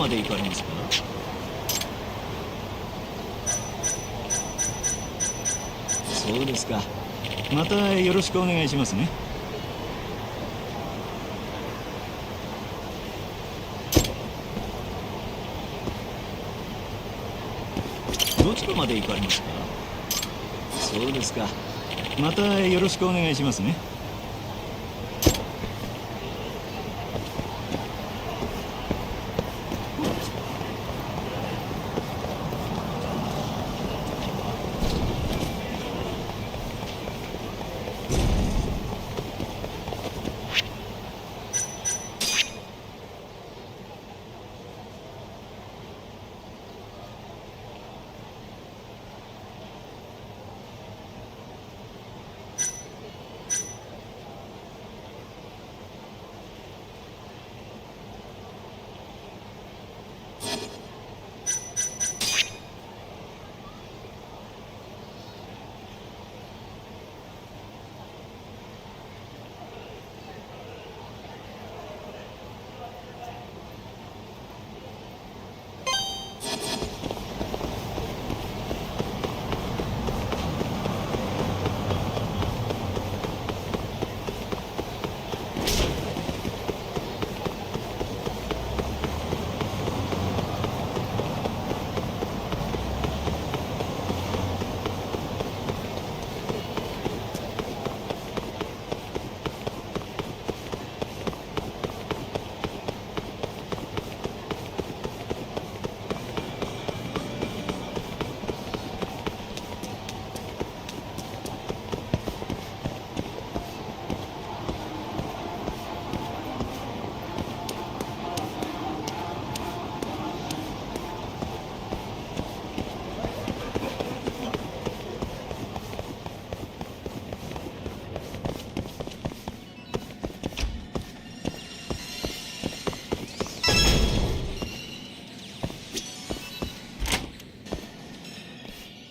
まで行かれますか？そうですか。またよろしくお願いしますね。どちらまで行かれますか？そうですか。またよろしくお願いしますね。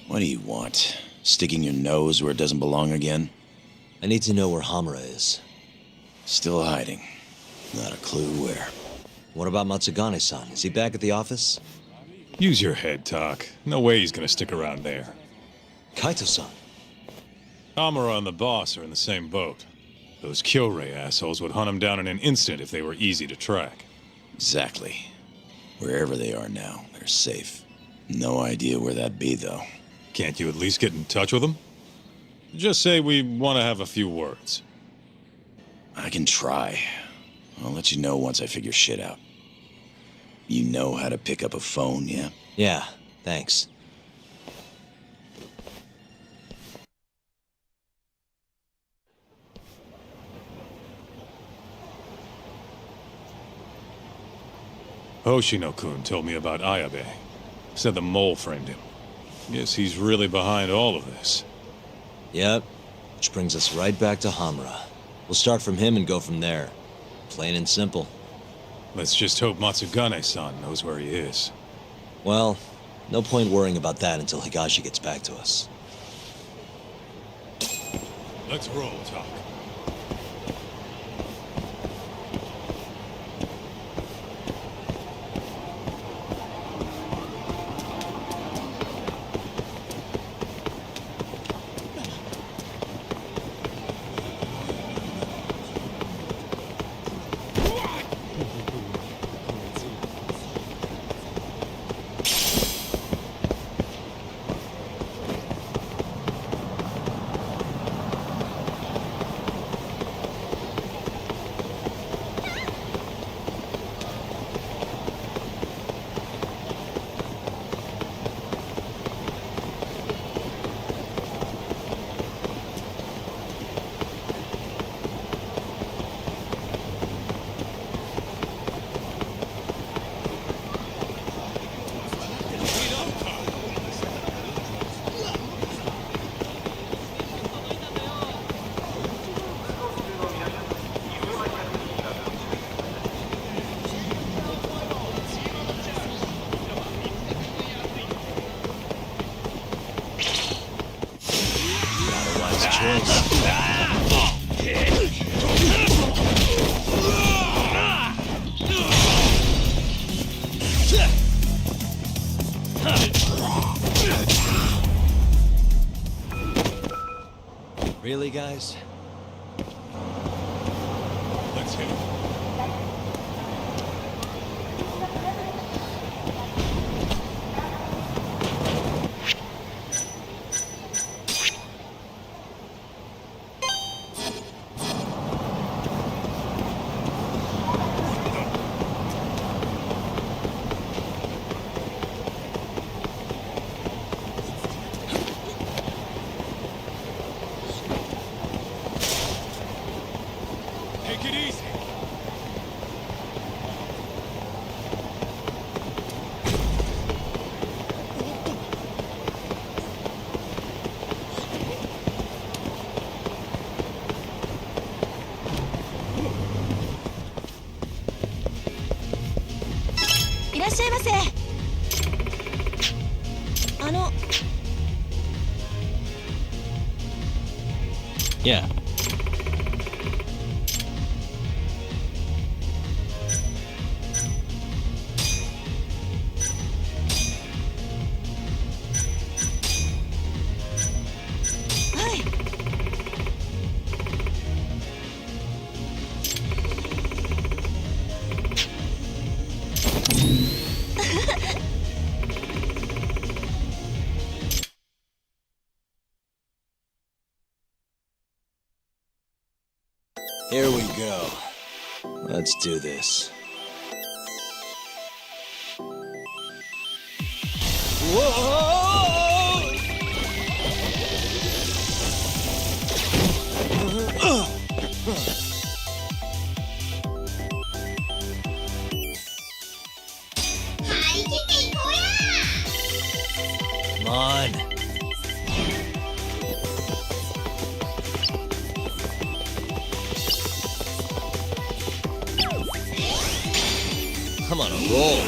What do you want? Sticking your nose where it doesn't belong again? I need to know where Hamura is. Still hiding. Not a clue where. What about Matsugane-san? Is he back at the office? Use your head, Tak. No way he's gonna stick around there. Kaito-san. Amara and the boss are in the same boat. Those Kyorei assholes would hunt him down in an instant if they were easy to track. Exactly. Wherever they are now, they're safe. No idea where that'd be, though. Can't you at least get in touch with them? Just say we want to have a few words. I can try. I'll let you know once I figure shit out. You know how to pick up a phone, yeah? Yeah, thanks. Hoshino-kun told me about Ayabe. Said the mole framed him. Guess he's really behind all of this. Yep. Which brings us right back to Hamura. We'll start from him and go from there. Plain and simple. Let's just hope Matsugane-san knows where he is. Well, no point worrying about that until Higashi gets back to us. Let's roll, Tak. guys? Let's hit it. Take it easy. Yeah. Here we go. Let's do this. Whoa! Come on. I'm on a roll.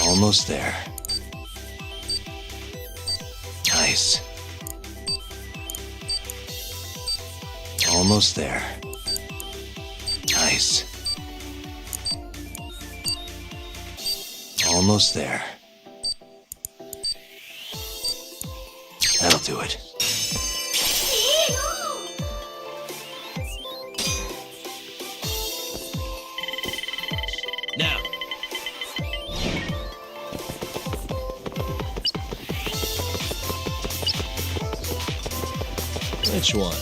Almost there. Nice. Almost there. Nice. Almost there. That'll do it. Now. Which one?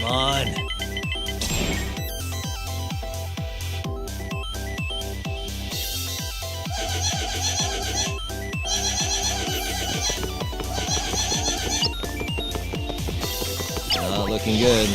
Come on. Come on. Not looking good.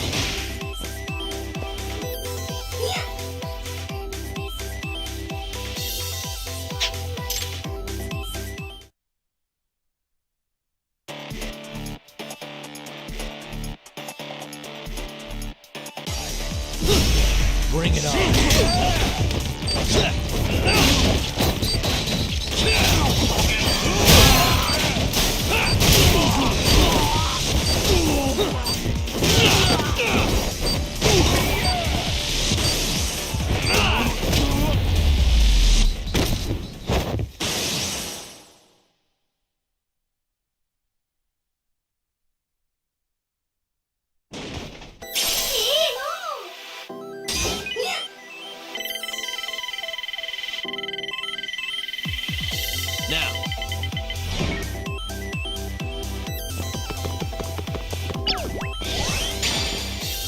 Bring it on.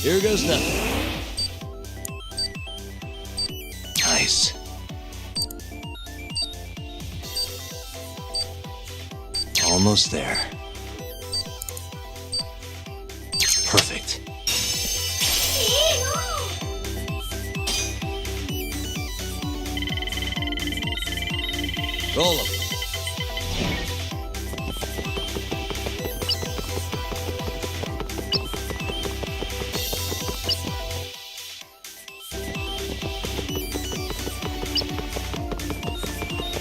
Here goes nothing. Nice. Almost there. Perfect. Roll 'em.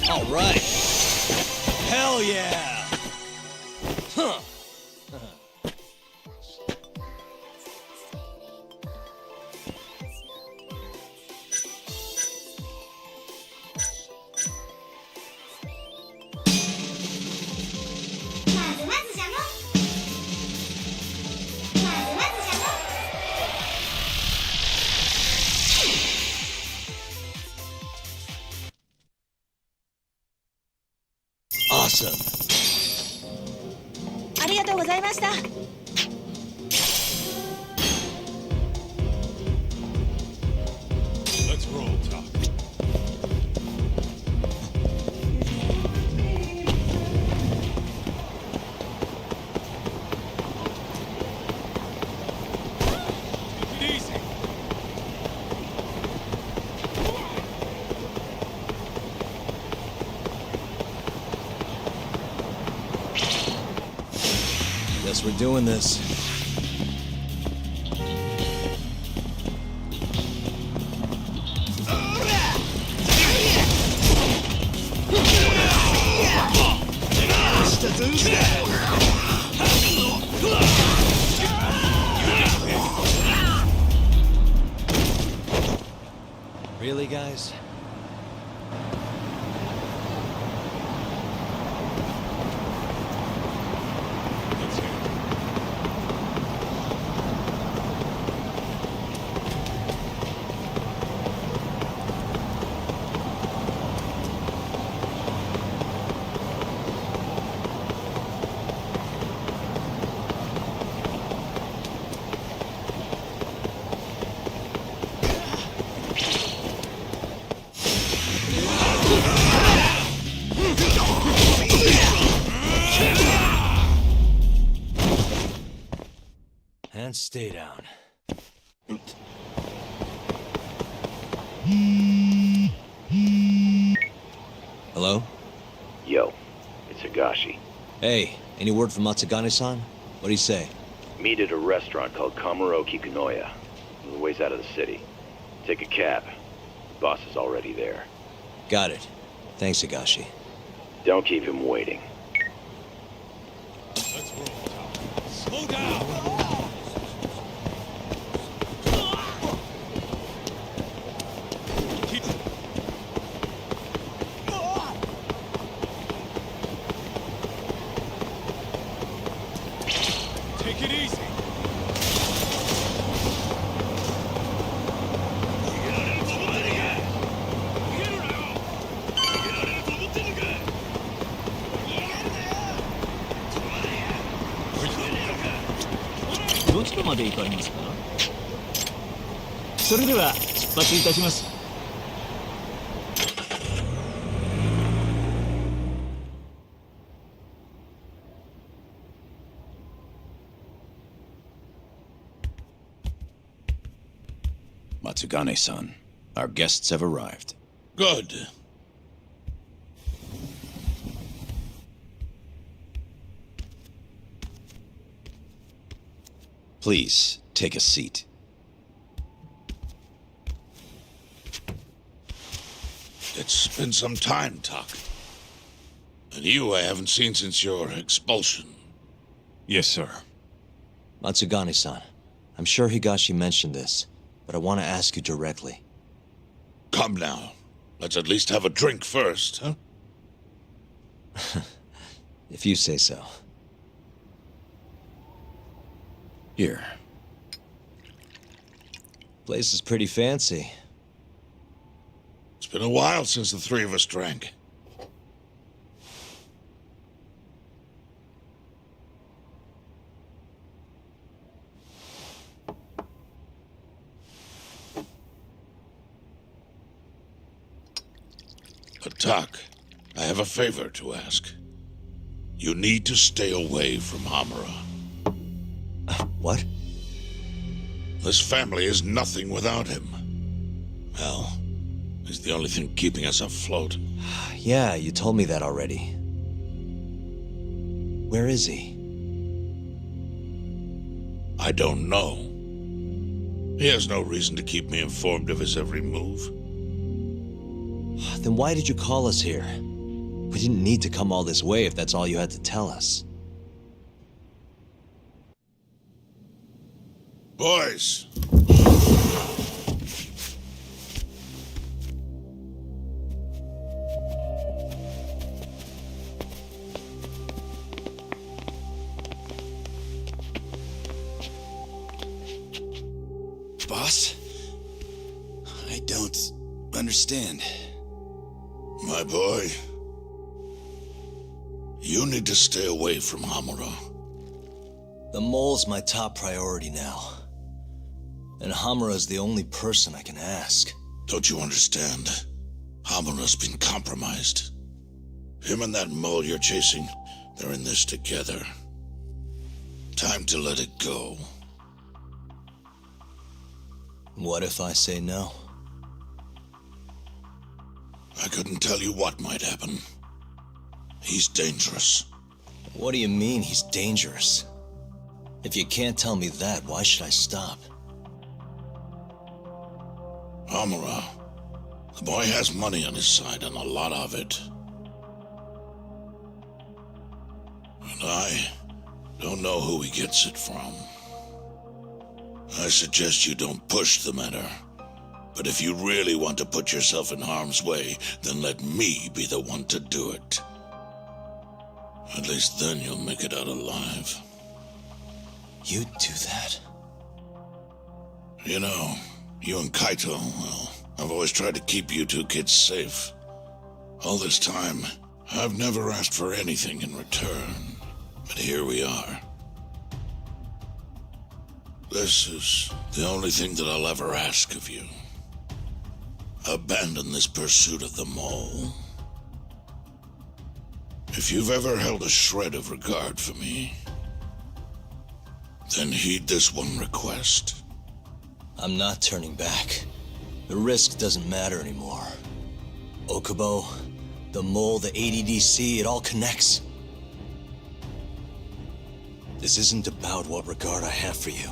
All right. Hell yeah. Huh. ありがとうございました。 Let's roll, Talk. Take it easy. Guess we're doing this. Really, guys? Let's hear it. And stay down. Hello? Yo, it's Higashi. Hey, any word from Matsugane-san? What'd he say? Meet at a restaurant called Kamurocho, a little ways out of the city. Take a cab. The boss is already there. Got it. Thanks, Higashi. Don't keep him waiting. Let's roll, Talk. Slow down. Keep. Take it easy. Which どちらまで行かれますか？それでは出発いたします。Matsugane-san, our guests have arrived. Good. Please, take a seat. It's been some time, Tak. And you I haven't seen since your expulsion. Yes, sir. Matsugane-san, I'm sure Higashi mentioned this, but I want to ask you directly. Come now. Let's at least have a drink first, huh? If you say so. Here. Place is pretty fancy. It's been a while since the three of us drank. Tak, I have a favor to ask. You need to stay away from Hamura. What? This family is nothing without him. Hell, he's the only thing keeping us afloat. Yeah, you told me that already. Where is he? I don't know. He has no reason to keep me informed of his every move. Then why did you call us here? We didn't need to come all this way if that's all you had to tell us. Boys! Boss? I don't understand. My boy, you need to stay away from Hamura. The mole's my top priority now. And Hamura's the only person I can ask. Don't you understand? Hamura's been compromised. Him and that mole you're chasing, they're in this together. Time to let it go. What if I say no? I couldn't tell you what might happen. He's dangerous. What do you mean he's dangerous? If you can't tell me that, why should I stop? Hamura, the boy has money on his side and a lot of it. And I don't know who he gets it from. I suggest you don't push the matter. But if you really want to put yourself in harm's way, then let me be the one to do it. At least then you'll make it out alive. You'd do that? You know, you and Kaito, well, I've always tried to keep you two kids safe. All this time, I've never asked for anything in return. But here we are. This is the only thing that I'll ever ask of you. Abandon this pursuit of the mole. If you've ever held a shred of regard for me, then heed this one request. I'm not turning back. The risk doesn't matter anymore. Okubo, the mole, the ADDC, it all connects. This isn't about what regard I have for you.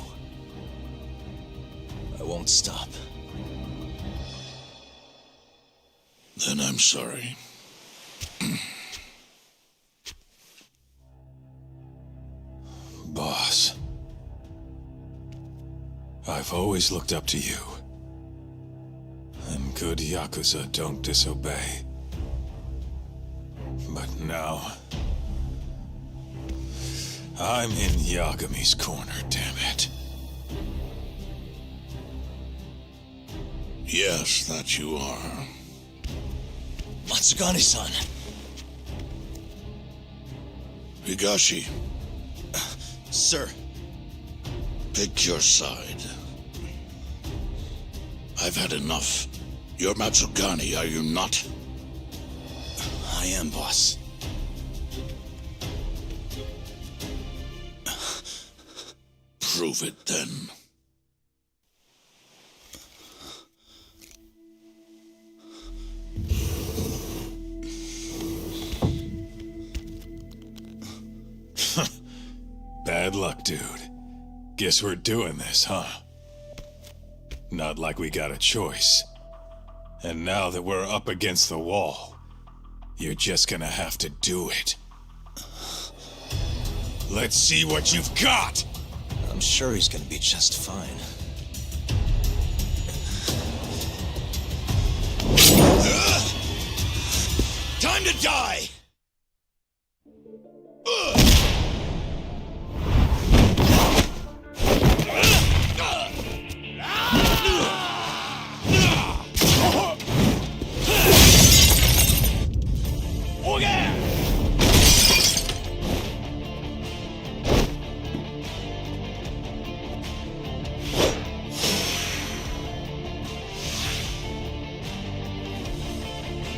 I won't stop. Then I'm sorry. Boss, I've always looked up to you. And good Yakuza don't disobey. But now, I'm in Yagami's corner, damn it. Yes, that you are. Matsugane-san! Higashi, Sir, pick your side. I've had enough. You're Matsugane, are you not? I am, boss. Prove it then. Bad luck, dude. Guess we're doing this, huh? Not like we got a choice. And now that we're up against the wall, you're just gonna have to do it. Let's see what you've got! I'm sure he's gonna be just fine. Time to die!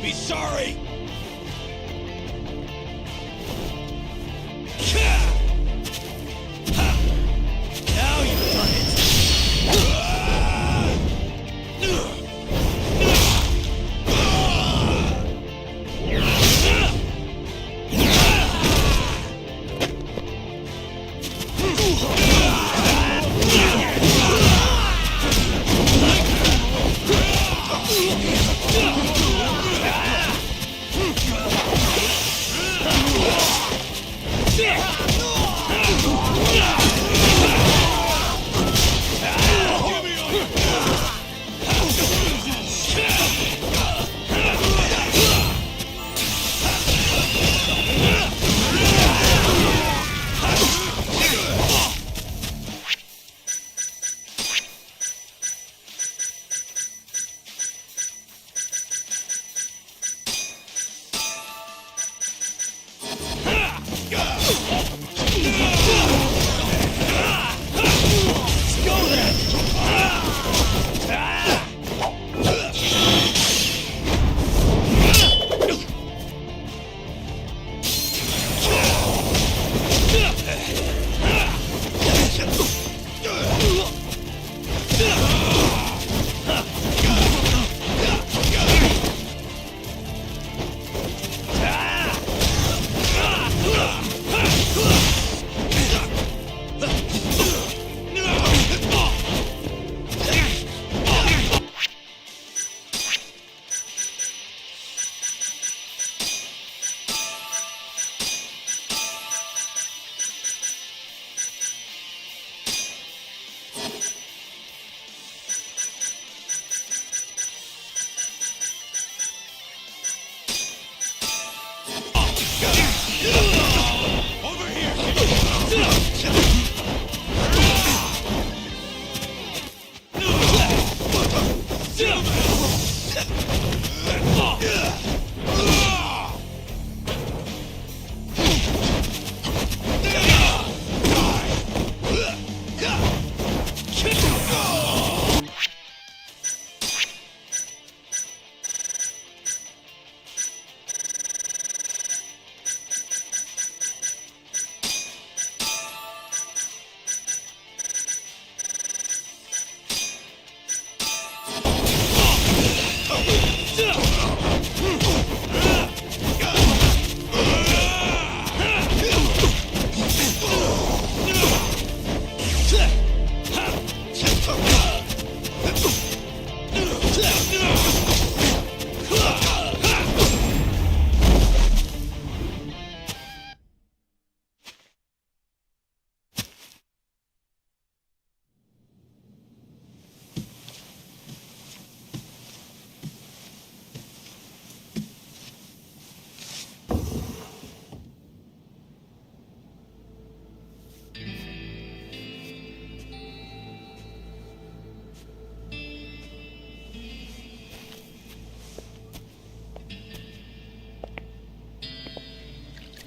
be sorry! Now you've done it!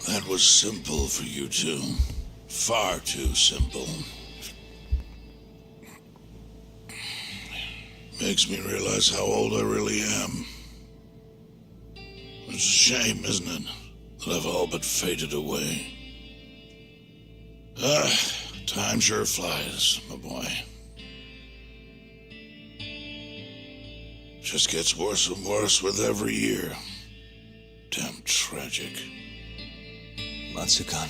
That was simple for you two. Far too simple. Makes me realize how old I really am. It's a shame, isn't it, that I've all but faded away. Time sure flies, my boy. Just gets worse and worse with every year. Damn tragic. Matsukane.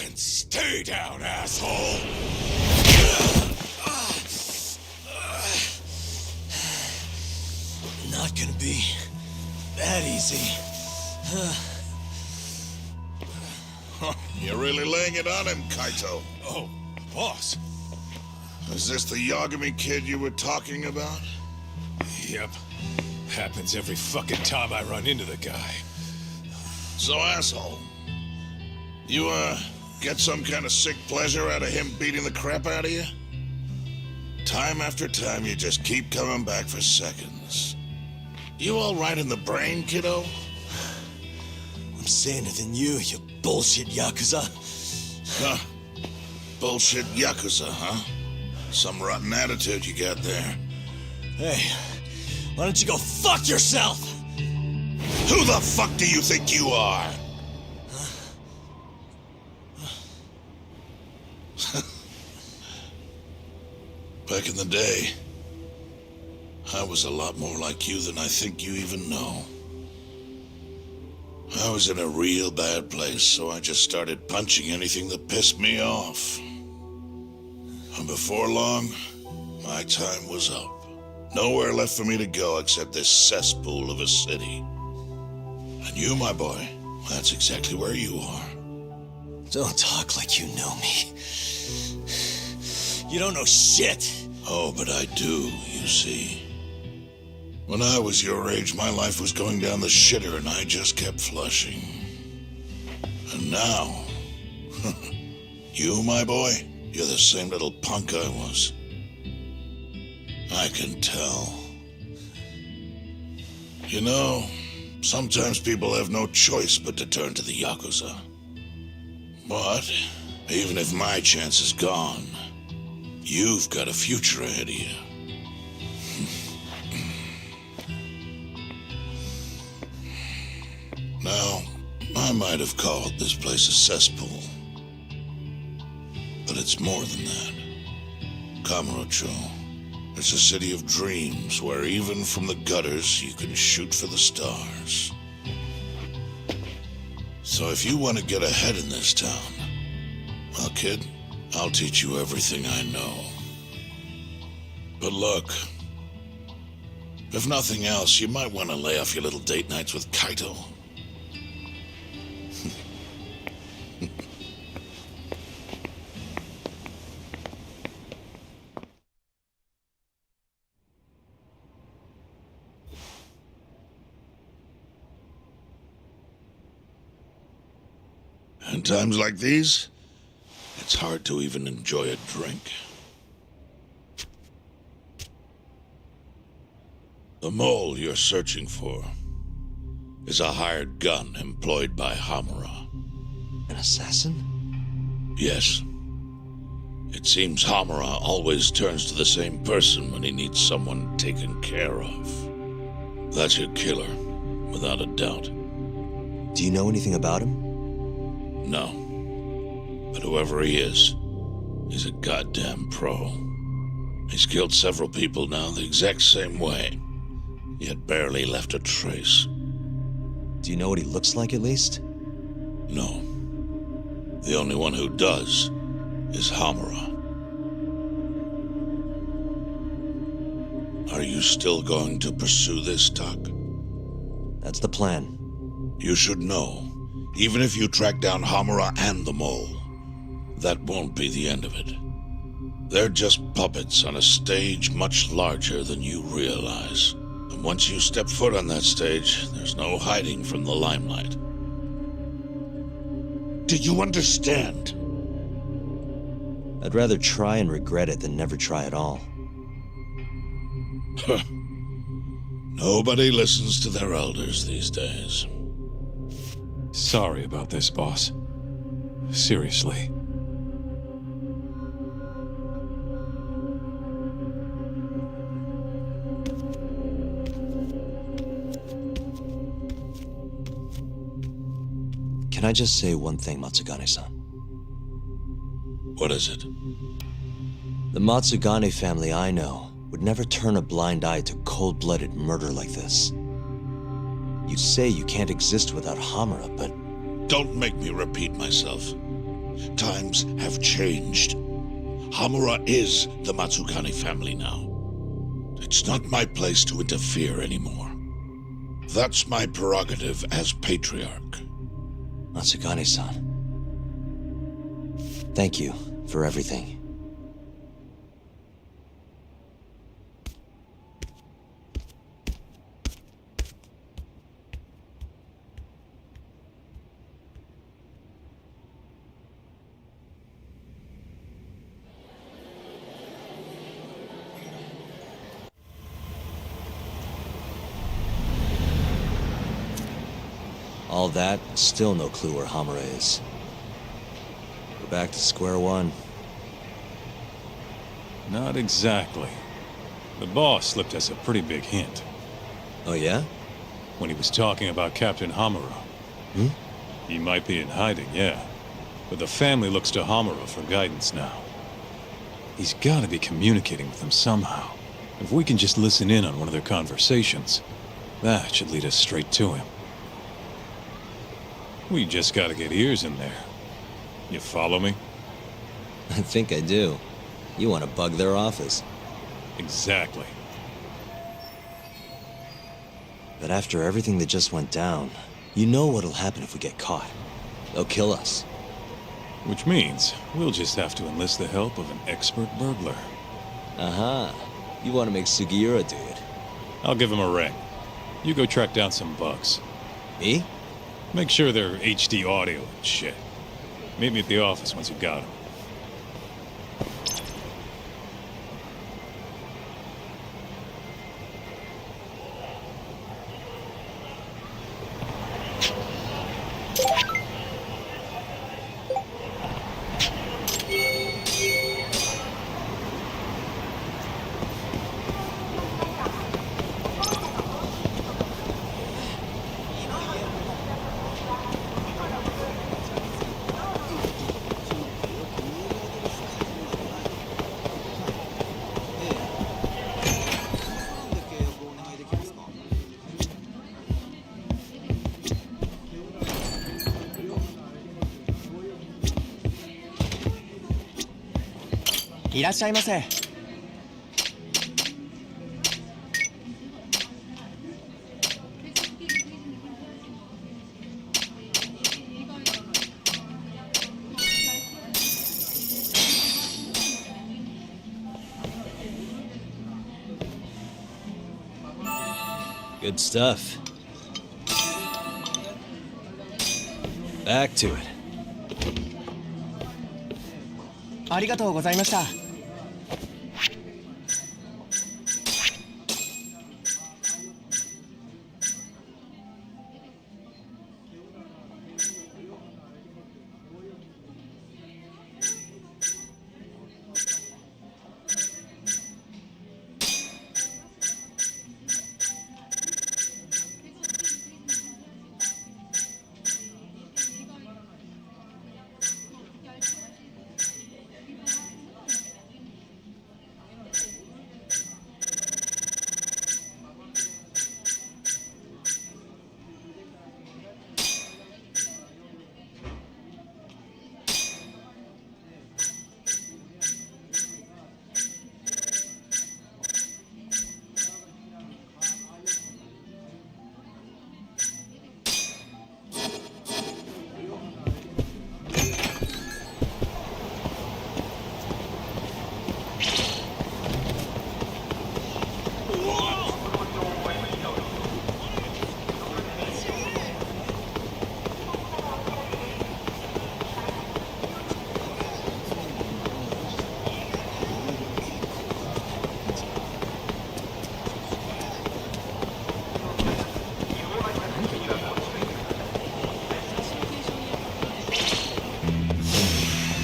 And stay down, asshole! Not gonna be that easy. You're really laying it on him, Kaito. Oh, boss. Is this the Yagami kid you were talking about? Yep. Happens every fucking time I run into the guy. So, asshole, you, get some kind of sick pleasure out of him beating the crap out of you? Time after time, you just keep coming back for seconds. You all right in the brain, kiddo? I'm saner than you bullshit Yakuza. Huh. Bullshit Yakuza, huh? Some rotten attitude you got there. Hey, why don't you go fuck yourself? Who the fuck do you think you are? Back in the day, I was a lot more like you than I think you even know. I was in a real bad place, so I just started punching anything that pissed me off. And before long, my time was up. Nowhere left for me to go except this cesspool of a city. And you, my boy, that's exactly where you are. Don't talk like you know me. You don't know shit. Oh, but I do, you see. When I was your age, my life was going down the shitter and I just kept flushing. And now, you, my boy, you're the same little punk I was. I can tell. You know, sometimes people have no choice but to turn to the Yakuza. But, even if my chance is gone, you've got a future ahead of you. Now, I might have called this place a cesspool, but it's more than that. Kamurocho, it's a city of dreams where even from the gutters you can shoot for the stars. So if you want to get ahead in this town, well, kid, I'll teach you everything I know. But look, if nothing else, you might want to lay off your little date nights with Kaito. In times like these, it's hard to even enjoy a drink. The mole you're searching for is a hired gun employed by Hamura. An assassin? Yes. It seems Hamura always turns to the same person when he needs someone taken care of. That's your killer, without a doubt. Do you know anything about him? No. But whoever he is, he's a goddamn pro. He's killed several people now the exact same way, yet barely left a trace. Do you know what he looks like, at least? No. The only one who does is Hamura. Are you still going to pursue this, Tak? That's the plan. You should know, even if you track down Hamura and the mole, that won't be the end of it. They're just puppets on a stage much larger than you realize. And once you step foot on that stage, there's no hiding from the limelight. Do you understand? I'd rather try and regret it than never try at all. Nobody listens to their elders these days. Sorry about this, boss. Seriously. Can I just say one thing, Matsugane-san? What is it? The Matsugane family I know would never turn a blind eye to cold-blooded murder like this. You say you can't exist without Hamura, but... Don't make me repeat myself. Times have changed. Hamura is the Matsugane family now. It's not my place to interfere anymore. That's my prerogative as patriarch. Matsugane-san, thank you for everything. All that, still no clue where Hamura is. We're back to square one. Not exactly. The boss slipped us a pretty big hint Oh, yeah? when he was talking about Captain Hamura. Hmm? He might be in hiding, yeah. But the family looks to Hamura for guidance now. He's gotta be communicating with them somehow. If we can just listen in on one of their conversations, that should lead us straight to him. We just gotta get ears in there. You follow me? I think I do. You want to bug their office. Exactly. But after everything that just went down, you know what'll happen if we get caught. They'll kill us. Which means we'll just have to enlist the help of an expert burglar. Uh-huh. You want to make Sugiura do it. I'll give him a ring. You go track down some bugs. Me? Make sure they're HD audio and shit. Meet me at the office once you've got them. Good stuff. Back to it. ありがとうございました。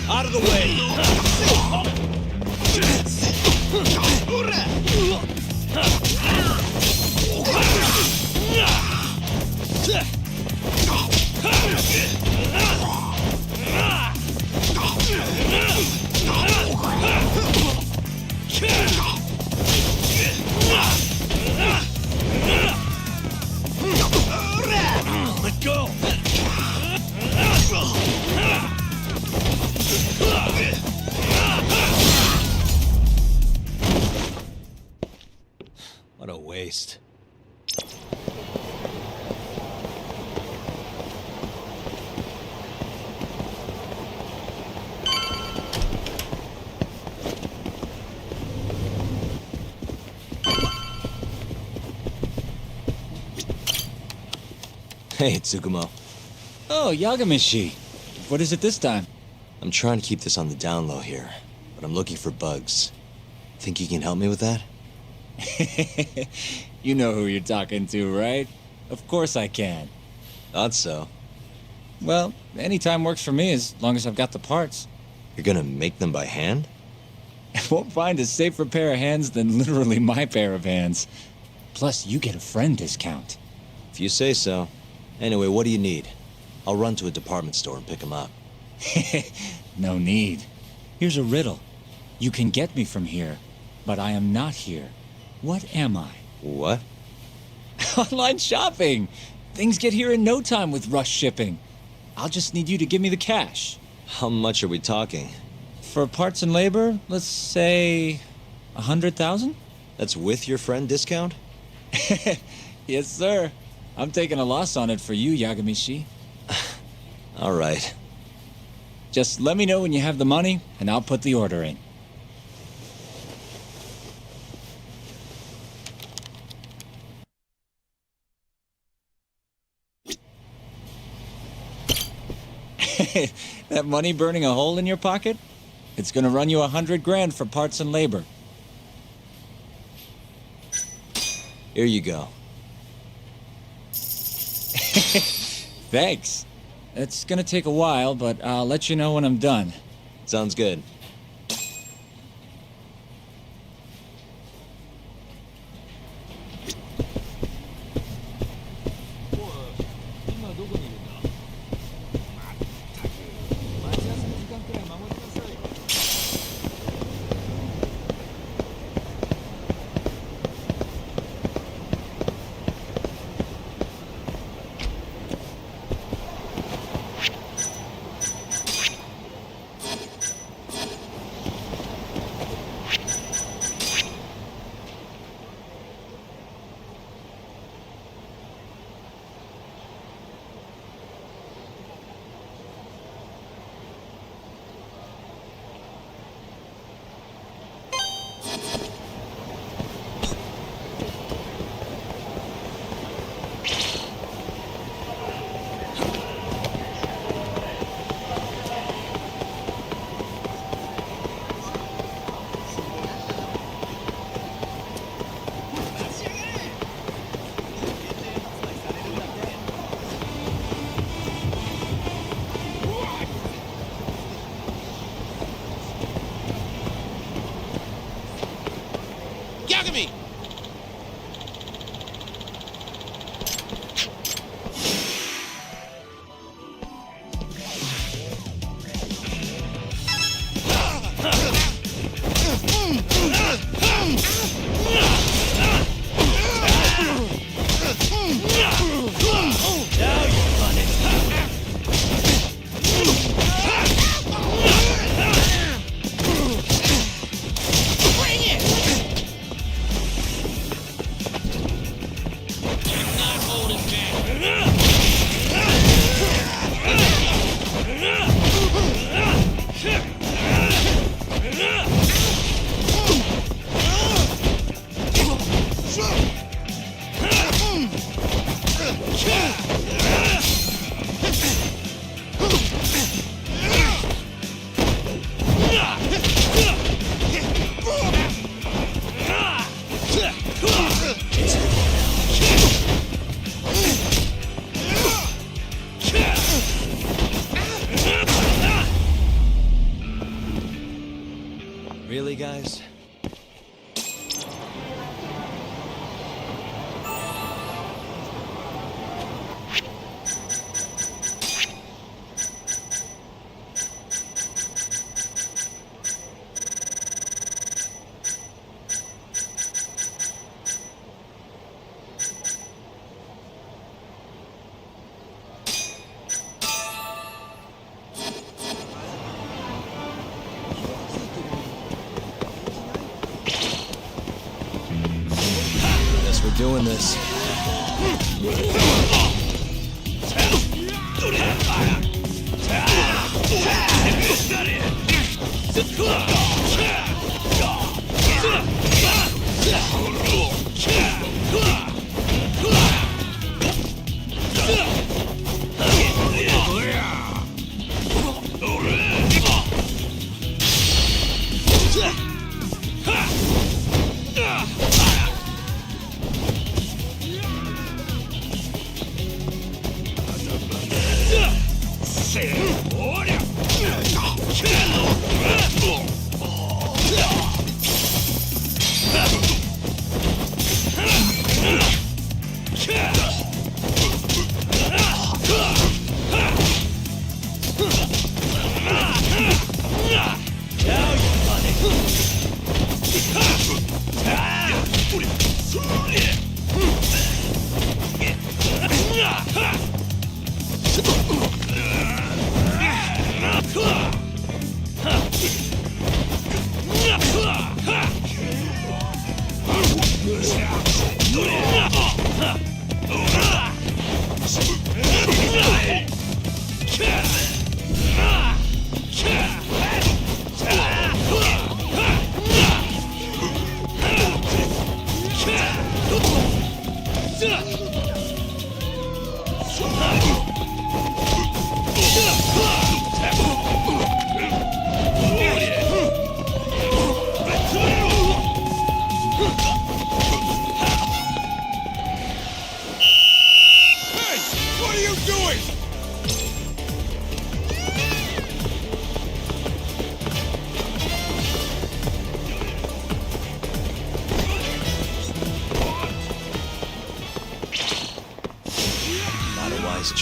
Out of the way! Let go! What a waste. Hey, Tsukumo. Oh, Yagami-shi. What is it this time? I'm trying to keep this on the down low here, but I'm looking for bugs. Think you can help me with that? You know who you're talking to, right? Of course I can. Thought so. Well, any time works for me as long as I've got the parts. You're gonna make them by hand? Won't find a safer pair of hands than literally my pair of hands. Plus, you get a friend discount. If you say so. Anyway, what do you need? I'll run to a department store and pick them up. No need. Here's a riddle. You can get me from here, but I am not here. What am I? What? Online shopping! Things get here in no time with rush shipping. I'll just need you to give me the cash. How much are we talking? For parts and labor, let's say 100,000? That's with your friend discount? Yes, sir. I'm taking a loss on it for you, Yagami-shi. All right. Just let me know when you have the money, and I'll put the order in. That money burning a hole in your pocket? It's gonna run you 100 grand for parts and labor. Here you go. Thanks. It's gonna take a while, but I'll let you know when I'm done. Sounds good. Yagami! Really, guys? Guess we're doing this.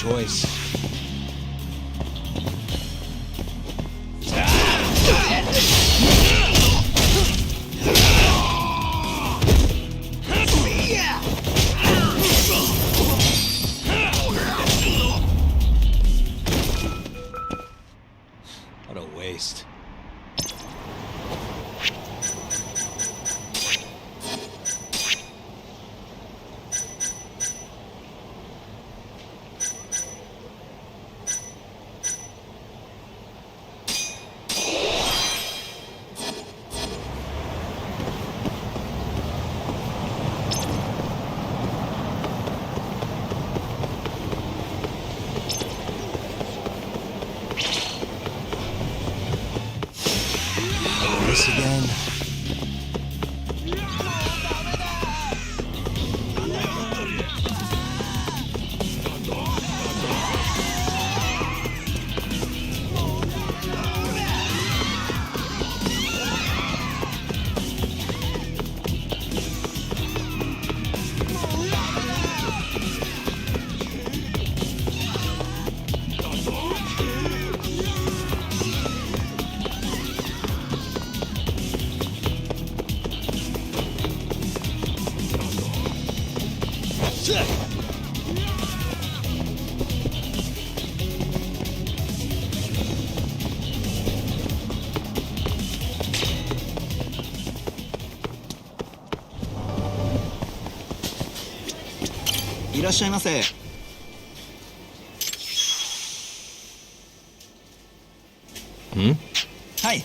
choice. What a waste. This again.いらっしゃいませ。はい。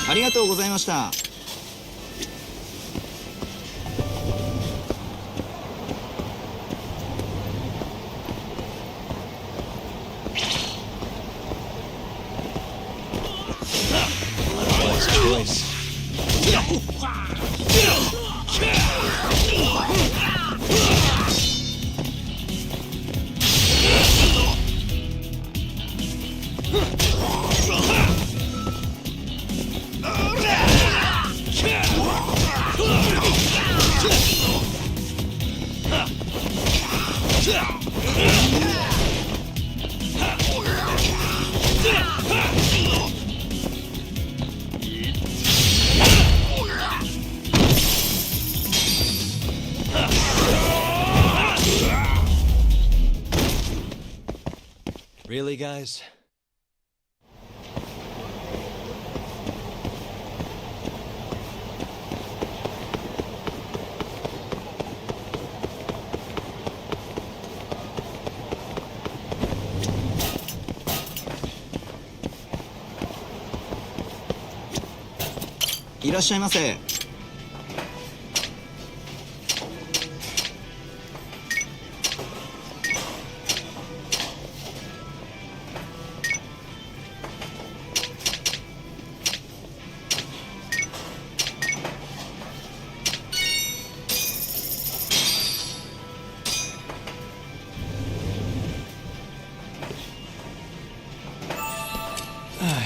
ありがとうございました。Wise choice. Really, guys?「いらっしゃいませ」。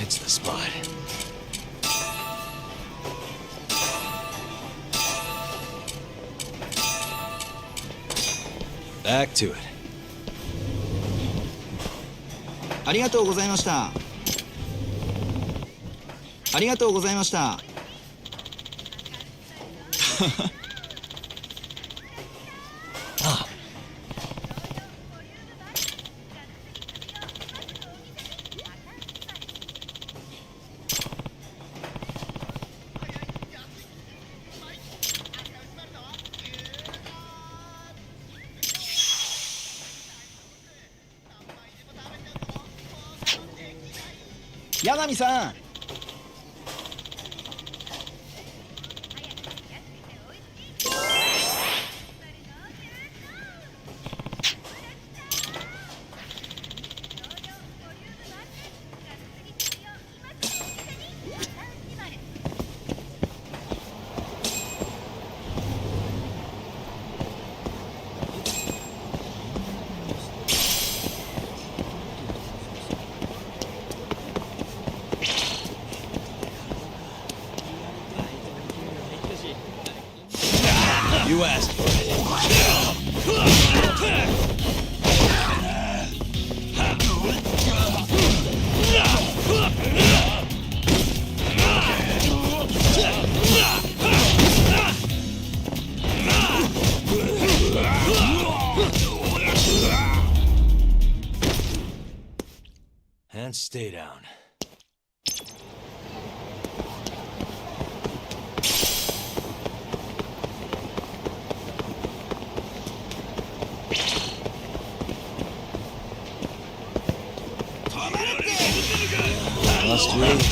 It's the spot. Back to it. ありがとうございました。ありがとうございました。Ah. 八神さん。You asked for it. And stay down. Must we?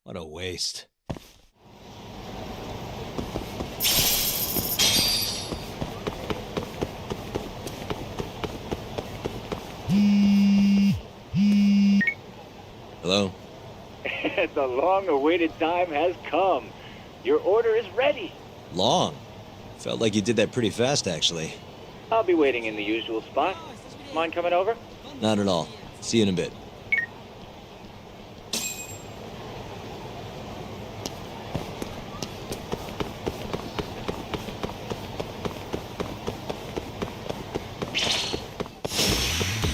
What a waste. Hello? The long-awaited time has come. Your order is ready. Long? Felt like you did that pretty fast, actually. I'll be waiting in the usual spot. Mind coming over? Not at all. See you in a bit.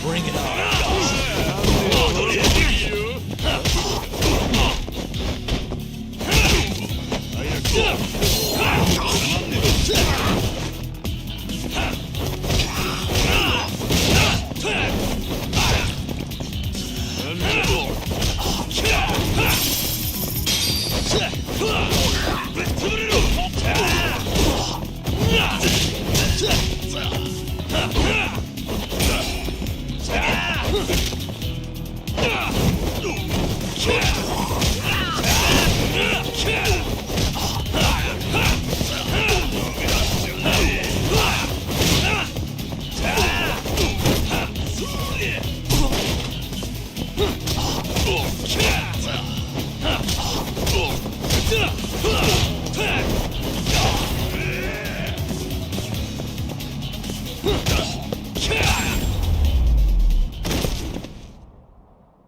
Bring it on.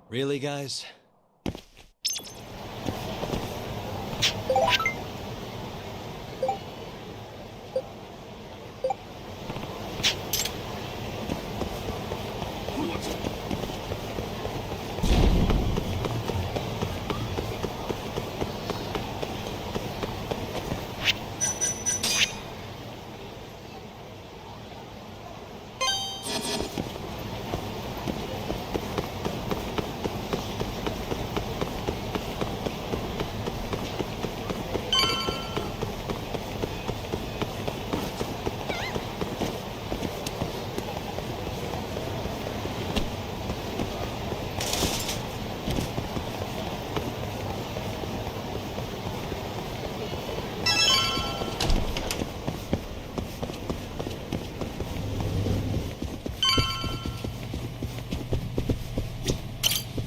Really, guys?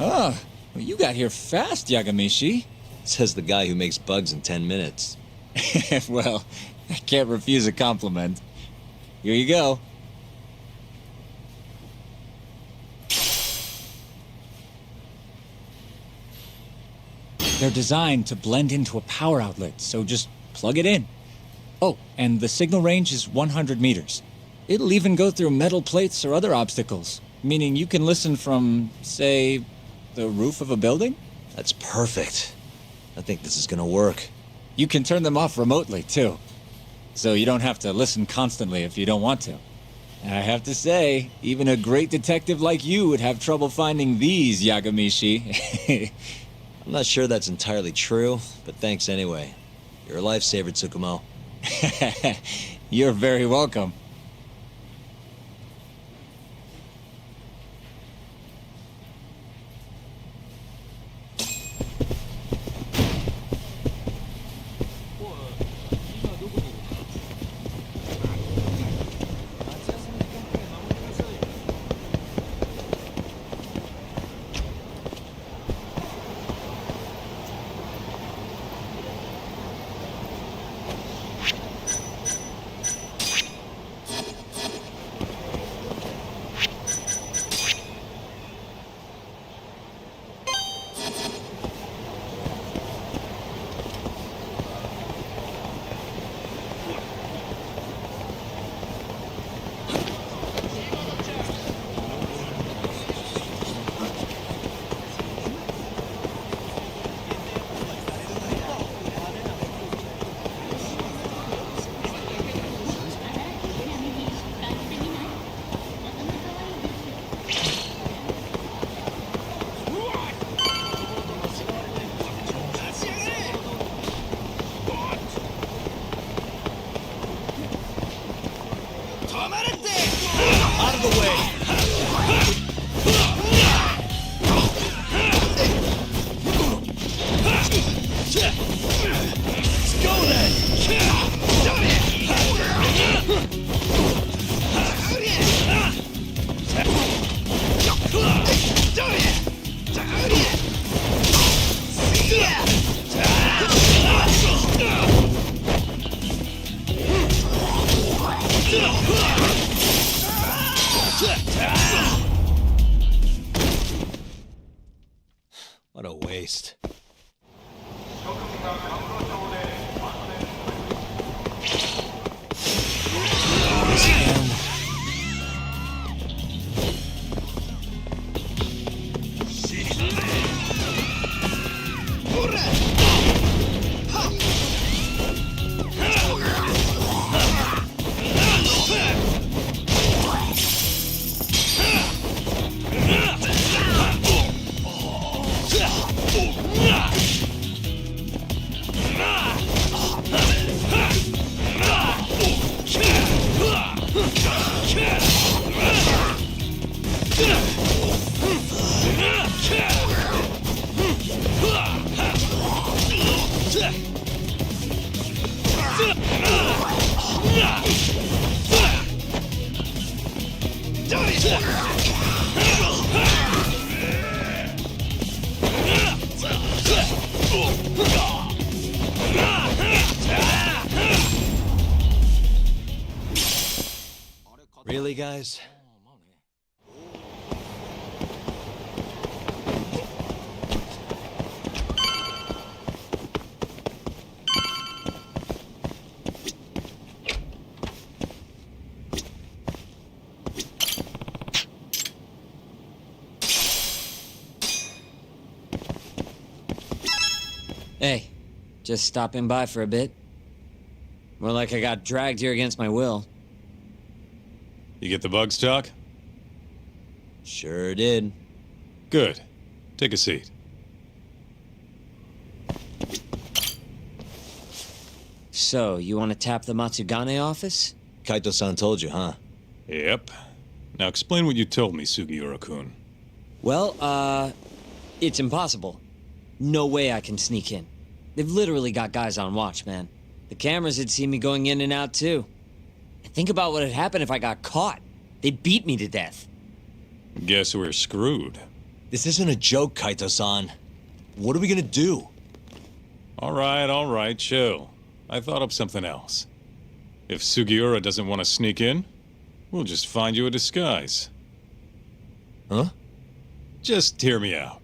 Oh, well, you got here fast, Yagamishi. Says the guy who makes bugs in 10 minutes. Well, I can't refuse a compliment. Here you go. They're designed to blend into a power outlet, so just plug it in. Oh, and the signal range is 100 meters. It'll even go through metal plates or other obstacles. Meaning you can listen from, say, the roof of a building? That's perfect. I think this is gonna work. You can turn them off remotely, too. So you don't have to listen constantly if you don't want to. And I have to say, even a great detective like you would have trouble finding these, Yagamishi. I'm not sure that's entirely true, but thanks anyway. You're a lifesaver, Tsukumo. You're very welcome. What a waste. Really, guys? Hey, just stopping by for a bit. More like I got dragged here against my will. You get the bugs, Doc? Sure did. Good. Take a seat. So, you want to tap the Matsugane office? Kaito-san told you, huh? Yep. Now explain what you told me, Sugiura-kun. Well, it's impossible. No way I can sneak in. They've literally got guys on watch, man. The cameras had seen me going in and out, too. And think about what had happened if I got caught. They'd beat me to death. Guess we're screwed. This isn't a joke, Kaito-san. What are we gonna do? All right, chill. I thought up something else. If Sugiura doesn't want to sneak in, we'll just find you a disguise. Huh? Just hear me out.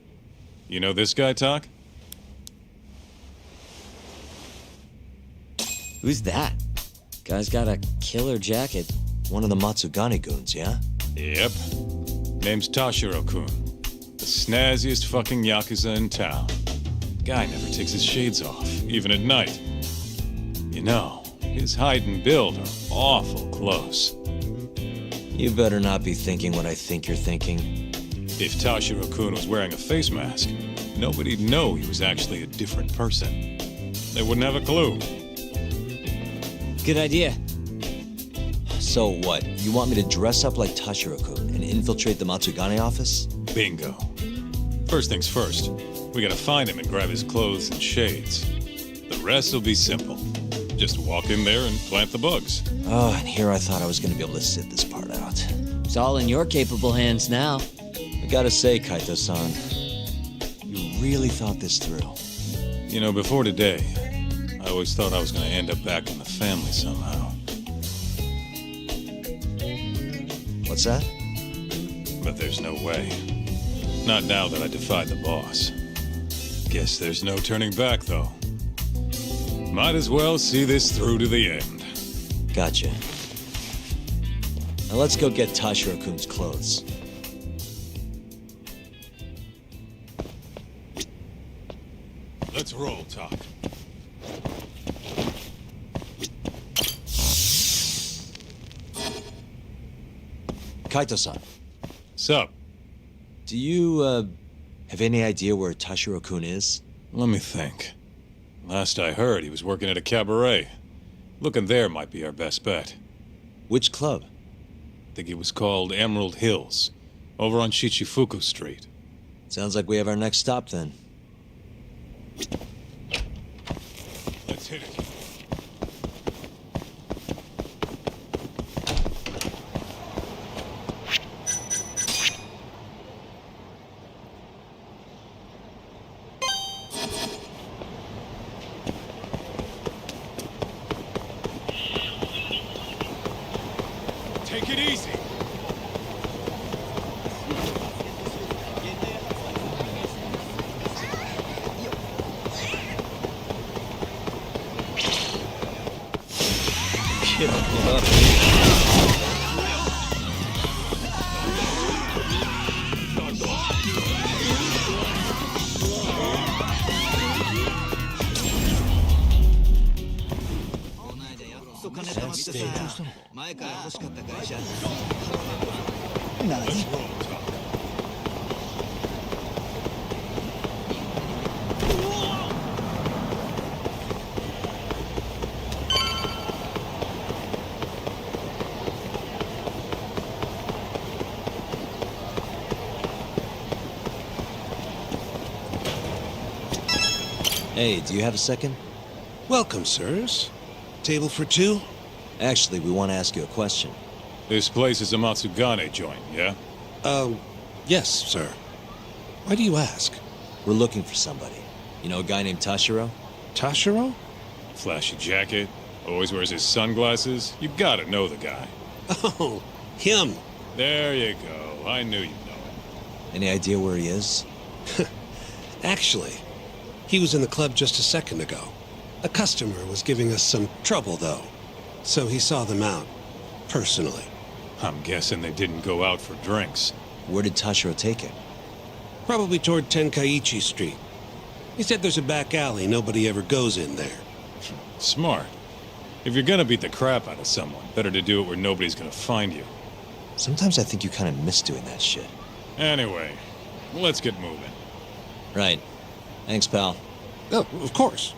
You know this guy, Talk? Who's that? Guy's got a killer jacket. One of the Matsugane goons, yeah? Yep. Name's Tashiro-kun. The snazziest fucking Yakuza in town. Guy never takes his shades off, even at night. You know, his height and build are awful close. You better not be thinking what I think you're thinking. If Tashiro-kun was wearing a face mask, nobody'd know he was actually a different person. They wouldn't have a clue. Good idea. So what? You want me to dress up like Tashiro-kun and infiltrate the Matsugane office? Bingo. First things first, we gotta find him and grab his clothes and shades. The rest will be simple. Just walk in there and plant the bugs. Oh, and here I thought I was gonna be able to sit this part out. It's all in your capable hands now. I gotta say, Kaito-san, you really thought this through. You know, before today, I always thought I was gonna end up back in the family somehow. What's that? But there's no way. Not now that I defied the boss. Guess there's no turning back, though. Might as well see this through to the end. Gotcha. Now let's go get Tashiro-kun's clothes. Let's roll, Talk. Kaito-san, Sup? do you, have any idea where Tashiro-kun is? Let me think. Last I heard, he was working at a cabaret. Looking there might be our best bet. Which club? Think it was called Emerald Hills, over on Shichifuku Street. Sounds like we have our next stop then. Let's hit it. Take it easy. Hey, do you have a second? Welcome, sirs. Table for two? Actually, we want to ask you a question. This place is a Matsugane joint, yeah? Yes, sir. Why do you ask? We're looking for somebody. You know a guy named Tashiro? Tashiro? Flashy jacket, always wears his sunglasses. You gotta know the guy. Oh, him. There you go. I knew you'd know him. Any idea where he is? Actually, he was in the club just a second ago. A customer was giving us some trouble, though. So he saw them out. Personally. I'm guessing they didn't go out for drinks. Where did Tashiro take him? Probably toward Tenkaichi Street. He said there's a back alley nobody ever goes in there. Smart. If you're gonna beat the crap out of someone, better to do it where nobody's gonna find you. Sometimes I think you kind of miss doing that shit. Anyway, let's get moving. Right. Thanks, pal. Oh, of course.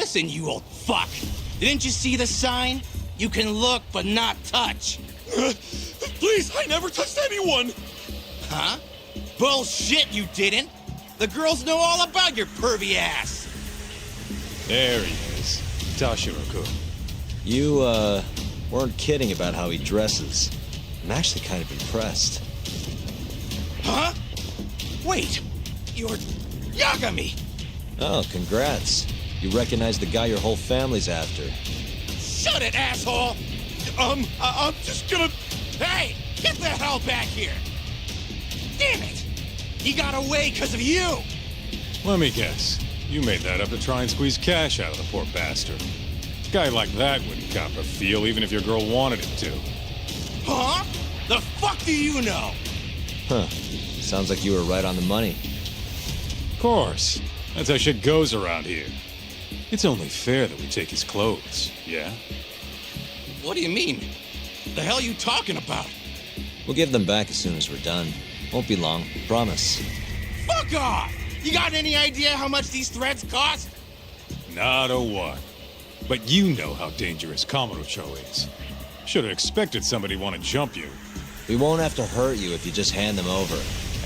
Listen, you old fuck. Didn't you see the sign? You can look, but not touch. Please, I never touched anyone! Huh? Bullshit, you didn't. The girls know all about your pervy ass. There he is. Tashiro-kun. You, weren't kidding about how he dresses. I'm actually kind of impressed. Huh? Wait, you're Yagami. Oh, congrats. You recognize the guy your whole family's after. Shut it, asshole! I'm just gonna... Hey, get the hell back here! Damn it! He got away because of you! Let me guess. You made that up to try and squeeze cash out of the poor bastard. A guy like that wouldn't cop a feel even if your girl wanted him to. Huh? The fuck do you know? Huh. Sounds like you were right on the money. Of course. That's how shit goes around here. It's only fair that we take his clothes, yeah? What do you mean? The hell are you talking about? We'll give them back as soon as we're done. Won't be long, promise. Fuck off! You got any idea how much these threads cost? Not a one. But you know how dangerous Kamurocho is. Should have expected somebody to want to jump you. We won't have to hurt you if you just hand them over.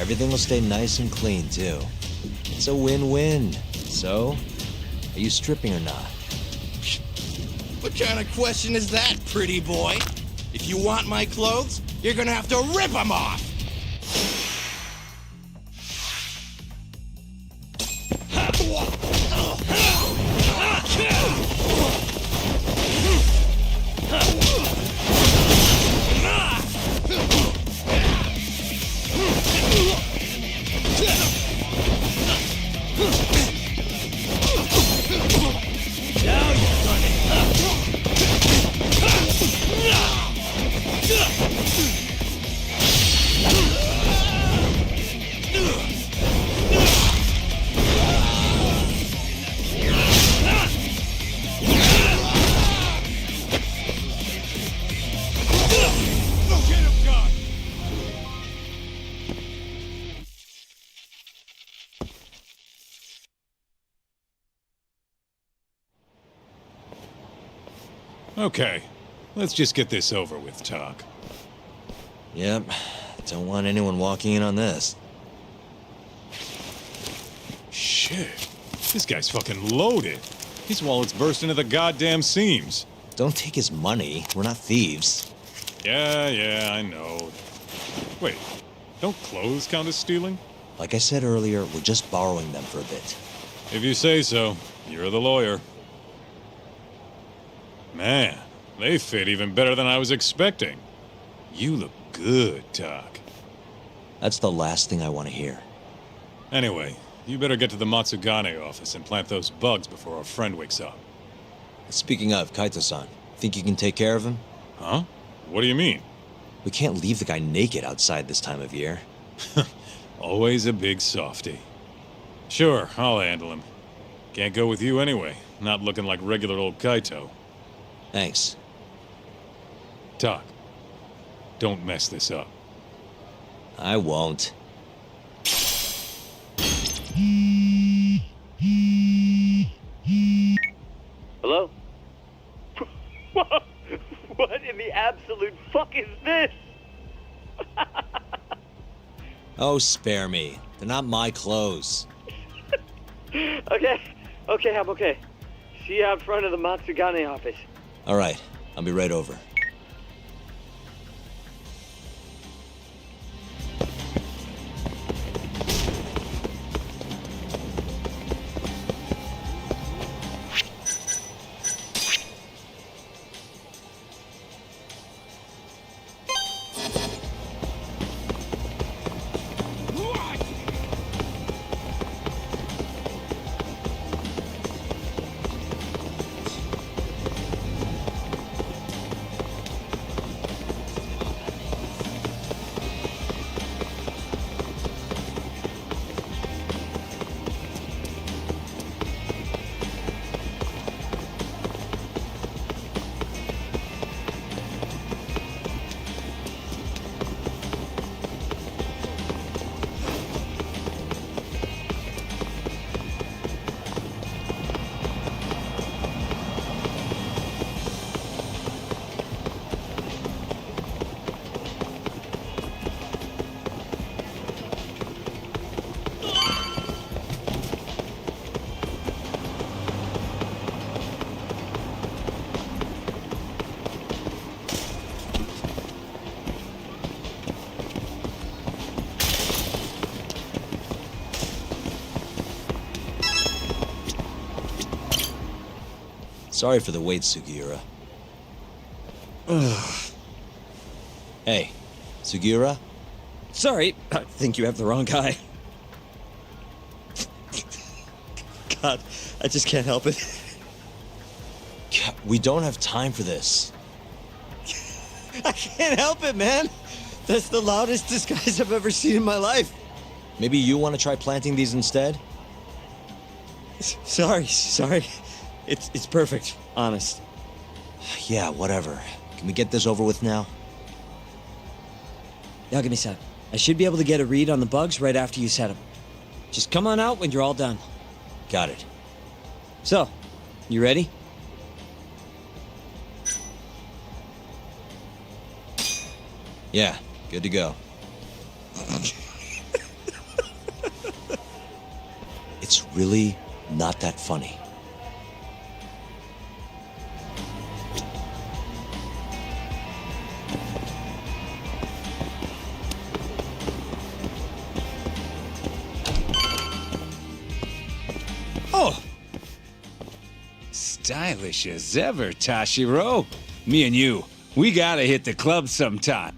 Everything will stay nice and clean, too. It's a win-win. So, are you stripping or not? What kind of question is that, pretty boy? If you want my clothes, you're gonna have to rip them off! Okay, let's just get this over with, Tak. Yep. Don't want anyone walking in on this. Shit. This guy's fucking loaded. His wallet's burst into the goddamn seams. Don't take his money. We're not thieves. Yeah, I know. Wait, don't clothes count as stealing? Like I said earlier, we're just borrowing them for a bit. If you say so. You're the lawyer. Man, they fit even better than I was expecting. You look good, Tak. That's the last thing I want to hear. Anyway, you better get to the Matsugane office and plant those bugs before our friend wakes up. Speaking of, Kaito-san, think you can take care of him? Huh? What do you mean? We can't leave the guy naked outside this time of year. Always a big softy. Sure, I'll handle him. Can't go with you anyway, not looking like regular old Kaito. Thanks. Tak, don't mess this up. I won't. Hello? What in the absolute fuck is this? Oh, spare me. They're not my clothes. Okay, I'm okay. See you out front of the Matsugane office. All right, I'll be right over. Sorry for the wait, Sugiura. Hey, Sugiura? Sorry, I think you have the wrong guy. God, I just can't help it. We don't have time for this. I can't help it, man. That's the loudest disguise I've ever seen in my life. Maybe you want to try planting these instead? Sorry. It's perfect, honest. Yeah, whatever. Can we get this over with now? Yagami-san, I should be able to get a read on the bugs right after you set them. Just come on out when you're all done. Got it. So, you ready? Yeah, good to go. It's really not that funny. Oh! Stylish as ever, Tashiro. Me and you, we gotta hit the club sometime.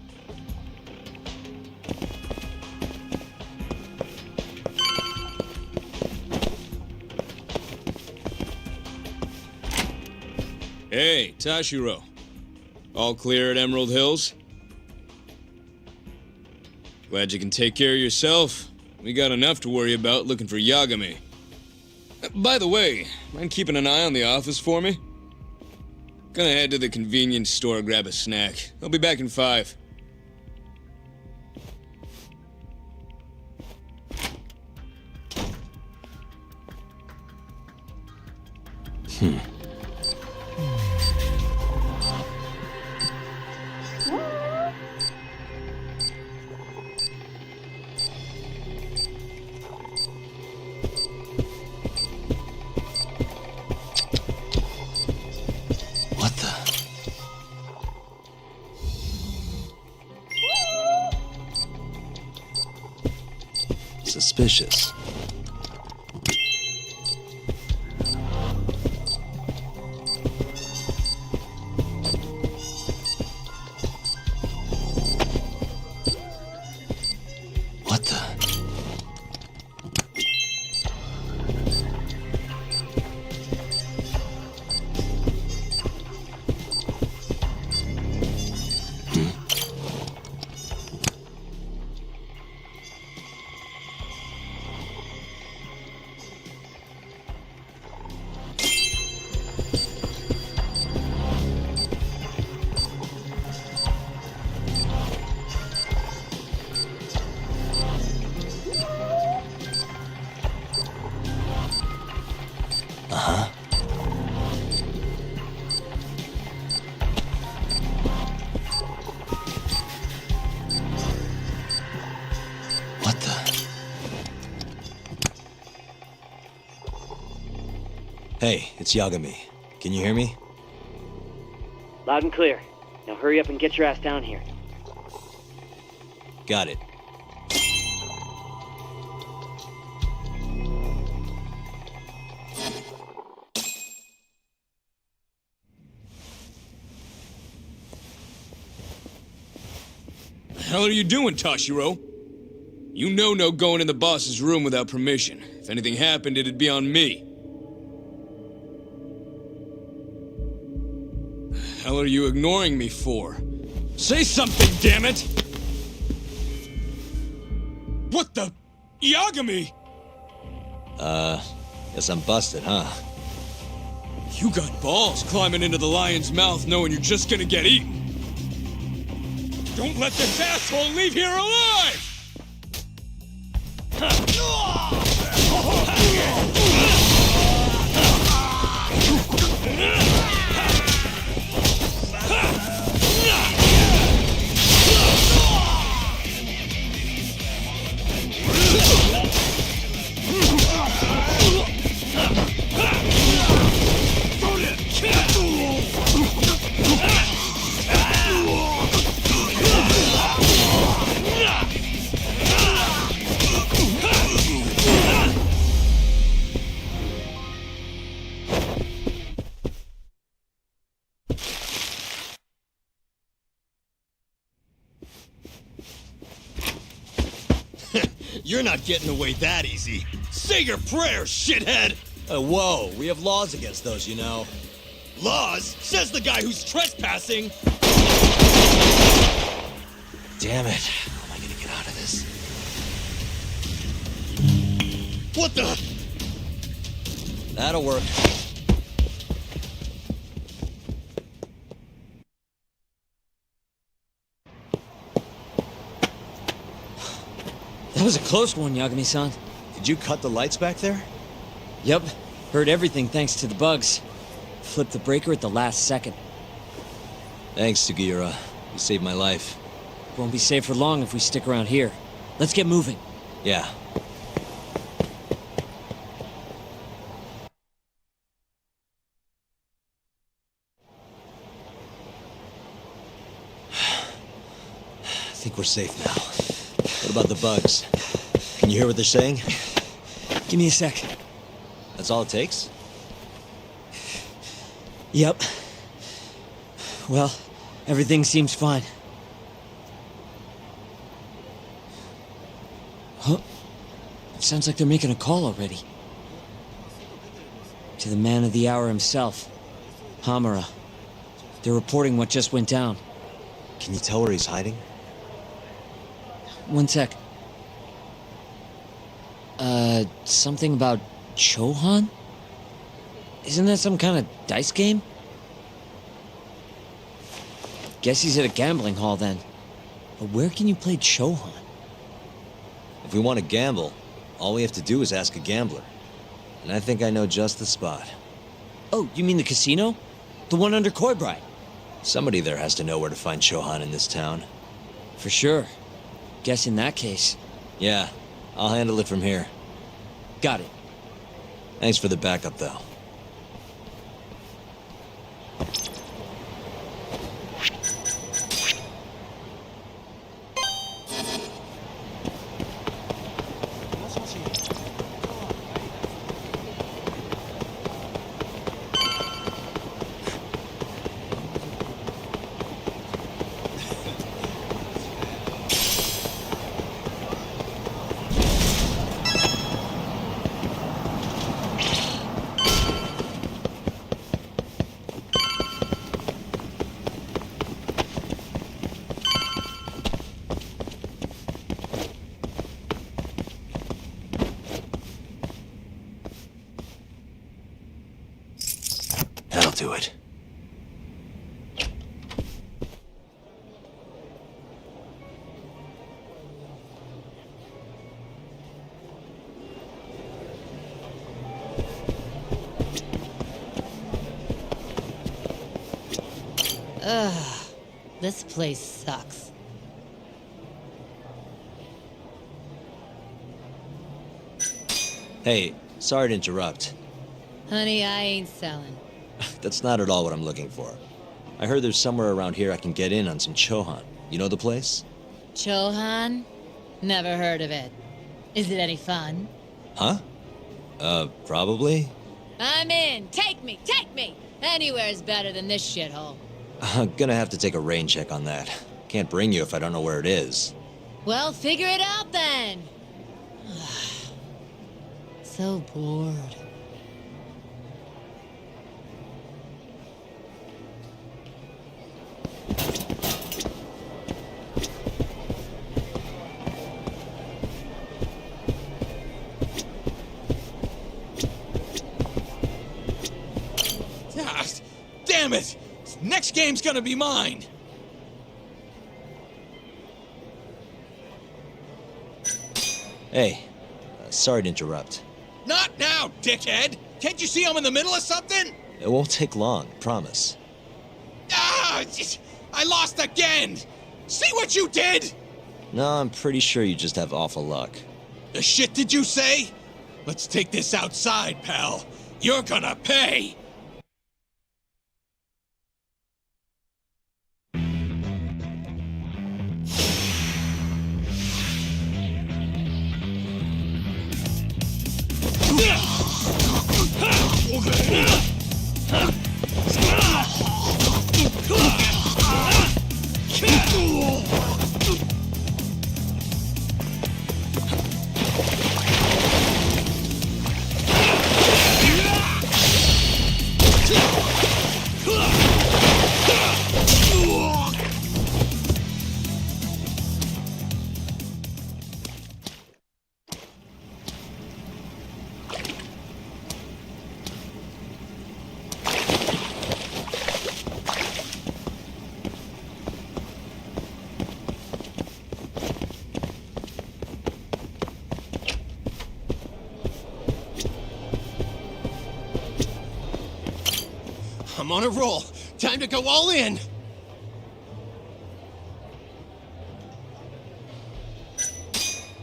Hey, Tashiro. All clear at Emerald Hills? Glad you can take care of yourself. We got enough to worry about looking for Yagami. By the way, mind keeping an eye on the office for me? Gonna head to the convenience store, grab a snack. I'll be back in 5. What the? Suspicious. What the? What the? Hey, it's Yagami. Can you hear me? Loud and clear. Now hurry up and get your ass down here. Got it. The hell are you doing, Tashiro? You know no going in the boss's room without permission. If anything happened, it'd be on me. The hell are you ignoring me for? Say something, damn it! What the? Yagami! Guess I'm busted, huh? You got balls climbing into the lion's mouth knowing you're just gonna get eaten. Don't let this asshole leave here alive! You're not getting away that easy. Say your prayers, shithead! Whoa, we have laws against those, you know. Laws? Says the guy who's trespassing! Damn it. How am I gonna get out of this? What the? That'll work. That was a close one, Yagami-san. Did you cut the lights back there? Yep. Heard everything thanks to the bugs. Flipped the breaker at the last second. Thanks, Sugiura. You saved my life. Won't be safe for long if we stick around here. Let's get moving. Yeah. I think we're safe now. What about the bugs? Can you hear what they're saying? Give me a sec. That's all it takes? Yep. Well, everything seems fine. Huh? It sounds like they're making a call already. To the man of the hour himself, Hamura. They're reporting what just went down. Can you tell where he's hiding? One sec. Something about Chohan? Isn't that some kind of dice game? Guess he's at a gambling hall then. But where can you play Chohan? If we want to gamble, all we have to do is ask a gambler. And I think I know just the spot. Oh, you mean the casino? The one under Koibride? Somebody there has to know where to find Chohan in this town. For sure. Guess in that case. Yeah, I'll handle it from here. Got it. Thanks for the backup, though. That'll do it. Ugh, this place sucks. Hey, sorry to interrupt. Honey, I ain't selling. That's not at all what I'm looking for. I heard there's somewhere around here I can get in on some Chohan. You know the place? Chohan? Never heard of it. Is it any fun? Huh? Probably? I'm in! Take me! Take me! Anywhere's better than this shithole. I'm gonna have to take a rain check on that. Can't bring you if I don't know where it is. Well, figure it out then! So bored. Ah, damn it! Next game's gonna be mine! Hey, sorry to interrupt. Not now, dickhead! Can't you see I'm in the middle of something? It won't take long, promise. Ah! I lost again! See what you did? No, I'm pretty sure you just have awful luck. The shit did you say? Let's take this outside, pal. You're gonna pay! I'm on a roll. Time to go all in.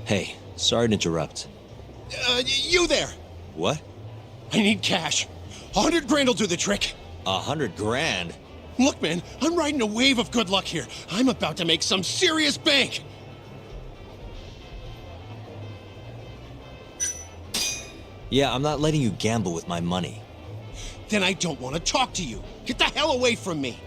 Hey, sorry to interrupt. You there. What? I need cash. 100 grand will do the trick. 100 grand? Look, man, I'm riding a wave of good luck here. I'm about to make some serious bank. Yeah, I'm not letting you gamble with my money. Then I don't want to talk to you. Get the hell away from me.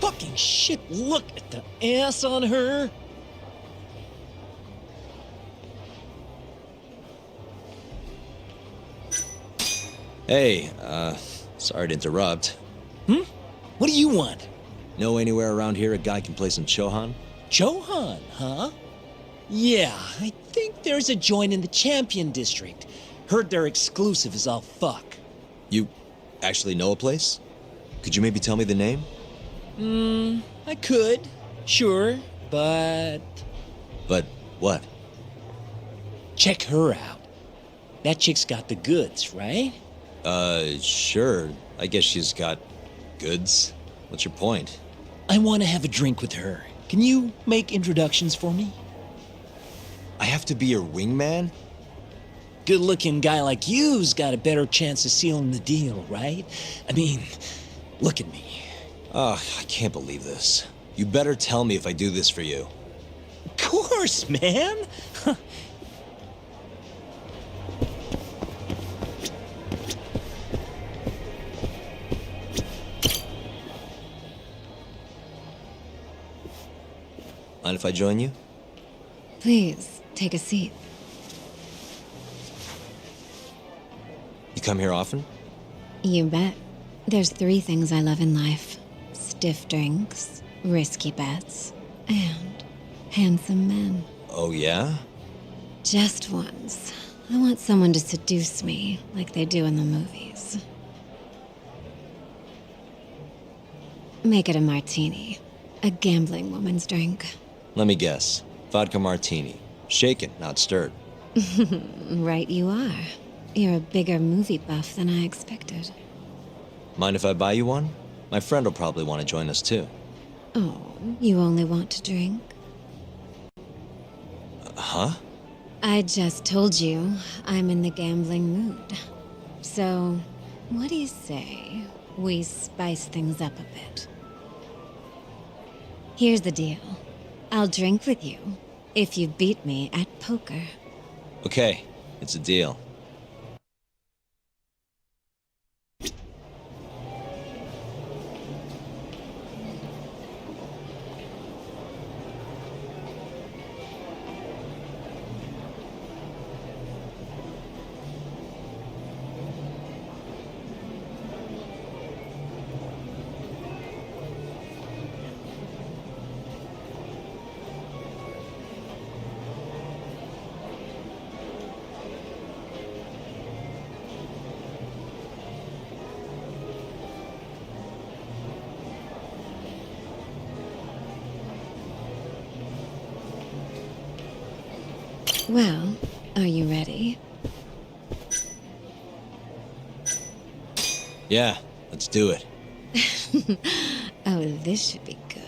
Fucking shit, look at the ass on her. Hey, sorry to interrupt. What do you want? Know anywhere around here a guy can play some Chohan? Chohan, huh? Yeah, I think there's a joint in the Champion District. Heard their exclusive is all fuck. You actually know a place? Could you maybe tell me the name? I could, sure, but... But what? Check her out. That chick's got the goods, right? Sure. I guess she's got goods. What's your point? I want to have a drink with her. Can you make introductions for me? I have to be your wingman? Good-looking guy like you's got a better chance of sealing the deal, right? I mean, look at me. Oh, I can't believe this. You better tell me if I do this for you. Of course, man! Mind if I join you? Please, take a seat. You come here often? You bet. There's 3 things I love in life. Stiff drinks, risky bets, and handsome men. Oh, yeah? Just once. I want someone to seduce me, like they do in the movies. Make it a martini. A gambling woman's drink. Let me guess. Vodka martini. Shaken, not stirred. Right you are. You're a bigger movie buff than I expected. Mind if I buy you one? My friend will probably want to join us too. Oh, you only want to drink? Huh? I just told you I'm in the gambling mood. So, what do you say we spice things up a bit? Here's the deal. I'll drink with you if you beat me at poker. Okay, it's a deal. Well, are you ready? Yeah, let's do it. Oh, this should be good.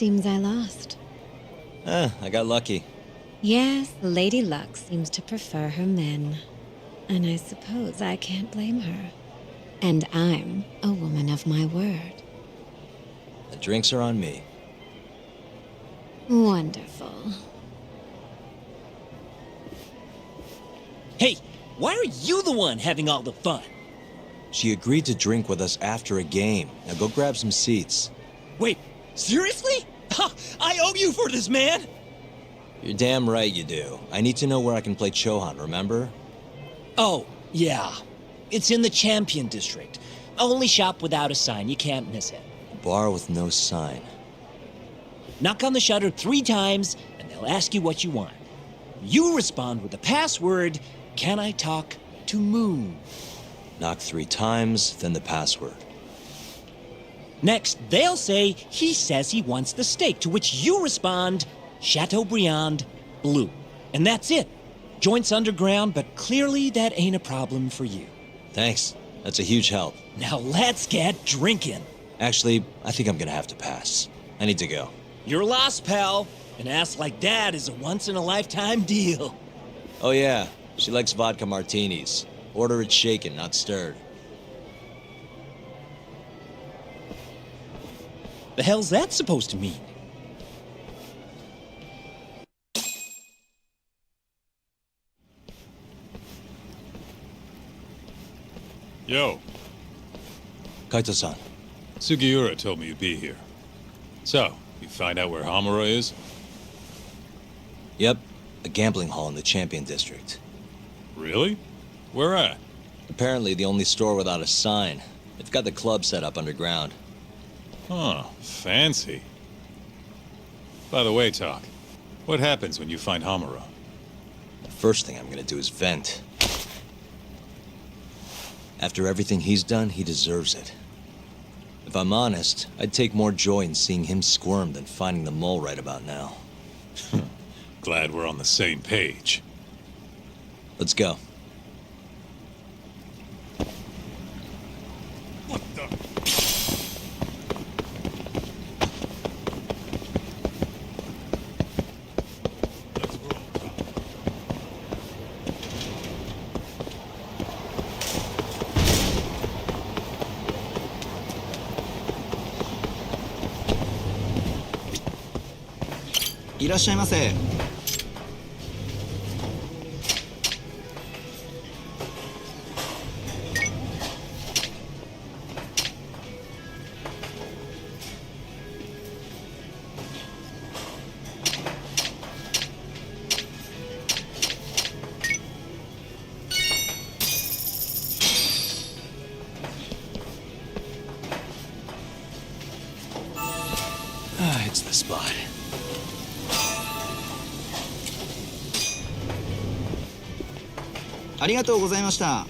Seems I lost. I got lucky. Yes, Lady Luck seems to prefer her men. And I suppose I can't blame her. And I'm a woman of my word. The drinks are on me. Wonderful. Hey, why are you the one having all the fun? She agreed to drink with us after a game. Now go grab some seats. Wait, seriously? I owe you for this, man! You're damn right you do. I need to know where I can play Chohan, remember? Oh, yeah. It's in the Champion District. Only shop without a sign. You can't miss it. A bar with no sign. Knock on the shutter 3 times, and they'll ask you what you want. You respond with the password, "Can I talk to Moon?" Knock 3 times, then the password. Next, they'll say, "He says he wants the steak," to which you respond, "Chateaubriand Blue." And that's it. Joint's underground, but clearly that ain't a problem for you. Thanks. That's a huge help. Now let's get drinking. Actually, I think I'm gonna have to pass. I need to go. You're lost, pal. An ass like that is a once-in-a-lifetime deal. Oh yeah, she likes vodka martinis. Order it shaken, not stirred. The hell's that supposed to mean? Yo. Kaito-san. Sugiura told me you'd be here. So, you find out where Hamura is? Yep, a gambling hall in the Champion District. Really? Where at? Apparently the only store without a sign. They've got the club set up underground. Huh, fancy. By the way, Talk, what happens when you find Hamura? The first thing I'm gonna do is vent. After everything he's done, he deserves it. If I'm honest, I'd take more joy in seeing him squirm than finding the mole right about now. Glad we're on the same page. Let's go. What the?いらっしゃいませ。It's the spot. ありがとうございました。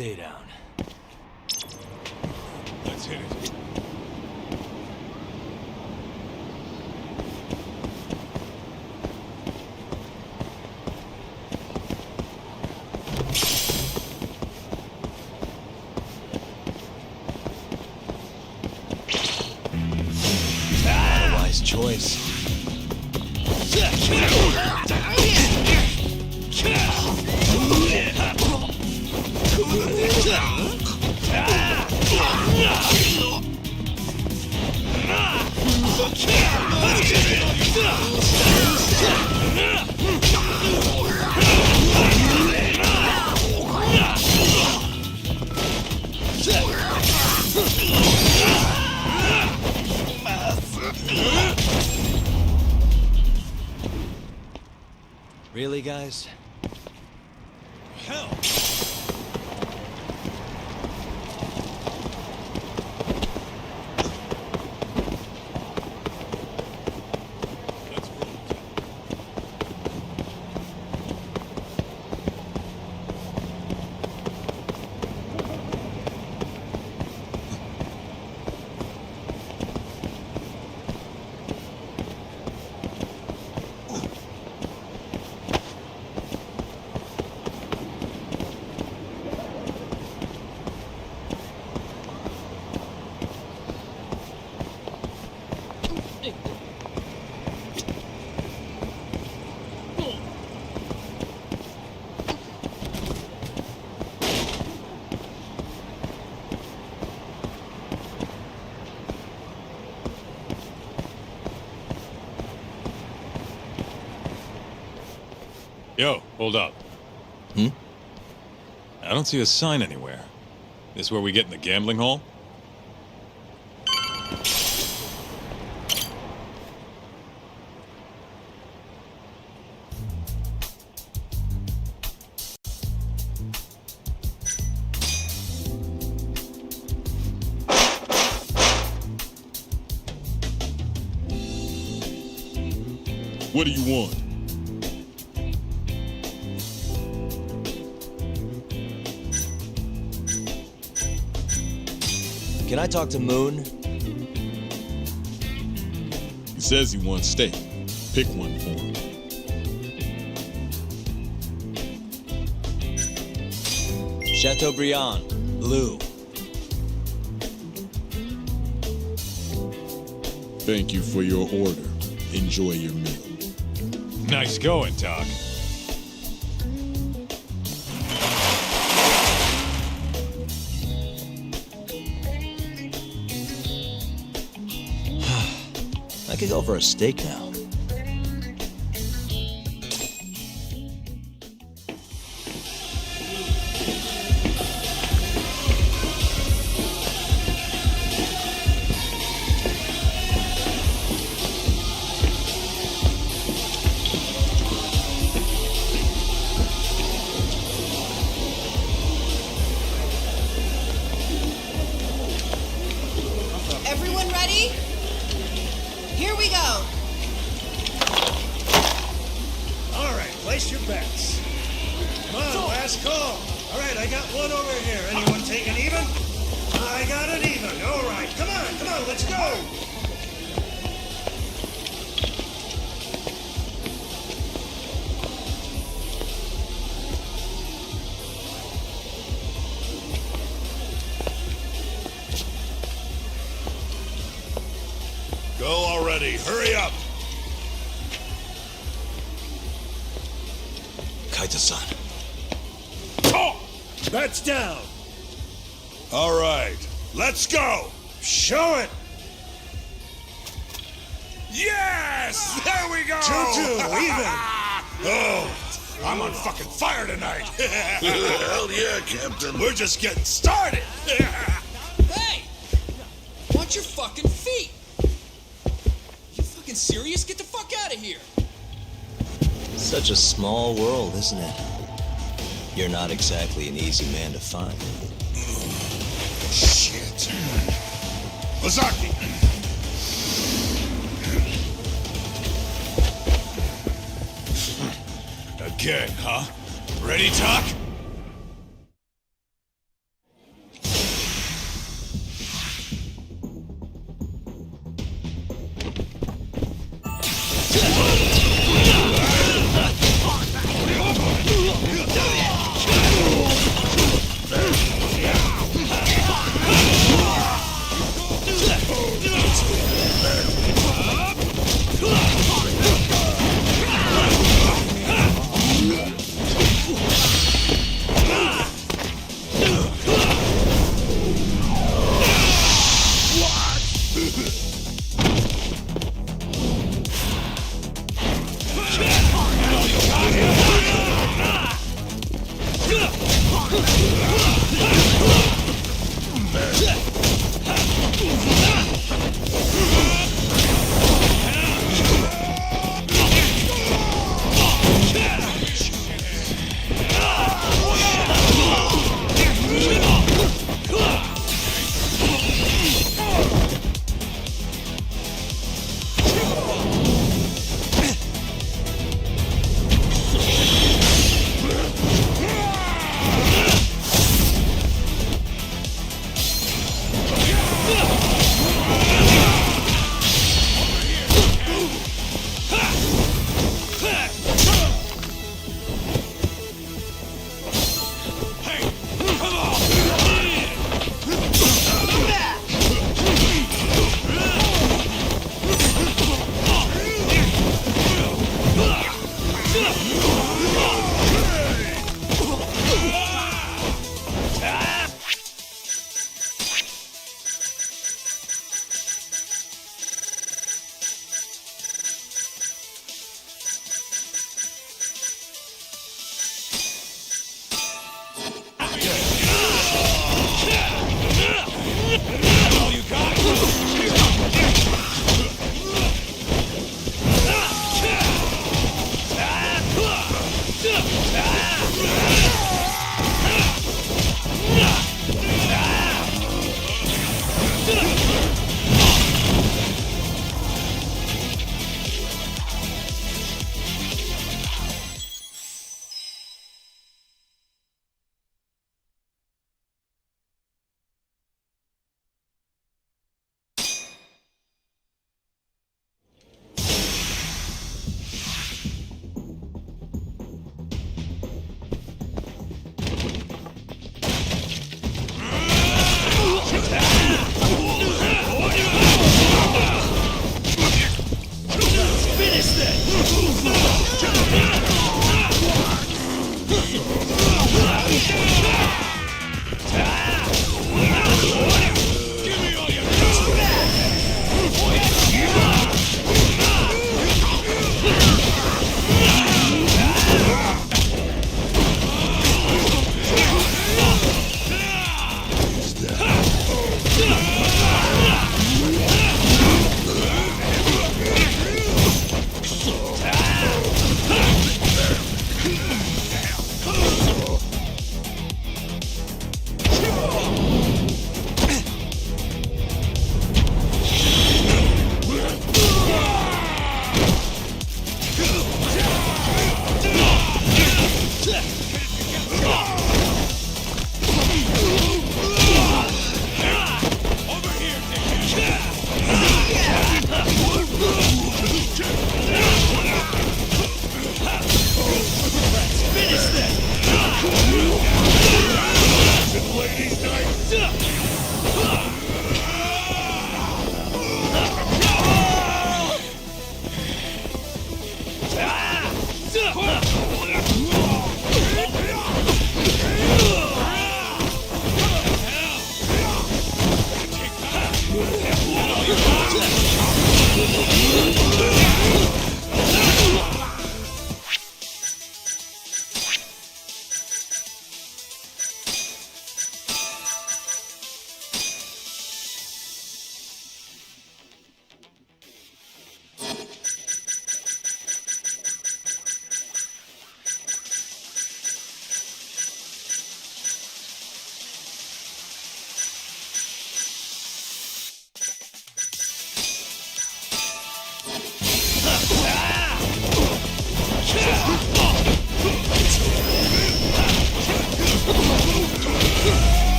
stay down. Let's hit it. Not a wise choice. Really, guys? Hell! Yo, hold up. Hmm? I don't see a sign anywhere. This where we get in the gambling hall? What do you want? Can I talk to Moon? He says he wants steak. Pick one for him. Chateaubriand, blue. Thank you for your order. Enjoy your meal. Nice going, Doc. I could go for a steak now. Everyone ready? Here we go. All right, place your bets. Come on, last call. All right, I got one over here. Anyone take an even? I got an even. All right, come on, let's go. Go already. Hurry up. Kaita-san. Oh, bets down. All right, let's go. Show it. Yes! There we go! 2-2, even. Oh, I'm on fucking fire tonight. Hell yeah, Captain. We're just getting started. Hey! Watch your fucking feet! You fucking serious? Get the fuck out of here! Such a small world, isn't it? You're not exactly an easy man to find. Shit. Ozaki! Again, huh? Ready, Doc?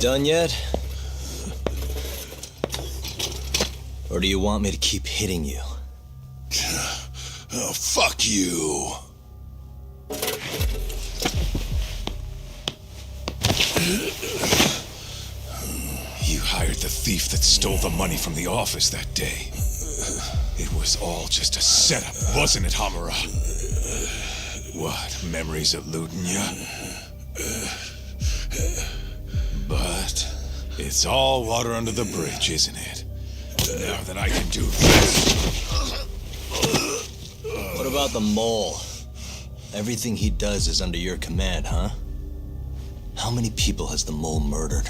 Done yet? Or do you want me to keep hitting you? Oh, fuck you. You hired the thief that stole the money from the office that day. It was all just a setup, wasn't it, Hamura? What, memories eluding you? But it's all water under the bridge, isn't it? Now that I can do this. What about the mole? Everything he does is under your command, huh? How many people has the mole murdered?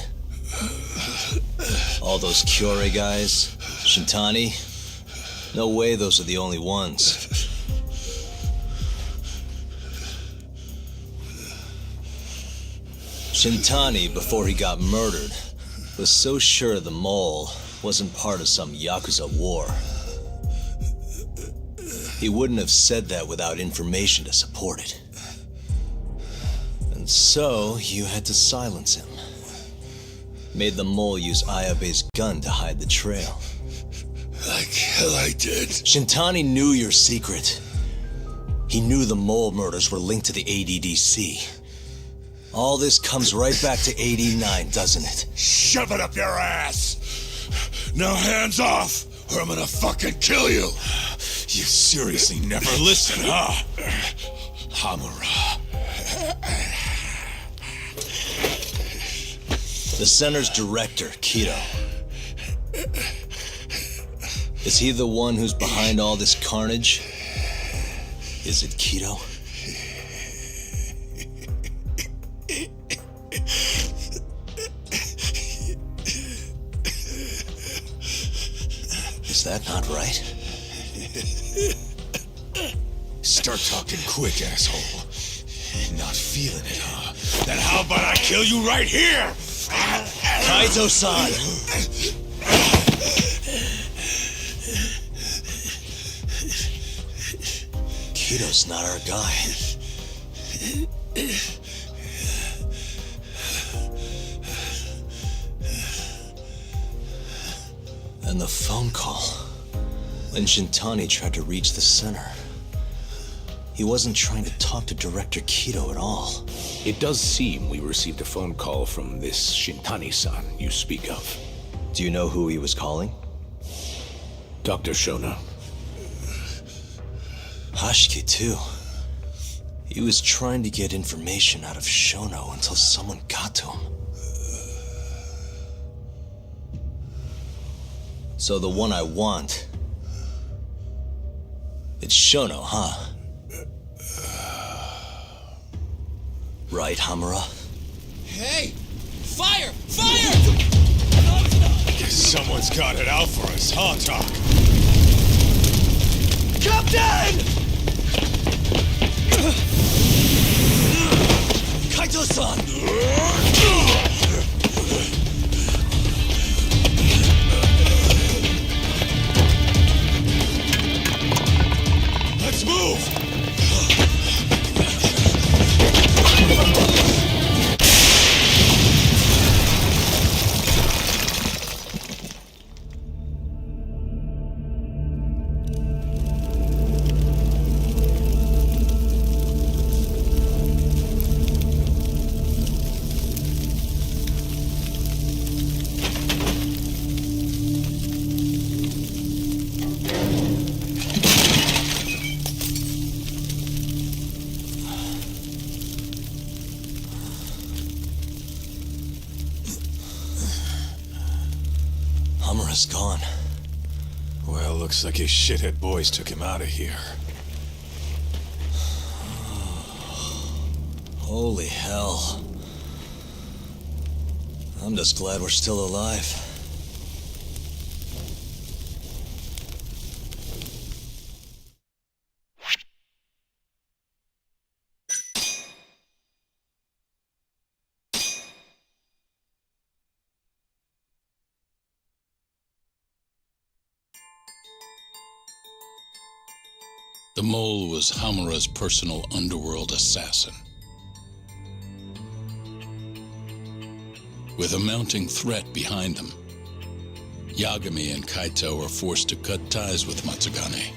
All those Kyorei guys? Shintani? No way those are the only ones. Shintani, before he got murdered, was so sure the mole wasn't part of some Yakuza war. He wouldn't have said that without information to support it. And so, you had to silence him. Made the mole use Ayabe's gun to hide the trail. Like hell I did. Shintani knew your secret. He knew the mole murders were linked to the ADDC. All this comes right back to 89, doesn't it? Shove it up your ass! Now hands off, or I'm gonna fucking kill you! You seriously never listen, huh? Hamura. The center's director, Kido. Is he the one who's behind all this carnage? Is it Kido? Is that not right? Start talking quick, asshole. Not feeling it, huh? Then how about I kill you right here? Kaito-san! Kito's not our guy. And the phone call. When Shintani tried to reach the center, he wasn't trying to talk to Director Kito at all. It does seem we received a phone call from this Shintani-san you speak of. Do you know who he was calling? Dr. Shona. Hashiki, too. He was trying to get information out of Shono until someone got to him. So the one I want... it's Shono, huh? Right, Hamura? Hey! Fire! Fire! Guess someone's got it out for us, huh, Doc? Captain! Kaito-san! Let's move! Hamura's gone. Well, looks like his shithead boys took him out of here. Holy hell. I'm just glad we're still alive. The mole was Hamura's personal underworld assassin. With a mounting threat behind them, Yagami and Kaito were forced to cut ties with Matsugane.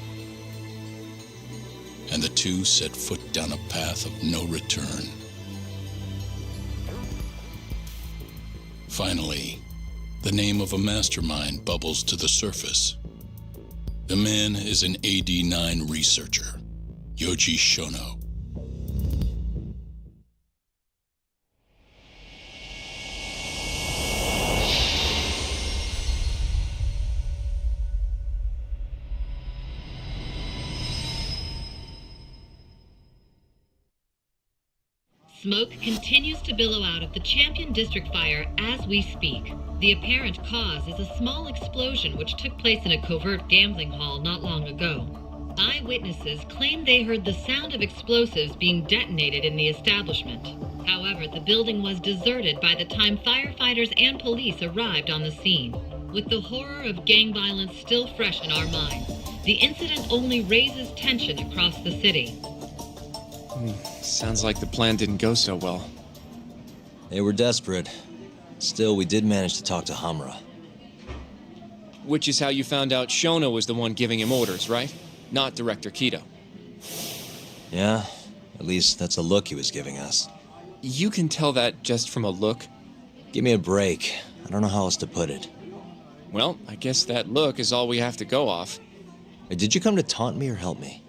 And the two set foot down a path of no return. Finally, the name of a mastermind bubbles to the surface. The man is an AD-9 researcher, Yoji Shono. Smoke continues to billow out of the Champion District fire as we speak. The apparent cause is a small explosion which took place in a covert gambling hall not long ago. Eyewitnesses claim they heard the sound of explosives being detonated in the establishment. However, the building was deserted by the time firefighters and police arrived on the scene. With the horror of gang violence still fresh in our minds, the incident only raises tension across the city. Sounds like the plan didn't go so well. They were desperate. Still, we did manage to talk to Hamura. Which is how you found out Shono was the one giving him orders, right? Not Director Kito. Yeah, at least that's a look he was giving us. You can tell that just from a look? Give me a break. I don't know how else to put it. Well, I guess that look is all we have to go off. Did you come to taunt me or help me?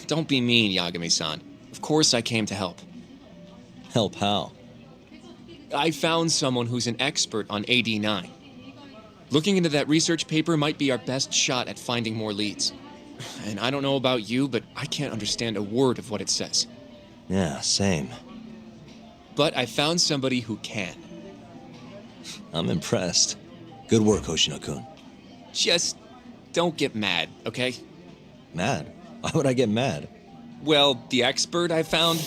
Don't be mean, Yagami-san. Of course I came to help. Help how? I found someone who's an expert on AD-9. Looking into that research paper might be our best shot at finding more leads. And I don't know about you, but I can't understand a word of what it says. Yeah, same. But I found somebody who can. I'm impressed. Good work, Hoshino-kun. Just don't get mad, okay? Mad? Why would I get mad? well, the expert I found,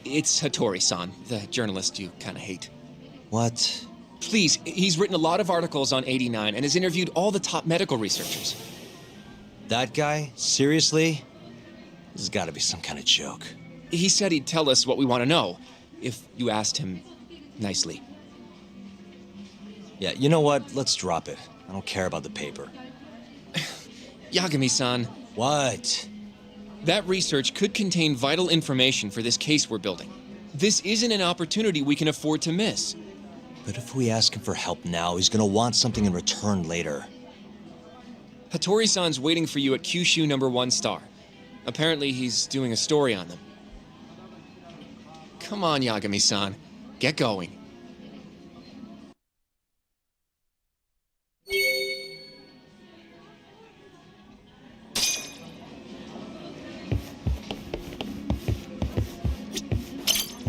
it's Hattori-san, the journalist you kind of hate. What? Please, he's written a lot of articles on 89 and has interviewed all the top medical researchers. That guy? Seriously? This has got to be some kind of joke. He said he'd tell us what we want to know, if you asked him nicely. Yeah, you know what? Let's drop it. I don't care about the paper. Yagami-san. What? That research could contain vital information for this case we're building. This isn't an opportunity we can afford to miss. But if we ask him for help now, he's gonna want something in return later. Hattori-san's waiting for you at Kyushu #1 star. Apparently he's doing a story on them. Come on, Yagami-san. Get going.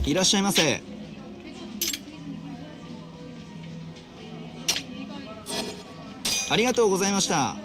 Irashaimase. ありがとうございました。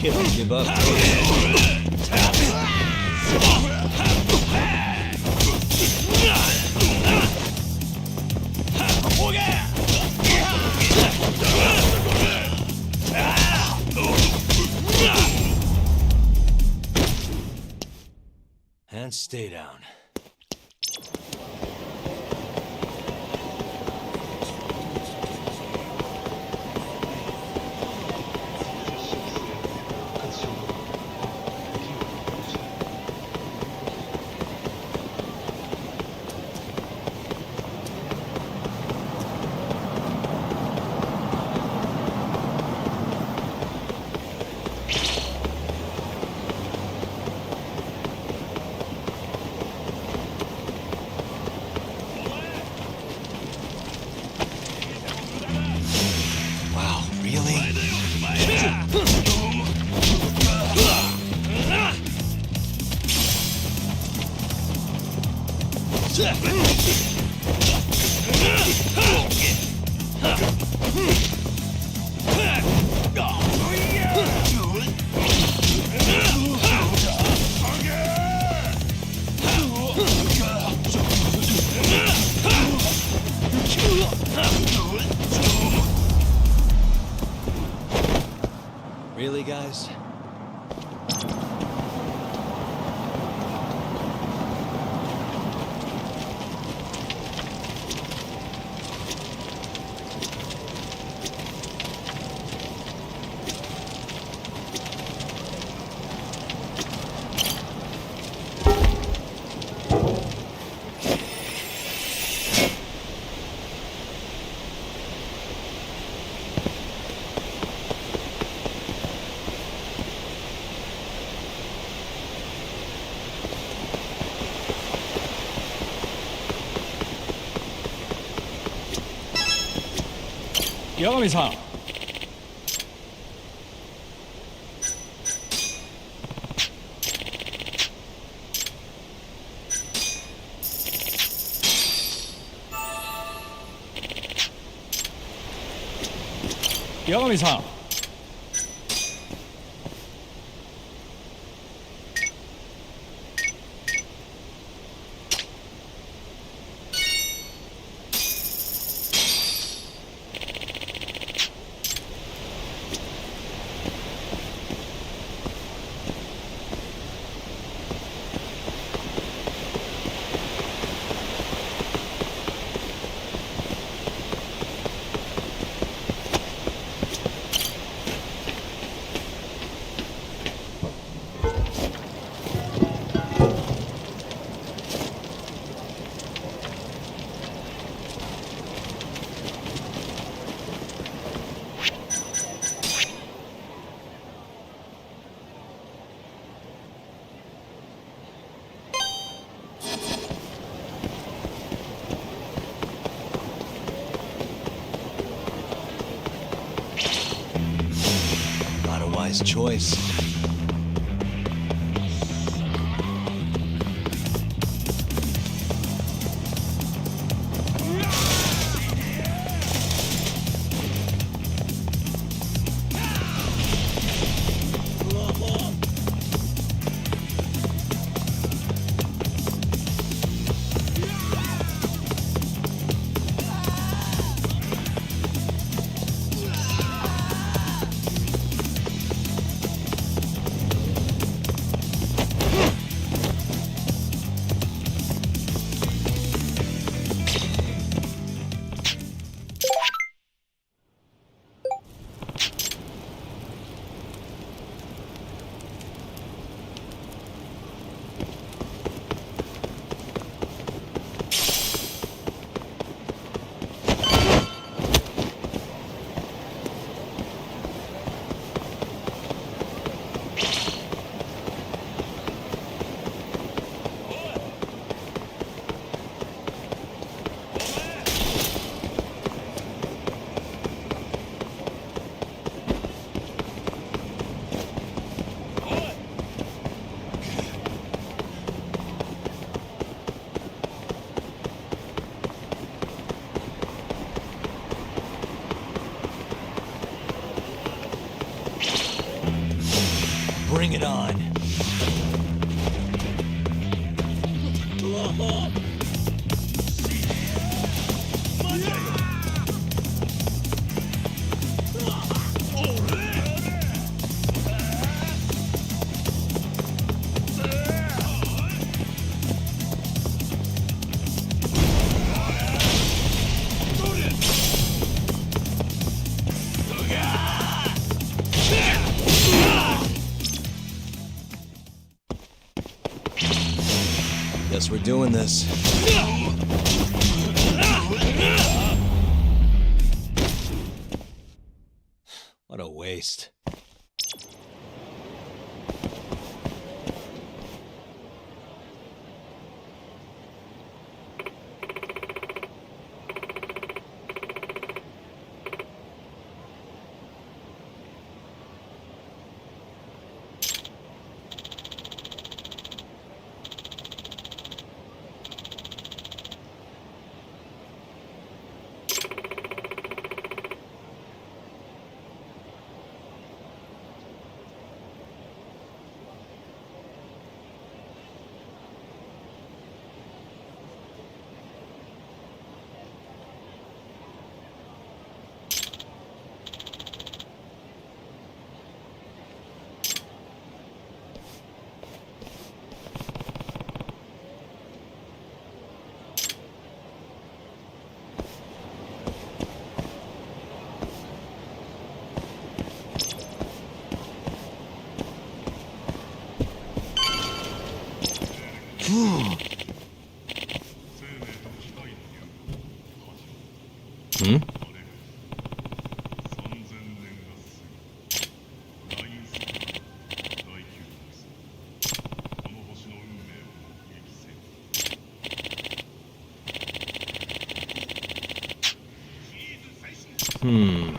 Can't give up. And stay down. Really, guys? Yagami-san. 八神さん。Not a wise choice. Bring it on. Guess we're doing this. What a waste. Hmm? Hmm.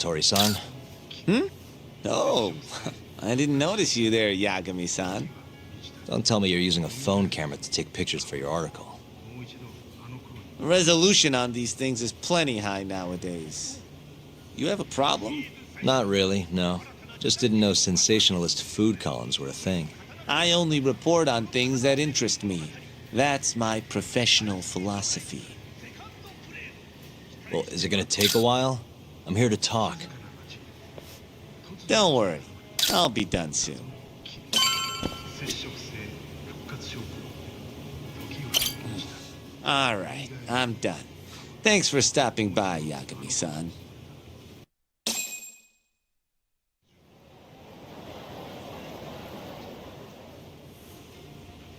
Hattori-san? Oh, I didn't notice you there, Yagami-san. Don't tell me you're using a phone camera to take pictures for your article. Resolution on these things is plenty high nowadays. You have a problem? Not really, no. Just didn't know sensationalist food columns were a thing. I only report on things that interest me. That's my professional philosophy. Well, is it gonna take a while? I'm here to talk. Don't worry. I'll be done soon. All right, I'm done. Thanks for stopping by, Yagami-san.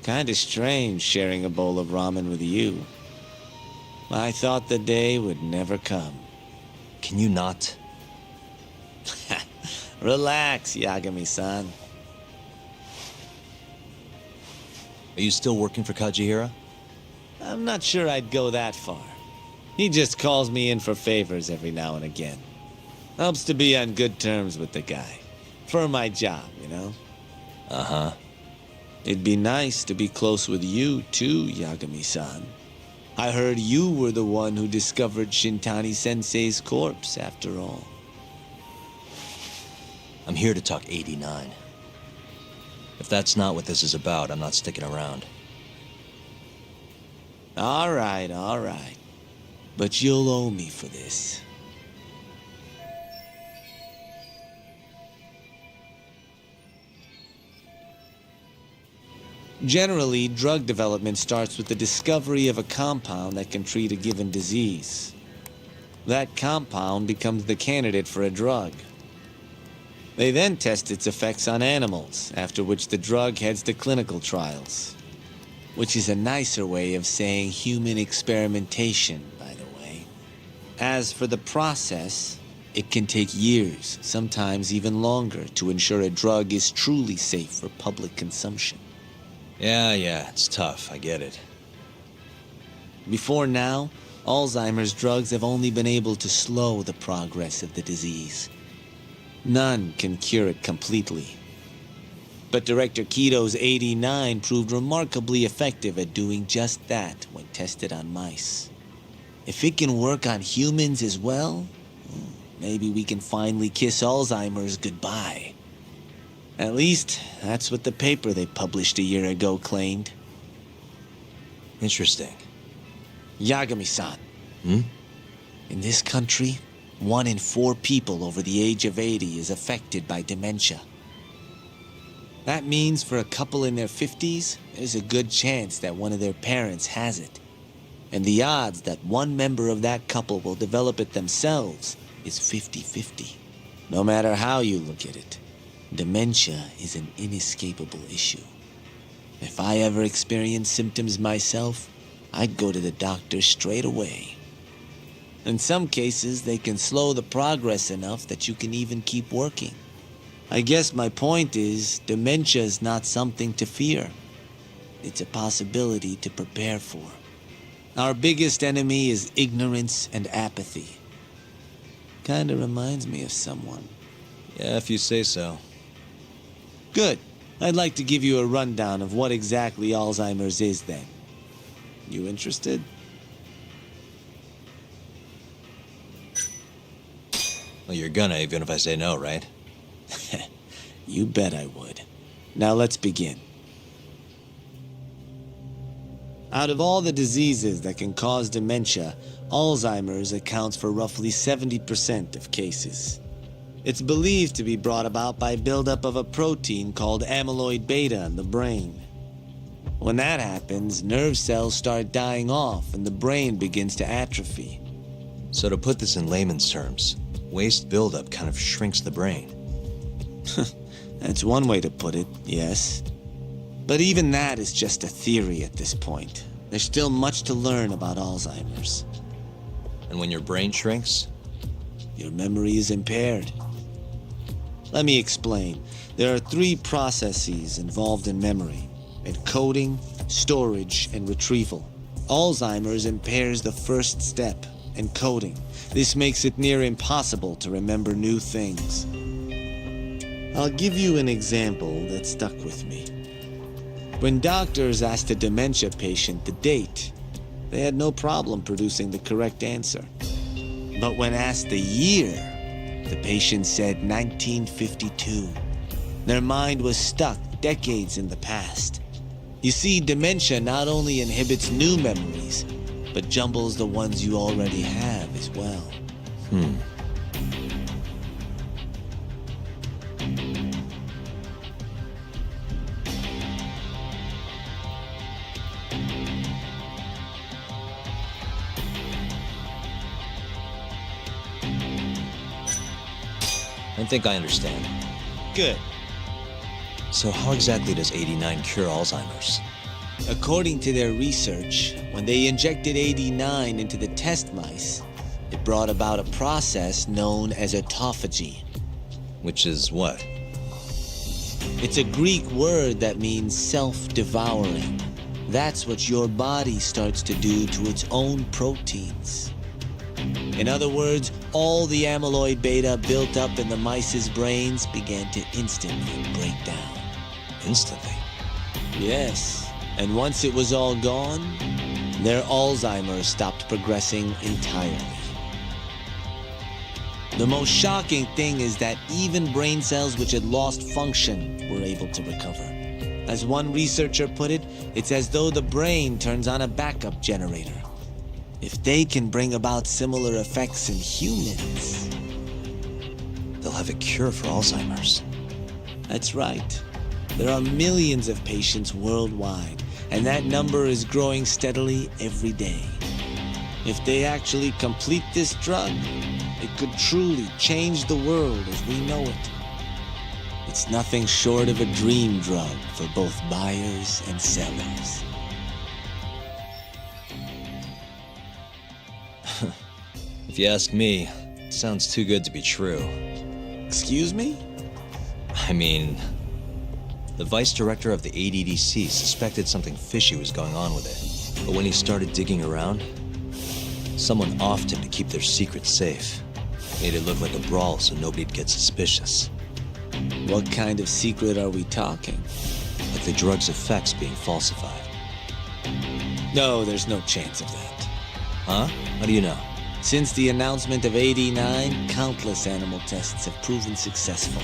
Kinda strange sharing a bowl of ramen with you. I thought the day would never come. Can you not? Relax, Yagami-san. Are you still working for Kajihira? I'm not sure I'd go that far. He just calls me in for favors every now and again. Helps to be on good terms with the guy. For my job, you know? Uh-huh. It'd be nice to be close with you, too, Yagami-san. I heard you were the one who discovered Shintani-sensei's corpse, after all. I'm here to talk 89. If that's not what this is about, I'm not sticking around. All right. But you'll owe me for this. Generally, drug development starts with the discovery of a compound that can treat a given disease. That compound becomes the candidate for a drug. They then test its effects on animals, after which the drug heads to clinical trials. Which is a nicer way of saying human experimentation, by the way. As for the process, it can take years, sometimes even longer, to ensure a drug is truly safe for public consumption. Yeah, it's tough, I get it. Before now, Alzheimer's drugs have only been able to slow the progress of the disease. None can cure it completely. But Director Kito's 89 proved remarkably effective at doing just that when tested on mice. If it can work on humans as well, maybe we can finally kiss Alzheimer's goodbye. At least, that's what the paper they published a year ago claimed. Interesting. Yagami-san. Hmm? In this country, 1 in 4 people over the age of 80 is affected by dementia. That means for a couple in their 50s, there's a good chance that one of their parents has it. And the odds that one member of that couple will develop it themselves is 50-50. No matter how you look at it, dementia is an inescapable issue. If I ever experienced symptoms myself, I'd go to the doctor straight away. In some cases, they can slow the progress enough that you can even keep working. I guess my point is, dementia is not something to fear. It's a possibility to prepare for. Our biggest enemy is ignorance and apathy. Kinda reminds me of someone. Yeah, if you say so. Good. I'd like to give you a rundown of what exactly Alzheimer's is then. You interested? Well, you're gonna, even if I say no, right? You bet I would. Now let's begin. Out of all the diseases that can cause dementia, Alzheimer's accounts for roughly 70% of cases. It's believed to be brought about by buildup of a protein called amyloid beta in the brain. When that happens, nerve cells start dying off and the brain begins to atrophy. So to put this in layman's terms, waste buildup kind of shrinks the brain. That's one way to put it, yes. But even that is just a theory at this point. There's still much to learn about Alzheimer's. And when your brain shrinks? Your memory is impaired. Let me explain. There are 3 processes involved in memory: encoding, storage, and retrieval. Alzheimer's impairs the first step, encoding. This makes it near impossible to remember new things. I'll give you an example that stuck with me. When doctors asked a dementia patient the date, they had no problem producing the correct answer. But when asked the year, the patient said 1952. Their mind was stuck decades in the past. You see, dementia not only inhibits new memories, but jumbles the ones you already have as well. I think I understand. Good. So how exactly does 89 cure Alzheimer's? According to their research, when they injected 89 into the test mice, it brought about a process known as autophagy. Which is what? It's a Greek word that means self-devouring. That's what your body starts to do to its own proteins. In other words, all the amyloid beta built up in the mice's brains began to instantly break down. Instantly? Yes. And once it was all gone, their Alzheimer's stopped progressing entirely. The most shocking thing is that even brain cells which had lost function were able to recover. As one researcher put it, it's as though the brain turns on a backup generator. If they can bring about similar effects in humans, they'll have a cure for Alzheimer's. That's right. There are millions of patients worldwide, and that number is growing steadily every day. If they actually complete this drug, it could truly change the world as we know it. It's nothing short of a dream drug for both buyers and sellers. If you ask me, it sounds too good to be true. Excuse me? I mean, the vice director of the ADDC suspected something fishy was going on with it. But when he started digging around, someone offed him to keep their secret safe. Made it look like a brawl so nobody'd get suspicious. What kind of secret are we talking? Like the drug's effects being falsified. No, there's no chance of that. Huh? How do you know? Since the announcement of 89, countless animal tests have proven successful.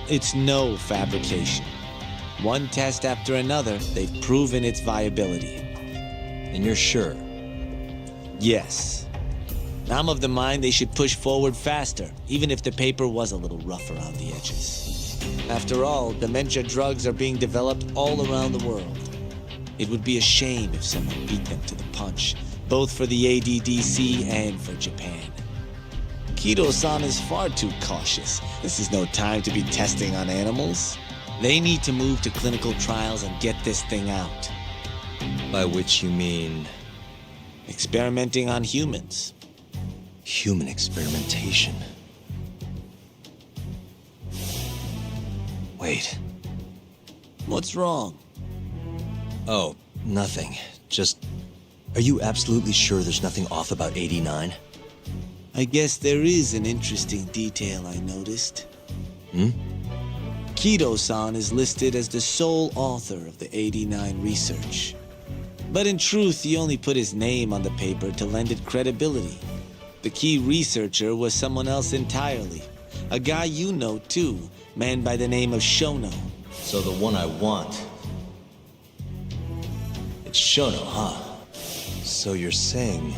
It's no fabrication. One test after another, they've proven its viability. And you're sure? Yes. I'm of the mind they should push forward faster, even if the paper was a little rough around the edges. After all, dementia drugs are being developed all around the world. It would be a shame if someone beat them to the punch, both for the ADDC and for Japan. Kido-san is far too cautious. This is no time to be testing on animals. They need to move to clinical trials and get this thing out. By which you mean? Experimenting on humans. Human experimentation. Wait. What's wrong? Oh, nothing. Just, are you absolutely sure there's nothing off about 89? I guess there is an interesting detail I noticed. Kido-san is listed as the sole author of the 89 research. But in truth, he only put his name on the paper to lend it credibility. The key researcher was someone else entirely. A guy you know, too, man by the name of Shono. So the one I want. It's Shono, huh? So you're saying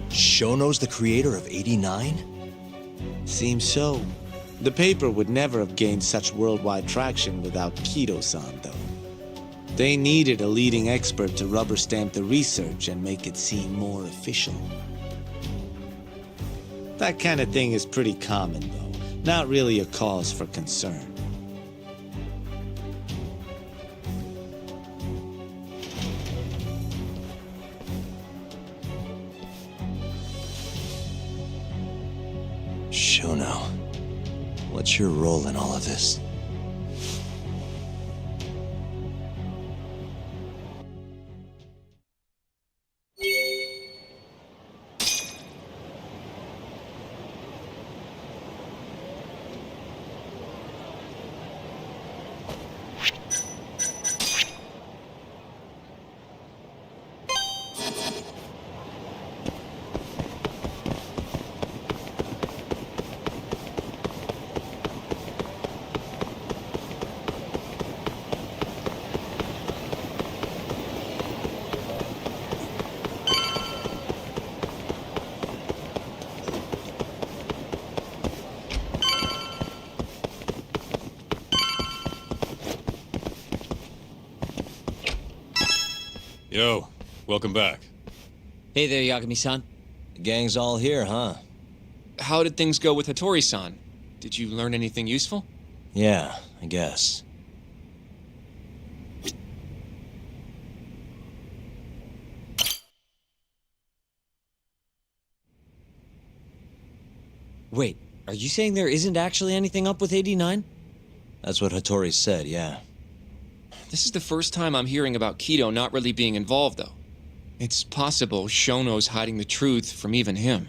Shono's the creator of 89? Seems so. The paper would never have gained such worldwide traction without Kido-san, though. They needed a leading expert to rubber stamp the research and make it seem more official. That kind of thing is pretty common, though. Not really a cause for concern. Shono, what's your role in all of this? Yo, welcome back. Hey there, Yagami-san. The gang's all here, huh? How did things go with Hattori-san? Did you learn anything useful? Yeah, I guess. Wait, are you saying there isn't actually anything up with 89? That's what Hattori said, yeah. This is the first time I'm hearing about Kido not really being involved, though. It's possible Shono's hiding the truth from even him.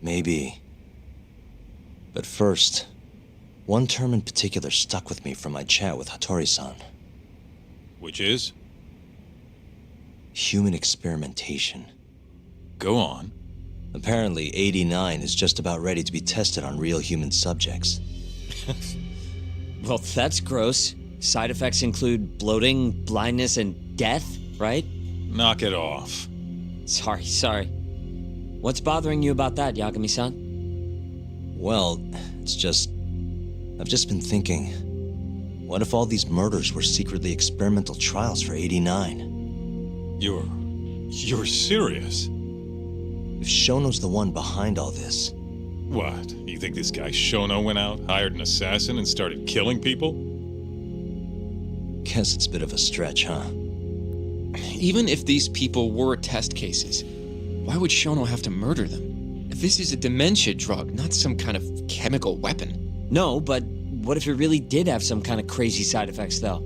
Maybe. But first, one term in particular stuck with me from my chat with Hattori-san. Which is? Human experimentation. Go on. Apparently, 89 is just about ready to be tested on real human subjects. Well, that's gross. Side effects include bloating, blindness, and death, right? Knock it off. Sorry. What's bothering you about that, Yagami-san? Well, it's just... I've just been thinking... What if all these murders were secretly experimental trials for 89? You're serious? If Shono's the one behind all this... What? You think this guy Shono went out, hired an assassin, and started killing people? Guess it's a bit of a stretch, huh? Even if these people were test cases, why would Shono have to murder them? This is a dementia drug, not some kind of chemical weapon. No, but what if it really did have some kind of crazy side effects, though?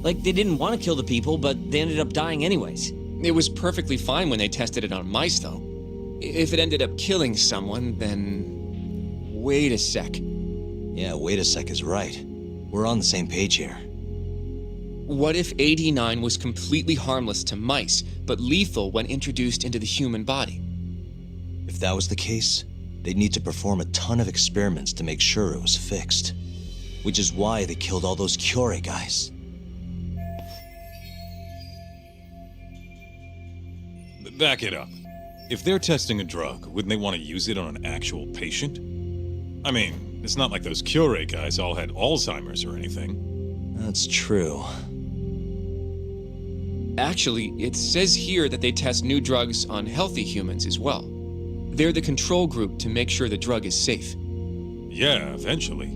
Like, they didn't want to kill the people, but they ended up dying anyways. It was perfectly fine when they tested it on mice, though. If it ended up killing someone, then... Wait a sec. Yeah, wait a sec is right. We're on the same page here. What if 89 was completely harmless to mice, but lethal when introduced into the human body? If that was the case, they'd need to perform a ton of experiments to make sure it was fixed. Which is why they killed all those Kyorei guys. Back it up. If they're testing a drug, wouldn't they want to use it on an actual patient? I mean, it's not like those Kyorei guys all had Alzheimer's or anything. That's true. Actually, it says here that they test new drugs on healthy humans as well. They're the control group to make sure the drug is safe. Yeah, eventually.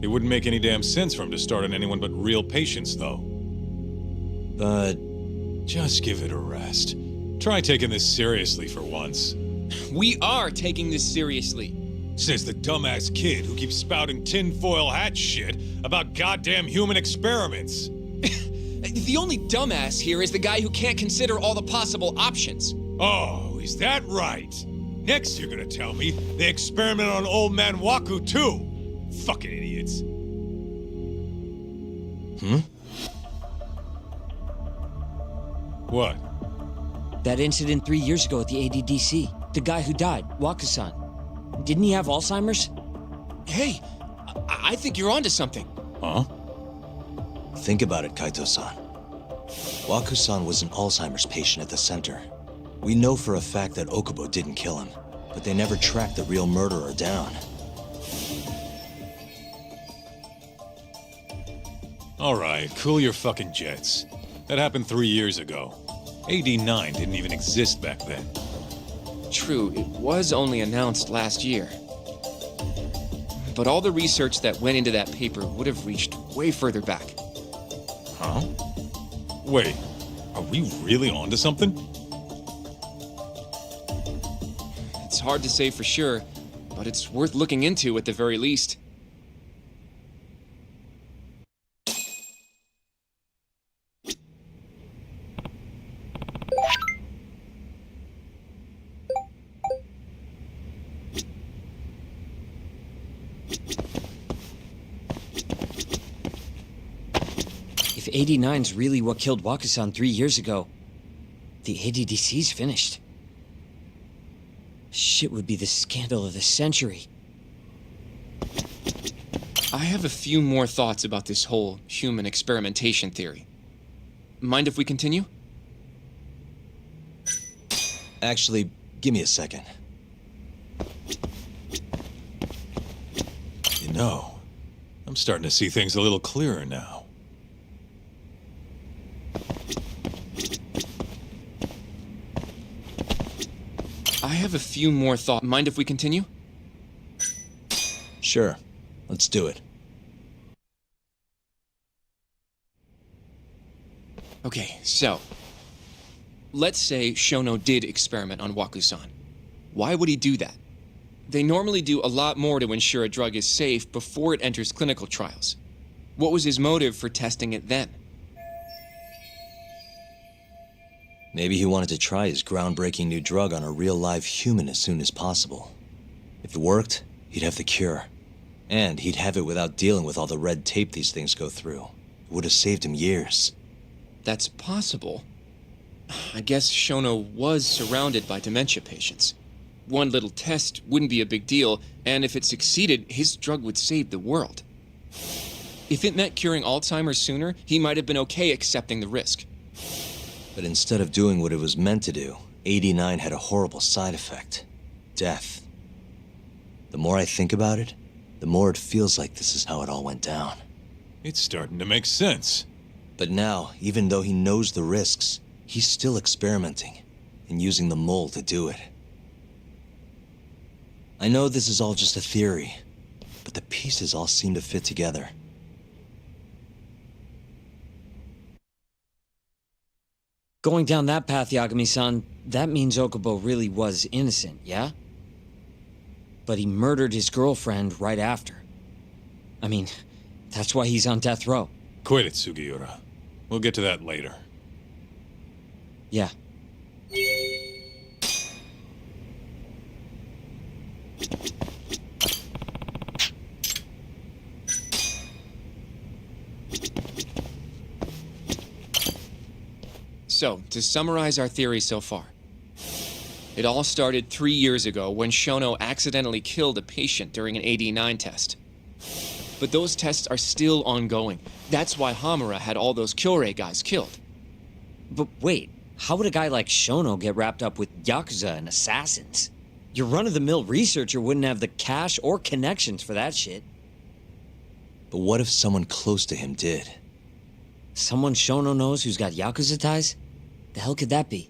It wouldn't make any damn sense for him to start on anyone but real patients, though. But... just give it a rest. Try taking this seriously for once. We are taking this seriously. Says the dumbass kid who keeps spouting tinfoil hat shit about goddamn human experiments. The only dumbass here is the guy who can't consider all the possible options. Oh, is that right? Next you're gonna tell me they experiment on old man Waku too. Fucking idiots. What? That incident 3 years ago at the ADDC. The guy who died, Wakusan. Didn't he have Alzheimer's? Hey, I think you're onto something. Huh? Think about it, Kaito-san. Wakusan was an Alzheimer's patient at the center. We know for a fact that Okubo didn't kill him, but they never tracked the real murderer down. All right, cool your fucking jets. That happened 3 years ago. AD-9 didn't even exist back then. True, it was only announced last year. But all the research that went into that paper would have reached way further back. Huh? Wait, are we really onto something? It's hard to say for sure, but it's worth looking into at the very least. If 89's really what killed Wakusan 3 years ago, the ADDC's finished. Shit would be the scandal of the century. I have a few more thoughts about this whole human experimentation theory. Mind if we continue? Actually, give me a second. You know, I'm starting to see things a little clearer now. I have a few more thoughts. Mind if we continue? Sure, let's do it. Okay, so let's say Shono did experiment on Wakusan. Why would he do that? They normally do a lot more to ensure a drug is safe before it enters clinical trials. What was his motive for testing it then? Maybe he wanted to try his groundbreaking new drug on a real live human as soon as possible. If it worked, he'd have the cure. And he'd have it without dealing with all the red tape these things go through. It would have saved him years. That's possible. I guess Shono was surrounded by dementia patients. One little test wouldn't be a big deal, and if it succeeded, his drug would save the world. If it meant curing Alzheimer's sooner, he might have been okay accepting the risk. But instead of doing what it was meant to do, 89 had a horrible side effect. Death. The more I think about it, the more it feels like this is how it all went down. It's starting to make sense. But now, even though he knows the risks, he's still experimenting and using the mole to do it. I know this is all just a theory, but the pieces all seem to fit together. Going down that path, Yagami-san, that means Okubo really was innocent, yeah? But he murdered his girlfriend right after. I mean, that's why he's on death row. Quit it, Sugiura. We'll get to that later. Yeah. So, to summarize our theory so far. It all started 3 years ago when Shono accidentally killed a patient during an AD-9 test. But those tests are still ongoing. That's why Hamura had all those Kyorei guys killed. But wait, how would a guy like Shono get wrapped up with Yakuza and assassins? Your run-of-the-mill researcher wouldn't have the cash or connections for that shit. But what if someone close to him did? Someone Shono knows who's got Yakuza ties? The hell could that be?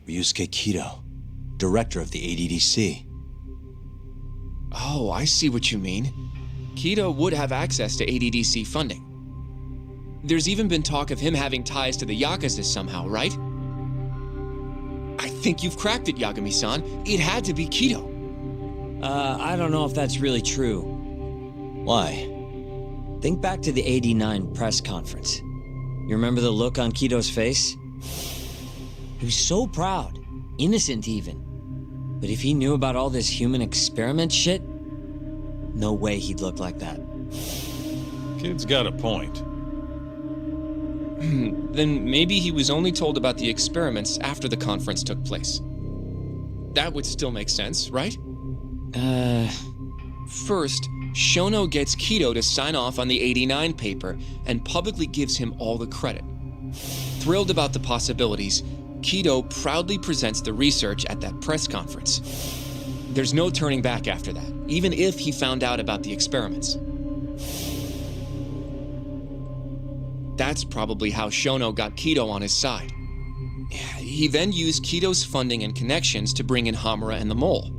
Ryusuke Kido, director of the ADDC. Oh, I see what you mean. Kido would have access to ADDC funding. There's even been talk of him having ties to the Yakuza somehow, right? I think you've cracked it, Yagami-san. It had to be Kido. I don't know if that's really true. Why? Think back to the '89 press conference. You remember the look on Kido's face? He was so proud, innocent even. But if he knew about all this human experiment shit, no way he'd look like that. Kid's got a point. Then maybe he was only told about the experiments after the conference took place. That would still make sense, right? First, Shono gets Kido to sign off on the '89 paper and publicly gives him all the credit. Thrilled about the possibilities, Kido proudly presents the research at that press conference. There's no turning back after that, even if he found out about the experiments. That's probably how Shono got Kido on his side. He then used Kido's funding and connections to bring in Hamura and the Mole.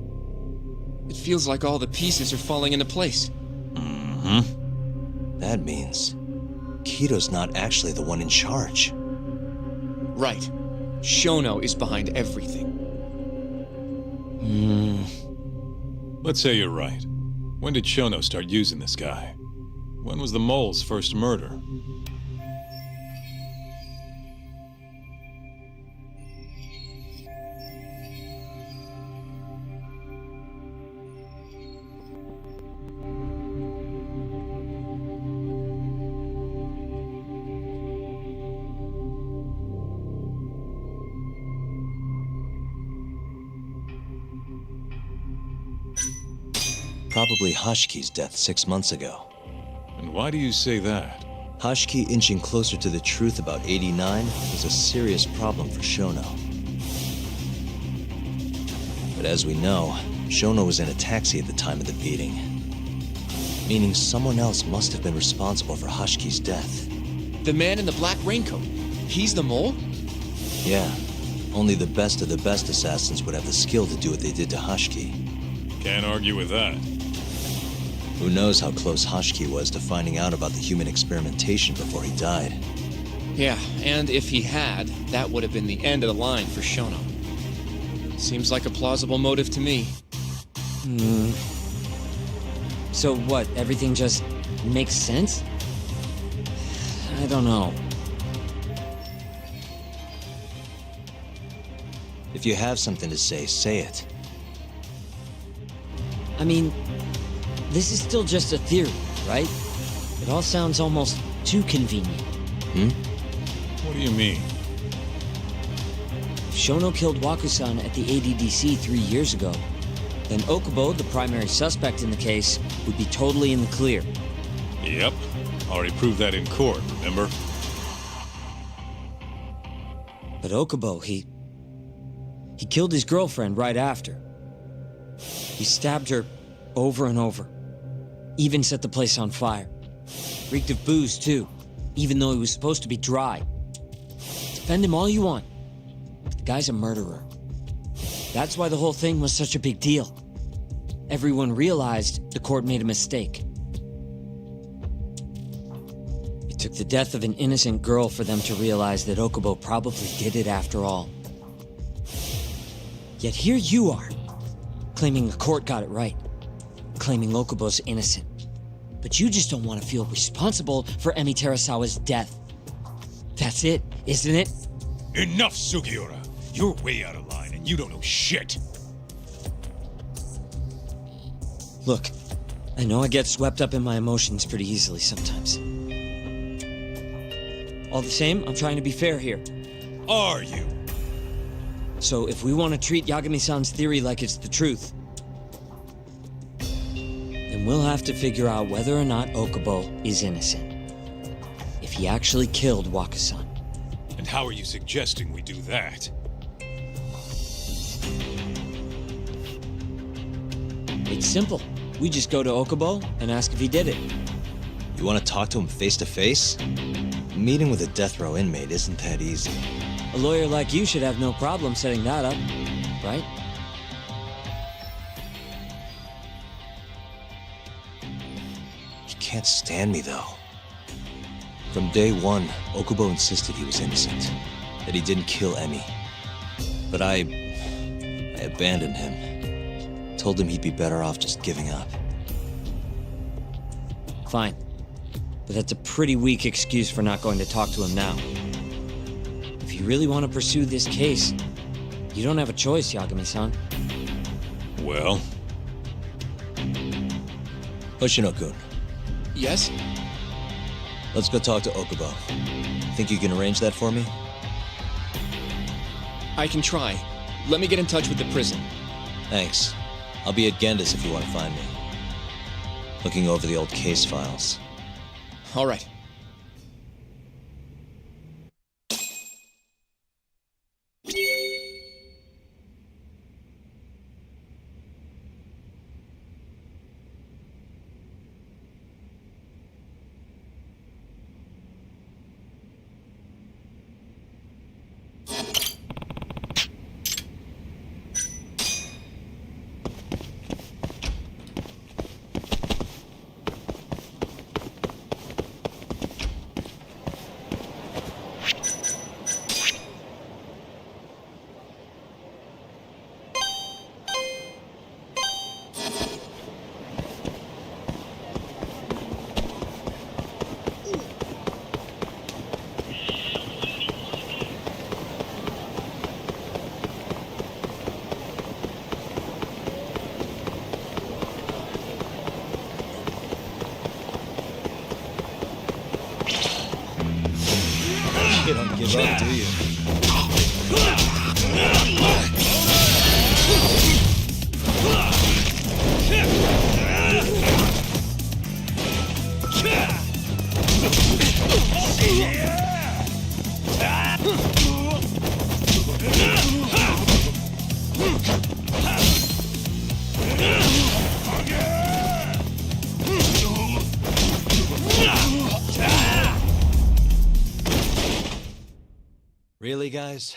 It feels like all the pieces are falling into place. Mm-hmm. That means Kido's not actually the one in charge. Right. Shono is behind everything. Let's say you're right. When did Shono start using this guy? When was the Mole's first murder? Probably Hashki's death 6 months ago. And why do you say that? Hashki inching closer to the truth about '89 was a serious problem for Shono. But as we know, Shono was in a taxi at the time of the beating. Meaning someone else must have been responsible for Hashki's death. The man in the black raincoat. He's the Mole? Yeah. Only the best of the best assassins would have the skill to do what they did to Hashki. Can't argue with that. Who knows how close Hashki was to finding out about the human experimentation before he died. Yeah, and if he had, that would have been the end of the line for Shono. Seems like a plausible motive to me. So what, everything just makes sense? I don't know. If you have something to say it. I mean, this is still just a theory, right? It all sounds almost too convenient. What do you mean? If Shono killed Wakusan at the ADDC 3 years ago, then Okubo, the primary suspect in the case, would be totally in the clear. Yep. Already proved that in court, remember? But Okubo, he killed his girlfriend right after. He stabbed her over and over. Even set the place on fire. Reeked of booze, too, even though he was supposed to be dry. Defend him all you want, but the guy's a murderer. That's why the whole thing was such a big deal. Everyone realized the court made a mistake. It took the death of an innocent girl for them to realize that Okubo probably did it after all. Yet here you are, claiming the court got it right, claiming Okubo's innocent. But you just don't want to feel responsible for Emi Terasawa's death. That's it, isn't it? Enough, Sugiura. You're way out of line, and you don't know shit. Look, I know I get swept up in my emotions pretty easily sometimes. All the same, I'm trying to be fair here. Are you? So if we want to treat Yagami-san's theory like it's the truth, then we'll have to figure out whether or not Okubo is innocent. If he actually killed Wakusan. And how are you suggesting we do that? It's simple. We just go to Okubo and ask if he did it. You want to talk to him face to face? Meeting with a death row inmate isn't that easy. A lawyer like you should have no problem setting that up, right? can't stand me, though. From day one, Okubo insisted he was innocent, that he didn't kill Emi. But I abandoned him. Told him he'd be better off just giving up. Fine. But that's a pretty weak excuse for not going to talk to him now. If you really want to pursue this case, you don't have a choice, Yagami-san. Well? Hoshino-kun. Yes? Let's go talk to Okubo. Think you can arrange that for me? I can try. Let me get in touch with the prison. Thanks. I'll be at Gendis if you want to find me. Looking over the old case files. All right. You don't give up, do you? Really, guys?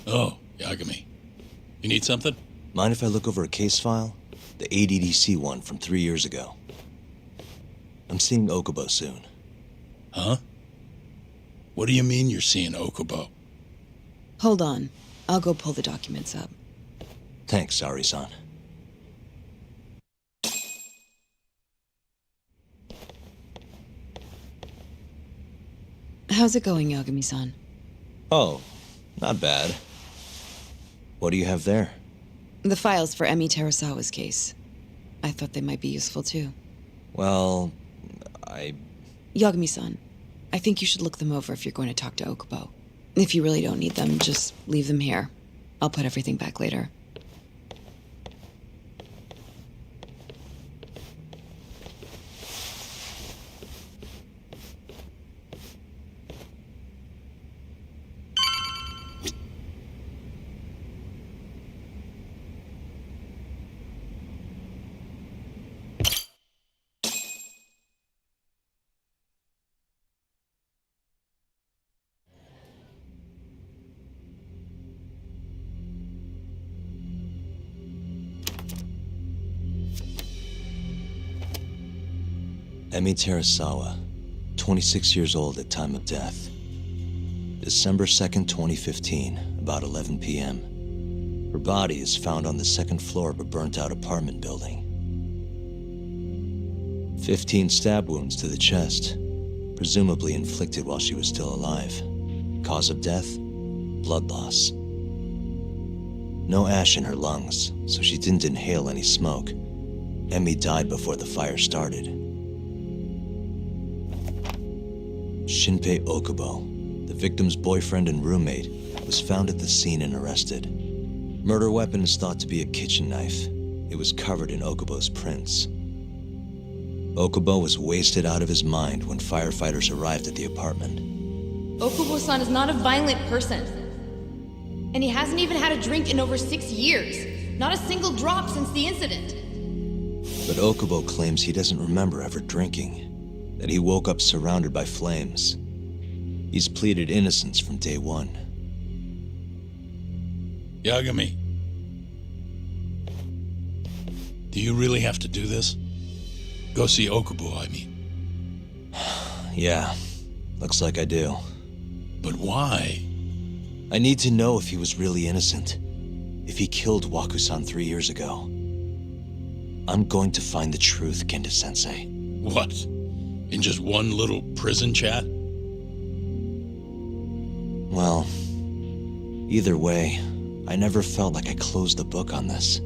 Oh, Yagami. You need something? Mind if I look over a case file? The ADDC one from 3 years ago. I'm seeing Okubo soon. Huh? What do you mean you're seeing Okubo? Hold on. I'll go pull the documents up. Thanks, Sari-san. How's it going, Yagami-san? Oh, not bad. What do you have there? The files for Emi Terasawa's case. I thought they might be useful too. Well, Yagami-san, I think you should look them over if you're going to talk to Okubo. If you really don't need them, just leave them here. I'll put everything back later. Emi Terasawa, 26 years old at time of death. December 2nd, 2015, about 11 p.m. Her body is found on the second floor of a burnt-out apartment building. 15 stab wounds to the chest, presumably inflicted while she was still alive. Cause of death? Blood loss. No ash in her lungs, so she didn't inhale any smoke. Emi died before the fire started. Shinpei Okubo, the victim's boyfriend and roommate, was found at the scene and arrested. Murder weapon is thought to be a kitchen knife. It was covered in Okubo's prints. Okubo was wasted out of his mind when firefighters arrived at the apartment. Okubo-san is not a violent person. And he hasn't even had a drink in over 6 years. Not a single drop since the incident. But Okubo claims he doesn't remember ever drinking, that he woke up surrounded by flames. He's pleaded innocence from day one. Yagami, do you really have to do this? Go see Okubo, I mean. Yeah, looks like I do. But why? I need to know if he was really innocent. If he killed Waku-san 3 years ago. I'm going to find the truth, Kenta-sensei. What? In just one little prison chat? Well, either way, I never felt like I closed the book on this.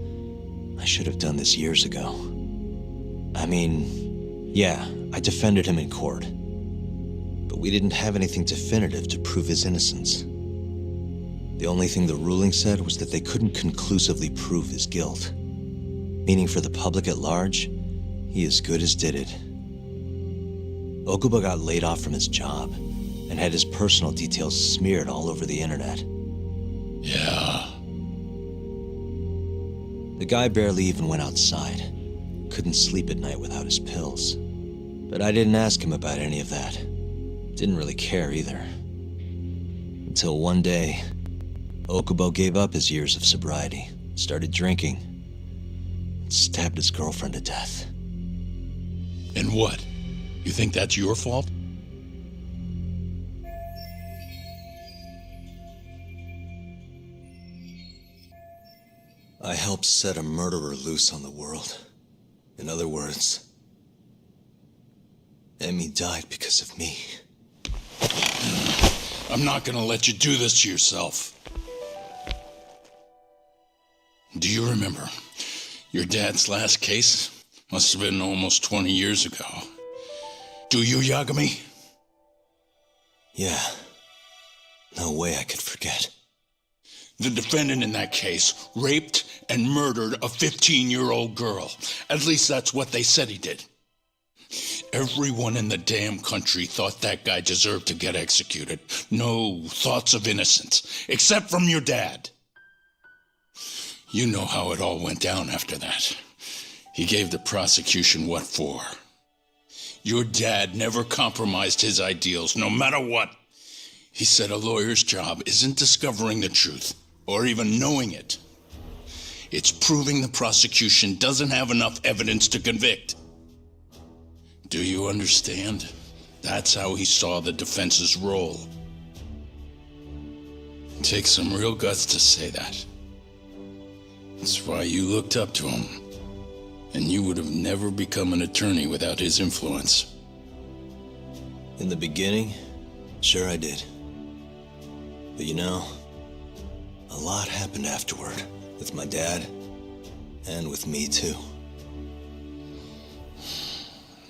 I should have done this years ago. I mean, yeah, I defended him in court. But we didn't have anything definitive to prove his innocence. The only thing the ruling said was that they couldn't conclusively prove his guilt. Meaning for the public at large, he as good as did it. Okubo got laid off from his job and had his personal details smeared all over the internet. Yeah. The guy barely even went outside. Couldn't sleep at night without his pills. But I didn't ask him about any of that. Didn't really care either. Until one day, Okubo gave up his years of sobriety, started drinking, and stabbed his girlfriend to death. And what? You think that's your fault? I helped set a murderer loose on the world. In other words, Emmy died because of me. I'm not gonna let you do this to yourself. Do you remember? Your dad's last case must have been almost 20 years ago. Do you, Yagami? Yeah. No way I could forget. The defendant in that case raped and murdered a 15-year-old girl. At least that's what they said he did. Everyone in the damn country thought that guy deserved to get executed. No thoughts of innocence, except from your dad. You know how it all went down after that. He gave the prosecution what for. Your dad never compromised his ideals, no matter what. He said a lawyer's job isn't discovering the truth, or even knowing it. It's proving the prosecution doesn't have enough evidence to convict. Do you understand? That's how he saw the defense's role. It takes some real guts to say that. That's why you looked up to him. And you would have never become an attorney without his influence. In the beginning, sure I did. But you know, a lot happened afterward, with my dad, and with me too.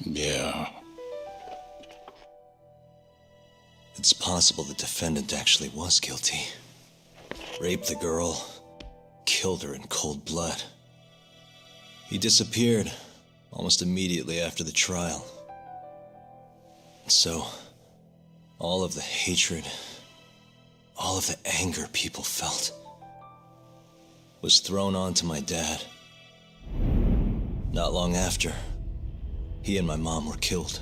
Yeah. It's possible the defendant actually was guilty. Raped the girl, killed her in cold blood. He disappeared almost immediately after the trial. So, all of the hatred, all of the anger people felt was thrown onto my dad. Not long after, he and my mom were killed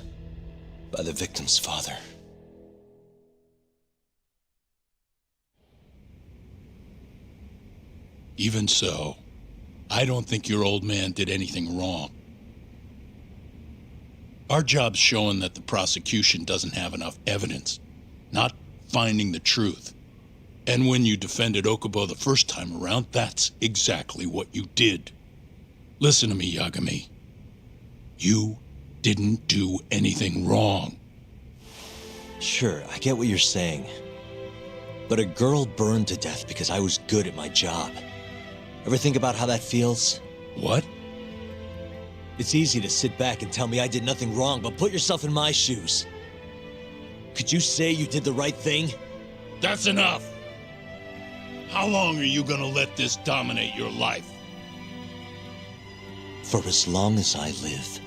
by the victim's father. Even so, I don't think your old man did anything wrong. Our job's showing that the prosecution doesn't have enough evidence, not finding the truth. And when you defended Okubo the first time around, that's exactly what you did. Listen to me, Yagami. You didn't do anything wrong. Sure, I get what you're saying. But a girl burned to death because I was good at my job. Ever think about how that feels? What? It's easy to sit back and tell me I did nothing wrong, but put yourself in my shoes. Could you say you did the right thing? That's enough! How long are you gonna let this dominate your life? For as long as I live.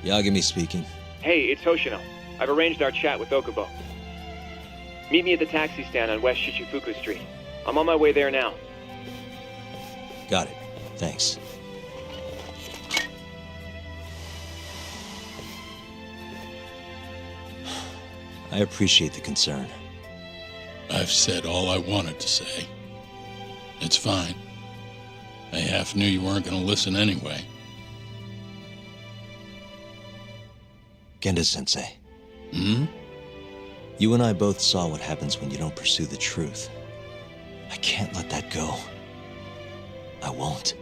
Yagami speaking. Hey, it's Hoshino. I've arranged our chat with Okubo. Meet me at the taxi stand on West Shichifuku Street. I'm on my way there now. Got it. Thanks. I appreciate the concern. I've said all I wanted to say. It's fine. I half knew you weren't gonna listen anyway. Genda-sensei. Hmm? You and I both saw what happens when you don't pursue the truth. I can't let that go. I won't.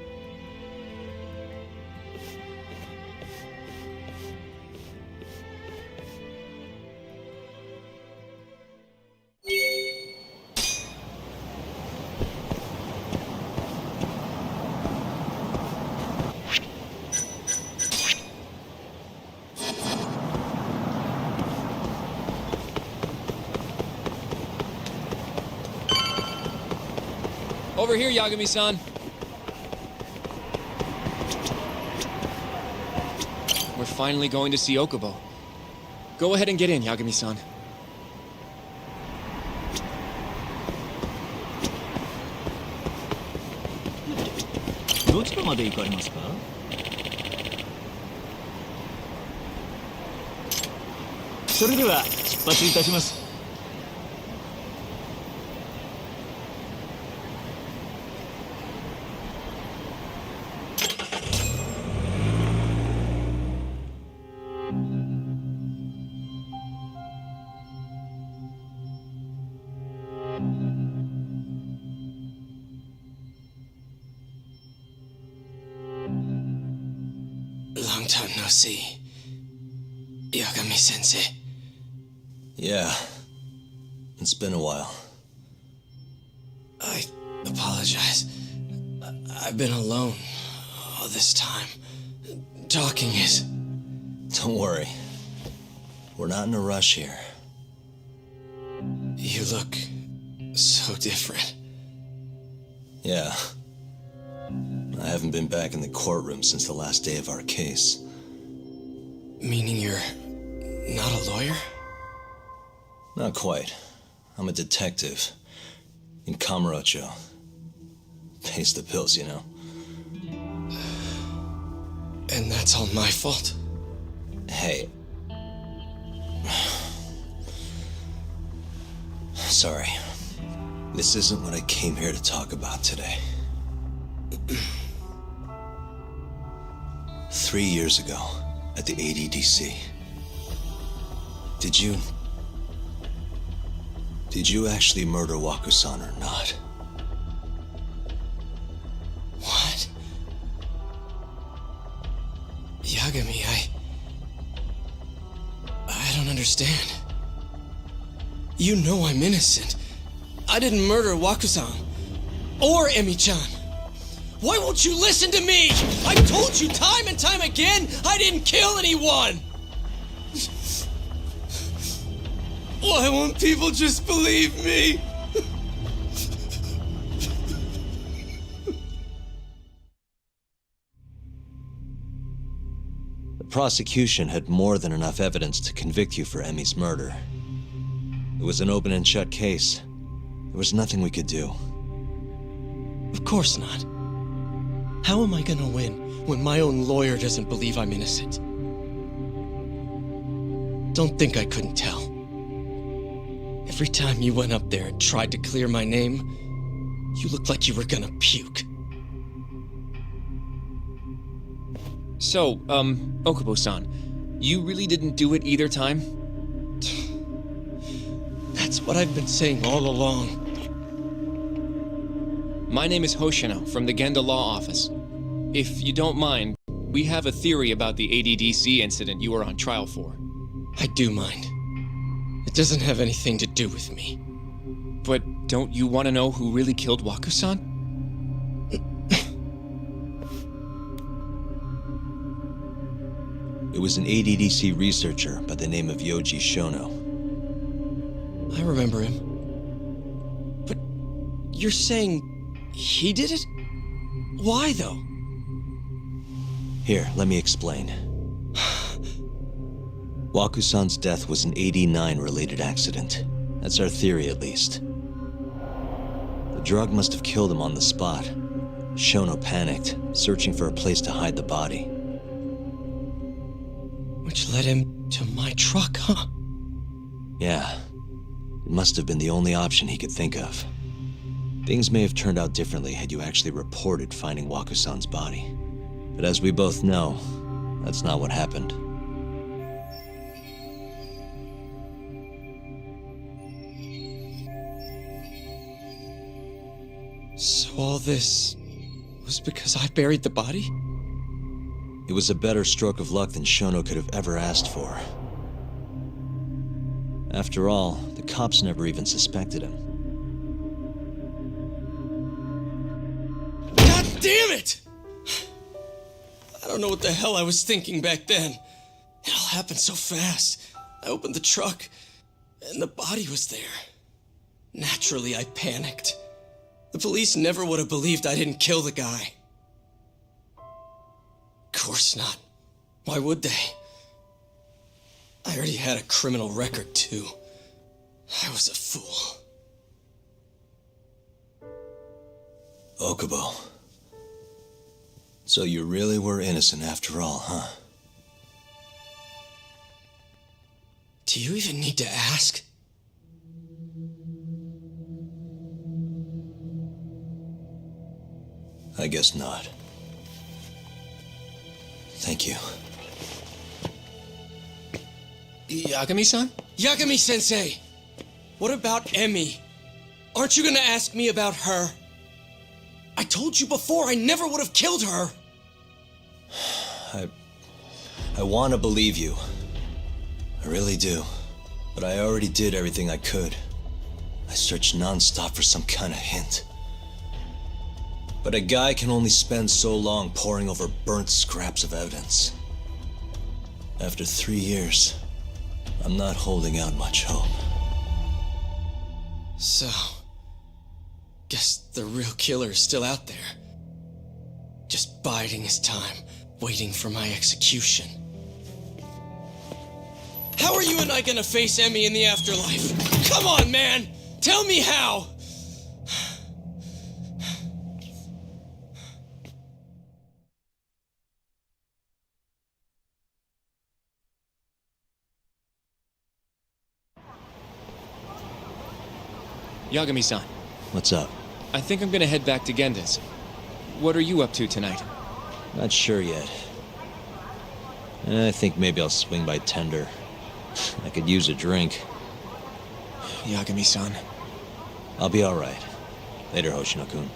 Over here, Yagami-san. We're finally going to see Okubo. Go ahead and get in, Yagami-san. Long time no see. Yagami-sensei. Yeah. It's been a while. I apologize. I've been alone all this time. Talking is... Don't worry. We're not in a rush here. You look so different. Yeah. I haven't been back in the courtroom since the last day of our case. Meaning you're not a lawyer? Not quite. I'm a detective. In Kamurocho. Pays the bills, you know. And that's all my fault? Hey. Sorry. This isn't what I came here to talk about today. 3 years ago, at the ADDC. Did you actually murder Waku-san or not? What? Yagami, I don't understand. You know I'm innocent. I didn't murder Waku-san. Or Emi-chan. Why won't you listen to me? I've told you time and time again, I didn't kill anyone! Why won't people just believe me? The prosecution had more than enough evidence to convict you for Emi's murder. It was an open and shut case. There was nothing we could do. Of course not. How am I gonna win when my own lawyer doesn't believe I'm innocent? Don't think I couldn't tell. Every time you went up there and tried to clear my name, you looked like you were gonna puke. So, Okubo-san, you really didn't do it either time? That's what I've been saying all along. My name is Hoshino from the Genda Law Office. If you don't mind, we have a theory about the ADDC incident you were on trial for. I do mind. It doesn't have anything to do with me. But don't you want to know who really killed Waku-san? It was an ADDC researcher by the name of Yoji Shono. I remember him. But you're saying he did it? Why, though? Here, let me explain. Waku-san's death was an 89-related accident. That's our theory, at least. The drug must have killed him on the spot. Shono panicked, searching for a place to hide the body. Which led him to my truck, huh? Yeah. It must have been the only option he could think of. Things may have turned out differently had you actually reported finding Waku-san's body. But as we both know, that's not what happened. So all this was because I buried the body? It was a better stroke of luck than Shono could have ever asked for. After all, the cops never even suspected him. God damn it! I don't know what the hell I was thinking back then. It all happened so fast. I opened the truck, and the body was there. Naturally, I panicked. The police never would have believed I didn't kill the guy. Of course not. Why would they? I already had a criminal record, too. I was a fool. Okubo. So you really were innocent after all, huh? Do you even need to ask? I guess not. Thank you. Yagami-san? Yagami-sensei! What about Emi? Aren't you gonna ask me about her? I told you before I never would have killed her! I want to believe you. I really do. But I already did everything I could. I searched non-stop for some kind of hint. But a guy can only spend so long poring over burnt scraps of evidence. After 3 years, I'm not holding out much hope. So, guess the real killer is still out there. Just biding his time, waiting for my execution. How are you and I gonna face Emi in the afterlife? Come on, man! Tell me how! Yagami-san. What's up? I think I'm gonna head back to Genda's. What are you up to tonight? Not sure yet. I think maybe I'll swing by Tender. I could use a drink. Yagami-san. I'll be alright. Later, Hoshino-kun.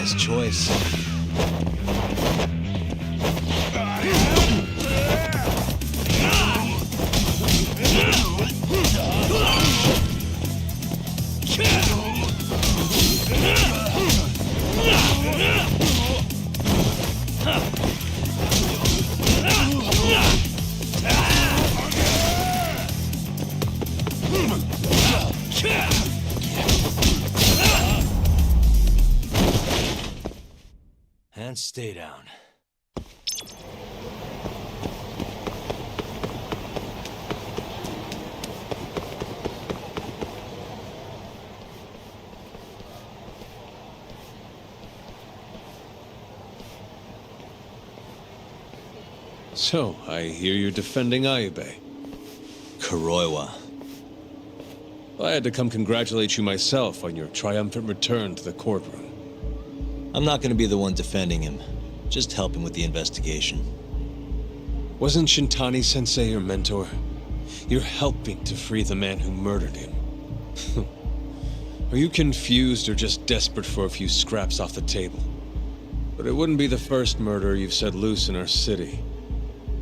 wise choice. And stay down. So, I hear you're defending Ayube. Kuroiwa. I had to come congratulate you myself on your triumphant return to the courtroom. I'm not going to be the one defending him, just helping with the investigation. Wasn't Shintani-sensei your mentor? You're helping to free the man who murdered him. Are you confused or just desperate for a few scraps off the table? But it wouldn't be the first murder you've set loose in our city.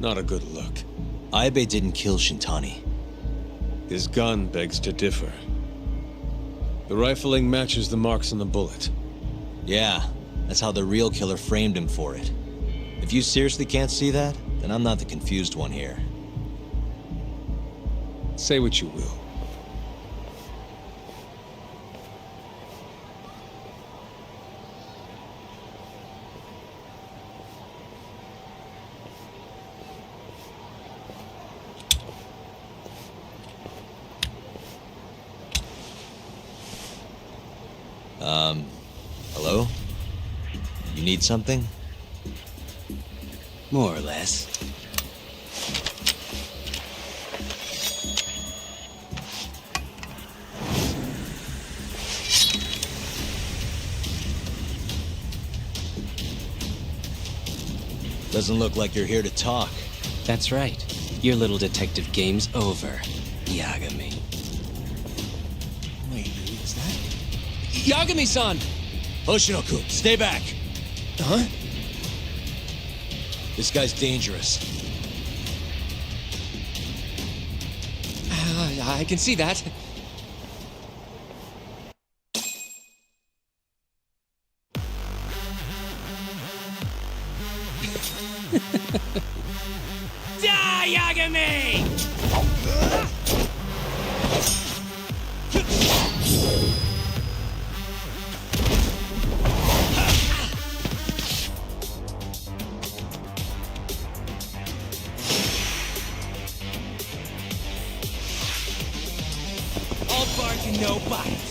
Not a good look. Ayube didn't kill Shintani. His gun begs to differ. The rifling matches the marks on the bullet. Yeah, that's how the real killer framed him for it. If you seriously can't see that, then I'm not the confused one here. Say what you will. Hello? You need something? More or less. Doesn't look like you're here to talk. That's right. Your little detective game's over, Yagami. Wait, who was that? Yagami-san! Hoshinoku, stay back! Huh? This guy's dangerous. I can see that. Die, Yagami! All bark and no bite.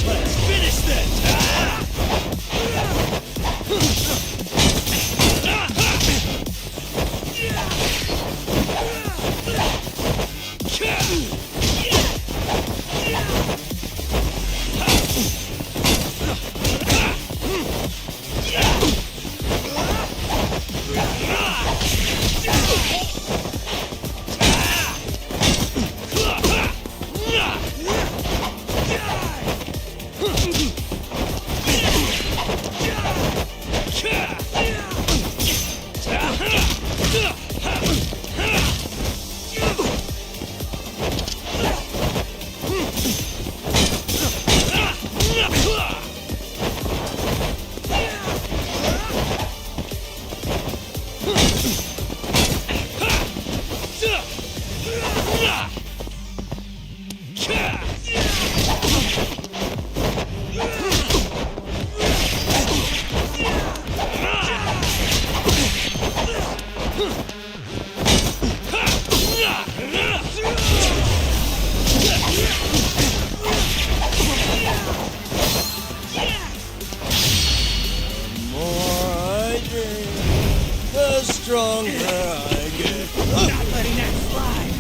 Let's finish this! The stronger I get. Not letting that slide.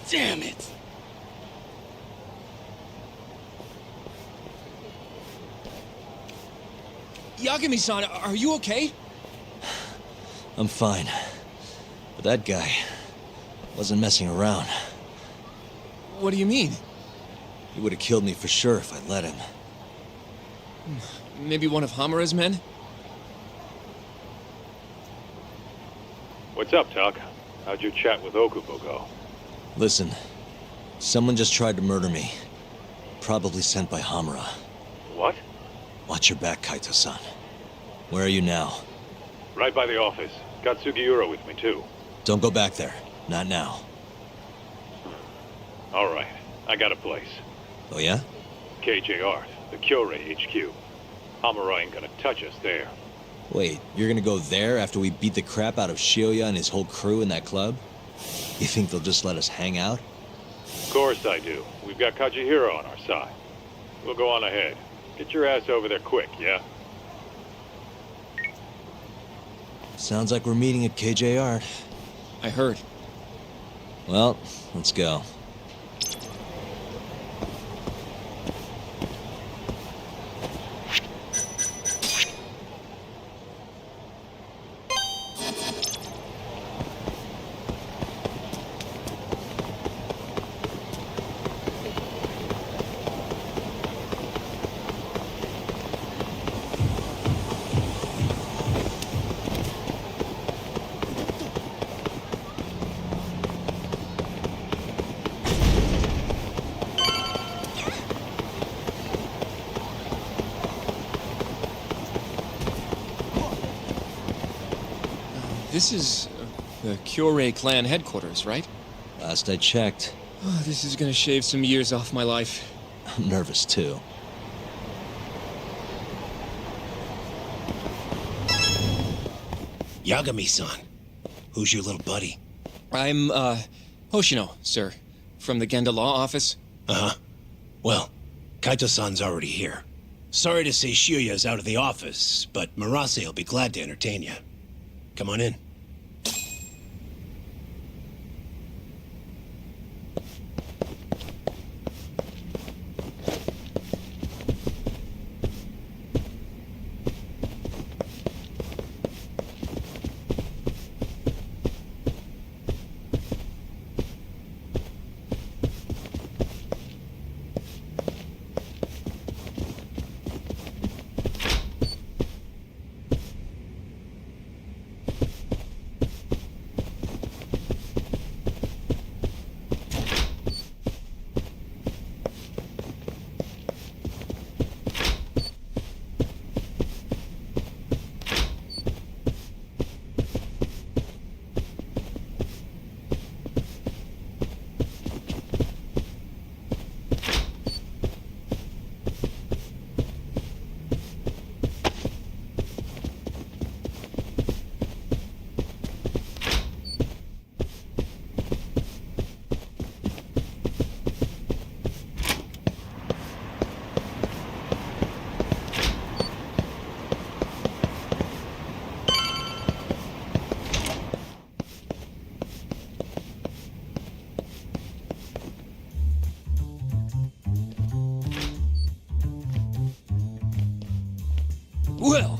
Damn it! Yagami-san, are you okay? I'm fine. But that guy wasn't messing around. What do you mean? He would have killed me for sure if I'd let him. Maybe one of Hamura's men? What's up, Tuck? How'd your chat with Okubo go? Listen, someone just tried to murder me. Probably sent by Hamura. What? Watch your back, Kaito-san. Where are you now? Right by the office. Got Sugiura with me, too. Don't go back there. Not now. All right. I got a place. Oh, yeah? KJ Art, the Kyorei HQ. Hamura ain't gonna touch us there. Wait, you're gonna go there after we beat the crap out of Shioya and his whole crew in that club? You think they'll just let us hang out? Of course I do. We've got Kajihiro on our side. We'll go on ahead. Get your ass over there quick, yeah? Sounds like we're meeting at KJ Art. I heard. Well, let's go. This is the Kyorei clan headquarters, right? Last I checked. Oh, this is gonna shave some years off my life. I'm nervous, too. Yagami-san. Who's your little buddy? I'm, Hoshino, sir. From the Genda Law Office. Uh-huh. Well, Kaito-san's already here. Sorry to say Shioya's out of the office, but Murase will be glad to entertain you. Come on in.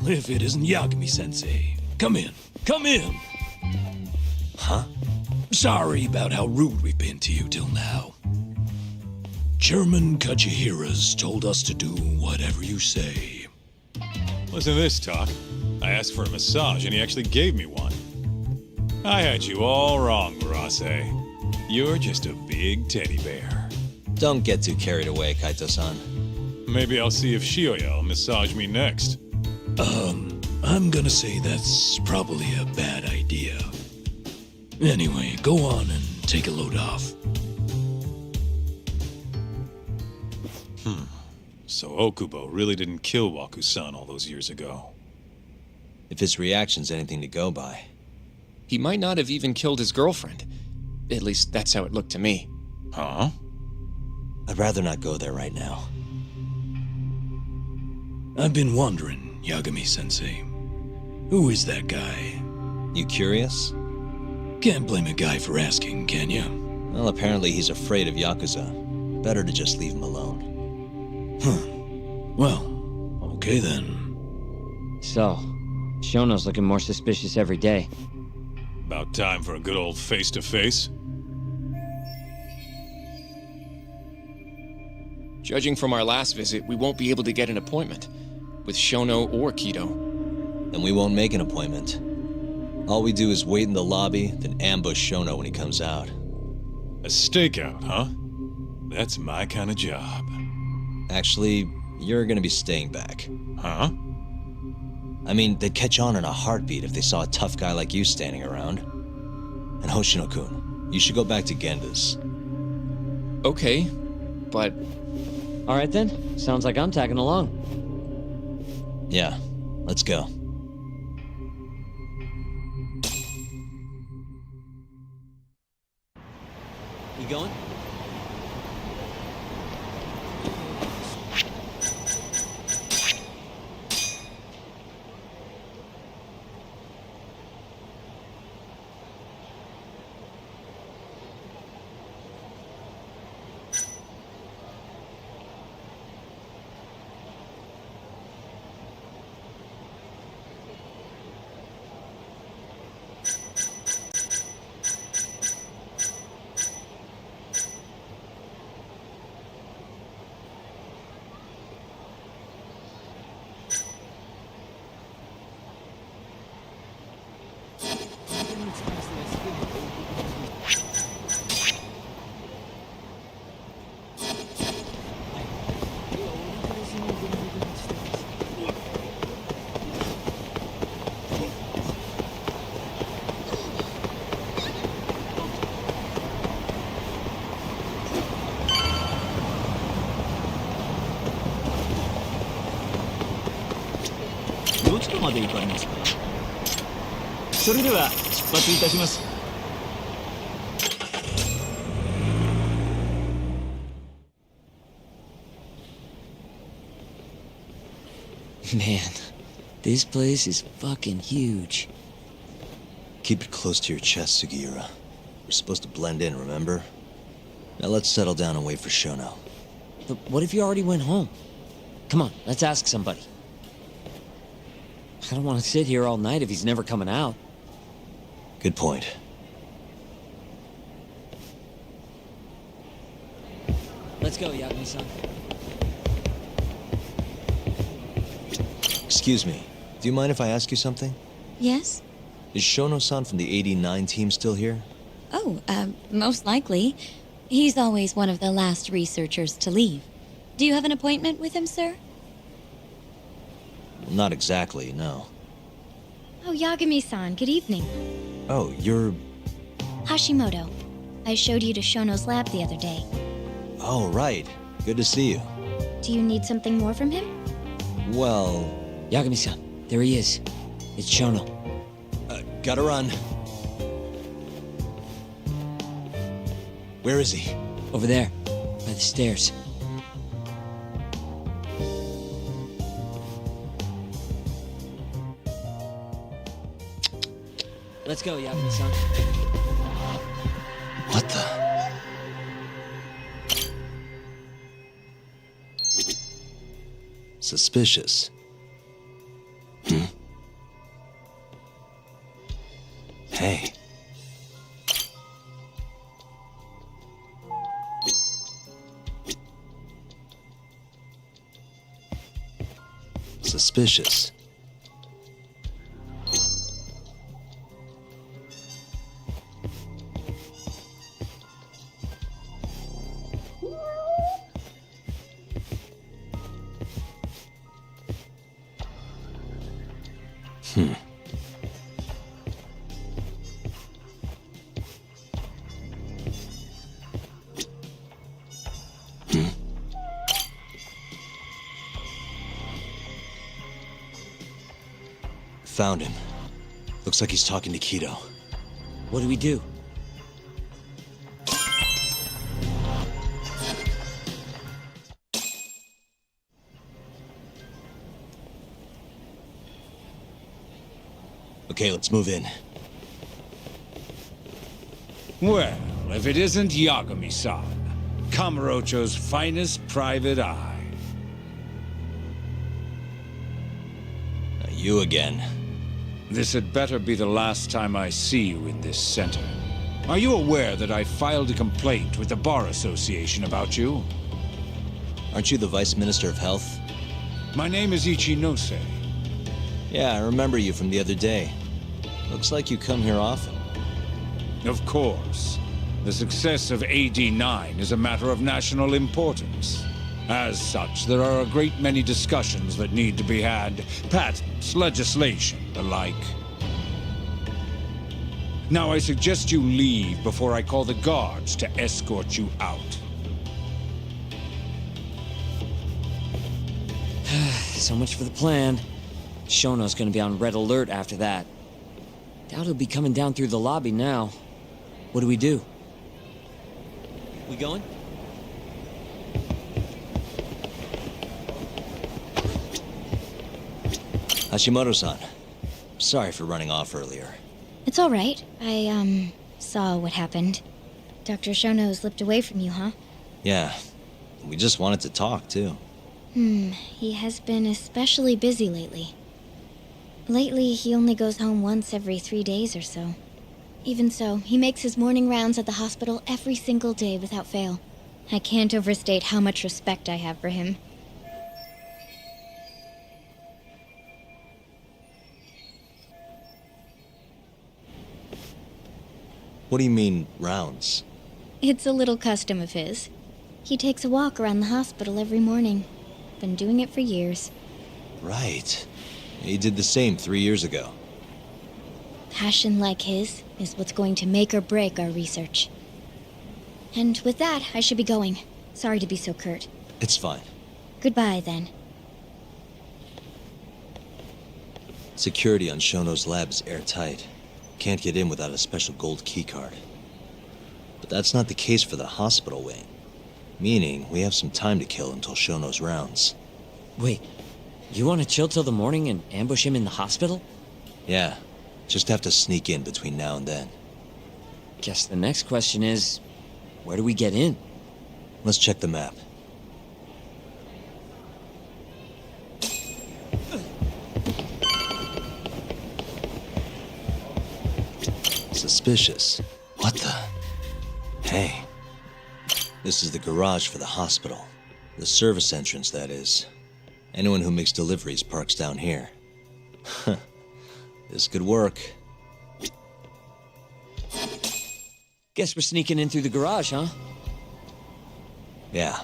if it isn't Yagami-sensei. Come in. Come in! Huh? Sorry about how rude we've been to you till now. Chairman Kachihira's told us to do whatever you say. Listen to this talk. I asked for a massage and he actually gave me one. I had you all wrong, Murase. You're just a big teddy bear. Don't get too carried away, Kaito-san. Maybe I'll see if Shioya will massage me next. I'm gonna say that's probably a bad idea. Anyway, go on and take a load off. So Okubo really didn't kill Waku-san all those years ago. If his reaction's anything to go by. He might not have even killed his girlfriend. At least that's how it looked to me. Huh? I'd rather not go there right now. I've been wondering, Yagami-sensei. Who is that guy? You curious? Can't blame a guy for asking, can you? Well, apparently he's afraid of Yakuza. Better to just leave him alone. Huh. Well, okay then. So, Shono's looking more suspicious every day. About time for a good old face-to-face. Judging from our last visit, we won't be able to get an appointment with Shono or Kido. Then we won't make an appointment. All we do is wait in the lobby, then ambush Shono when he comes out. A stakeout, huh? That's my kind of job. Actually, you're gonna be staying back. Huh? I mean, they'd catch on in a heartbeat if they saw a tough guy like you standing around. And Hoshino-kun, you should go back to Genda's. Okay, but... Alright then, sounds like I'm tagging along. Yeah, let's go. You going? Man, this place is fucking huge. Keep it close to your chest, Sugiura. We're supposed to blend in, remember? Now let's settle down and wait for Shono. But what if you already went home? Come on, let's ask somebody. I don't want to sit here all night if he's never coming out. Good point. Let's go, Yagami-san. Excuse me, do you mind if I ask you something? Yes? Is Shono-san from the 89 team still here? Oh, most likely. He's always one of the last researchers to leave. Do you have an appointment with him, sir? Not exactly, no. Oh, Yagami-san, good evening. Oh, you're... Hashimoto. I showed you to Shono's lab the other day. Oh, right. Good to see you. Do you need something more from him? Well... Yagami-san, there he is. It's Shono. Gotta run. Where is he? Over there, by the stairs. Let's go, Yagami-san. What the? Suspicious. Hey. Suspicious. Found him. Looks like he's talking to Keto. What do we do? Okay, let's move in. Well, if it isn't Yagami-san, Kamurocho's finest private eye. You again. This had better be the last time I see you in this center. Are you aware that I filed a complaint with the Bar Association about you? Aren't you the Vice Minister of Health? My name is Ichinose. Yeah, I remember you from the other day. Looks like you come here often. Of course. The success of AD-9 is a matter of national importance. As such, there are a great many discussions that need to be had. Patents, legislation, the like. Now I suggest you leave before I call the guards to escort you out. So much for the plan. Shono's gonna be on red alert after that. Doubt he'll be coming down through the lobby now. What do we do? We going? Hashimoto-san, sorry for running off earlier. It's all right. I, saw what happened. Dr. Shono slipped away from you, huh? Yeah, we just wanted to talk, too. He has been especially busy lately. Lately, he only goes home once every 3 days or so. Even so, he makes his morning rounds at the hospital every single day without fail. I can't overstate how much respect I have for him. What do you mean, rounds? It's a little custom of his. He takes a walk around the hospital every morning. Been doing it for years. Right. He did the same 3 years ago. Passion like his is what's going to make or break our research. And with that, I should be going. Sorry to be so curt. It's fine. Goodbye, then. Security on Shono's lab is airtight. Can't get in without a special gold keycard. But that's not the case for the hospital wing. Meaning, we have some time to kill until Shono's rounds. Wait, you want to chill till the morning and ambush him in the hospital? Yeah, just have to sneak in between now and then. Guess the next question is, where do we get in? Let's check the map. Suspicious. What the? Hey. This is the garage for the hospital. The service entrance, that is. Anyone who makes deliveries parks down here. This could work. Guess we're sneaking in through the garage, huh? Yeah.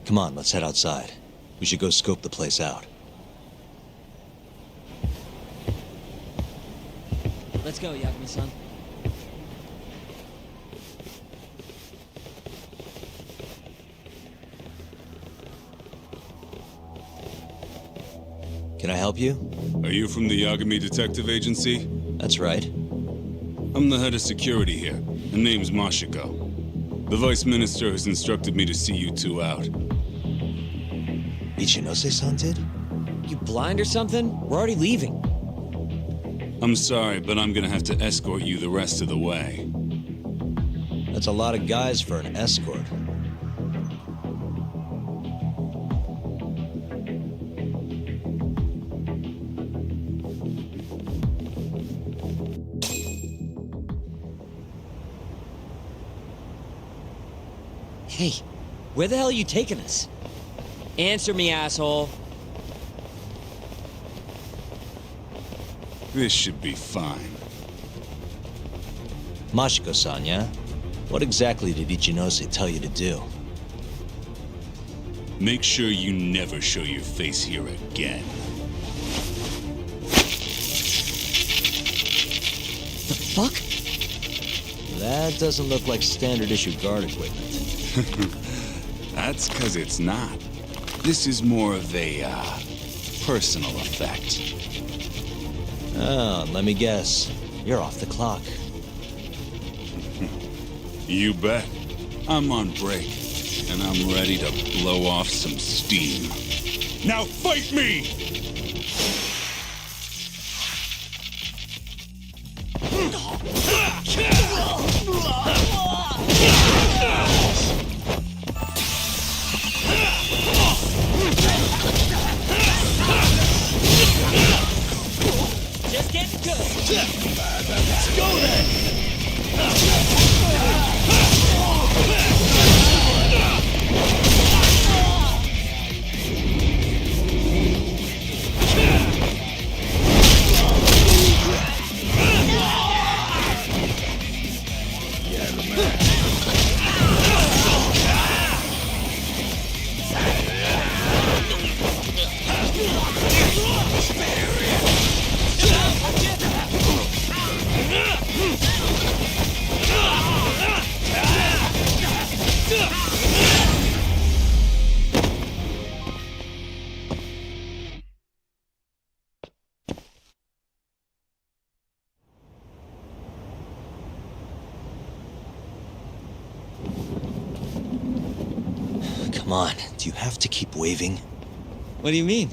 Come on, let's head outside. We should go scope the place out. Let's go, Yagami-san. Can I help you? Are you from the Yagami Detective Agency? That's right. I'm the head of security here. My name's Mashiko. The Vice Minister has instructed me to see you two out. Ichinose-san did? You blind or something? We're already leaving. I'm sorry, but I'm gonna have to escort you the rest of the way. That's a lot of guys for an escort. Hey, where the hell are you taking us? Answer me, asshole. This should be fine. Mashiko-san, yeah? What exactly did Ichinose tell you to do? Make sure you never show your face here again. The fuck? That doesn't look like standard issue guard equipment. That's because it's not. This is more of a, personal effect. Oh, let me guess. You're off the clock. You bet. I'm on break, and I'm ready to blow off some steam. Now fight me! Just getting good. Let's go then! Come on, do you have to keep waving? What do you mean?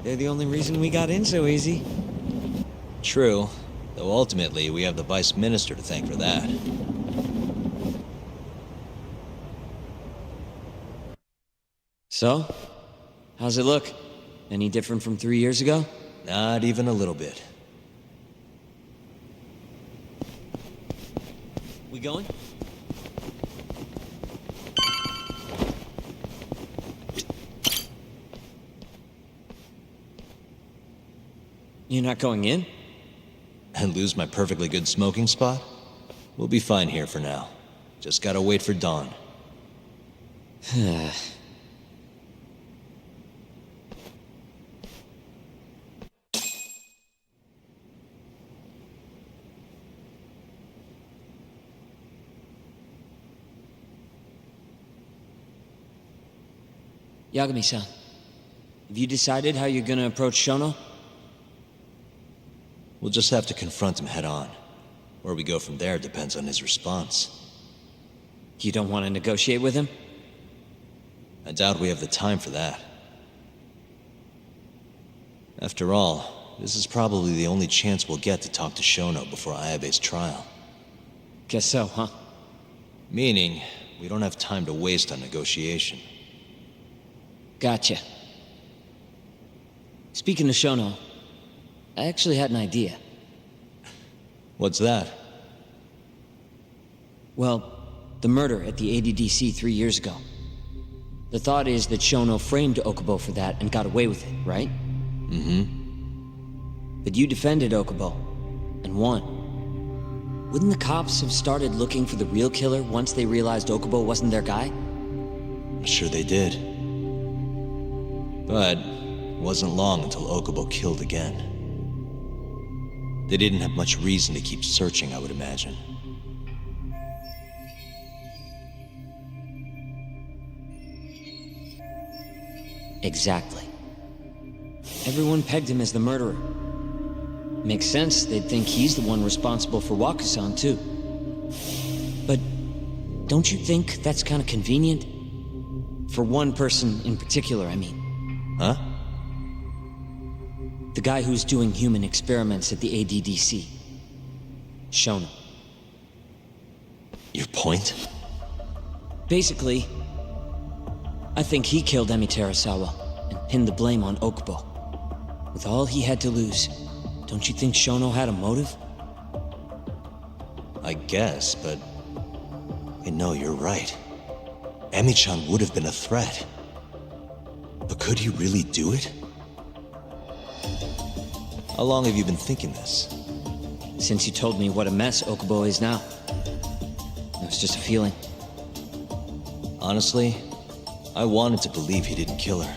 They're the only reason we got in so easy. True, though ultimately we have the Vice Minister to thank for that. So? How's it look? Any different from 3 years ago? Not even a little bit. We going? You're not going in? And lose my perfectly good smoking spot? We'll be fine here for now. Just gotta wait for dawn. Yagami-san, have you decided how you're gonna approach Shono? We'll just have to confront him head on. Where we go from there depends on his response. You don't want to negotiate with him? I doubt we have the time for that. After all, this is probably the only chance we'll get to talk to Shono before Ayabe's trial. Guess so, huh? Meaning, we don't have time to waste on negotiation. Gotcha. Speaking of Shono, I actually had an idea. What's that? Well, the murder at the ADDC 3 years ago. The thought is that Shono framed Okubo for that and got away with it, right? Mm-hmm. But you defended Okubo, and won. Wouldn't the cops have started looking for the real killer once they realized Okubo wasn't their guy? I'm sure they did. But it wasn't long until Okubo killed again. They didn't have much reason to keep searching, I would imagine. Exactly. Everyone pegged him as the murderer. Makes sense, they'd think he's the one responsible for Wakusan, too. But don't you think that's kind of convenient? For one person in particular, I mean. Huh? The guy who's doing human experiments at the ADDC. Shono. Your point? Basically, I think he killed Emi Terasawa and pinned the blame on Okubo. With all he had to lose, don't you think Shono had a motive? I guess, but... no, you're right. Emi-chan would have been a threat. But could he really do it? How long have you been thinking this? Since you told me what a mess Okubo is now. It was just a feeling. Honestly, I wanted to believe he didn't kill her.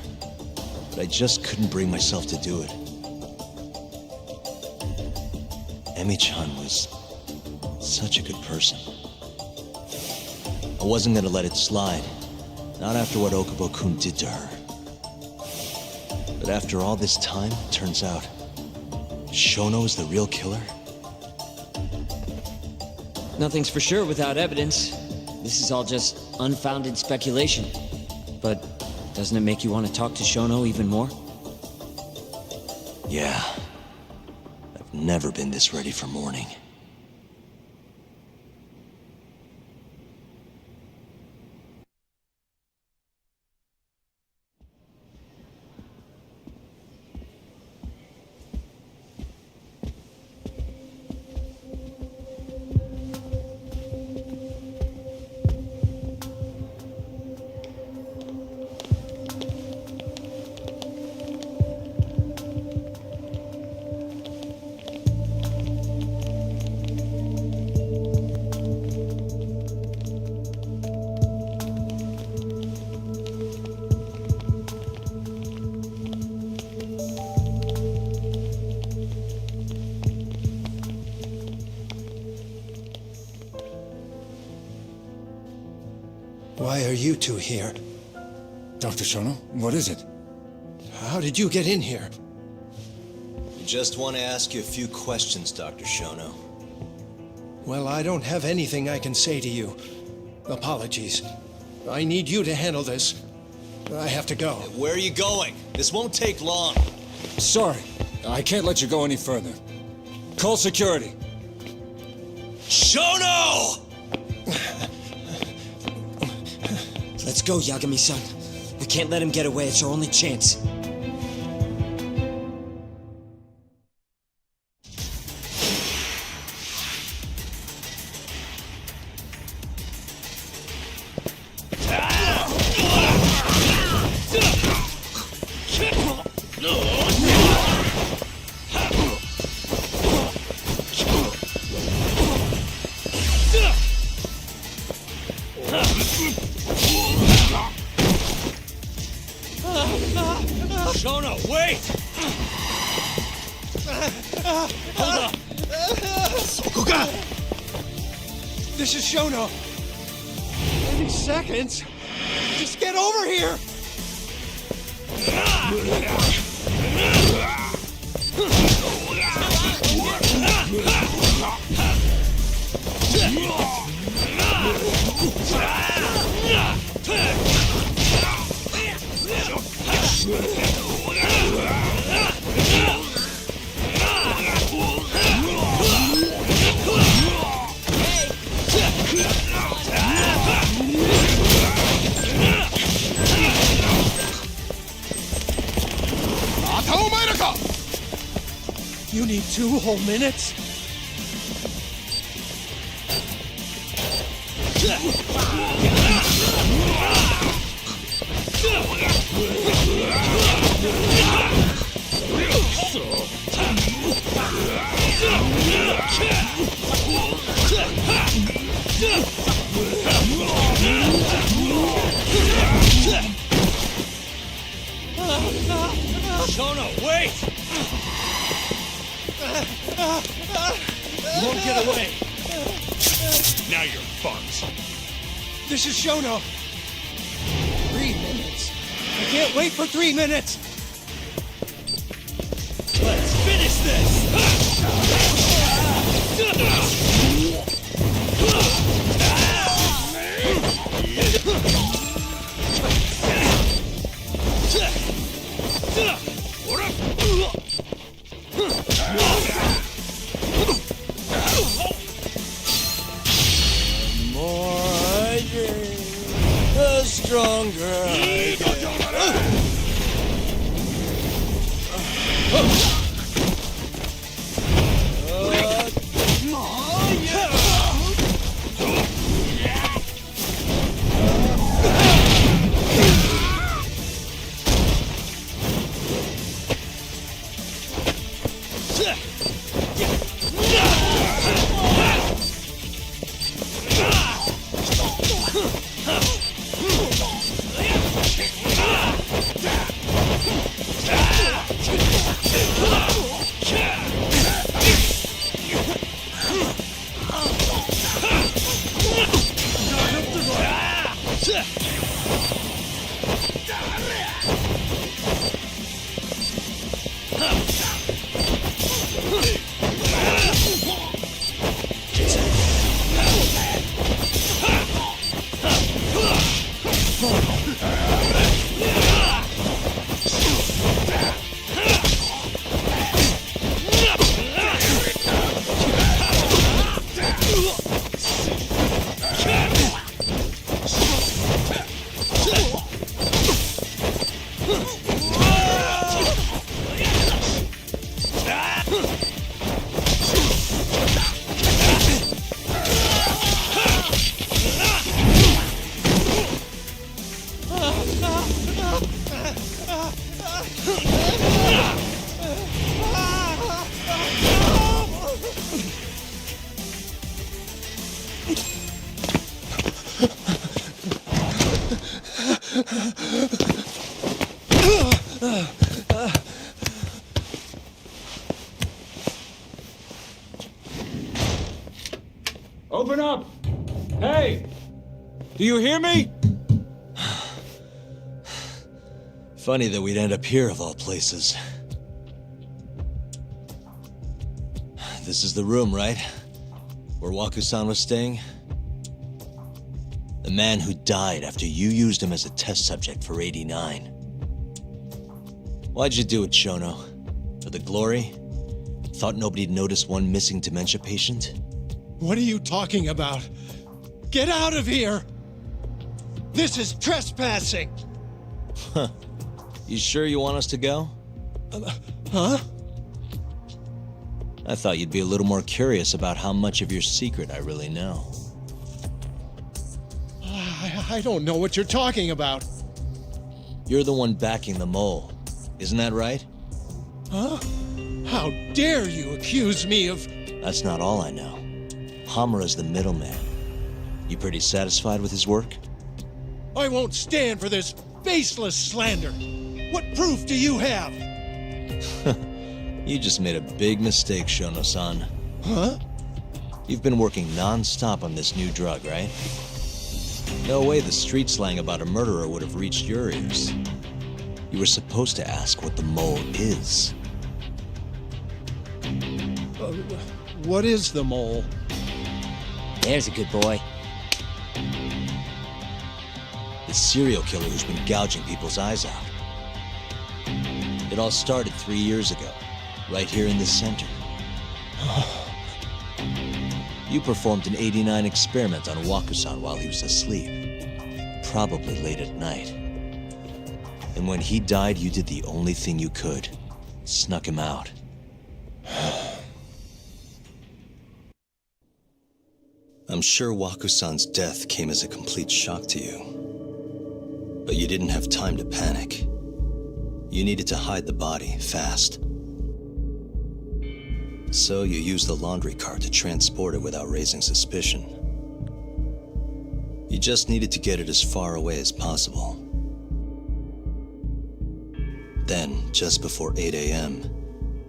But I just couldn't bring myself to do it. Emi-chan was such a good person. I wasn't gonna let it slide. Not after what Okubo-kun did to her. But after all this time, it turns out Shono is the real killer? Nothing's for sure without evidence. This is all just unfounded speculation. But doesn't it make you want to talk to Shono even more? Yeah. I've never been this ready for morning. Why are you two here? Dr. Shono, what is it? How did you get in here? I just want to ask you a few questions, Dr. Shono. Well, I don't have anything I can say to you. Apologies. I need you to handle this. I have to go. Where are you going? This won't take long. Sorry, I can't let you go any further. Call security. Shono! Let's go, Yagami-san. We can't let him get away. It's our only chance. Shono, wait! Hold up! This is Shono. Any seconds. Just get over here! You need 2 whole minutes? Shono, wait! You won't get away. Now you're fucked. This is Shono. 3 minutes. I can't wait for 3 minutes. Let's finish this! The more I drink, the stronger I get. Open up! Hey! Do you hear me? Funny that we'd end up here of all places. This is the room, right? Where Waku-san was staying? The man who died after you used him as a test subject for 89. Why'd you do it, Shono? For the glory? Thought nobody'd notice one missing dementia patient? What are you talking about? Get out of here! This is trespassing! Huh. You sure you want us to go? Huh? I thought you'd be a little more curious about how much of your secret I really know. I don't know what you're talking about. You're the one backing the mole. Isn't that right? Huh? How dare you accuse me of... That's not all I know. Hamura's the middleman. You pretty satisfied with his work? I won't stand for this baseless slander. What proof do you have? You just made a big mistake, Shono-san. Huh? You've been working non-stop on this new drug, right? No way the street slang about a murderer would have reached your ears. You were supposed to ask what the mole is. What is the mole? There's a good boy. The serial killer who's been gouging people's eyes out. It all started 3 years ago, right here in this center. You performed an 89 experiment on Waku-san while he was asleep, probably late at night. And when he died, you did the only thing you could. Snuck him out. I'm sure Waku-san's death came as a complete shock to you. But you didn't have time to panic. You needed to hide the body, fast. So you used the laundry cart to transport it without raising suspicion. You just needed to get it as far away as possible. Then, just before 8 a.m.,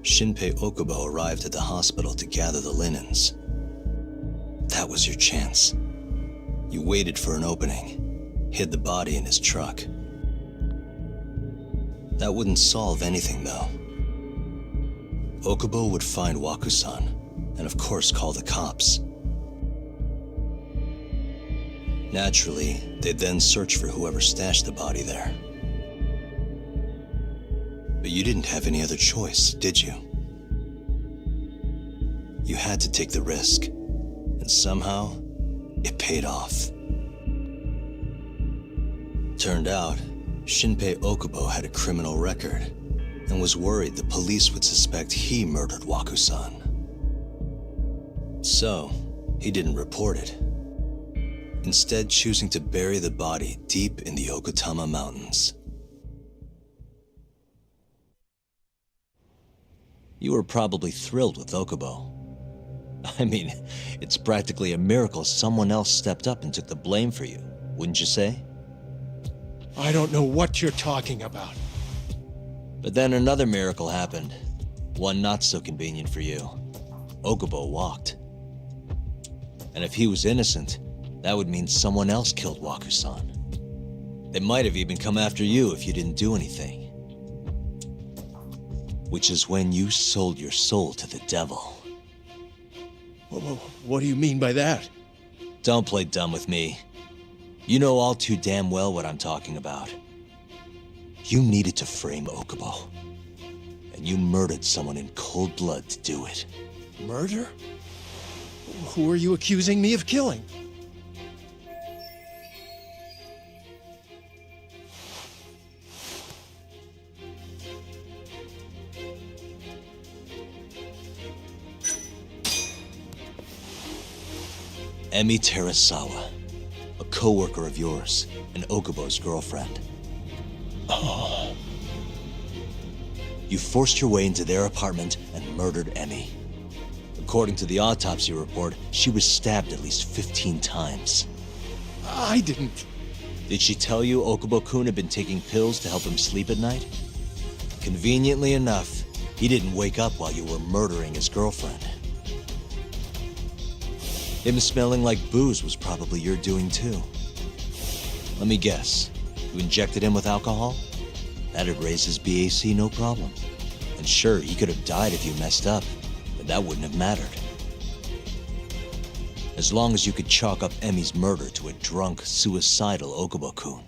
Shinpei Okubo arrived at the hospital to gather the linens. That was your chance. You waited for an opening, hid the body in his truck. That wouldn't solve anything, though. Okubo would find Waku-san, and of course call the cops. Naturally, they'd then search for whoever stashed the body there. But you didn't have any other choice, did you? You had to take the risk, and somehow, it paid off. Turned out, Shinpei Okubo had a criminal record, and was worried the police would suspect he murdered Waku-san. So, he didn't report it, instead choosing to bury the body deep in the Okutama Mountains. You were probably thrilled with Okubo. I mean, it's practically a miracle someone else stepped up and took the blame for you, wouldn't you say? I don't know what you're talking about. But then another miracle happened. One not so convenient for you. Okubo walked. And if he was innocent, that would mean someone else killed Waku-san. They might have even come after you if you didn't do anything. Which is when you sold your soul to the devil. What do you mean by that? Don't play dumb with me. You know all too damn well what I'm talking about. You needed to frame Okubo. And you murdered someone in cold blood to do it. Murder? Who are you accusing me of killing? Emi Terasawa, a co-worker of yours, and Okubo's girlfriend. Oh. You forced your way into their apartment and murdered Emi. According to the autopsy report, she was stabbed at least 15 times. I didn't. Did she tell you Okubo-kun had been taking pills to help him sleep at night? Conveniently enough, he didn't wake up while you were murdering his girlfriend. Him smelling like booze was probably your doing too. Let me guess, you injected him with alcohol? That'd raise his BAC no problem. And sure, he could have died if you messed up, but that wouldn't have mattered. As long as you could chalk up Emi's murder to a drunk, suicidal Okubo-kun.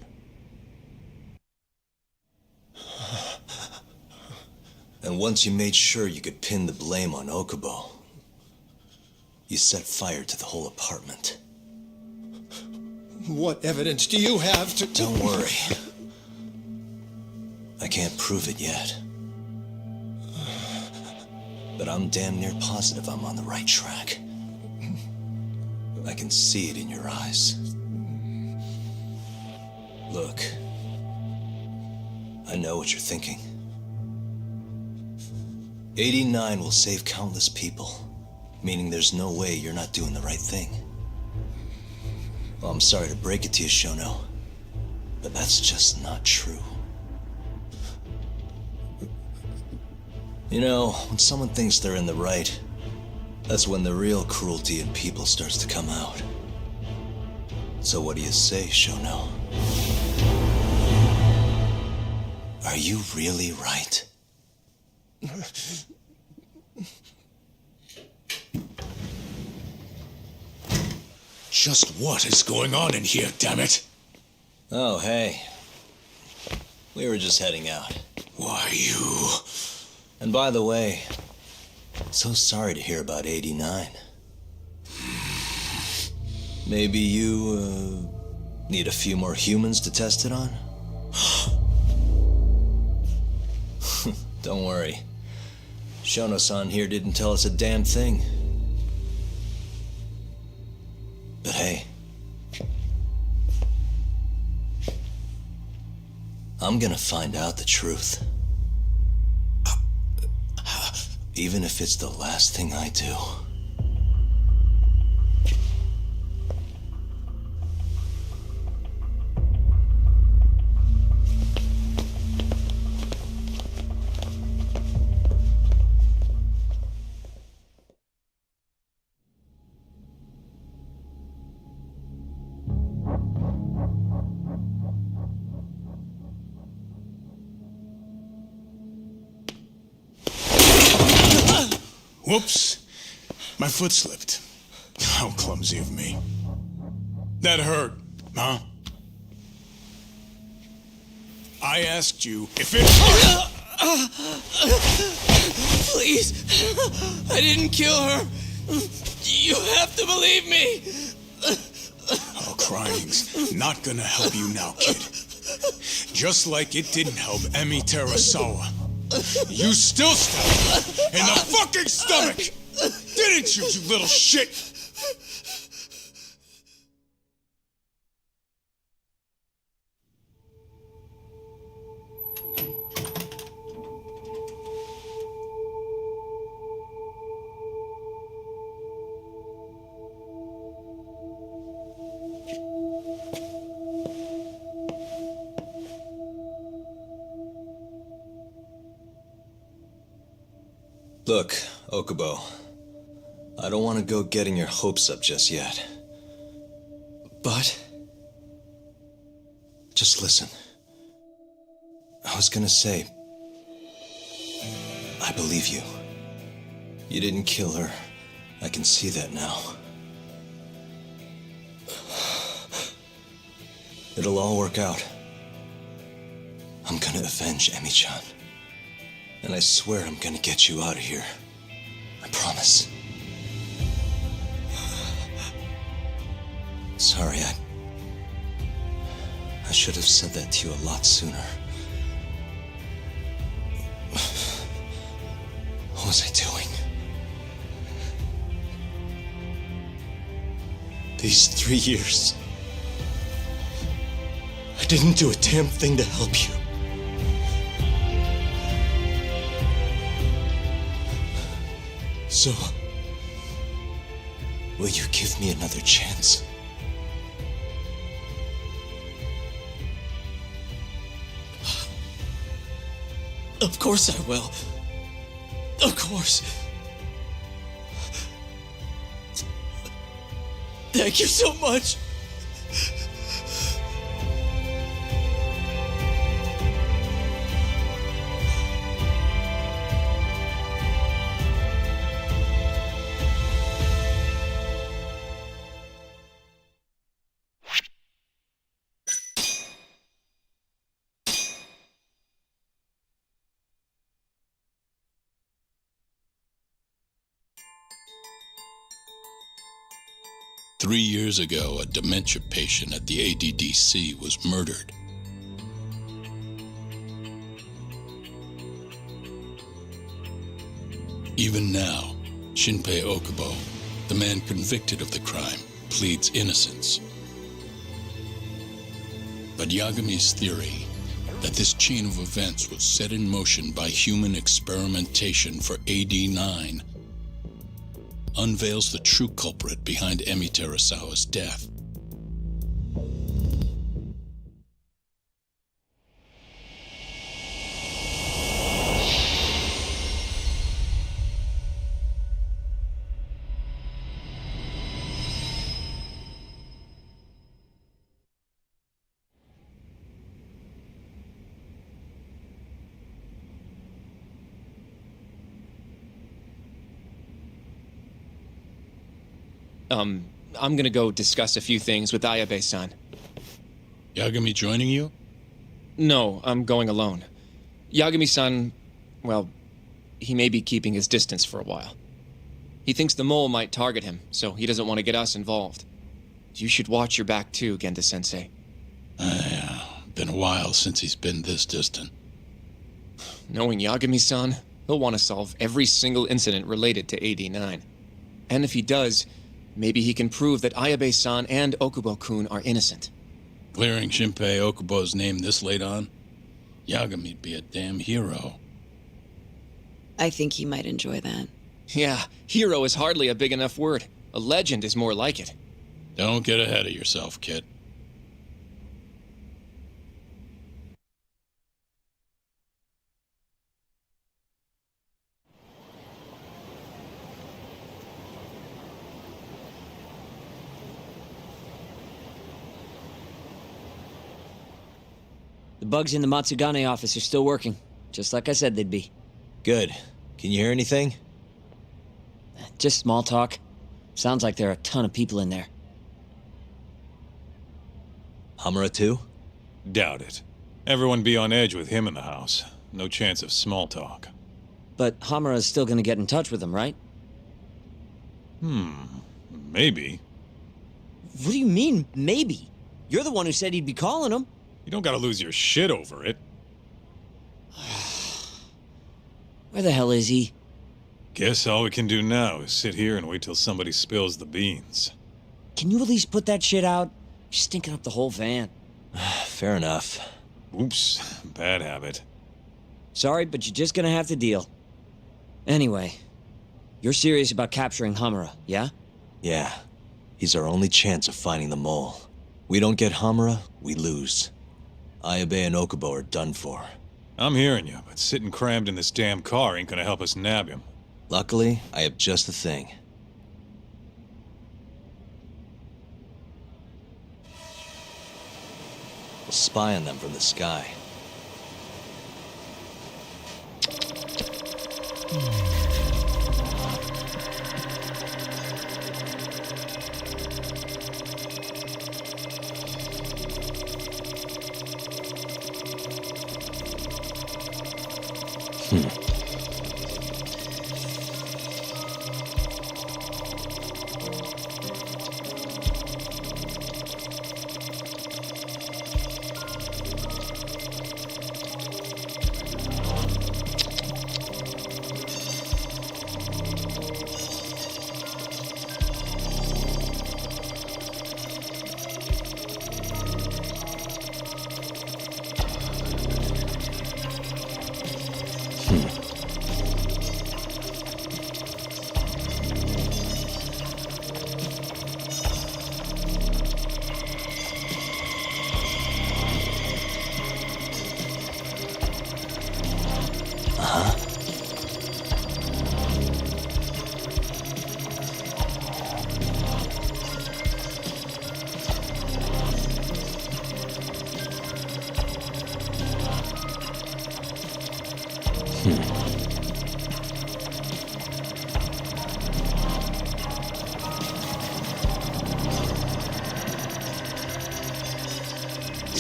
And once you made sure you could pin the blame on Okubo, you set fire to the whole apartment. What evidence do you have to... Don't worry. I can't prove it yet. But I'm damn near positive I'm on the right track. I can see it in your eyes. Look, I know what you're thinking. 89 will save countless people, meaning there's no way you're not doing the right thing. Well, I'm sorry to break it to you, Shono, but that's just not true. You know, when someone thinks they're in the right, that's when the real cruelty in people starts to come out. So what do you say, Shono? Are you really right? Just what is going on in here, damn it? Oh, hey. We were just heading out. Why, you... And by the way, so sorry to hear about 89. Maybe you, need a few more humans to test it on? Don't worry. Shono-san here didn't tell us a damn thing. But hey, I'm gonna find out the truth. Even if it's the last thing I do. Whoops. My foot slipped. How clumsy of me. That hurt, huh? I asked you if it hurt. Please, I didn't kill her. You have to believe me. Oh, crying's not gonna help you now, kid. Just like it didn't help Emi Terasawa. You still stabbed her in the fucking stomach! Didn't you, you little shit? Look, Okubo, I don't want to go getting your hopes up just yet. But... just listen. I was gonna say... I believe you. You didn't kill her. I can see that now. It'll all work out. I'm gonna avenge Emi-chan. And I swear I'm gonna get you out of here. I promise. Sorry, I should have said that to you a lot sooner. What was I doing? These 3 years, I didn't do a damn thing to help you. So, will you give me another chance? Of course I will. Of course. Thank you so much. Three years ago, a dementia patient at the ADDC was murdered. Even now, Shinpei Okubo, the man convicted of the crime, pleads innocence. But Yagami's theory that this chain of events was set in motion by human experimentation for AD9 unveils the true culprit behind Emi Terasawa's death. I'm gonna go discuss a few things with Ayabe-san. Yagami joining you? No, I'm going alone. Yagami-san, well, he may be keeping his distance for a while. He thinks the mole might target him, so he doesn't want to get us involved. You should watch your back too, Genda-sensei. Been a while since he's been this distant. Knowing Yagami-san, he'll want to solve every single incident related to AD9. And if he does, maybe he can prove that Ayabe-san and Okubo-kun are innocent. Clearing Shinpei Okubo's name this late on? Yagami'd be a damn hero. I think he might enjoy that. Yeah, hero is hardly a big enough word. A legend is more like it. Don't get ahead of yourself, kid. The bugs in the Matsugane office are still working, just like I said they'd be. Good. Can you hear anything? Just small talk. Sounds like there are a ton of people in there. Hamura too? Doubt it. Everyone be on edge with him in the house. No chance of small talk. But Hamura's still gonna get in touch with him, right? Maybe. What do you mean, maybe? You're the one who said he'd be calling him. You don't gotta lose your shit over it. Where the hell is he? Guess all we can do now is sit here and wait till somebody spills the beans. Can you at least put that shit out? You're stinking up the whole van. Fair enough. Oops, bad habit. Sorry, but you're just gonna have to deal. Anyway, you're serious about capturing Hamura, yeah? Yeah. He's our only chance of finding the mole. We don't get Hamura, we lose. Ayabe and Okubo are done for. I'm hearing you, but sitting crammed in this damn car ain't gonna help us nab him. Luckily, I have just the thing. We'll spy on them from the sky.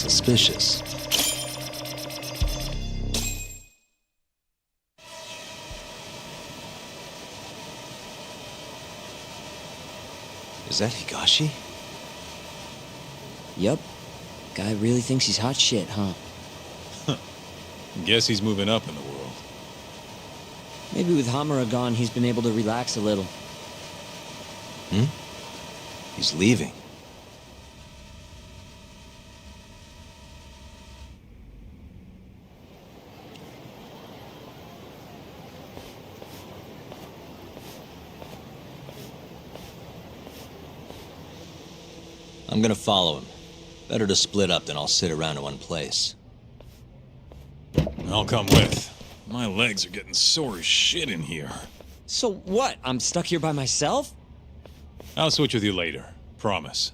suspicious. Is that Higashi? Yup. Guy really thinks he's hot shit, huh? Guess he's moving up in the world. Maybe with Hamura gone, he's been able to relax a little. Hmm? He's leaving. I'm gonna follow him. Better to split up than I'll sit around in one place. I'll come with. My legs are getting sore as shit in here. So what? I'm stuck here by myself? I'll switch with you later. Promise.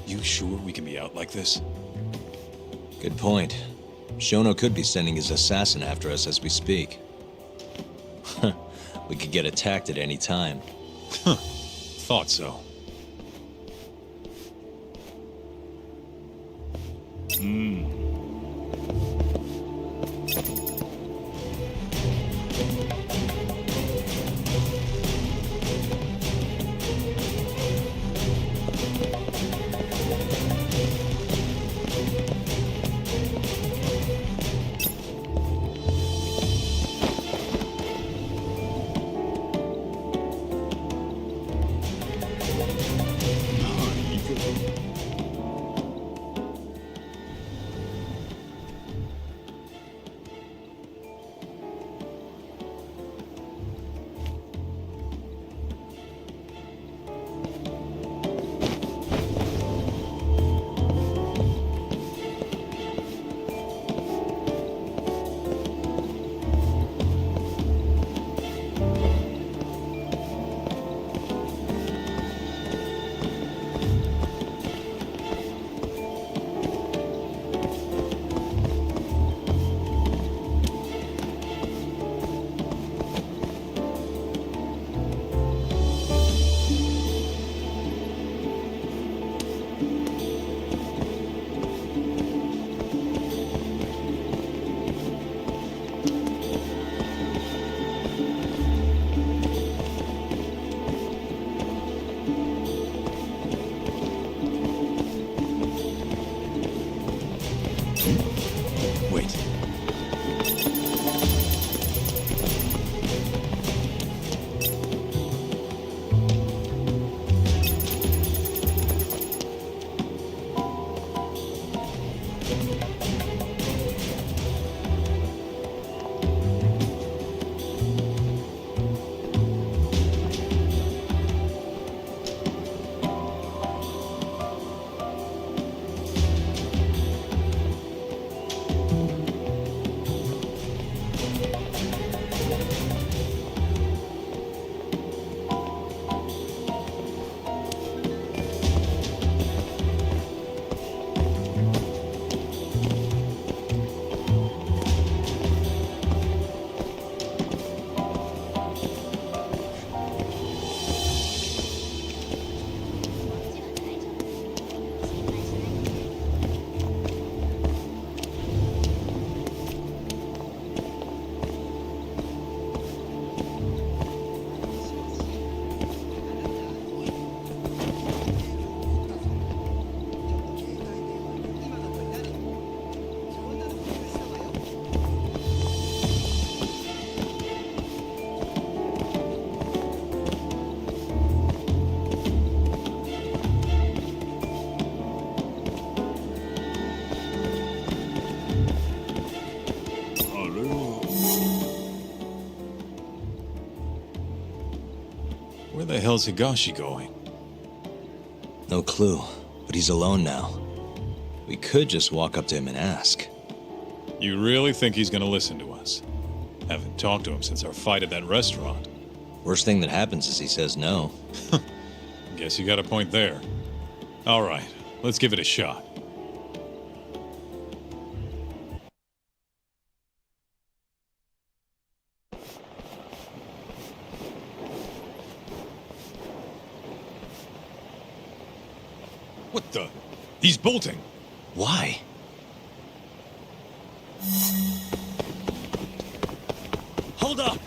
You sure we can be out like this? Good point. Shono could be sending his assassin after us as we speak. We could get attacked at any time. Thought so. Where the hell's Higashi going? No clue, but he's alone now. We could just walk up to him and ask. You really think he's gonna listen to us? Haven't talked to him since our fight at that restaurant. Worst thing that happens is he says no. Guess you got a point there. All right, let's give it a shot. What the? He's bolting. Why? Hold up!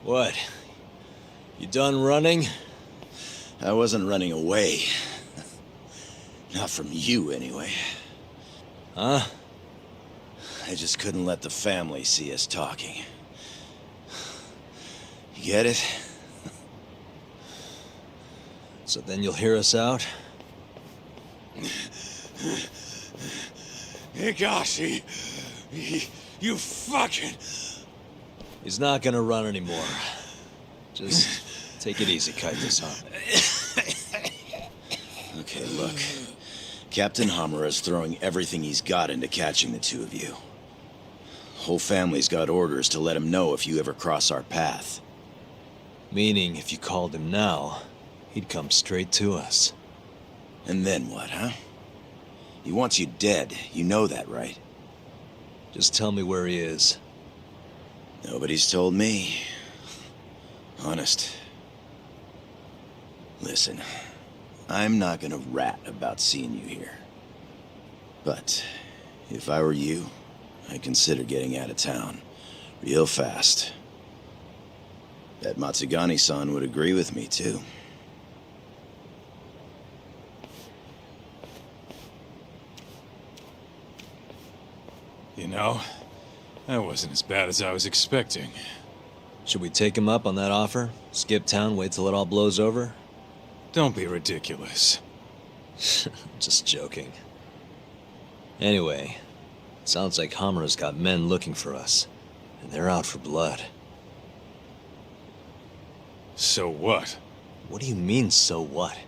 What? You done running? I wasn't running away. Not from you, anyway. Huh? I just couldn't let the family see us talking. You get it? So then you'll hear us out? Higashi, you fucking... He's not gonna run anymore. Just take it easy, Kaito-san. Okay, look. Captain Hamura is throwing everything he's got into catching the two of you. Whole family's got orders to let him know if you ever cross our path. Meaning, if you called him now, he'd come straight to us. And then what, huh? He wants you dead. You know that, right? Just tell me where he is. Nobody's told me. Honest. Listen, I'm not gonna rat about seeing you here. But if I were you, I'd consider getting out of town real fast. Bet Matsugani-san would agree with me, too. You know, that wasn't as bad as I was expecting. Should we take him up on that offer? Skip town, wait till it all blows over? Don't be ridiculous. Just joking. Anyway, sounds like Hamura's got men looking for us, and they're out for blood. So what? What do you mean, so what?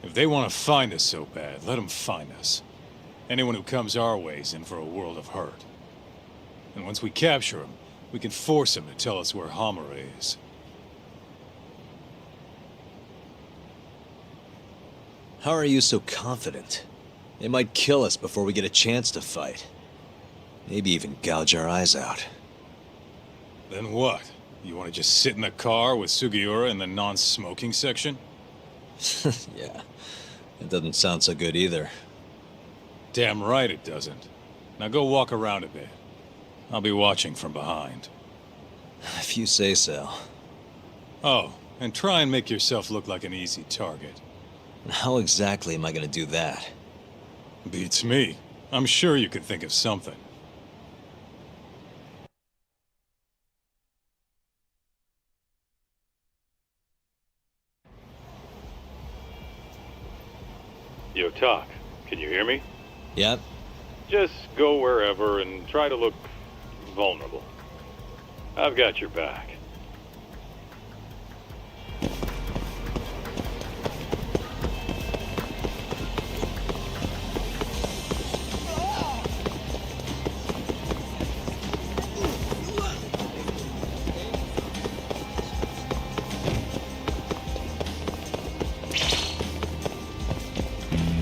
If they want to find us so bad, let them find us. Anyone who comes our way's in for a world of hurt. And once we capture him, we can force him to tell us where Hamura is. How are you so confident? They might kill us before we get a chance to fight. Maybe even gouge our eyes out. Then what? You want to just sit in the car with Sugiura in the non-smoking section? Yeah, it doesn't sound so good either. Damn right it doesn't. Now go walk around a bit. I'll be watching from behind. If you say so. Oh, and try and make yourself look like an easy target. How exactly am I gonna do that? Beats me. I'm sure you could think of something. Yo, Talk, can you hear me? Yep. Just go wherever and try to look vulnerable. I've got your back.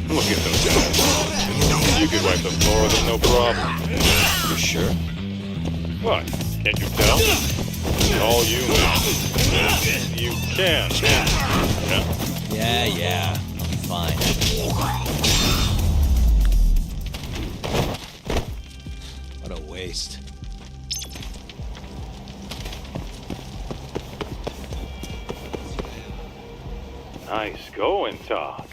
Look at those guys. You could wipe the floor with them, no problem. You sure? What? Can't you tell? All you you can. Yeah? Yeah. I'll be fine. What a waste. Nice going, Talk.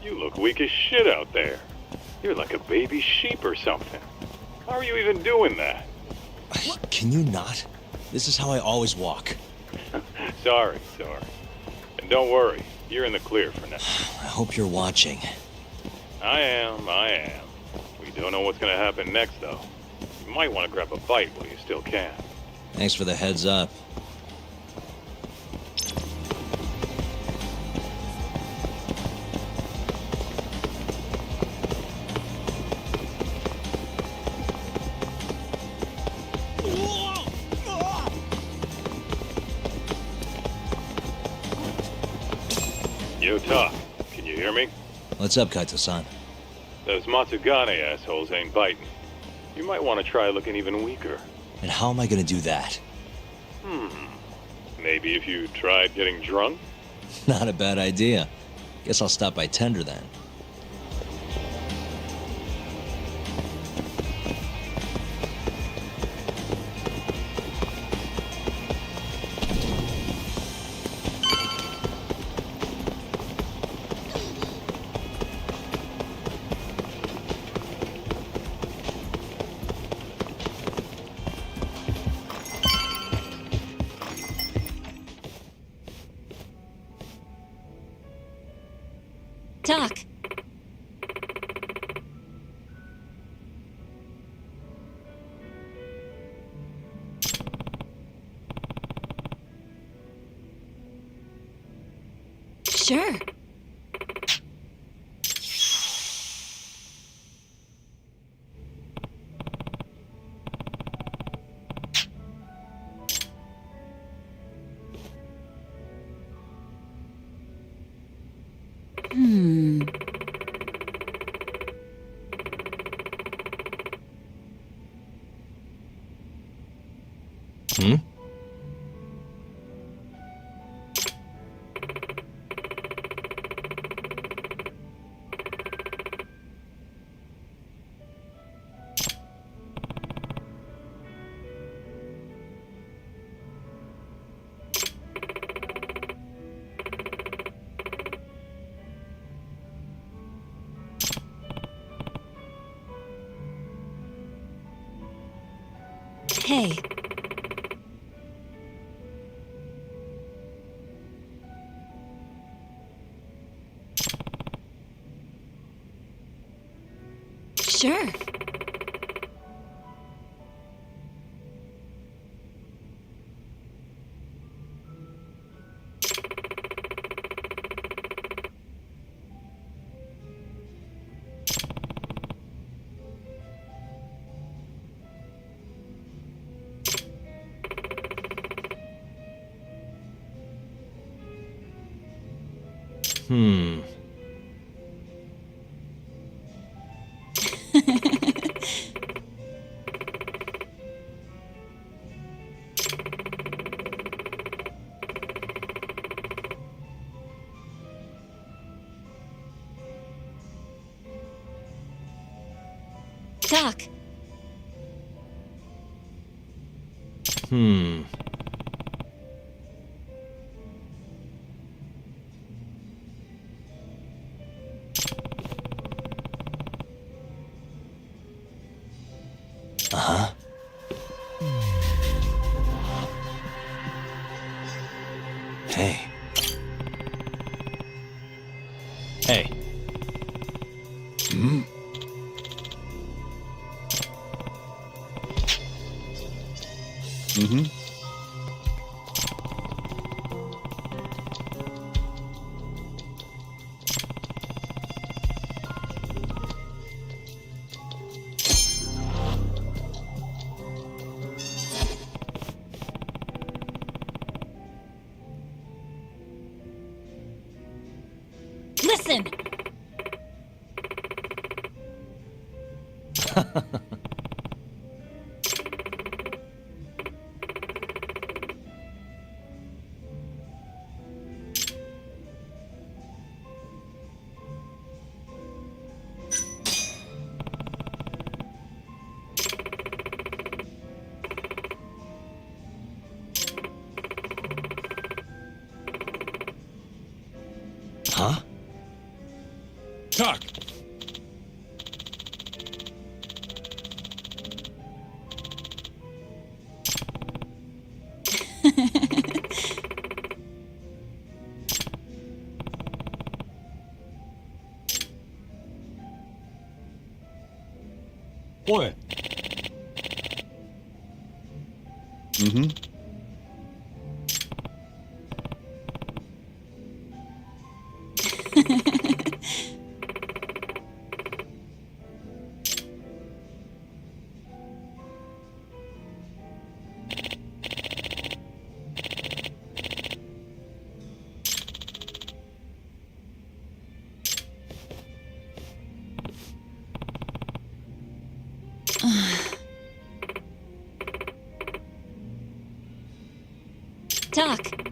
You look weak as shit out there. You're like a baby sheep or something. How are you even doing that? Can you not? This is how I always walk. Sorry. And don't worry, you're in the clear for now. I hope you're watching. I am. We don't know what's gonna happen next, though. You might want to grab a bite while you still can. Thanks for the heads up. Yo, Talk, can you hear me? What's up, Kaito-san? Those Matsugane assholes ain't biting. You might want to try looking even weaker. And how am I gonna do that? Maybe if you tried getting drunk? Not a bad idea. Guess I'll stop by Tender then. Talk. Sure. Hmm? Hey. Sure. Hmm. Talk. Hmm. Uh-huh. Hey. Hey. Hmm? Mm-hmm. Listen! Huh? Talk. What? Mm-hmm. Talk.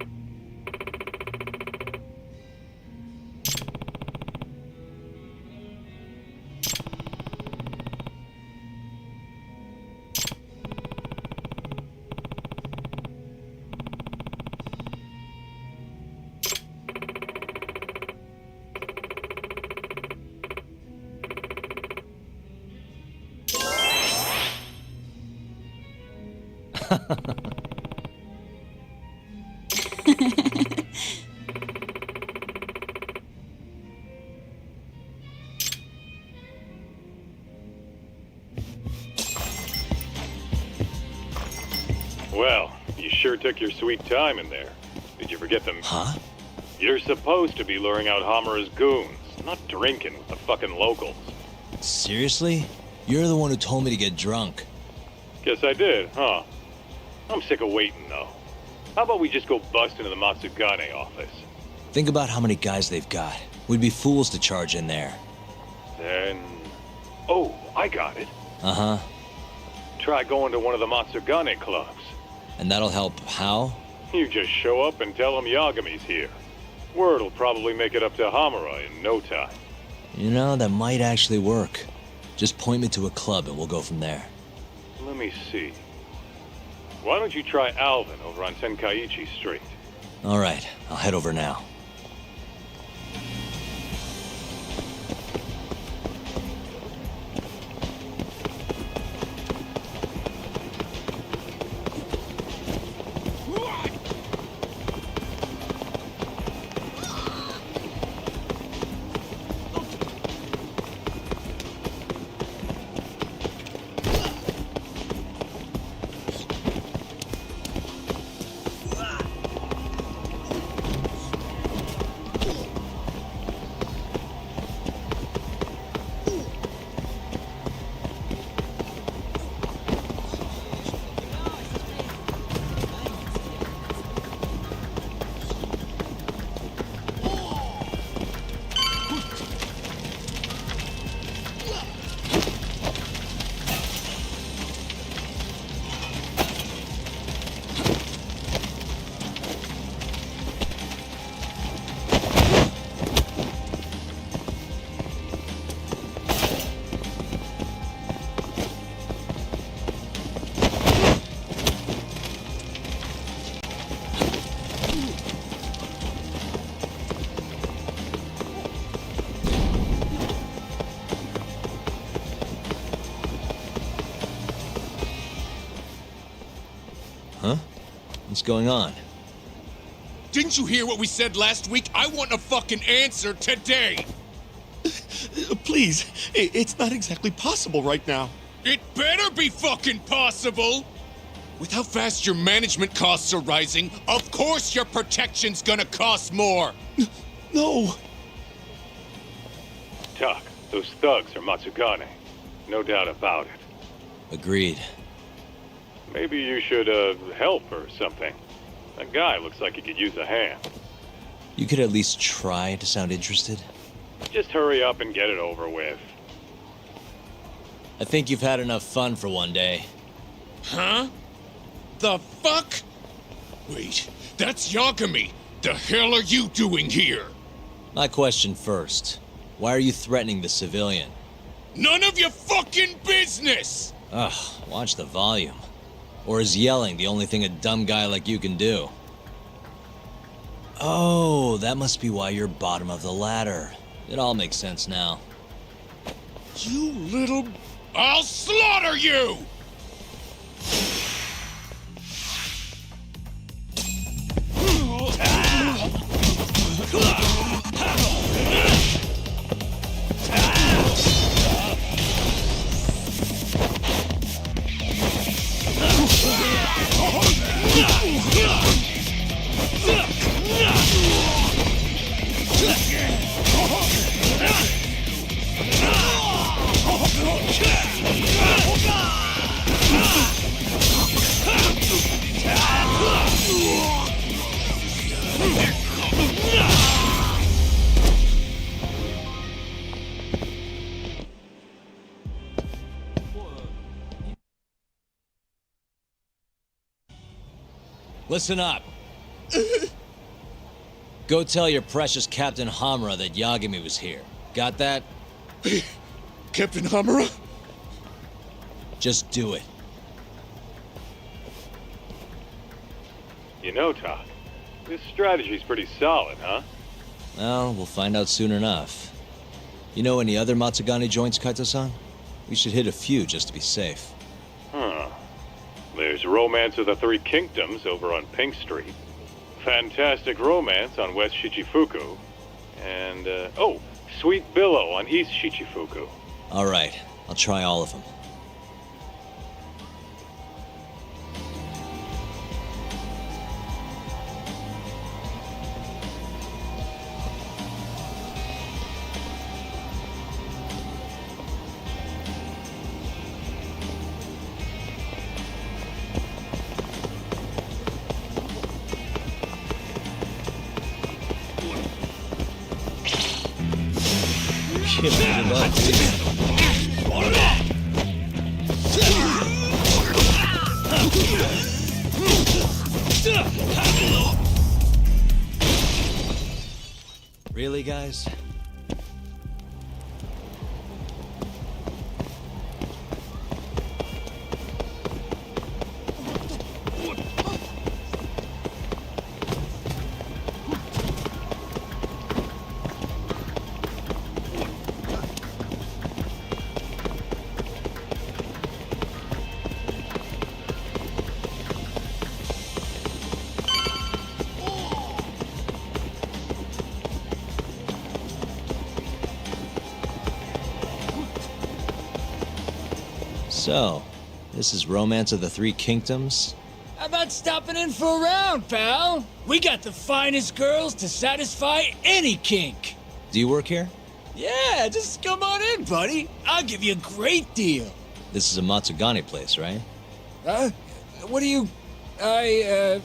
took your sweet time in there. Did you forget them? Huh? You're supposed to be luring out Hamura's goons, not drinking with the fucking locals. Seriously? You're the one who told me to get drunk. Guess I did, huh? I'm sick of waiting, though. How about we just go bust into the Matsugane office? Think about how many guys they've got. We'd be fools to charge in there. Then... Oh, I got it. Uh-huh. Try going to one of the Matsugane clubs. And that'll help how? You just show up and tell them Yagami's here. Word'll probably make it up to Hamura in no time. You know, that might actually work. Just point me to a club and we'll go from there. Let me see. Why don't you try Alvin over on Tenkaichi Street? All right, I'll head over now. Huh? What's going on? Didn't you hear what we said last week? I want a fucking answer today! Please, it's not exactly possible right now. It better be fucking possible! With how fast your management costs are rising, of course your protection's gonna cost more! No! Tuck, those thugs are Matsugane. No doubt about it. Agreed. Maybe you should, help or something. That guy looks like he could use a hand. You could at least try to sound interested. Just hurry up and get it over with. I think you've had enough fun for one day. Huh? The fuck? Wait, that's Yagami! The hell are you doing here? My question first. Why are you threatening the civilian? None of your fucking business! Ugh, watch the volume. Or is yelling the only thing a dumb guy like you can do? Oh, that must be why you're bottom of the ladder. It all makes sense now. You little... I'll slaughter you! Listen up. Go tell your precious Captain Hamura that Yagami was here. Got that? Captain Hamura? Just do it. You know, Todd, this strategy's pretty solid, huh? Well, we'll find out soon enough. You know any other Matsugane joints, Kaito-san? We should hit a few just to be safe. Huh. There's Romance of the Three Kingdoms over on Pink Street. Fantastic Romance on West Shichifuku. And, Sweet Billow on East Shichifuku. All right, I'll try all of them. Give it up, dude. Really, guys? So, this is Romance of the Three Kingdoms? How about stopping in for a round, pal? We got the finest girls to satisfy any kink. Do you work here? Yeah, just come on in, buddy. I'll give you a great deal. This is a Matsugane place, right? What do you... I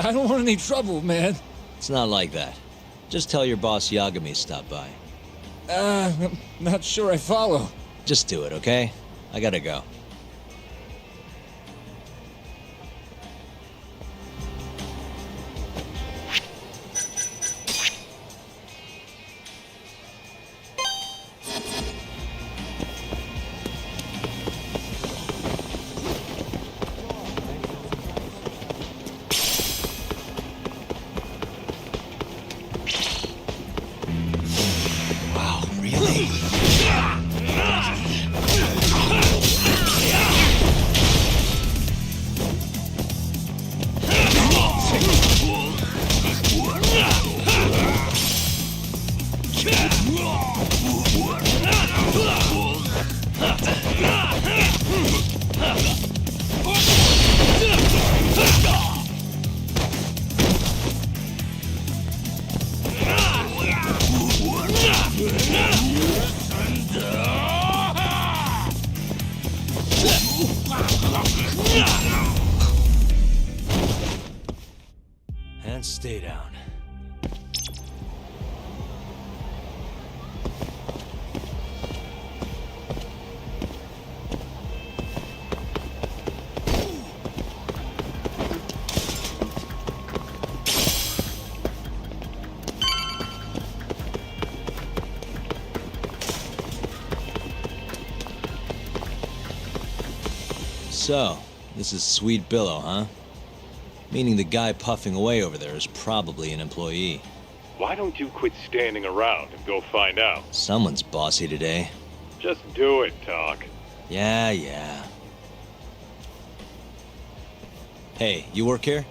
don't want any trouble, man. It's not like that. Just tell your boss Yagami stopped by. I'm not sure I follow. Just do it, okay? I gotta go. Wow, really? And stay down. So, this is Sweet Billow, huh? Meaning the guy puffing away over there is probably an employee. Why don't you quit standing around and go find out? Someone's bossy today. Just do it, Talk. Yeah. Hey, you work here?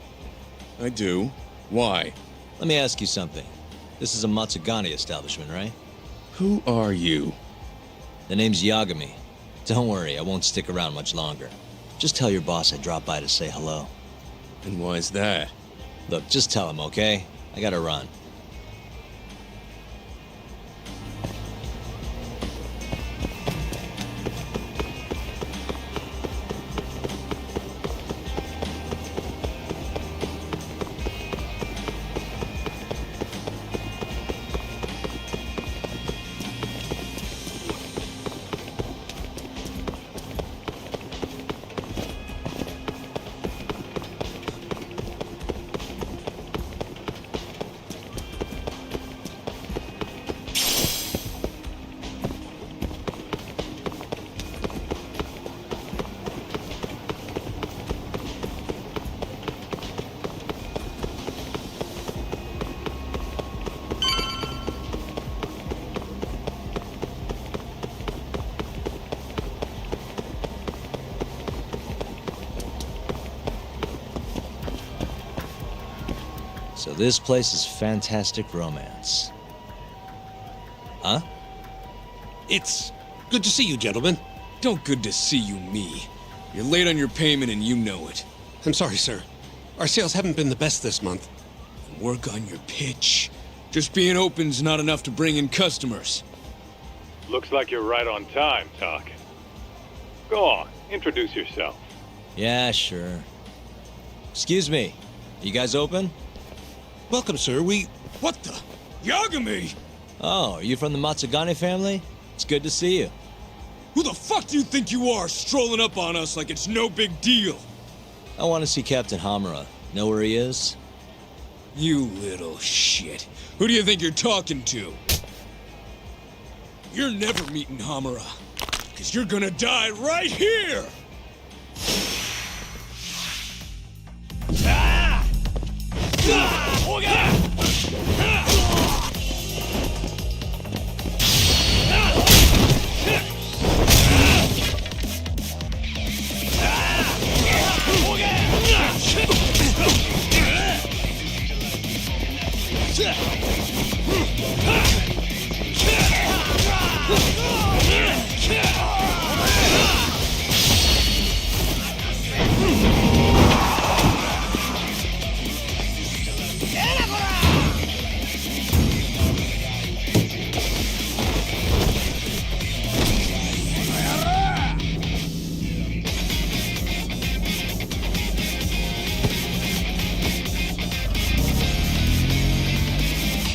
I do. Why? Let me ask you something. This is a Matsugane establishment, right? Who are you? The name's Yagami. Don't worry, I won't stick around much longer. Just tell your boss I dropped by to say hello. And why's that? Look, just tell him, okay? I gotta run. So this place is fantastic romance. Huh? It's good to see you, gentlemen. Don't good to see you me. You're late on your payment and you know it. I'm sorry, sir. Our sales haven't been the best this month. Work on your pitch. Just being open's not enough to bring in customers. Looks like you're right on time, Talk. Go on, introduce yourself. Yeah, sure. Excuse me, you guys open? Welcome, sir. What the? Yagami! Oh, are you from the Matsugane family? It's good to see you. Who the fuck do you think you are, strolling up on us like it's no big deal? I want to see Captain Hamura. Know where he is? You little shit. Who do you think you're talking to? You're never meeting Hamura, because you're gonna die right here!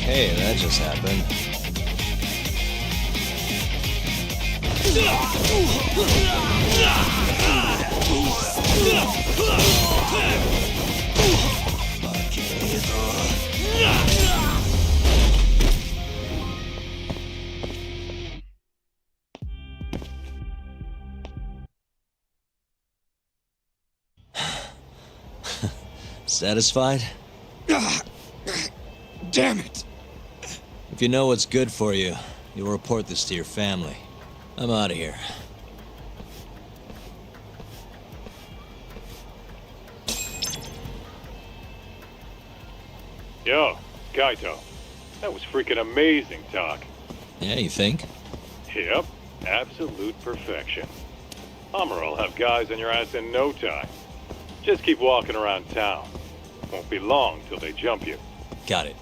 Hey, that just happened. Satisfied? Damn it! If you know what's good for you, you'll report this to your family. I'm out of here. Yo, Kaito. That was freaking amazing talk. Yeah, you think? Yep, absolute perfection. Hammer'll have guys on your ass in no time. Just keep walking around town. Won't be long till they jump you. Got it.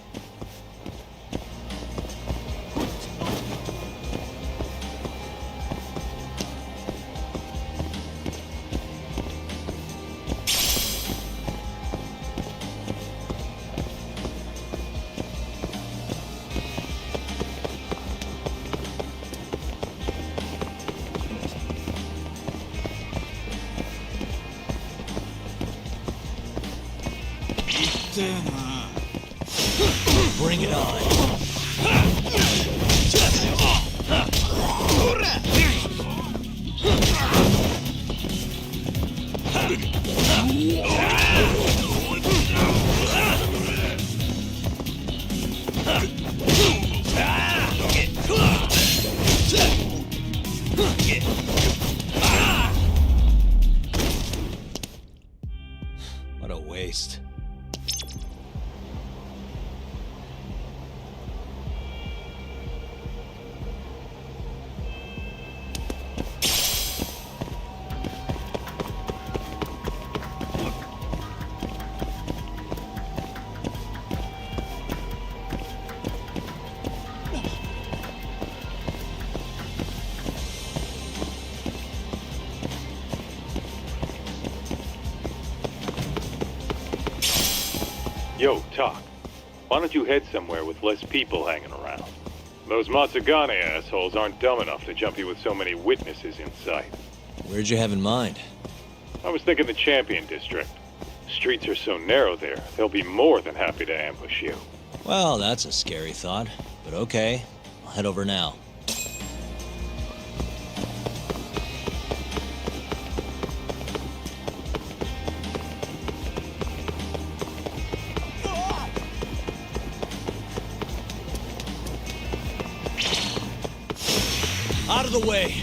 Bring it on. What a waste. Yo, Talk. Why don't you head somewhere with less people hanging around? Those Matsugane assholes aren't dumb enough to jump you with so many witnesses in sight. Where'd you have in mind? I was thinking the Champion District. Streets are so narrow there, they'll be more than happy to ambush you. Well, that's a scary thought, but okay. I'll head over now. Out of the way!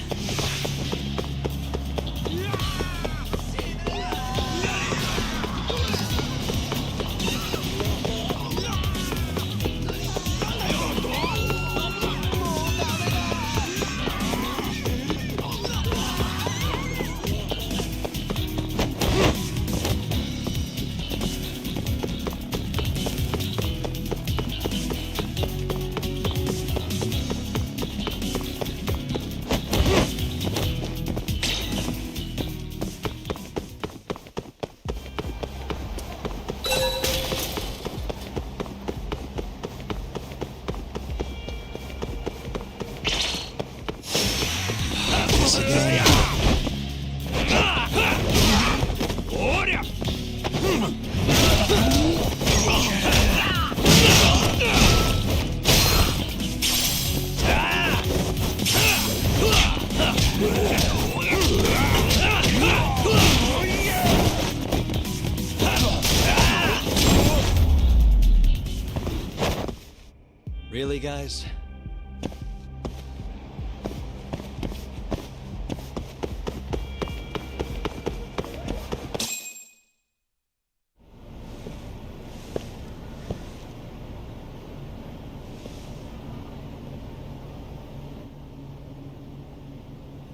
Really, guys?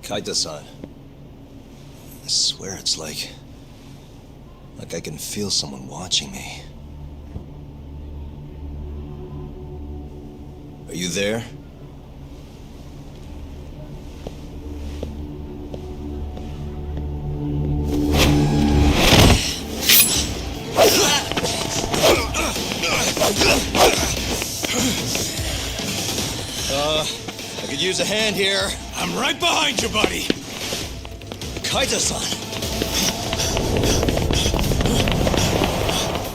Kaita-san. I swear it's like I can feel someone watching me. Are you there? I could use a hand here. I'm right behind you, buddy. Kaita-san.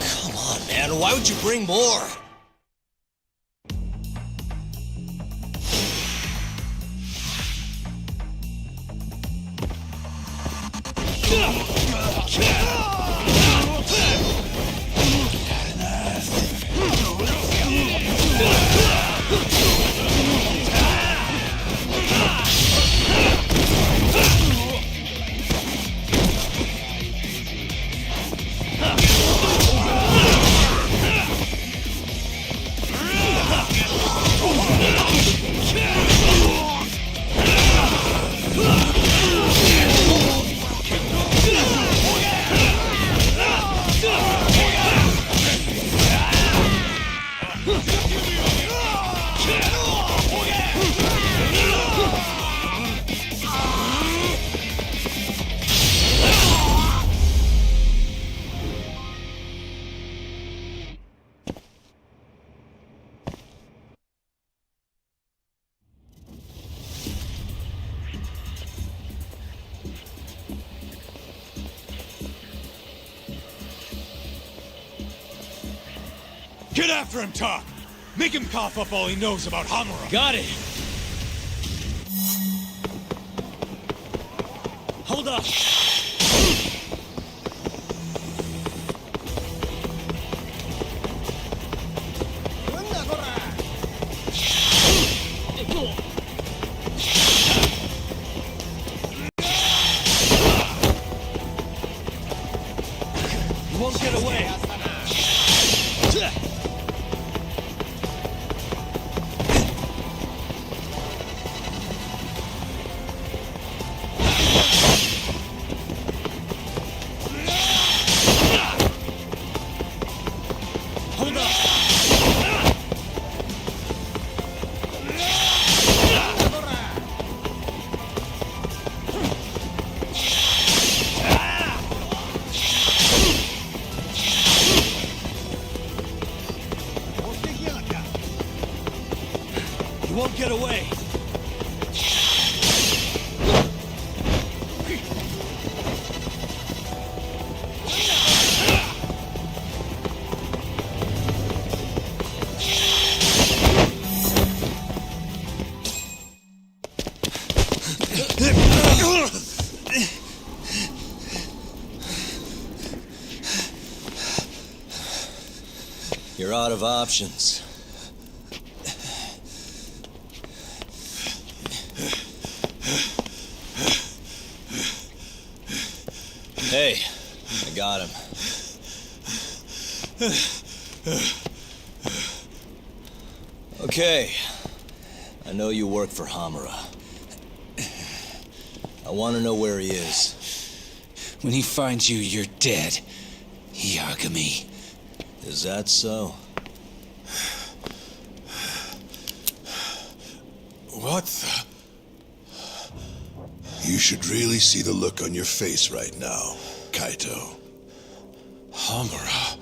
Come on, man. Why would you bring more? Get after him, Tak! Make him cough up all he knows about Hamura! Got it! Hold up! You won't get away! You won't get away! You're out of options. Hey, I got him. Okay, I know you work for Hamura. I want to know where he is. When he finds you, you're dead, Yagami. Is that so? What the? You should really see the look on your face right now, Kaito. Hamura.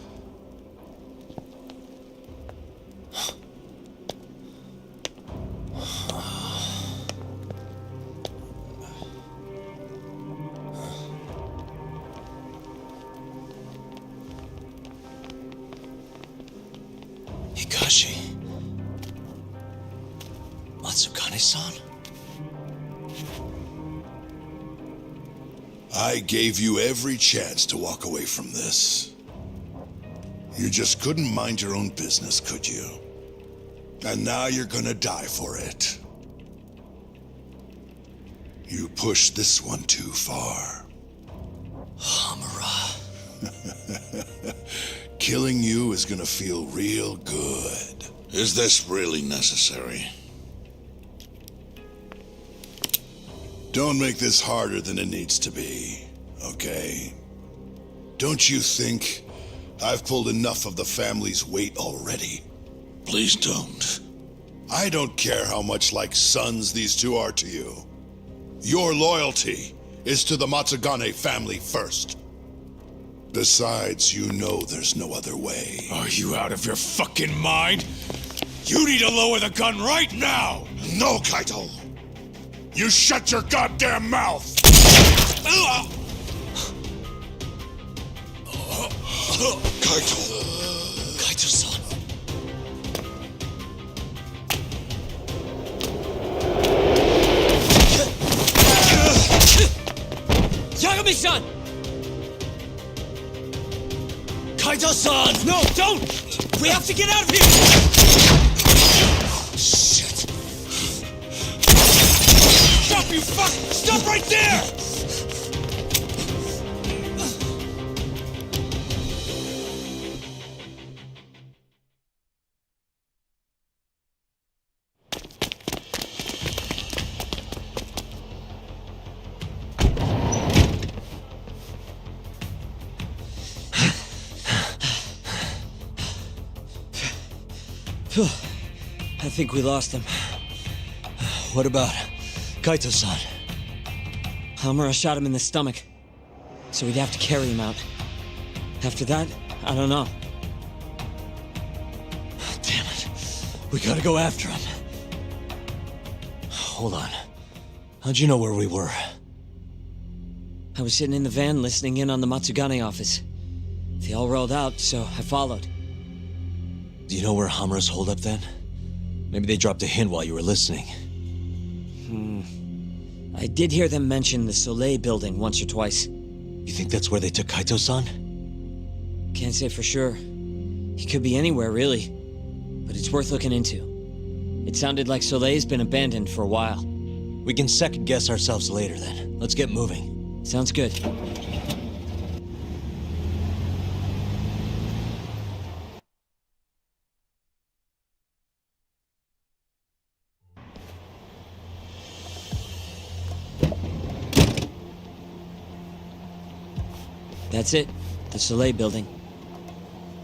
Hikashi. Matsukane-san? I gave you every chance to walk away from this. You just couldn't mind your own business, could you? And now you're gonna die for it. You pushed this one too far. Hamura. Killing you is gonna feel real good. Is this really necessary? Don't make this harder than it needs to be, okay? Don't you think I've pulled enough of the family's weight already? Please don't. I don't care how much like sons these two are to you. Your loyalty is to the Matsugane family first. Besides, you know there's no other way. Are you out of your fucking mind? You need to lower the gun right now! No, Kaito! You shut your goddamn mouth! Kaito! Kaito-san. Yagami-san! Kaito-san! No, don't! We have to get out of here! Shit. Stop, you fuck! Stop right there! I think we lost him. What about Kaito-san? Hamura shot him in the stomach, so we'd have to carry him out. After that, I don't know. Damn it. We gotta go after him. Hold on. How'd you know where we were? I was sitting in the van listening in on the Matsugane office. They all rolled out, so I followed. Do you know where Hamura's holed up then? Maybe they dropped a hint while you were listening. I did hear them mention the Soleil building once or twice. You think that's where they took Kaito-san? Can't say for sure. He could be anywhere, really. But it's worth looking into. It sounded like Soleil's been abandoned for a while. We can second guess ourselves later then. Let's get moving. Sounds good. That's it. The Soleil building.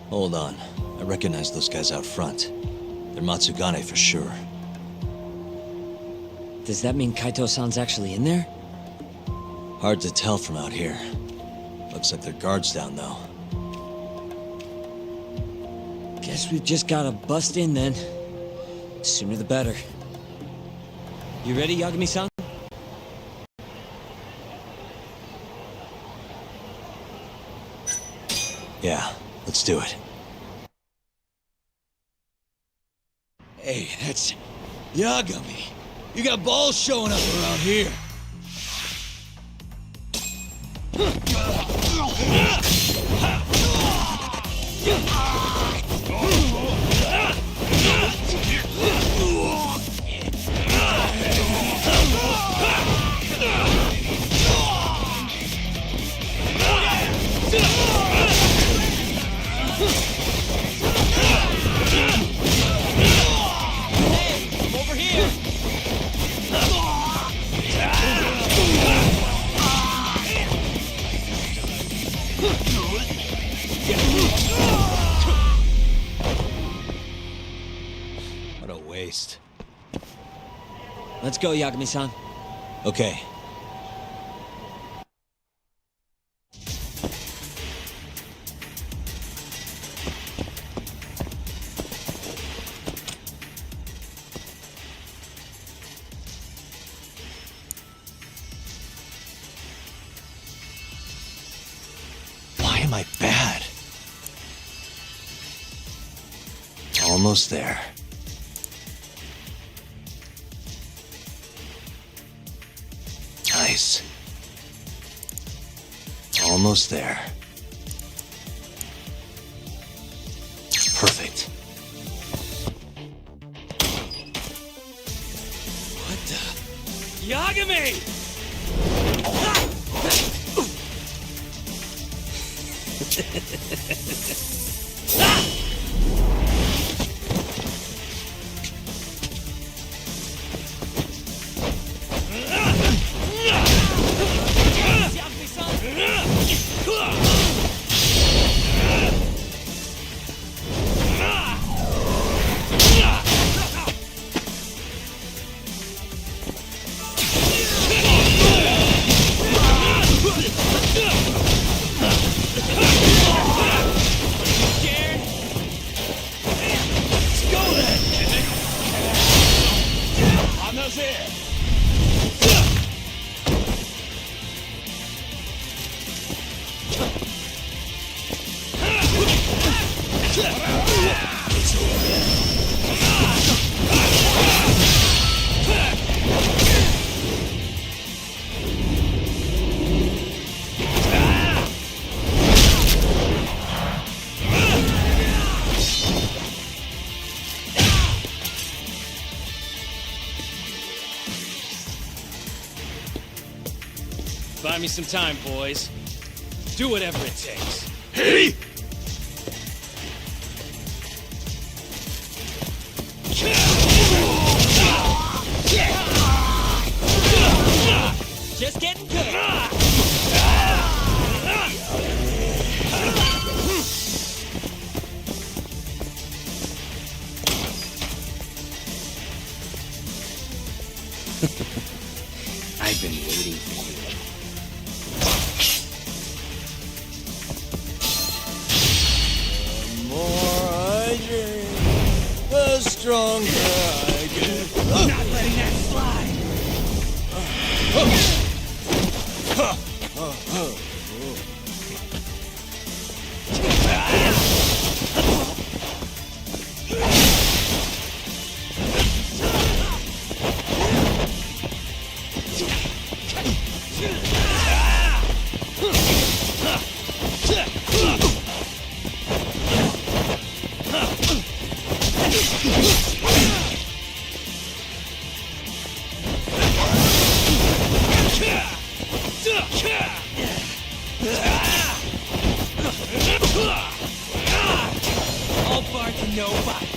Hold on. I recognize those guys out front. They're Matsugane for sure. Does that mean Kaito-san's actually in there? Hard to tell from out here. Looks like their guard's down, though. Guess we've just gotta bust in then. Sooner the better. You ready, Yagami-san? Yeah, let's do it. Hey, that's Yagami. You got balls showing up around here. Over here! What a waste. Let's go, Yagami-san. Okay. Why am I bad? Almost there. Nice. Almost there. Perfect. Yagami! Buy me some time, boys. Do whatever it takes. Hey! Just getting good. I've been waiting for you. The more I drink, the stronger I get. Not letting that slide. All bark and no bite.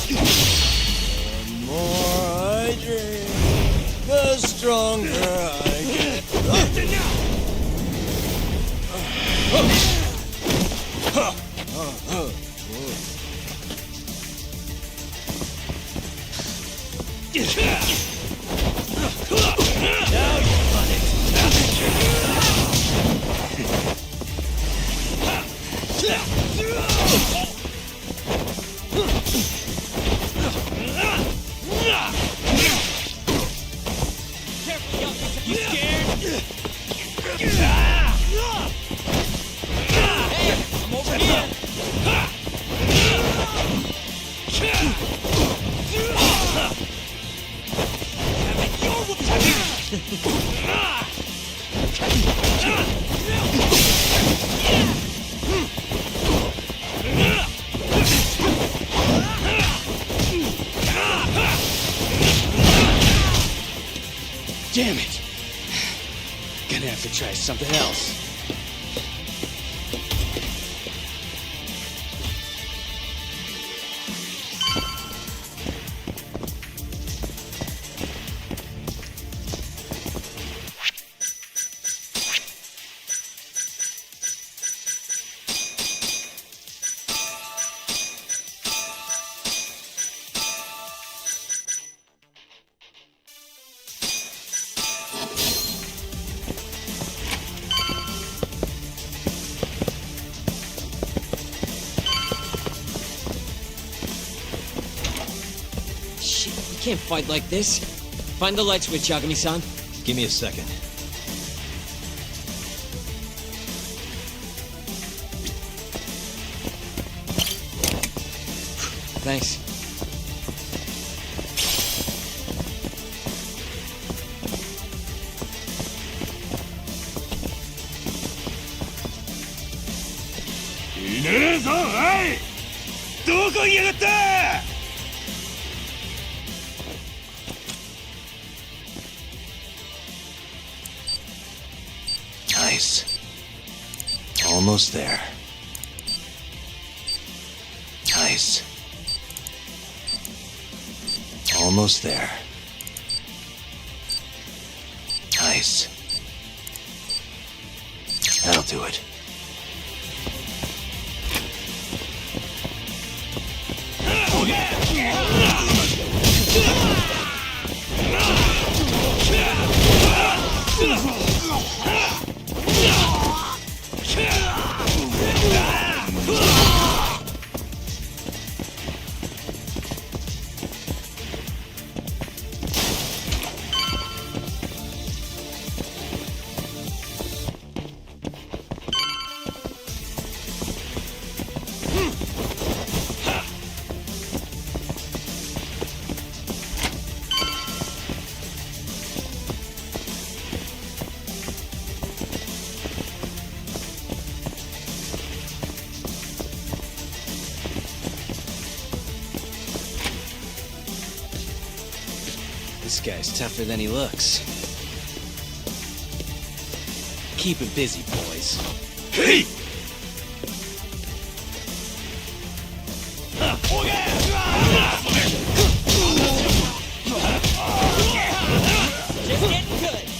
The more I drink, the stronger I get. Now you've done Careful, Yuppie. You scared? Hey, I'm over here. Damn it. Gonna have to try something else. Can't fight like this. Find the light switch, Yagami-san. Give me a second. Thanks. Nice. Almost there. Nice. Almost there. Nice. That'll do it. This guy's tougher than he looks. Keep him busy, boys. Hey! Just getting good.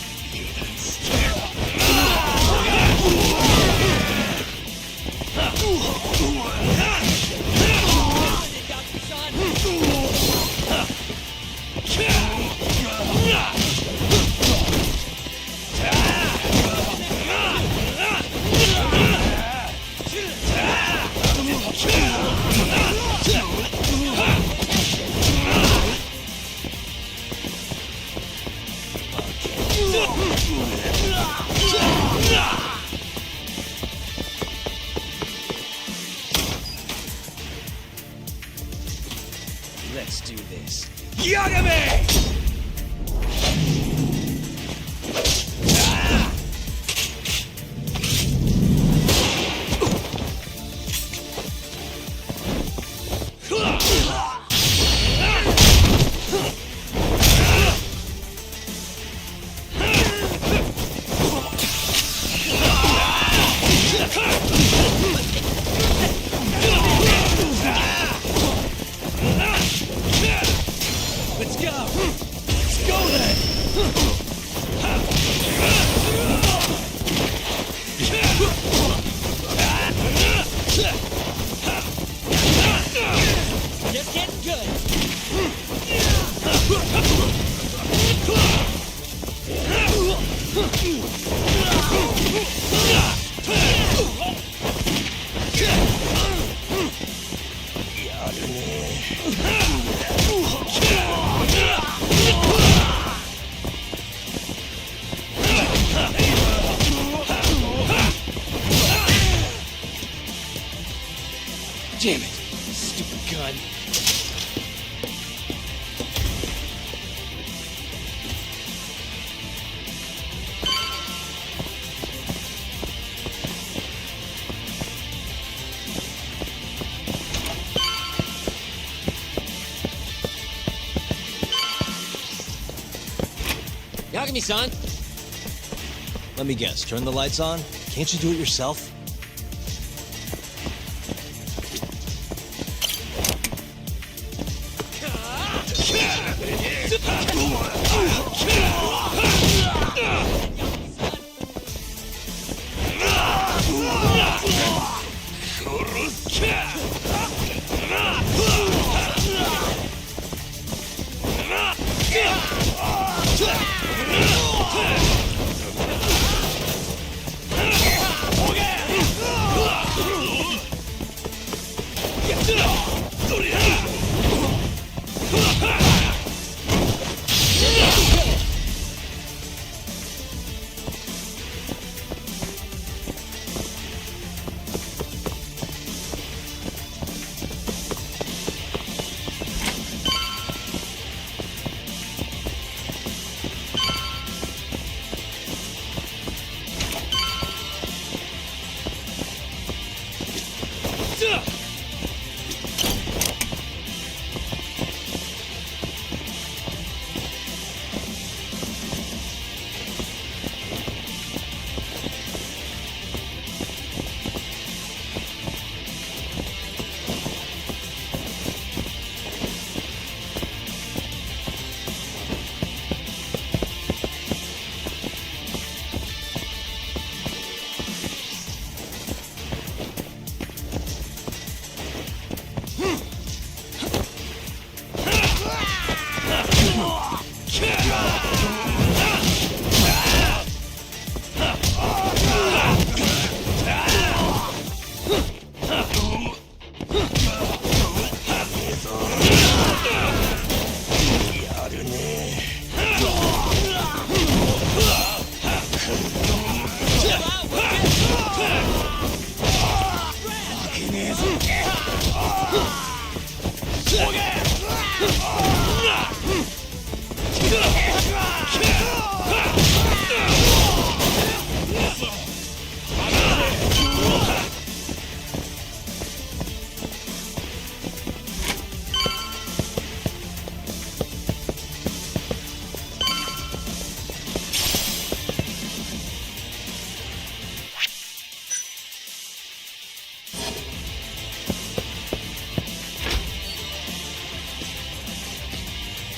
Let's do this. Yagami! Let's go! Let's go then! Just getting good. Damn it! Stupid gun. Yagami-san. Let me guess, turn the lights on? Can't you do it yourself?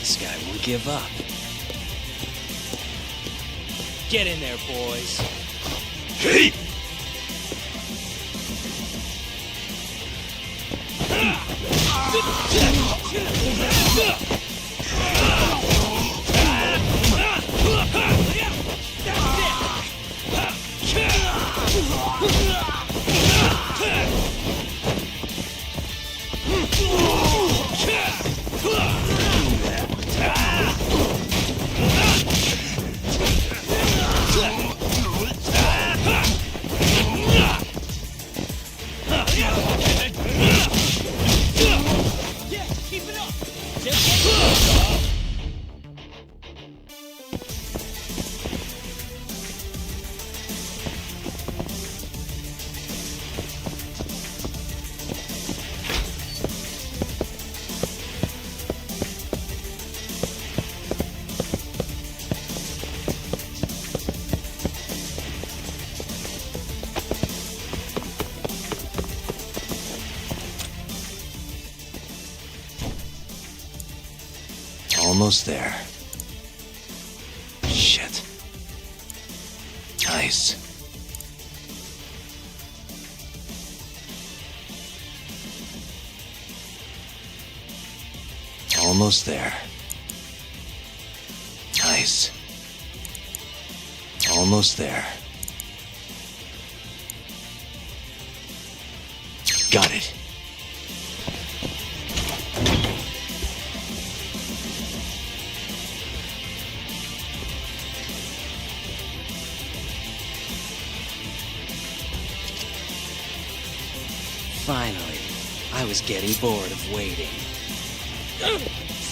This guy won't give up. Get in there, boys. Hey! Almost there. Shit. Nice. Almost there. Nice. Almost there. Got it. Finally, I was getting bored of waiting.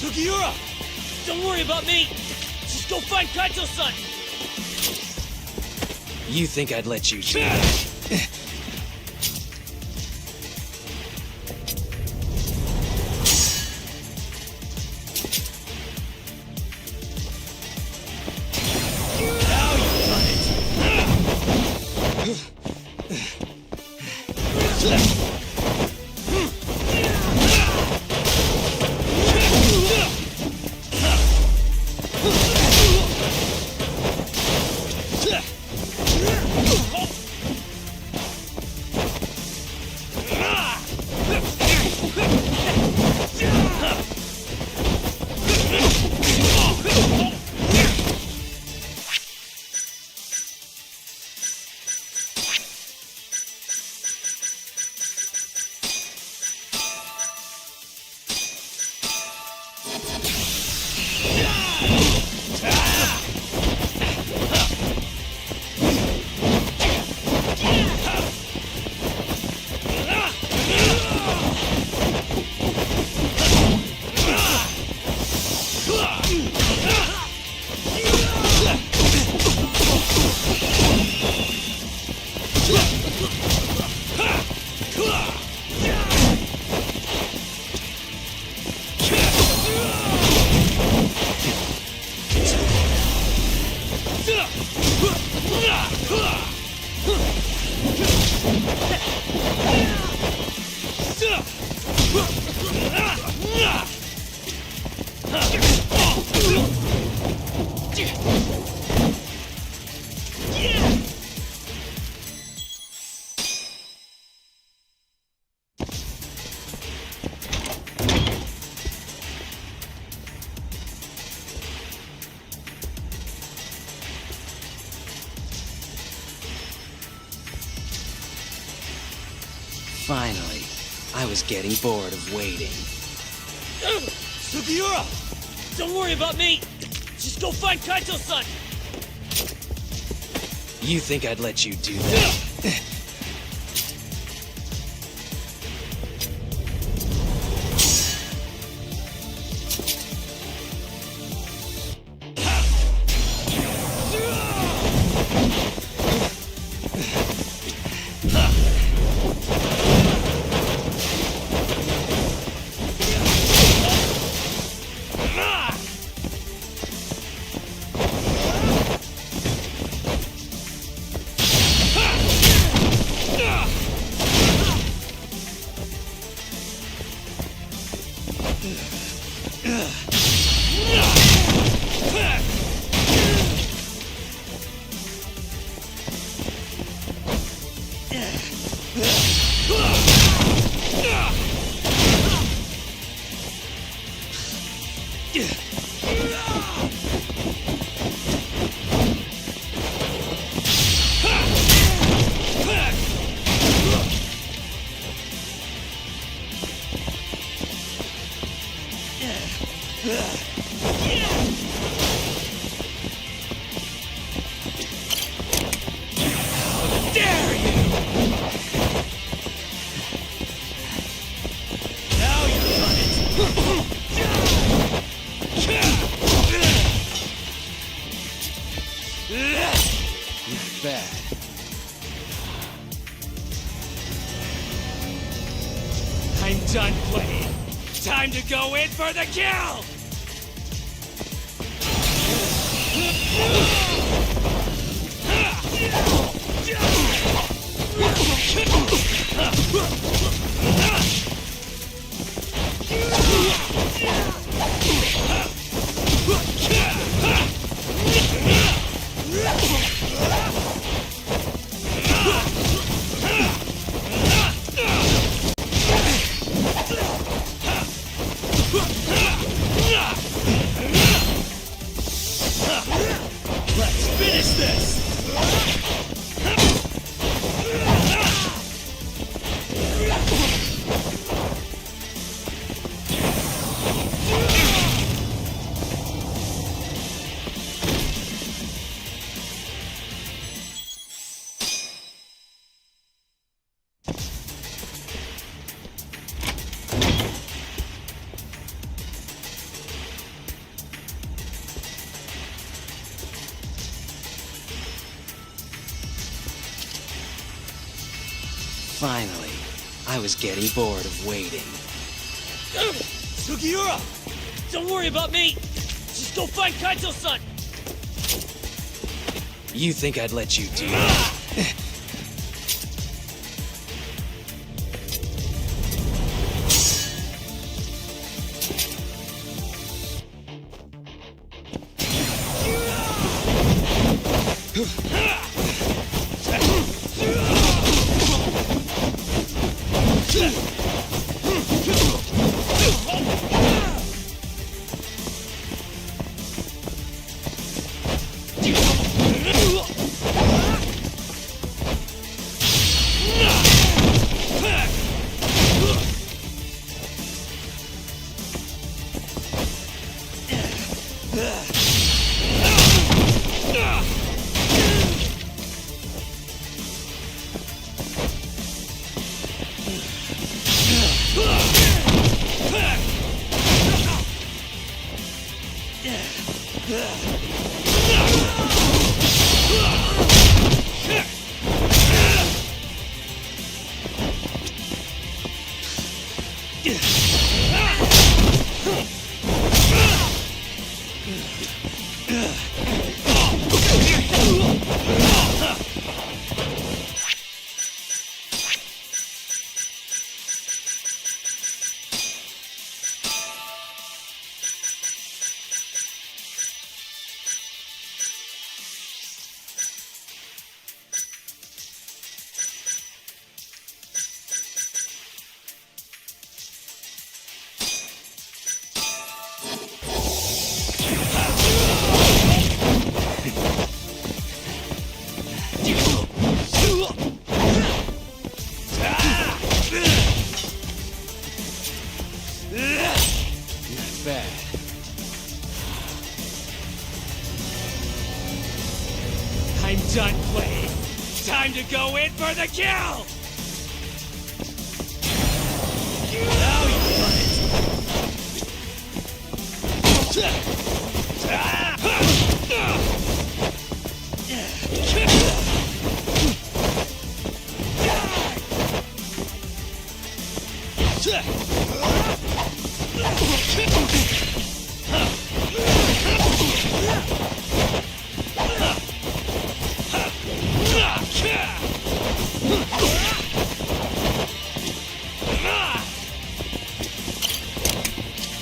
Sugiura! Don't worry about me! Just go find Kaito-san! You think I'd let you do that? Finally, I was getting bored of waiting. Sugiura! Don't worry about me! Just go find Kaito-san! You think I'd let you do that? I'm done playing. Time to go in for the kill! Let's finish this! Finally, I was getting bored of waiting. Sugiura! Don't worry about me! Just go find Kaito-san! You think I'd let you do that? I'm done playing. Time to go in for the kill! Now you've done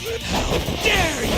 it! How dare you!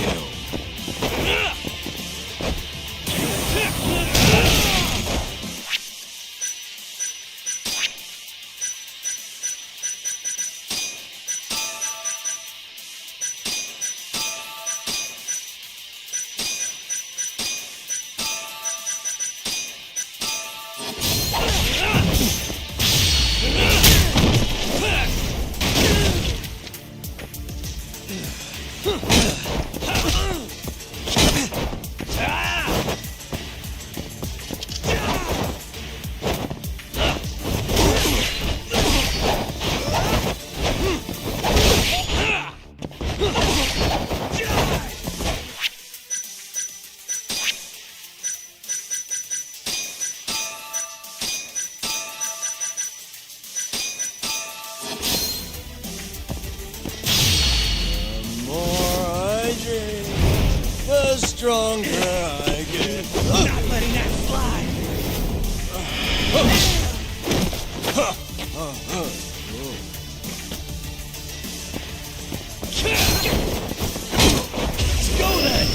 The stronger I get. Not letting that slide! Let's go then!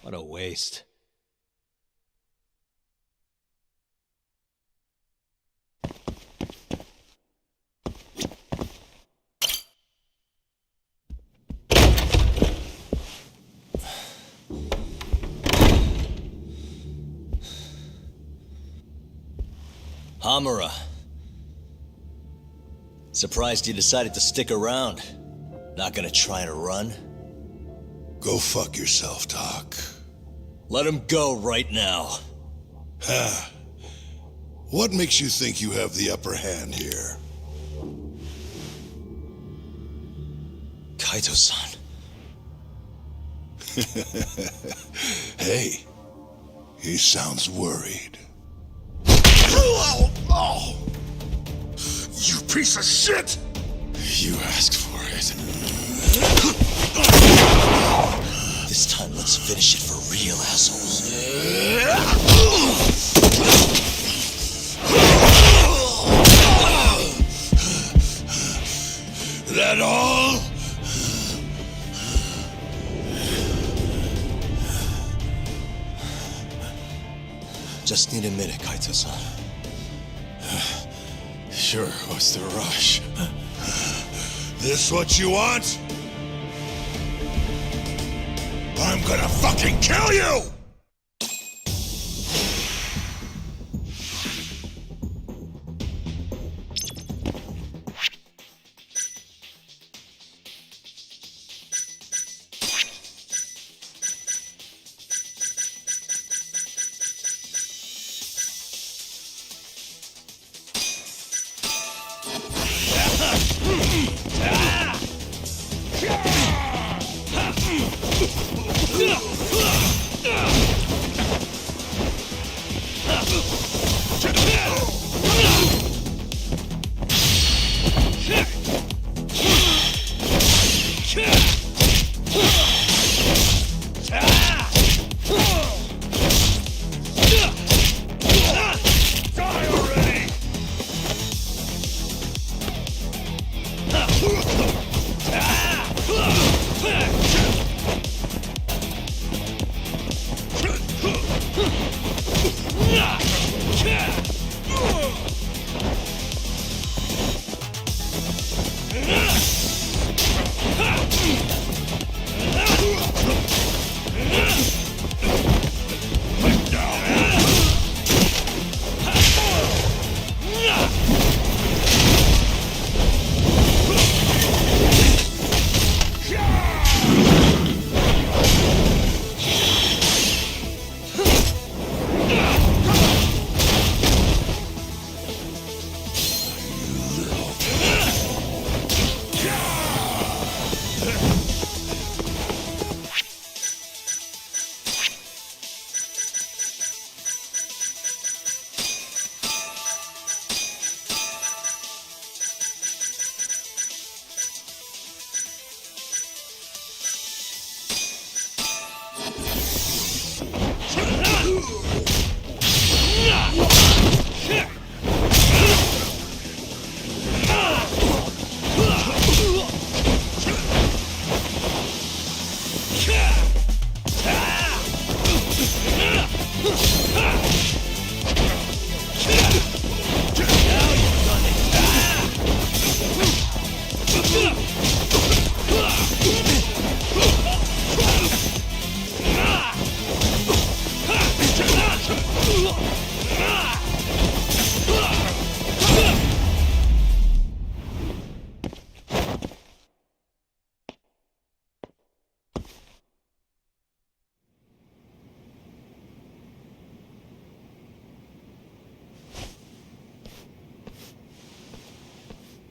What a waste. Hamura. Surprised you decided to stick around. Not gonna try and run? Go fuck yourself, Doc. Let him go right now. Huh. What makes you think you have the upper hand here? Kaito-san. Hey, he sounds worried. You piece of shit! You asked for it. This time, let's finish it for real, assholes. That all? Just need a minute, Kaito-san. Sure, what's the rush? This what you want? I'm gonna fucking kill you!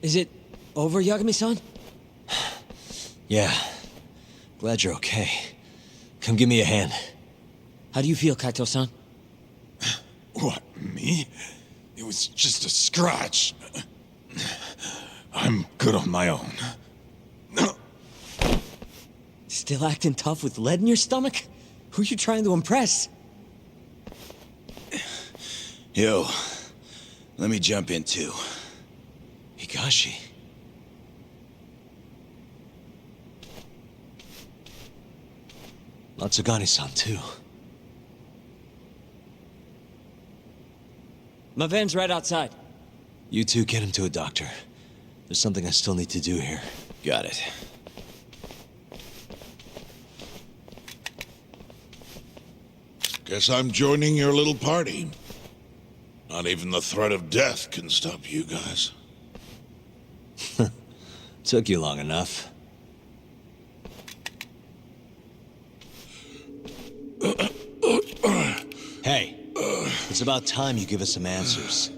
Is it over, Yagami-san? Yeah. Glad you're okay. Come give me a hand. How do you feel, Kaito-san? What, me? It was just a scratch. I'm good on my own. Still acting tough with lead in your stomach? Who are you trying to impress? Yo, let me jump in too. Higashi. Matsugani-san, too. My van's right outside. You two get him to a doctor. There's something I still need to do here. Got it. Guess I'm joining your little party. Not even the threat of death can stop you guys. Took you long enough. Hey, it's about time you give us some answers.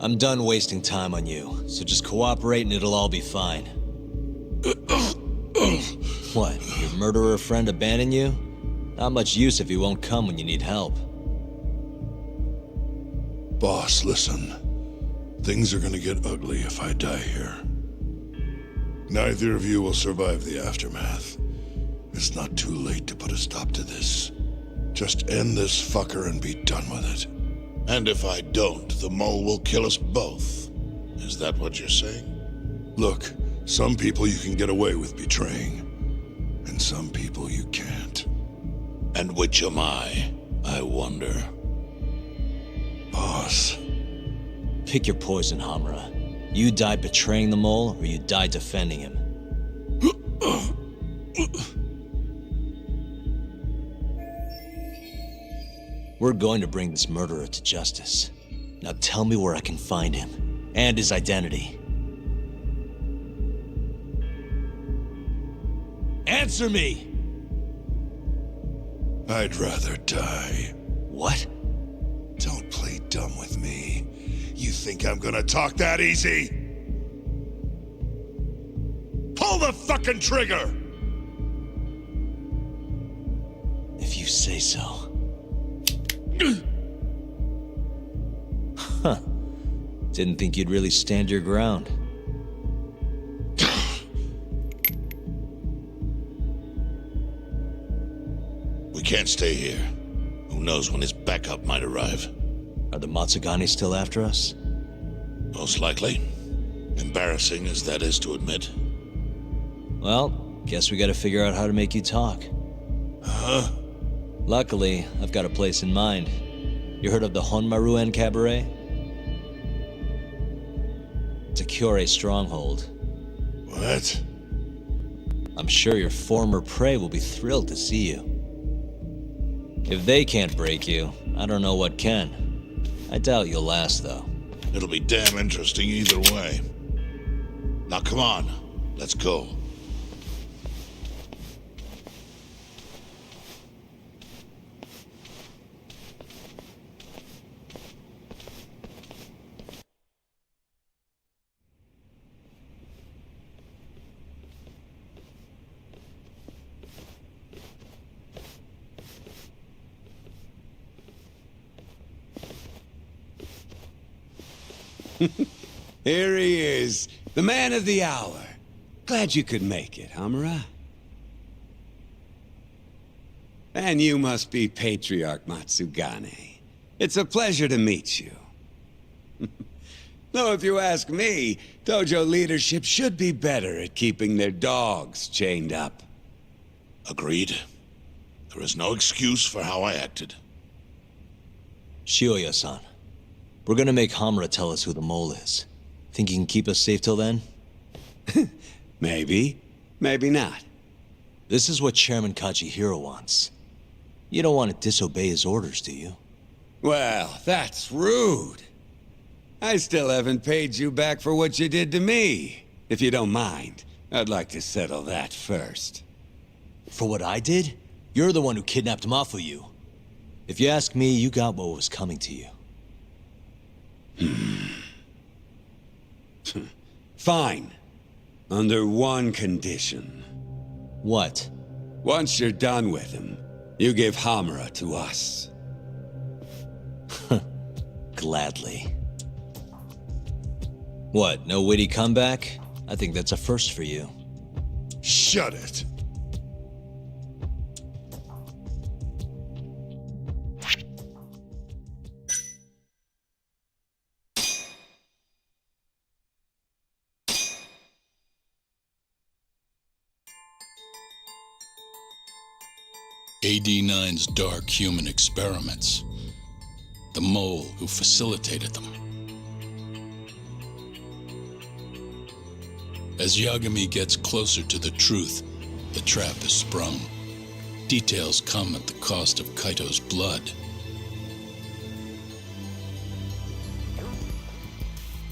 I'm done wasting time on you, so just cooperate and it'll all be fine. What, your murderer friend abandon you? Not much use if he won't come when you need help. Boss, listen. Things are gonna get ugly if I die here. Neither of you will survive the aftermath. It's not too late to put a stop to this. Just end this fucker and be done with it. And if I don't, the mole will kill us both. Is that what you're saying? Look, some people you can get away with betraying, and some people you can't. And which am I wonder? Boss. Pick your poison, Hamura. You die betraying the mole, or you die defending him. We're going to bring this murderer to justice. Now tell me where I can find him, and his identity. Answer me! I'd rather die. What? Don't play dumb with me. You think I'm gonna talk that easy? Pull the fucking trigger! If you say so. Huh. Didn't think you'd really stand your ground. We can't stay here. Who knows when his backup might arrive? Are the Matsugani still after us? Most likely. Embarrassing as that is to admit. Well, guess we gotta figure out how to make you talk. Huh? Luckily, I've got a place in mind. You heard of the Honmaruen Cabaret? It's a Kyorei stronghold. What? I'm sure your former prey will be thrilled to see you. If they can't break you, I don't know what can. I doubt you'll last, though. It'll be damn interesting either way. Now come on, let's go. Here he is, the man of the hour. Glad you could make it, Hamura. And you must be Patriarch Matsugane. It's a pleasure to meet you. Though if you ask me, dojo leadership should be better at keeping their dogs chained up. Agreed. There is no excuse for how I acted. Shioya-san, we're gonna make Hamura tell us who the mole is. Think he can keep us safe till then? Maybe. Maybe not. This is what Chairman Kajihiro wants. You don't want to disobey his orders, do you? Well, that's rude. I still haven't paid you back for what you did to me. If you don't mind, I'd like to settle that first. For what I did? You're the one who kidnapped Mafuyu. If you ask me, you got what was coming to you. Fine. Under one condition. What? Once you're done with him, you give Hamura to us. Gladly. What, no witty comeback? I think that's a first for you. Shut it. AD-9's dark human experiments. The mole who facilitated them. As Yagami gets closer to the truth, the trap is sprung. Details come at the cost of Kaito's blood.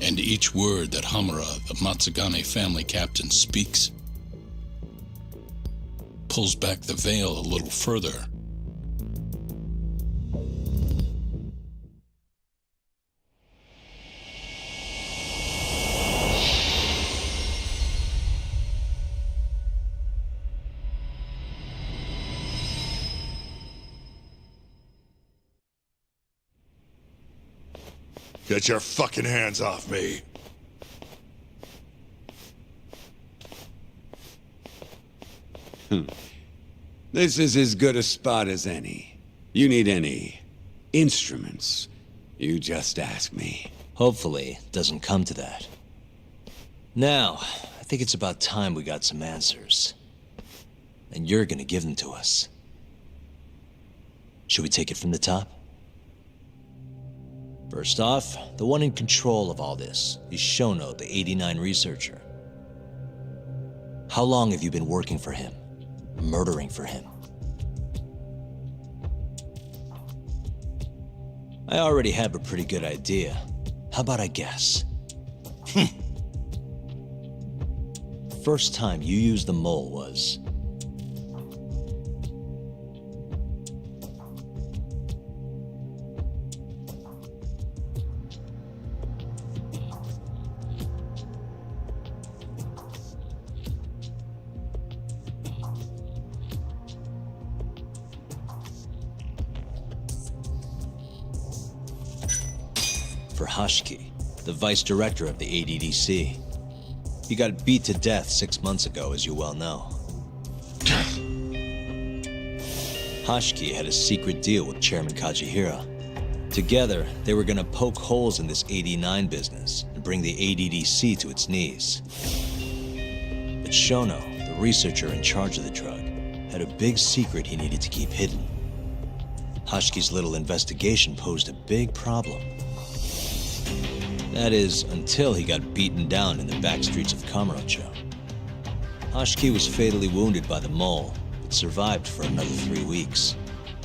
And each word that Hamura, the Matsugane family captain, speaks pulls back the veil a little further. Get your fucking hands off me! This is as good a spot as any. You need any instruments, you just ask me. Hopefully, it doesn't come to that. Now, I think it's about time we got some answers. And you're gonna give them to us. Should we take it from the top? First off, the one in control of all this is Shono, the 89 researcher. How long have you been working for him? Murdering for him? I already have a pretty good idea. How about I guess? First time you used the mole was... for Hashiki, the vice director of the ADDC. He got beat to death 6 months ago, as you well know. Hashiki had a secret deal with Chairman Kajihira. Together, they were gonna poke holes in this 89 business and bring the ADDC to its knees. But Shono, the researcher in charge of the drug, had a big secret he needed to keep hidden. Hashiki's little investigation posed a big problem. That is, until he got beaten down in the back streets of Kamurocho. Hashiki was fatally wounded by the mole, but survived for another 3 weeks.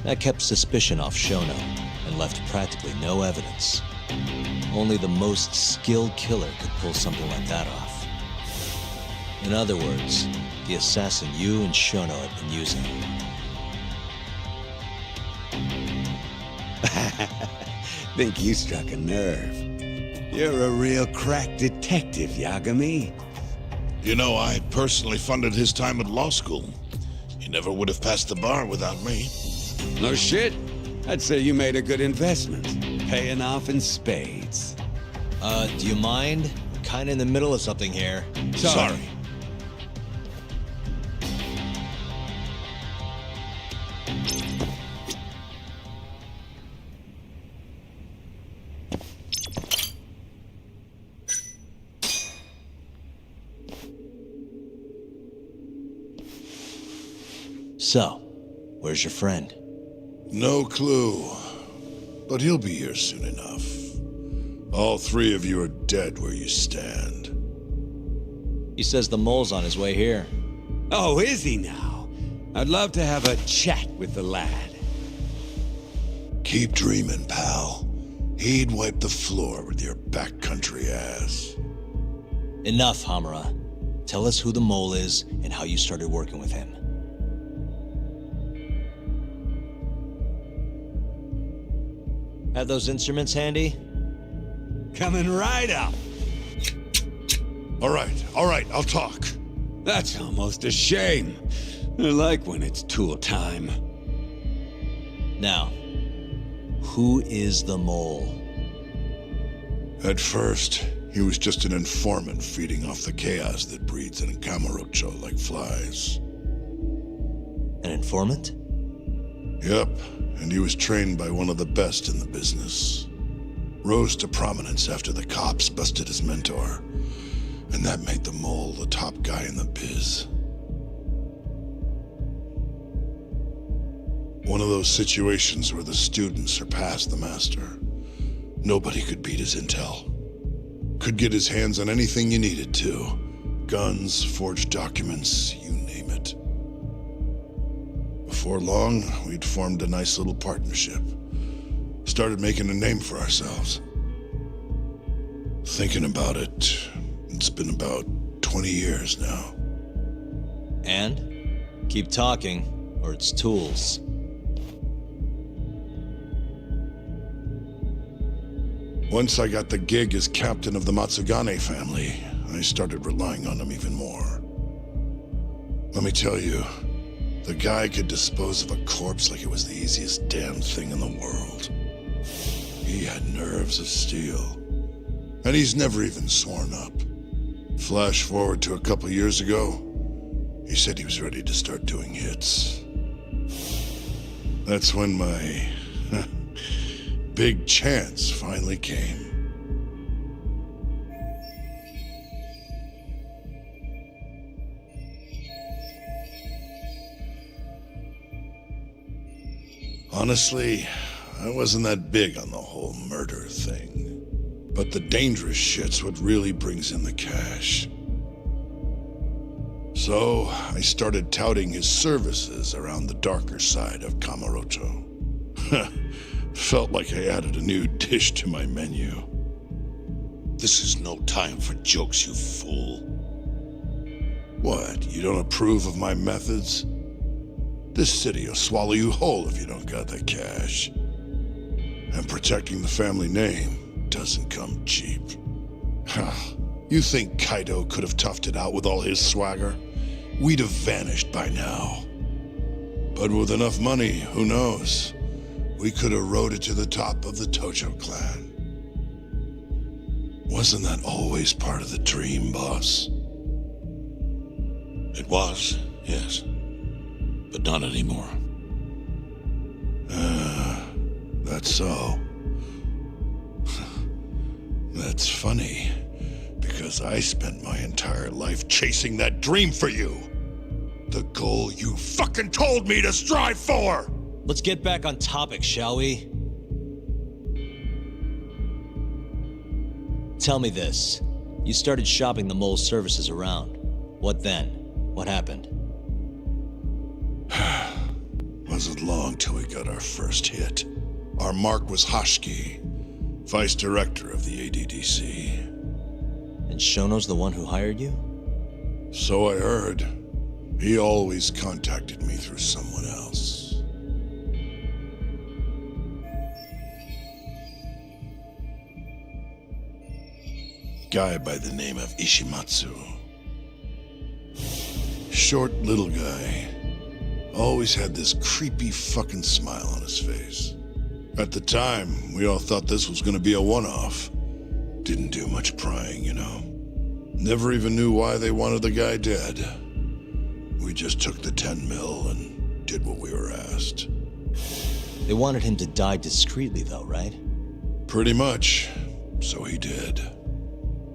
That kept suspicion off Shono, and left practically no evidence. Only the most skilled killer could pull something like that off. In other words, the assassin you and Shono have been using. Think you struck a nerve. You're a real crack detective, Yagami. You know, I personally funded his time at law school. He never would have passed the bar without me. No shit. I'd say you made a good investment. Paying off in spades. Do you mind? Kinda in the middle of something here. Sorry. So, where's your friend? No clue. But he'll be here soon enough. All three of you are dead where you stand. He says the mole's on his way here. Oh, is he now? I'd love to have a chat with the lad. Keep dreaming, pal. He'd wipe the floor with your backcountry ass. Enough, Hamura. Tell us who the mole is and how you started working with him. Have those instruments handy? Coming right up. All right, I'll talk. That's almost a shame. I like when it's tool time. Now, who is the mole? At first, he was just an informant feeding off the chaos that breeds in Kamurocho like flies. An informant? Yep, and he was trained by one of the best in the business. Rose to prominence after the cops busted his mentor, and that made the mole the top guy in the biz. One of those situations where the student surpassed the master. Nobody could beat his intel. Could get his hands on anything you needed to. Guns, forged documents, you name it. Before long, we'd formed a nice little partnership. Started making a name for ourselves. Thinking about it, it's been about 20 years now. And? Keep talking, or it's tools. Once I got the gig as captain of the Matsugane family, I started relying on him even more. Let me tell you, the guy could dispose of a corpse like it was the easiest damn thing in the world. He had nerves of steel. And he's never even sworn up. Flash forward to a couple years ago, he said he was ready to start doing hits. That's when my big chance finally came. Honestly, I wasn't that big on the whole murder thing. But the dangerous shit's what really brings in the cash. So, I started touting his services around the darker side of Kamurocho. Felt like I added a new dish to my menu. This is no time for jokes, you fool. What, you don't approve of my methods? This city will swallow you whole if you don't got the cash. And protecting the family name doesn't come cheap. You think Kaido could have toughed it out with all his swagger? We'd have vanished by now. But with enough money, who knows? We could have rode it to the top of the Tojo clan. Wasn't that always part of the dream, boss? It was, yes. But not anymore. That's so. That's funny, because I spent my entire life chasing that dream for you. The goal you fucking told me to strive for! Let's get back on topic, shall we? Tell me this. You started shopping the mole's services around. What then? What happened? Wasn't long till we got our first hit. Our mark was Hashiki, vice director of the ADDC. And Shono's the one who hired you? So I heard. He always contacted me through someone else. Guy by the name of Ishimatsu. Short little guy. Always had this creepy fucking smile on his face. At the time, we all thought this was gonna be a one-off. Didn't do much prying, you know. Never even knew why they wanted the guy dead. We just took the 10 mil and did what we were asked. They wanted him to die discreetly though, right? Pretty much. So he did.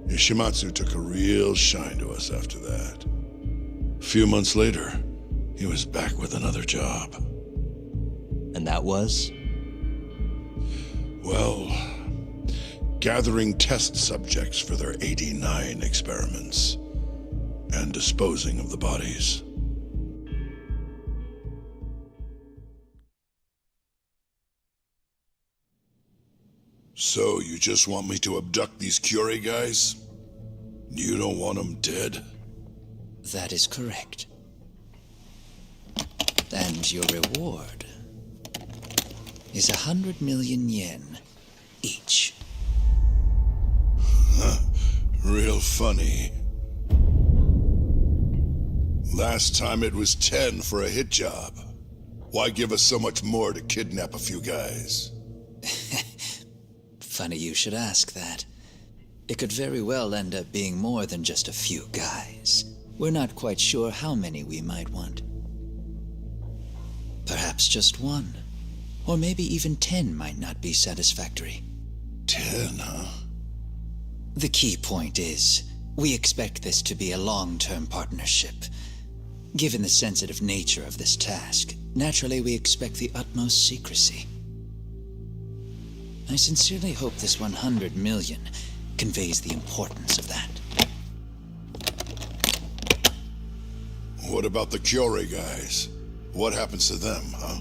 Ishimatsu took a real shine to us after that. A few months later, he was back with another job. And that was? Well, gathering test subjects for their 89 experiments and disposing of the bodies. So you just want me to abduct these Curie guys? You don't want them dead? That is correct. And your reward is 100 million yen each. Real funny. Last time it was 10 for a hit job. Why give us so much more to kidnap a few guys? Funny you should ask that. It could very well end up being more than just a few guys. We're not quite sure how many we might want. Perhaps just one. Or maybe even 10 might not be satisfactory. 10, huh? The key point is, we expect this to be a long-term partnership. Given the sensitive nature of this task, naturally we expect the utmost secrecy. I sincerely hope this 100 million conveys the importance of that. What about the Kyore guys? What happens to them, huh?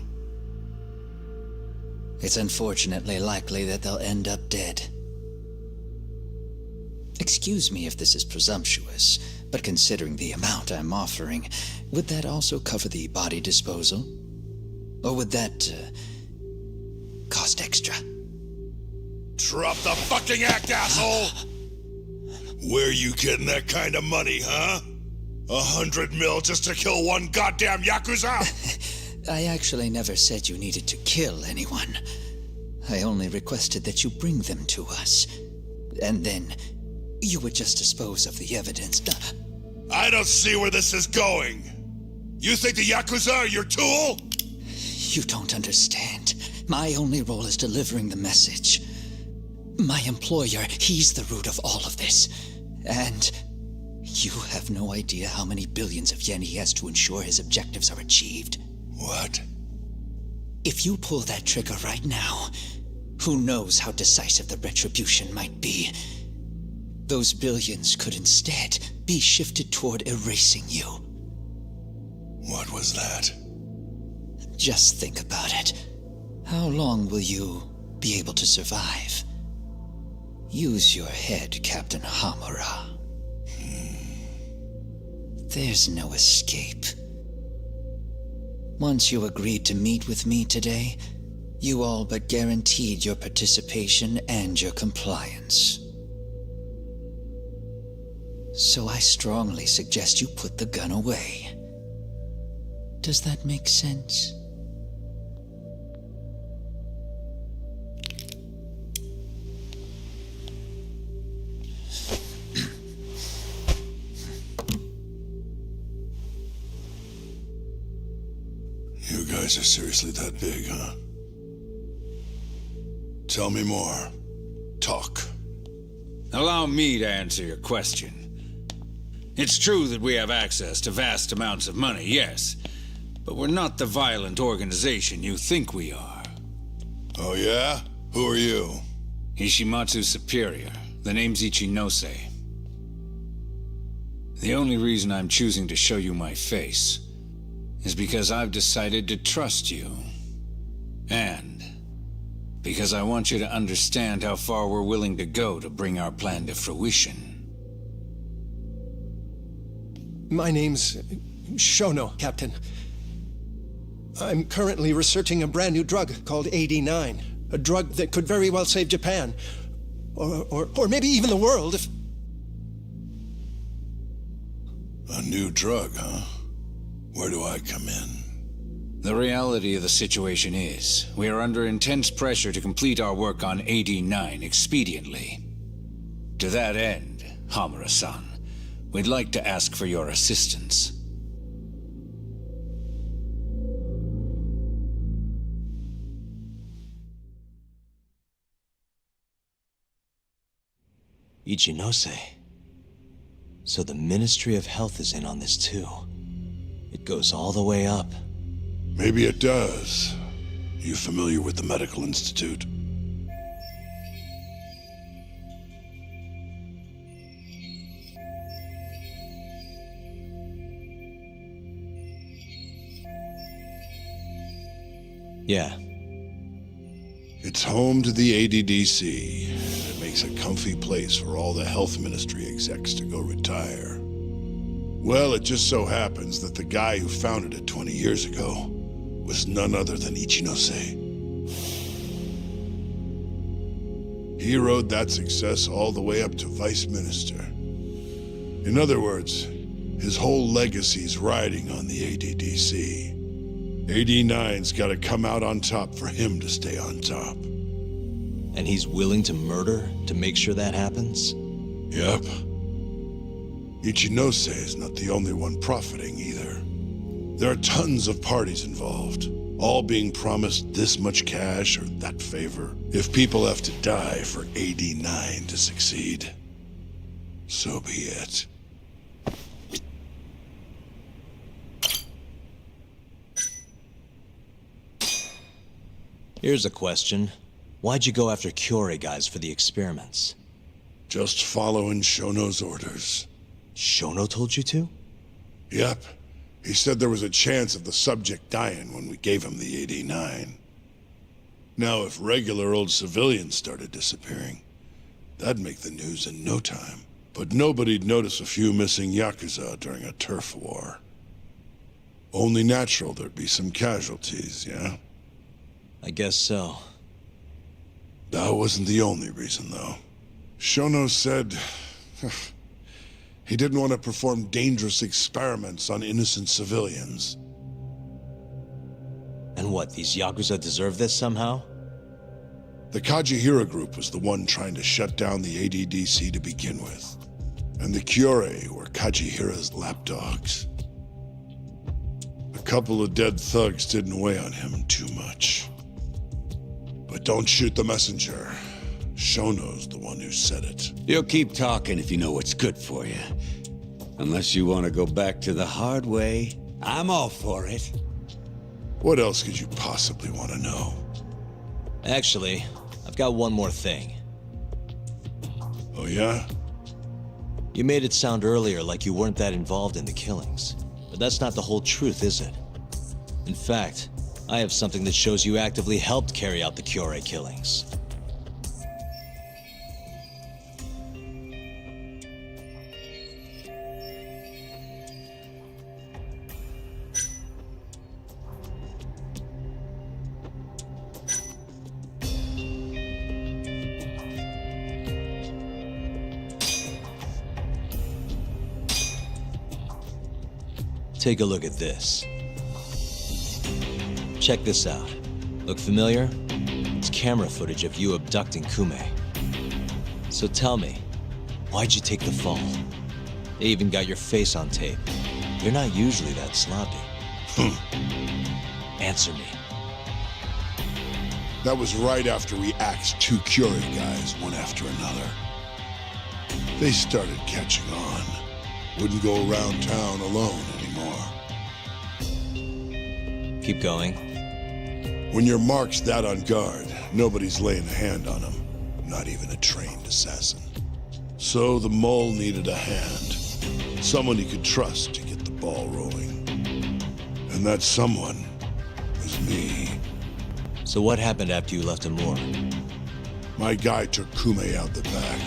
It's unfortunately likely that they'll end up dead. Excuse me if this is presumptuous, but considering the amount I'm offering, would that also cover the body disposal? Or would that, cost extra? Drop the fucking act, asshole! Where you getting that kind of money, huh? 100 mil just to kill one goddamn Yakuza? I actually never said you needed to kill anyone. I only requested that you bring them to us. And then, you would just dispose of the evidence. I don't see where this is going. You think the Yakuza are your tool? You don't understand. My only role is delivering the message. My employer, he's the root of all of this. And you have no idea how many billions of yen he has to ensure his objectives are achieved. What? If you pull that trigger right now, who knows how decisive the retribution might be. Those billions could instead be shifted toward erasing you. What was that? Just think about it. How long will you be able to survive? Use your head, Captain Hamura. There's no escape. Once you agreed to meet with me today, you all but guaranteed your participation and your compliance. So I strongly suggest you put the gun away. Does that make sense? You guys are seriously that big, huh? Tell me more. Talk. Allow me to answer your question. It's true that we have access to vast amounts of money, yes, but we're not the violent organization you think we are. Oh yeah? Who are you? Ishimatsu's superior. The name's Ichinose. The only reason I'm choosing to show you my face is because I've decided to trust you. And because I want you to understand how far we're willing to go to bring our plan to fruition. My name's Shono, Captain. I'm currently researching a brand new drug called AD9. A drug that could very well save Japan. Or maybe even the world if... A new drug, huh? Where do I come in? The reality of the situation is, we are under intense pressure to complete our work on AD9 expediently. To that end, Hamura-san, we'd like to ask for your assistance. Ichinose. So the Ministry of Health is in on this too. It goes all the way up. Maybe it does. You familiar with the Medical Institute? Yeah. It's home to the ADDC, and it makes a comfy place for all the health ministry execs to go retire. Well, it just so happens that the guy who founded it 20 years ago was none other than Ichinose. He rode that success all the way up to vice minister. In other words, His whole legacy's riding on the ADDC. 89's gotta come out on top for him to stay on top. And he's willing to murder to make sure that happens? Yep. Ichinose is not the only one profiting either. There are tons of parties involved, all being promised this much cash or that favor. If people have to die for 89 to succeed, so be it. Here's a question. Why'd you go after Kyorei guys for the experiments? Just following Shono's orders. Shono told you to? Yep. He said there was a chance of the subject dying when we gave him the 89. Now, if regular old civilians started disappearing, that'd make the news in no time. But nobody'd notice a few missing Yakuza during a turf war. Only natural there'd be some casualties, yeah? I guess so. That wasn't the only reason, though. Shono said he didn't want to perform dangerous experiments on innocent civilians. And what, these Yakuza deserve this somehow? The Kajihira group was the one trying to shut down the ADDC to begin with. And the Kyorei were Kajihira's lapdogs. A couple of dead thugs didn't weigh on him too much. But don't shoot the messenger. Shono's the one who said it. You'll keep talking if you know what's good for you. Unless you want to go back to the hard way, I'm all for it. What else could you possibly want to know? Actually, I've got one more thing. Oh yeah? You made it sound earlier like you weren't that involved in the killings. But that's not the whole truth, is it? In fact, I have something that shows you actively helped carry out the Kyorei killings. Take a look at this. Check this out. Look familiar? It's camera footage of you abducting Kume. So tell me, why'd you take the fall? They even got your face on tape. You're not usually that sloppy. Answer me. That was right after we axed two Kyorei guys, one after another. They started catching on. Wouldn't go around town alone anymore. Keep going. When your mark's that on guard, nobody's laying a hand on him. Not even a trained assassin. So the mole needed a hand. Someone he could trust to get the ball rolling. And that someone was me. So what happened after you left him more? My guy took Kume out the back.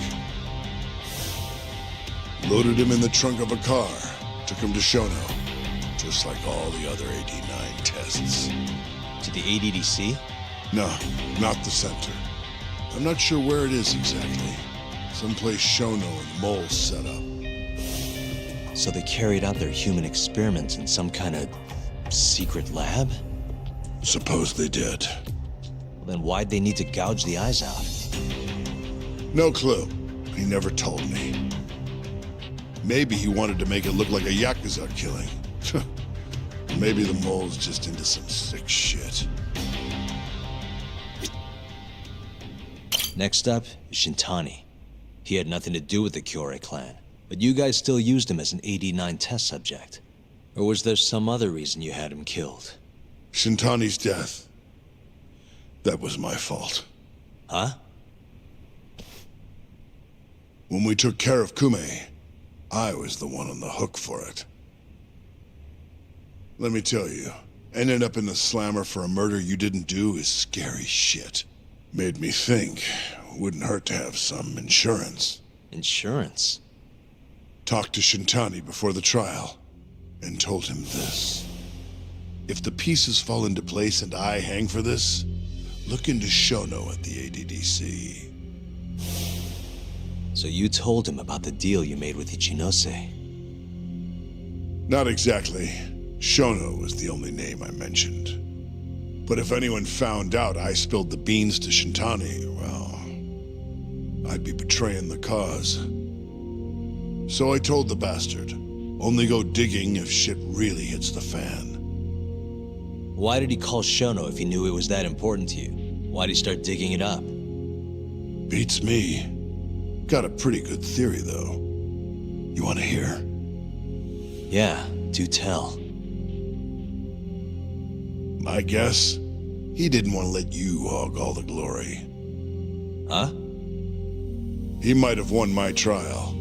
Loaded him in the trunk of a car. Took him to Shono. Just like all the other 89 tests. To the ADDC? No, not the center. I'm not sure where it is exactly. Someplace Shono and Mole set up. So they carried out their human experiments in some kind of secret lab? Suppose they did. Well, then why'd they need to gouge the eyes out? No clue. He never told me. Maybe he wanted to make it look like a Yakuza killing. Maybe the mole's just into some sick shit. Next up is Shintani. He had nothing to do with the Kyorei clan, but you guys still used him as an 89 test subject. Or was there some other reason you had him killed? Shintani's death. That was my fault. Huh? When we took care of Kume, I was the one on the hook for it. Let me tell you, ending up in the slammer for a murder you didn't do is scary shit. Made me think, wouldn't hurt to have some insurance. Insurance? Talked to Shintani before the trial, and told him this. If the pieces fall into place and I hang for this, look into Shono at the ADDC. So you told him about the deal you made with Ichinose? Not exactly. Shono was the only name I mentioned. But if anyone found out I spilled the beans to Shintani, well, I'd be betraying the cause. So I told the bastard, only go digging if shit really hits the fan. Why did he call Shono if he knew it was that important to you? Why'd he start digging it up? Beats me. Got a pretty good theory, though. You want to hear? Yeah, do tell. My guess? He didn't want to let you hog all the glory. Huh? He might have won my trial,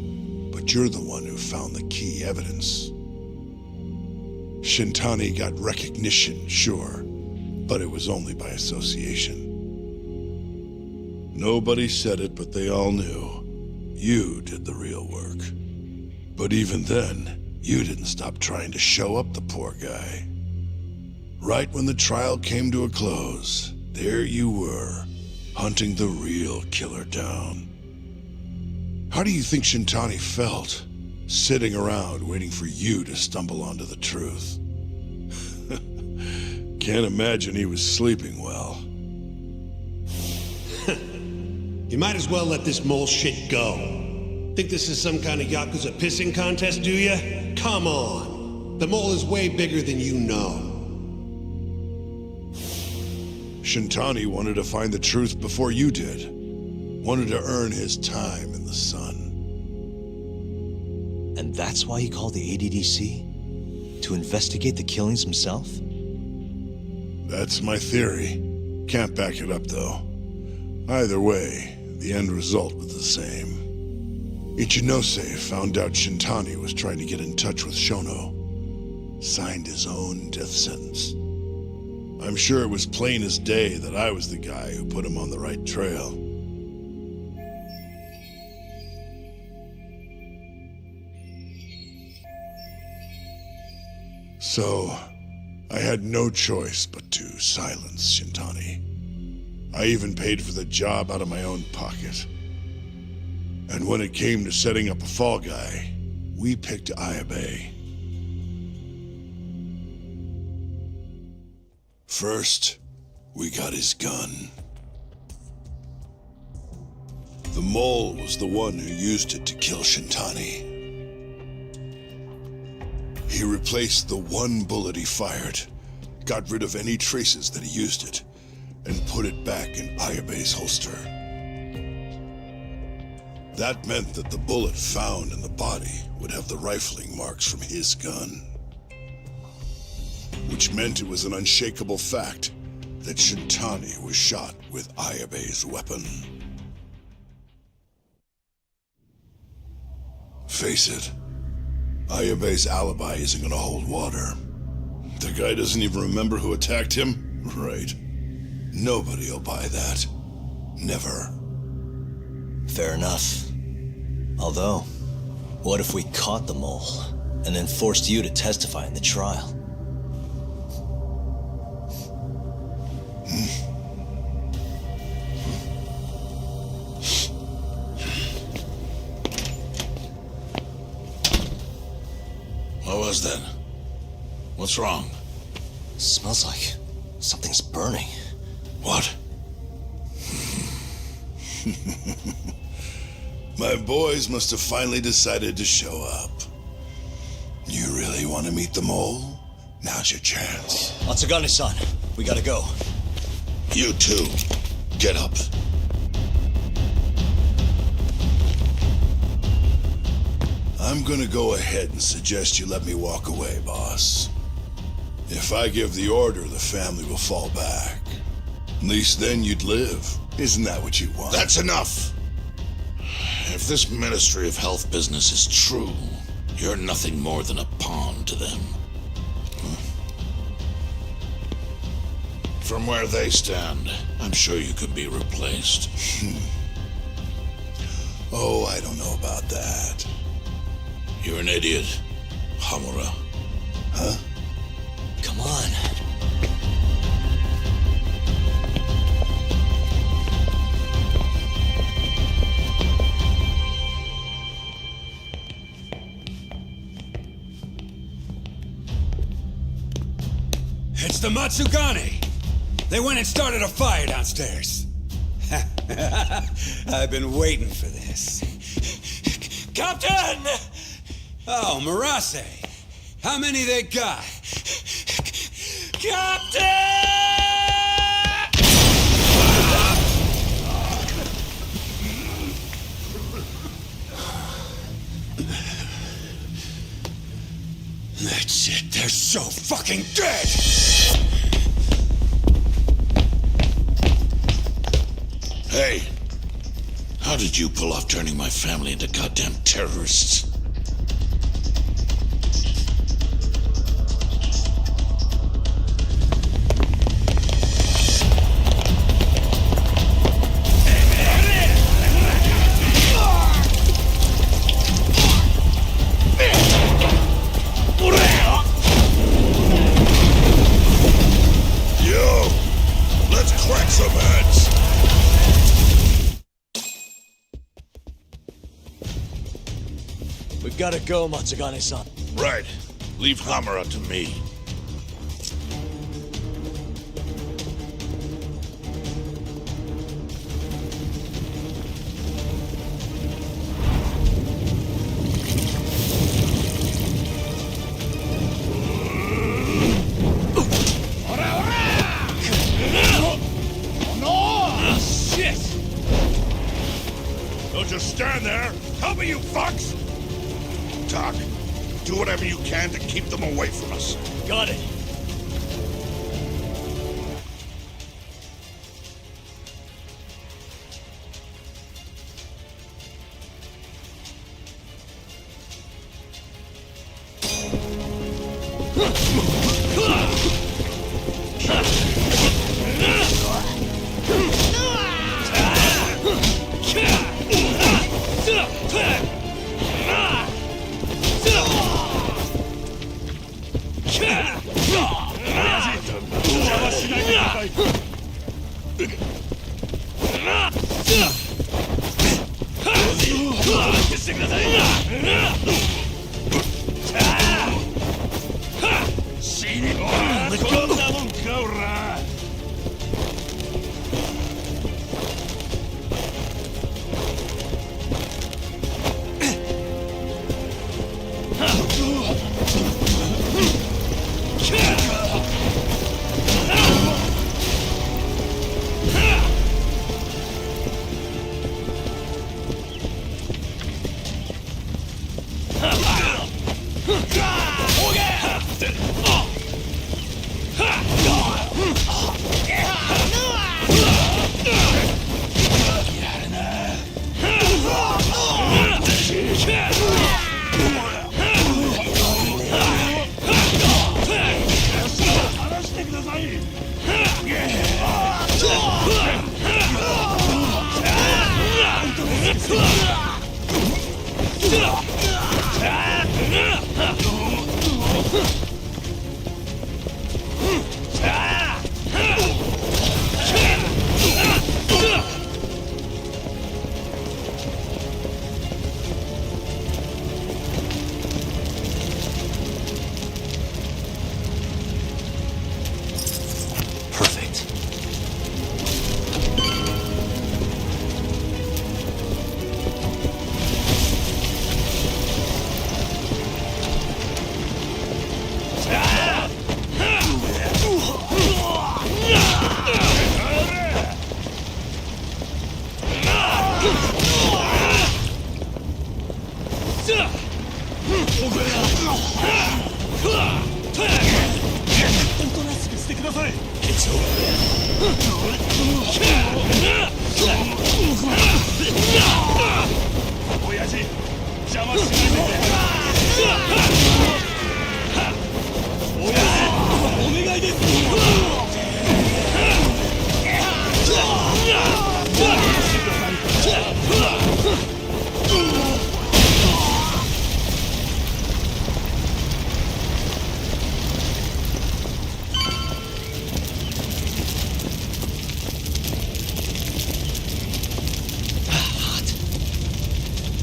but you're the one who found the key evidence. Shintani got recognition, sure, but it was only by association. Nobody said it, but they all knew. You did the real work. But even then, you didn't stop trying to show up the poor guy. Right when the trial came to a close, there you were, hunting the real killer down. How do you think Shintani felt, sitting around waiting for you to stumble onto the truth? Can't imagine he was sleeping well. You might as well let this mole shit go. Think this is some kind of Yakuza pissing contest, do ya? Come on. The mole is way bigger than you know. Shintani wanted to find the truth before you did. Wanted to earn his time in the sun. And that's why he called the ADDC? To investigate the killings himself? That's my theory. Can't back it up, though. Either way, the end result was the same. Ichinose found out Shintani was trying to get in touch with Shono. Signed his own death sentence. I'm sure it was plain as day that I was the guy who put him on the right trail. So, I had no choice but to silence Shintani. I even paid for the job out of my own pocket. And when it came to setting up a fall guy, we picked Ayabe. First, we got his gun. The mole was the one who used it to kill Shintani. He replaced the one bullet he fired, got rid of any traces that he used it, and put it back in Ayabe's holster. That meant that the bullet found in the body would have the rifling marks from his gun. Which meant it was an unshakable fact that Shintani was shot with Ayabe's weapon. Face it, Ayabe's alibi isn't gonna hold water. The guy doesn't even remember who attacked him? Right. Nobody'll buy that. Never. Fair enough. Although, what if we caught the mole, and then forced you to testify in the trial? What was that? What's wrong? Smells like something's burning. What? My boys must have finally decided to show up. You really want to meet the mole? Now's your chance. Atsugane-san, we gotta go. You too. Get up. I'm gonna go ahead and suggest you let me walk away, boss. If I give the order, the family will fall back. At least then you'd live. Isn't that what you want? That's enough! If this Ministry of Health business is true, you're nothing more than a pawn to them. From where they stand, I'm sure you could be replaced. Oh, I don't know about that. You're an idiot, Hamura. Huh? Come on. It's the Matsugane! They went and started a fire downstairs. I've been waiting for this. Captain! Oh, Marase! How many they got? Captain! That's it, they're so fucking dead! Hey, how did you pull off turning my family into goddamn terrorists? Yo, let's crack some heads! We've gotta go, Matsugane-san. Right. Leave Hamura to me. Shit! Don't just stand there! Help me, you fucks! Tak, do whatever you can to keep them away from us. Got it.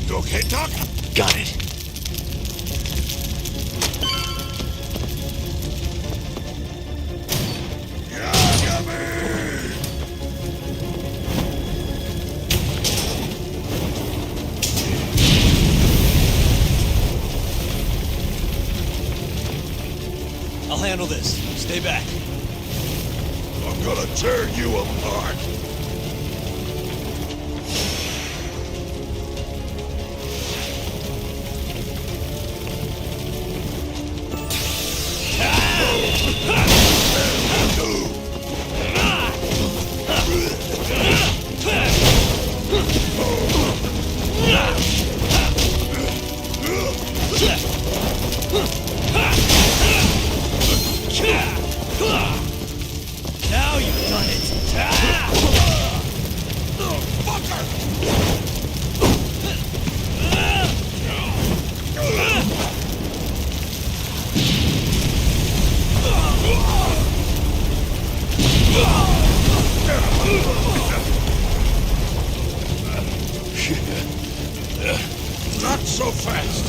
You okay, Tak? Got it. handle this. Stay back. I'm gonna tear you apart. Now you've done it! Not so fast.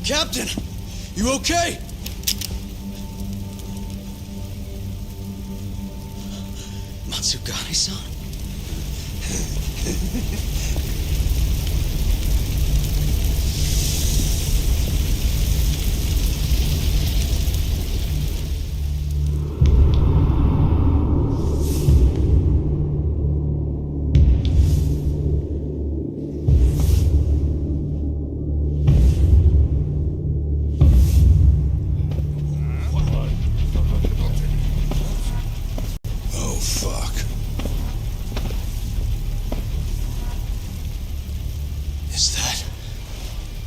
Captain! You okay? Matsugane-san?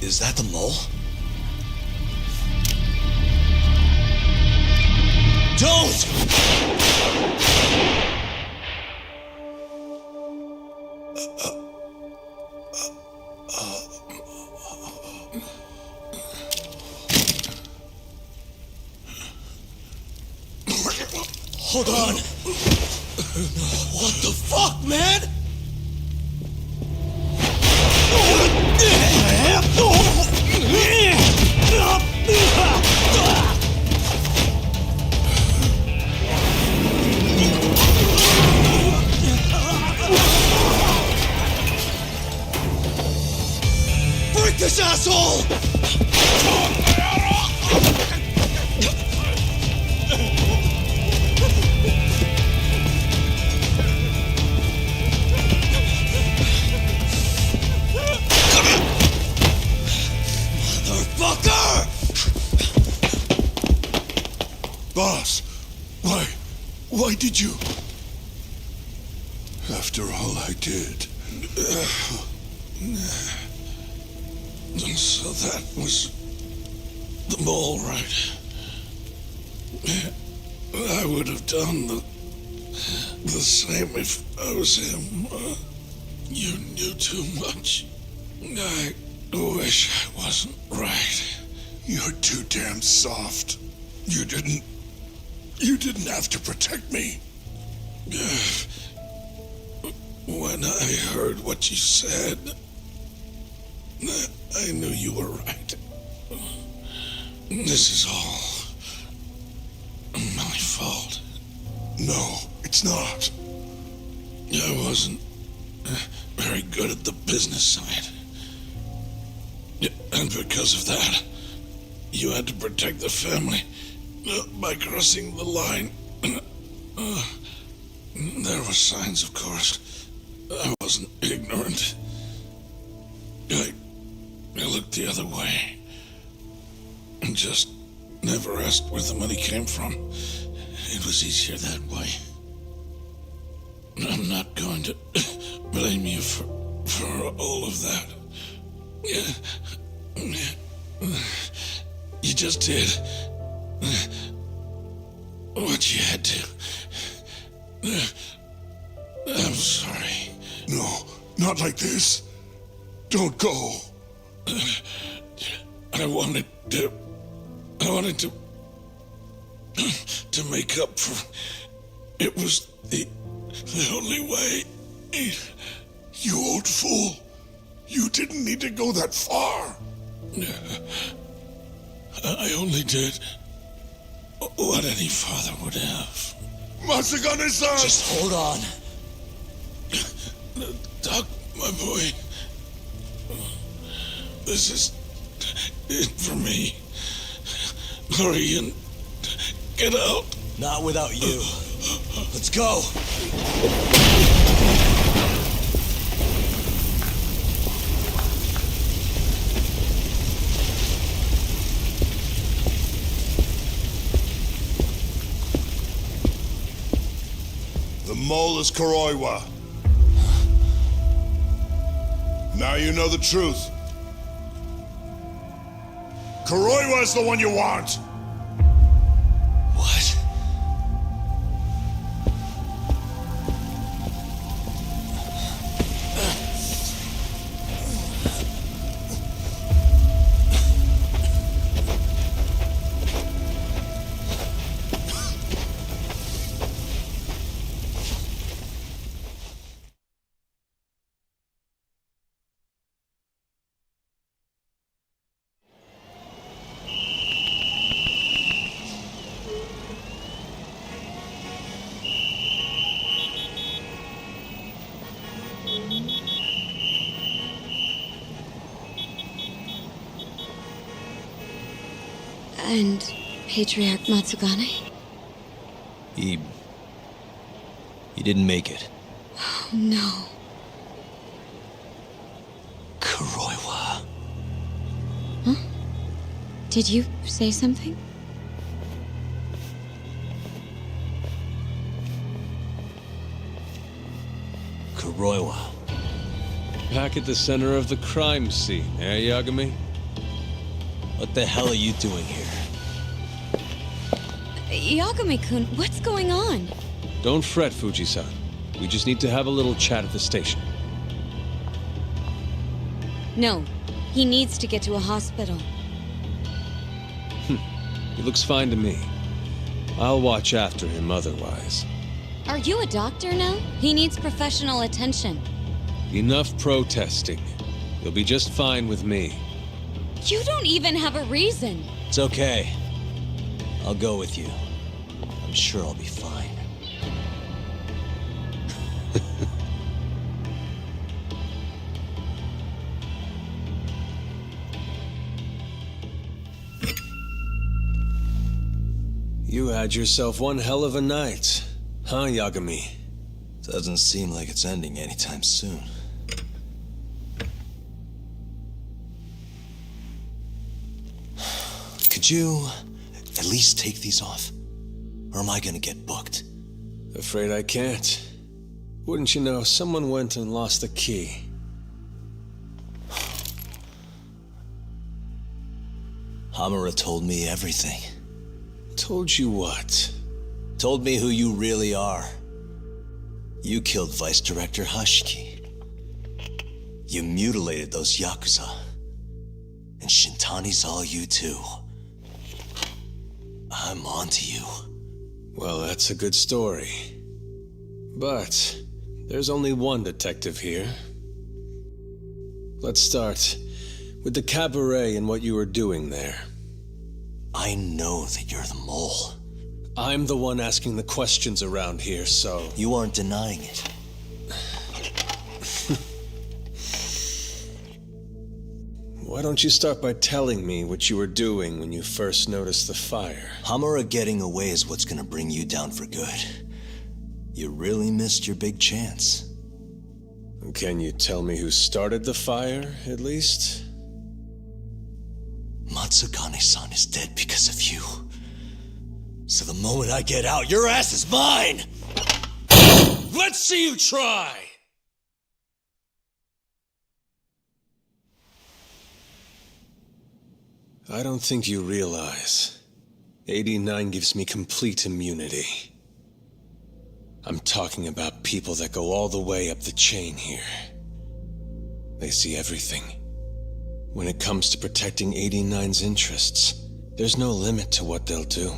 Is that the mole? Don't! Hold on! What the fuck, man? Break this asshole! Motherfucker! Boss, why did you? After all I did. So that was the mole, right? I would have done the same if I was him. You knew too much. I wish I wasn't right. You're too damn soft. You didn't have to protect me. When I heard what you said, I knew you were right. This is all my fault. No, it's not. I wasn't very good at the business side. And because of that, you had to protect the family by crossing the line. There were signs, of course. I wasn't ignorant. I looked the other way and just never asked where the money came from. It was easier that way. I'm not going to blame you for all of that. You just did what you had to. I'm sorry. No, not like this. Don't go. I wanted to make up for. It was the only way. You old fool. You didn't need to go that far. I only did what any father would have. Masagane-san! Just hold on. Doc, my boy. This is it for me. Hurry and get out. Not without you. Let's go. The mole is Kuroiwa. Now you know the truth. Kuroiwa is the one you want. What? And Patriarch Matsugane? He didn't make it. Oh, no. Kuroiwa. Huh? Did you say something? Kuroiwa. Back at the center of the crime scene, eh, Yagami? What the hell are you doing here? Yagami-kun, what's going on? Don't fret, Fuji-san. We just need to have a little chat at the station. No, he needs to get to a hospital. He looks fine to me. I'll watch after him otherwise. Are you a doctor now? He needs professional attention. Enough protesting. You'll be just fine with me. You don't even have a reason. It's okay. I'll go with you. I'm sure I'll be fine. You had yourself one hell of a night, huh, Yagami? Doesn't seem like it's ending anytime soon. Could you at least take these off? Or am I gonna get booked? Afraid I can't. Wouldn't you know, someone went and lost the key. Hamura told me everything. Told you what? Told me who you really are. You killed Vice Director Hashiki. You mutilated those Yakuza. And Shintani's all you too. I'm onto you. Well, that's a good story. But there's only one detective here. Let's start with the cabaret and what you were doing there. I know that you're the mole. I'm the one asking the questions around here, so... You aren't denying it. Why don't you start by telling me what you were doing when you first noticed the fire? Hamura getting away is what's gonna bring you down for good. You really missed your big chance. Can you tell me who started the fire, at least? Matsugane-san is dead because of you. So the moment I get out, your ass is mine! Let's see you try! I don't think you realize. 89 gives me complete immunity. I'm talking about people that go all the way up the chain here. They see everything. When it comes to protecting 89's interests, there's no limit to what they'll do.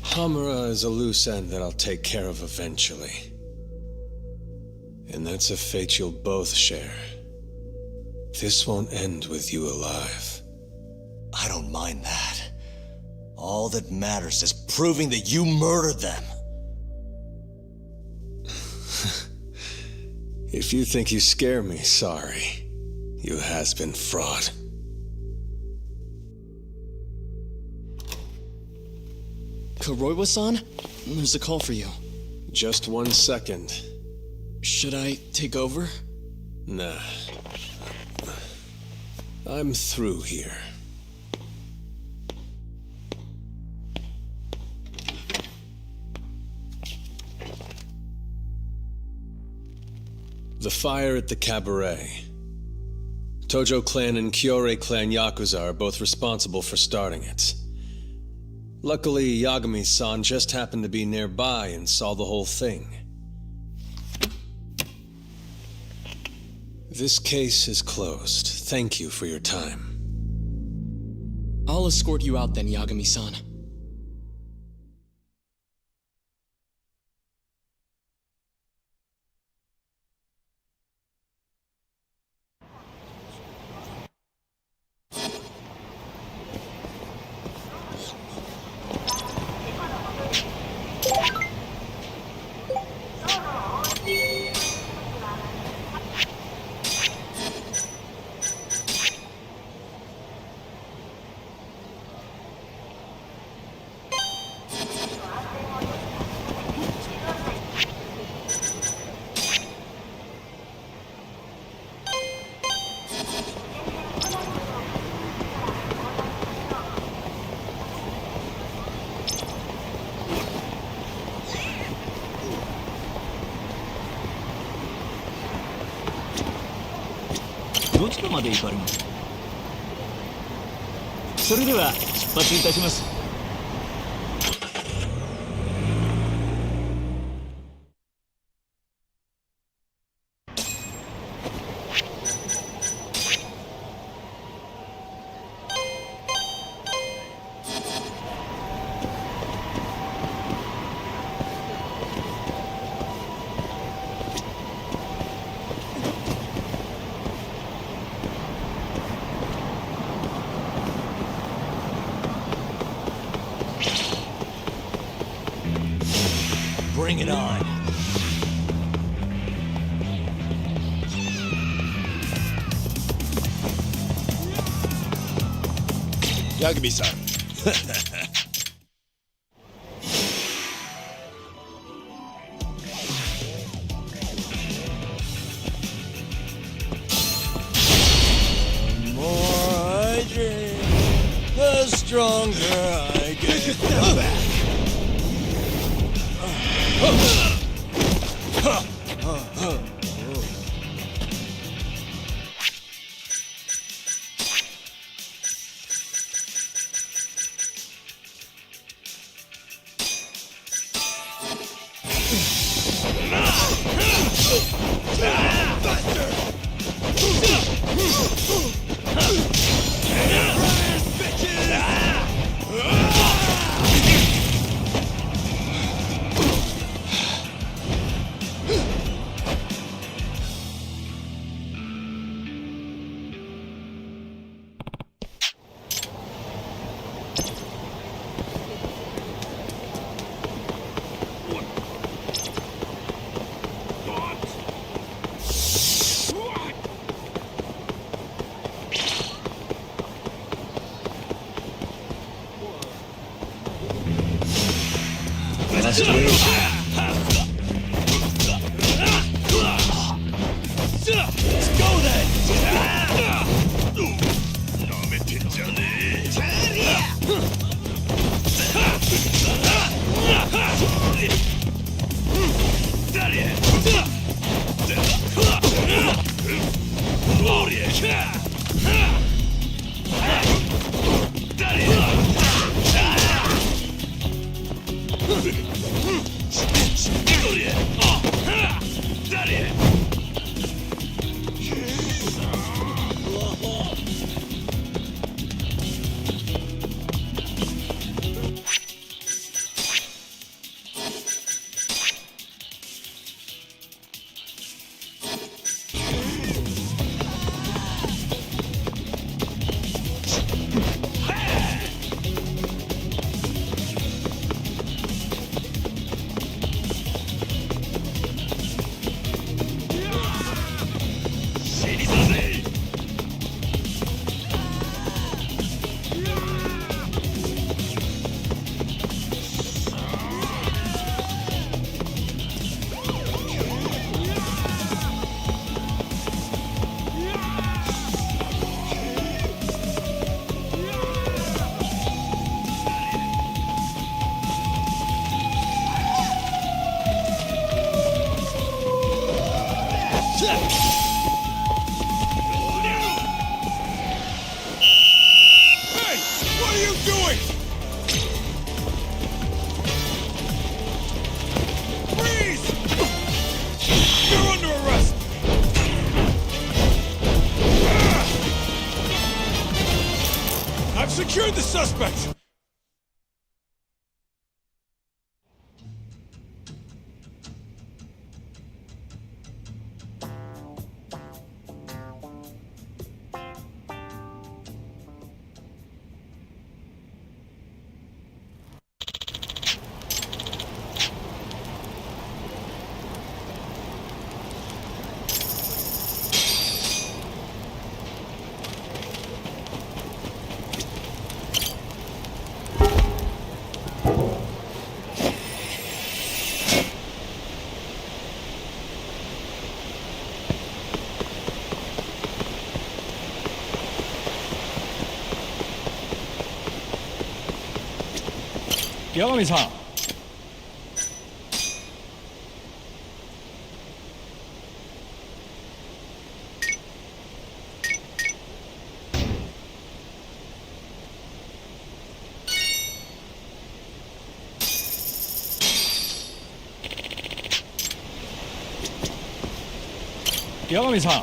Hamura is a loose end that I'll take care of eventually. And that's a fate you'll both share. This won't end with you alive. I don't mind that. All that matters is proving that you murdered them. If you think you scare me, sorry. You has-been fraud. Kuroiwa-san? There's a call for you. Just 1 second. Should I take over? Nah. I'm through here. The fire at the cabaret. Tojo clan and Kyorei clan Yakuza are both responsible for starting it. Luckily, Yagami-san just happened to be nearby and saw the whole thing. This case is closed. Thank you for your time. I'll escort you out then, Yagami-san. Bring it on. Yagami-san. The more I drink, the stronger I get. Come back. last wave. Let's go then! Hey! What are you doing? Freeze! You're under arrest! I've secured the suspect! Yagami-san. Yagami-san.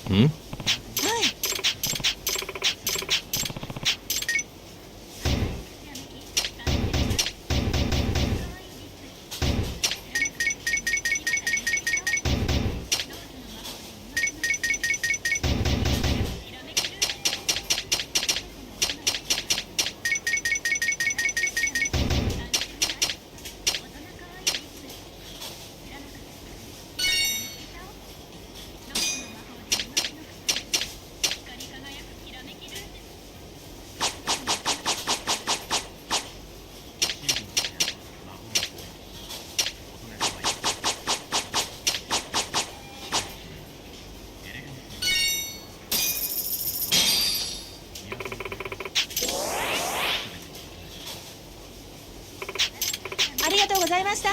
Hmm? りがとうございました。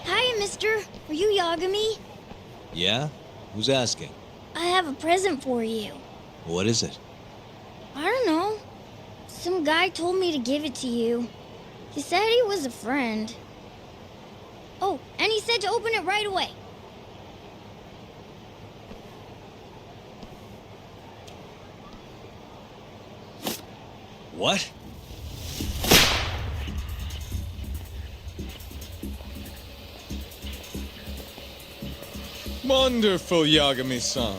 Hi, mister. Are you Yagami? Yeah? Who's asking? I have a present for you. What is it? I don't know. Some guy told me to give it to you. He said he was a friend. Oh, and he said to open it right away. What? Wonderful, Yagami-san.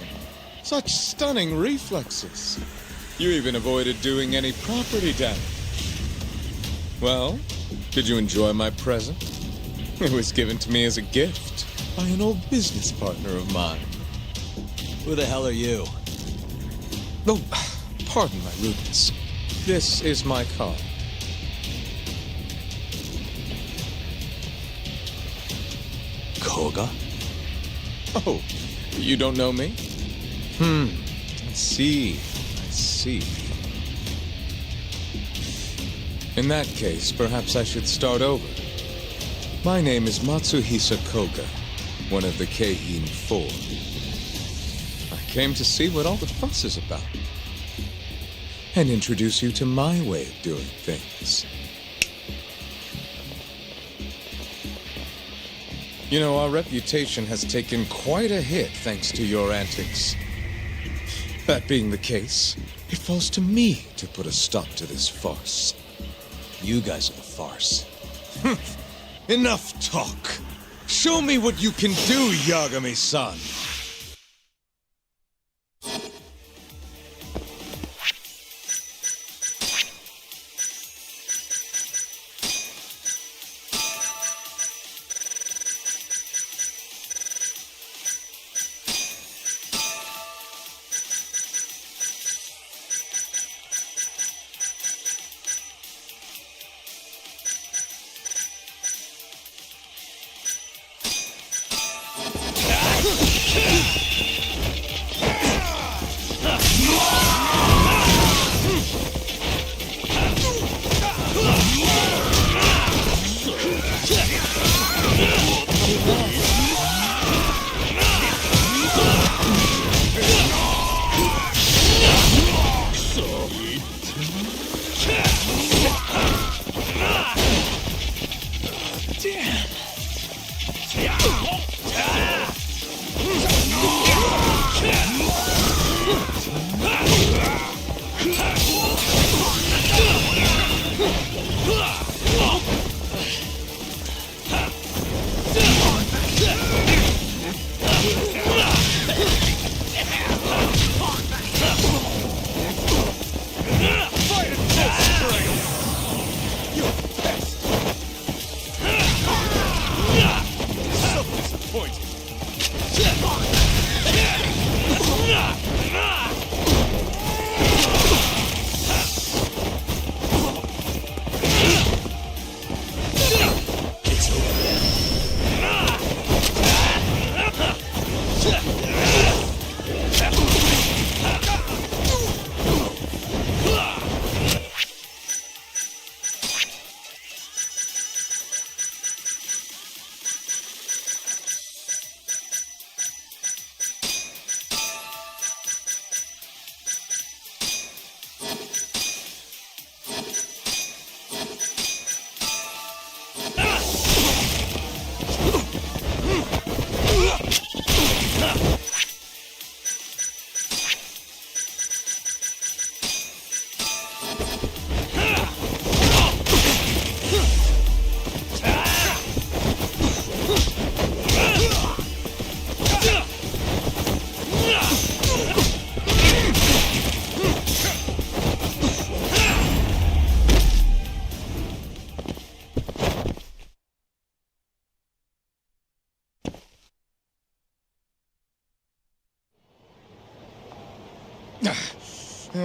Such stunning reflexes. You even avoided doing any property damage. Well, did you enjoy my present? It was given to me as a gift by an old business partner of mine. Who the hell are you? Oh, pardon my rudeness. This is my card. Koga? Oh, you don't know me? I see. In that case, perhaps I should start over. My name is Matsuhisa Koga, one of the Keihin Four. I came to see what all the fuss is about, and introduce you to my way of doing things. You know, our reputation has taken quite a hit thanks to your antics. That being the case, it falls to me to put a stop to this farce. You guys are the farce. Enough talk. Show me what you can do, Yagami-san.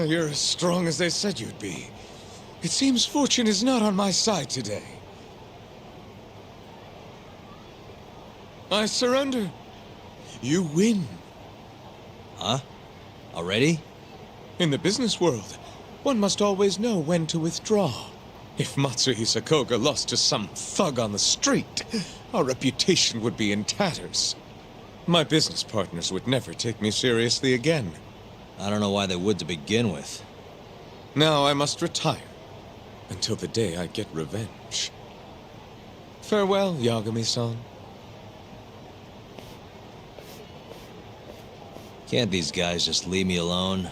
You're as strong as they said you'd be. It seems fortune is not on my side today. I surrender. You win. Huh? Already? In the business world, one must always know when to withdraw. If Matsuhisa Koga lost to some thug on the street, our reputation would be in tatters. My business partners would never take me seriously again. I don't know why they would to begin with. Now I must retire until the day I get revenge. Farewell, Yagami-san. Can't these guys just leave me alone?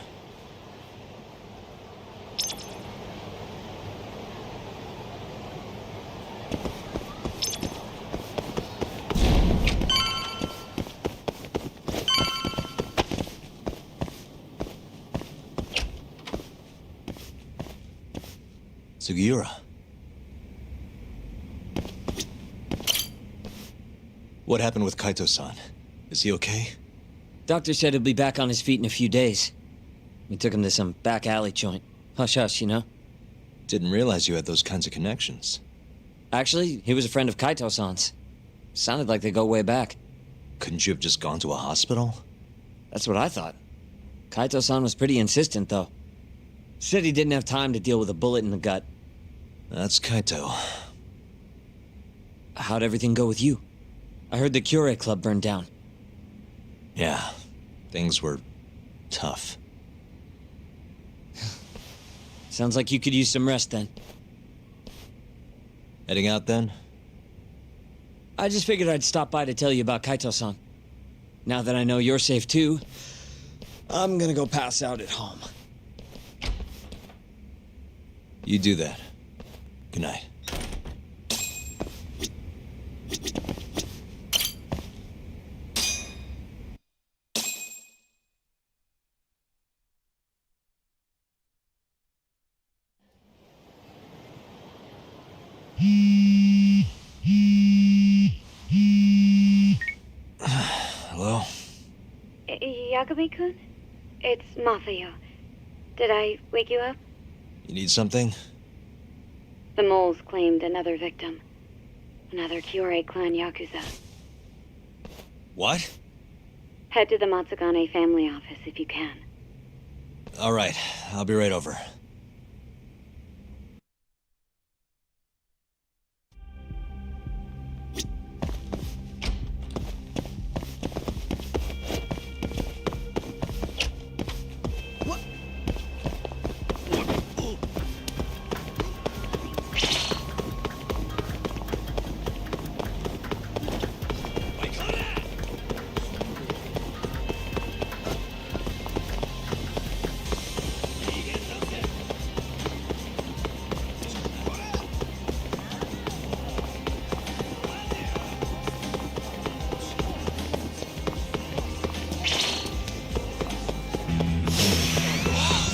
Sugiura. What happened with Kaito-san? Is he okay? Doctor said he'll be back on his feet in a few days. We took him to some back alley joint. Hush-hush, you know? Didn't realize you had those kinds of connections. Actually, he was a friend of Kaito-san's. Sounded like they go way back. Couldn't you have just gone to a hospital? That's what I thought. Kaito-san was pretty insistent, though. Said he didn't have time to deal with a bullet in the gut. That's Kaito. How'd everything go with you? I heard the Kure Club burned down. Yeah, things were tough. Sounds like you could use some rest then. Heading out then? I just figured I'd stop by to tell you about Kaito-san. Now that I know you're safe too, I'm gonna go pass out at home. You do that. Good night. Hello? Yagami-kun? It's Mafuyo. Did I wake you up? You need something? The moles claimed another victim. Another Kyorei clan Yakuza. What? Head to the Matsugane family office if you can. All right, I'll be right over.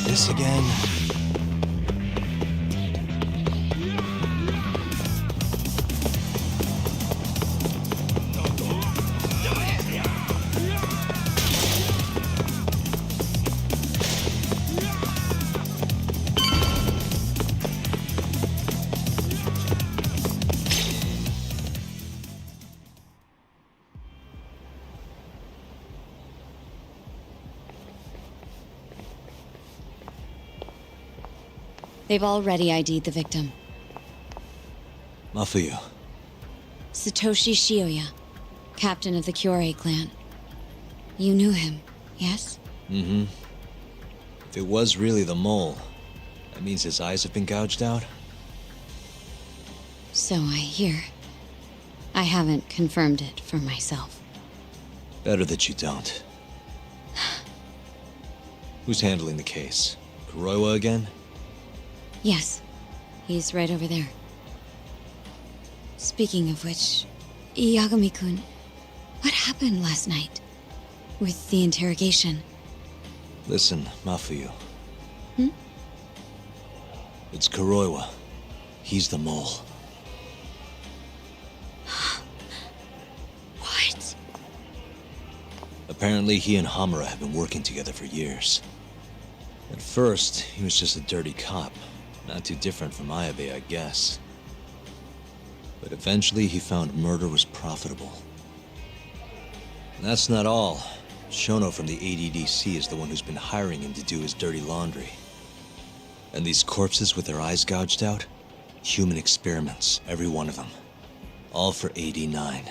This again. They've already ID'd the victim. Mafuyu. Satoshi Shioya, captain of the Kyorei clan. You knew him, yes? Mm-hmm. If it was really the mole, that means his eyes have been gouged out? So I hear. I haven't confirmed it for myself. Better that you don't. Who's handling the case? Kuroiwa again? Yes, he's right over there. Speaking of which, Yagami-kun, what happened last night? With the interrogation? Listen, Mafuyu. Hmm? It's Kuroiwa. He's the mole. What? Apparently he and Hamura have been working together for years. At first, he was just a dirty cop. Not too different from Ayabe, I guess. But eventually he found murder was profitable. And that's not all. Shono from the ADDC is the one who's been hiring him to do his dirty laundry. And these corpses with their eyes gouged out? Human experiments, every one of them. All for 89.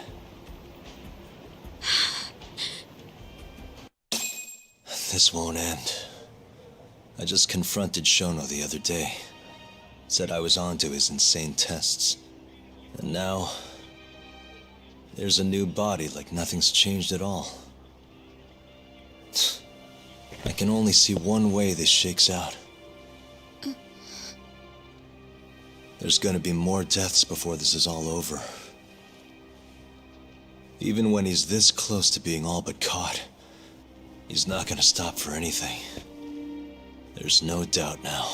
This won't end. I just confronted Shono the other day. Said I was onto his insane tests. And now, there's a new body like nothing's changed at all. I can only see one way this shakes out. There's gonna be more deaths before this is all over. Even when he's this close to being all but caught, he's not gonna stop for anything. There's no doubt now.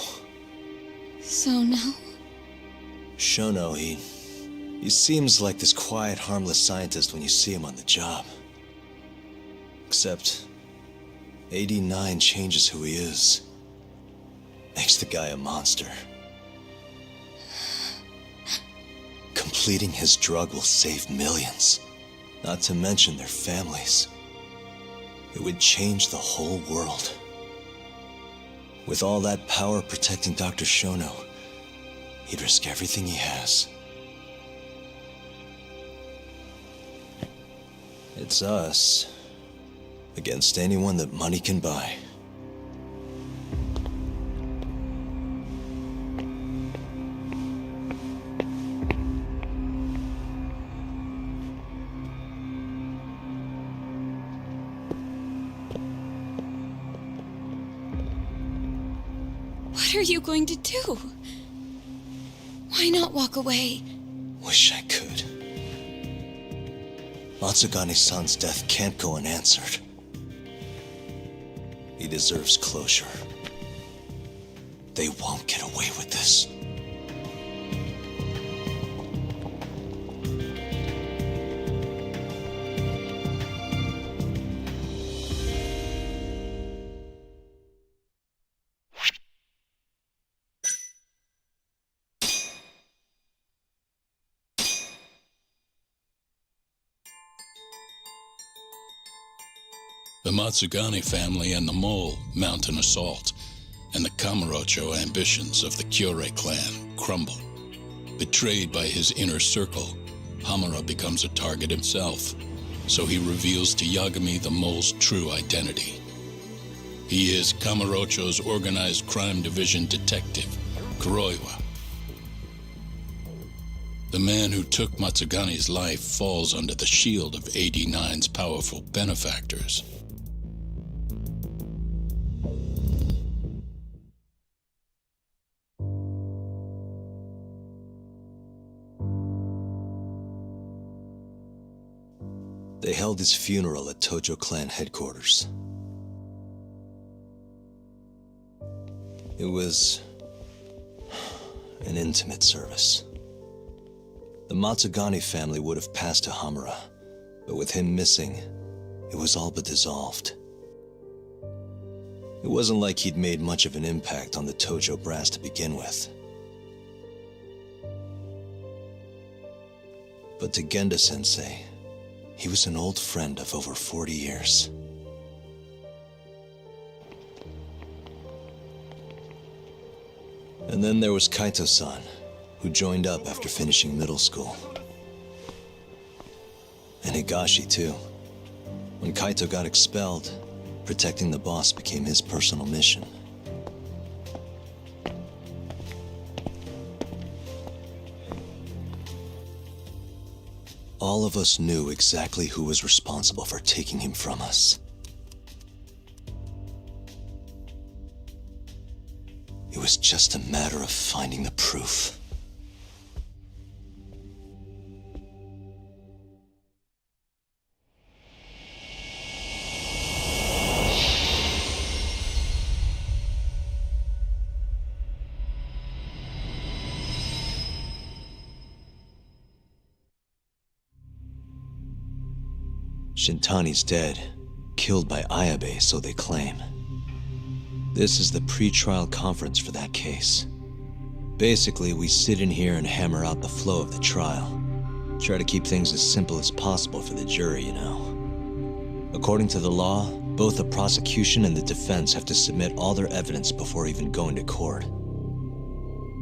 So now? Shono, he seems like this quiet, harmless scientist when you see him on the job. Except, 89 changes who he is. Makes the guy a monster. Completing his drug will save millions, not to mention their families. It would change the whole world. With all that power protecting Dr. Shono, he'd risk everything he has. It's us against anyone that money can buy. What are you going to do? Why not walk away? Wish I could. Matsugane-san's death can't go unanswered. He deserves closure. They won't get away with this. The Matsugane family and the Mole mount an assault, and the Kamurocho ambitions of the Kyorei clan crumble. Betrayed by his inner circle, Hamura becomes a target himself, so he reveals to Yagami the Mole's true identity. He is Kamurocho's organized crime division detective, Kuroiwa. The man who took Matsugane's life falls under the shield of 89's powerful benefactors. They held his funeral at Tojo clan headquarters. It was an intimate service. The Matsugane family would have passed to Hamura, but with him missing, it was all but dissolved. It wasn't like he'd made much of an impact on the Tojo brass to begin with. But to Genda-sensei, he was an old friend of over 40 years. And then there was Kaito-san, who joined up after finishing middle school. And Higashi, too. When Kaito got expelled, protecting the boss became his personal mission. All of us knew exactly who was responsible for taking him from us. It was just a matter of finding the proof. Shintani's dead, killed by Ayabe, so they claim. This is the pre-trial conference for that case. Basically, we sit in here and hammer out the flow of the trial. Try to keep things as simple as possible for the jury, you know. According to the law, both the prosecution and the defense have to submit all their evidence before even going to court.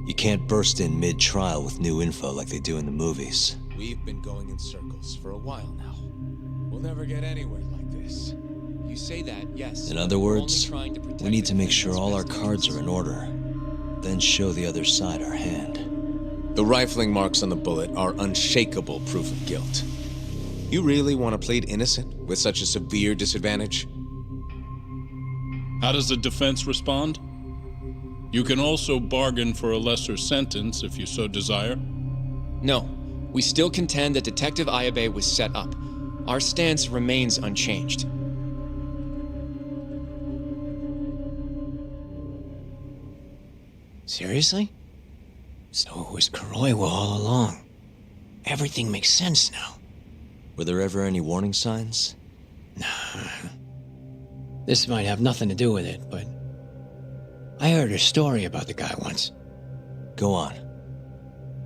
You can't burst in mid-trial with new info like they do in the movies. We've been going in circles for a while now. We'll never get anywhere like this. You say that, yes. In other words, we need to make sure all our cards are in order, then show the other side our hand. The rifling marks on the bullet are unshakable proof of guilt. You really want to plead innocent with such a severe disadvantage? How does the defense respond? You can also bargain for a lesser sentence if you so desire. No, we still contend that Detective Ayabe was set up. Our stance remains unchanged. Seriously? So it was Kuroiwa all along. Everything makes sense now. Were there ever any warning signs? This might have nothing to do with it, but I heard a story about the guy once. Go on.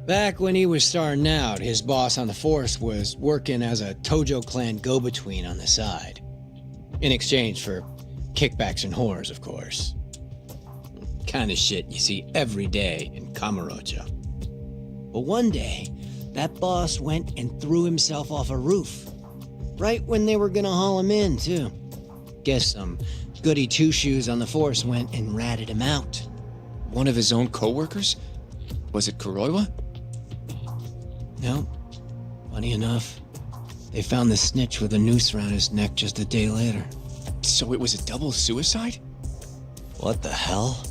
Back when he was starting out, his boss on the force was working as a Tojo clan go-between on the side. In exchange for kickbacks and whores, of course. Kind of shit you see every day in Kamurocho. But one day, that boss went and threw himself off a roof. Right when they were gonna haul him in, too. Guess some goody two-shoes on the force went and ratted him out. One of his own co-workers? Was it Kuroiwa? No. Funny enough, they found the snitch with a noose around his neck just a day later. So it was a double suicide? What the hell?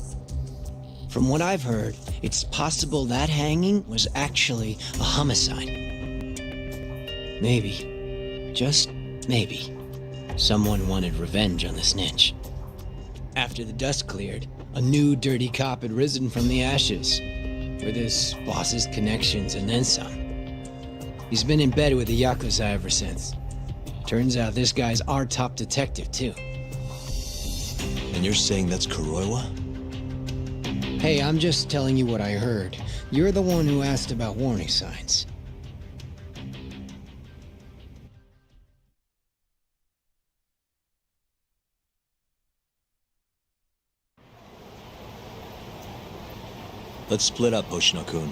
From what I've heard, it's possible that hanging was actually a homicide. Maybe, just maybe, someone wanted revenge on the snitch. After the dust cleared, a new dirty cop had risen from the ashes, with his boss's connections and then some. He's been in bed with the Yakuza ever since. Turns out this guy's our top detective, too. And you're saying that's Kuroiwa? Hey, I'm just telling you what I heard. You're the one who asked about warning signs. Let's split up, Hoshino-kun.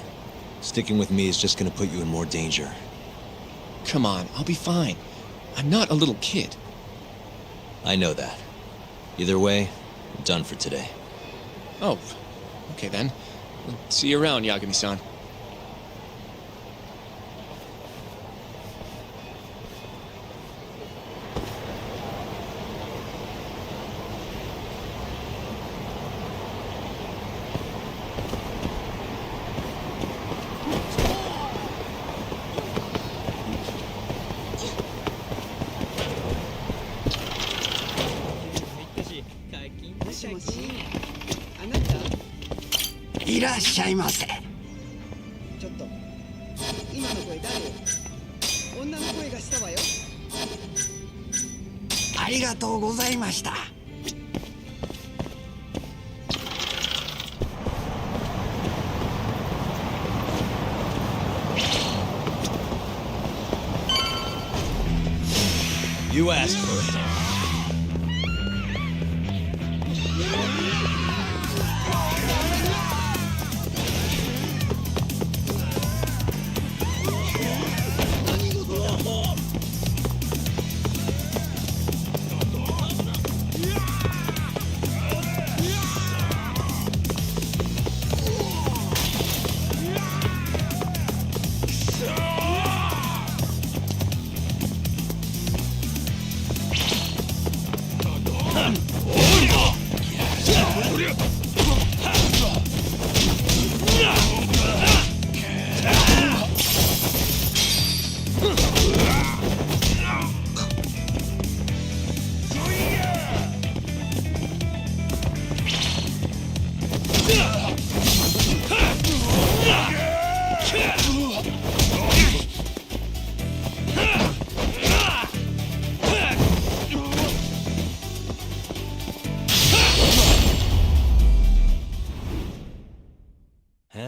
Sticking with me is just gonna put you in more danger. Come on, I'll be fine. I'm not a little kid. I know that. Either way, I'm done for today. Oh, okay then. See you around, Yagami-san.いらっしゃいませ。ちょっと今の声誰よ。女の声がしたわよ。ありがとうございました。You asked for it.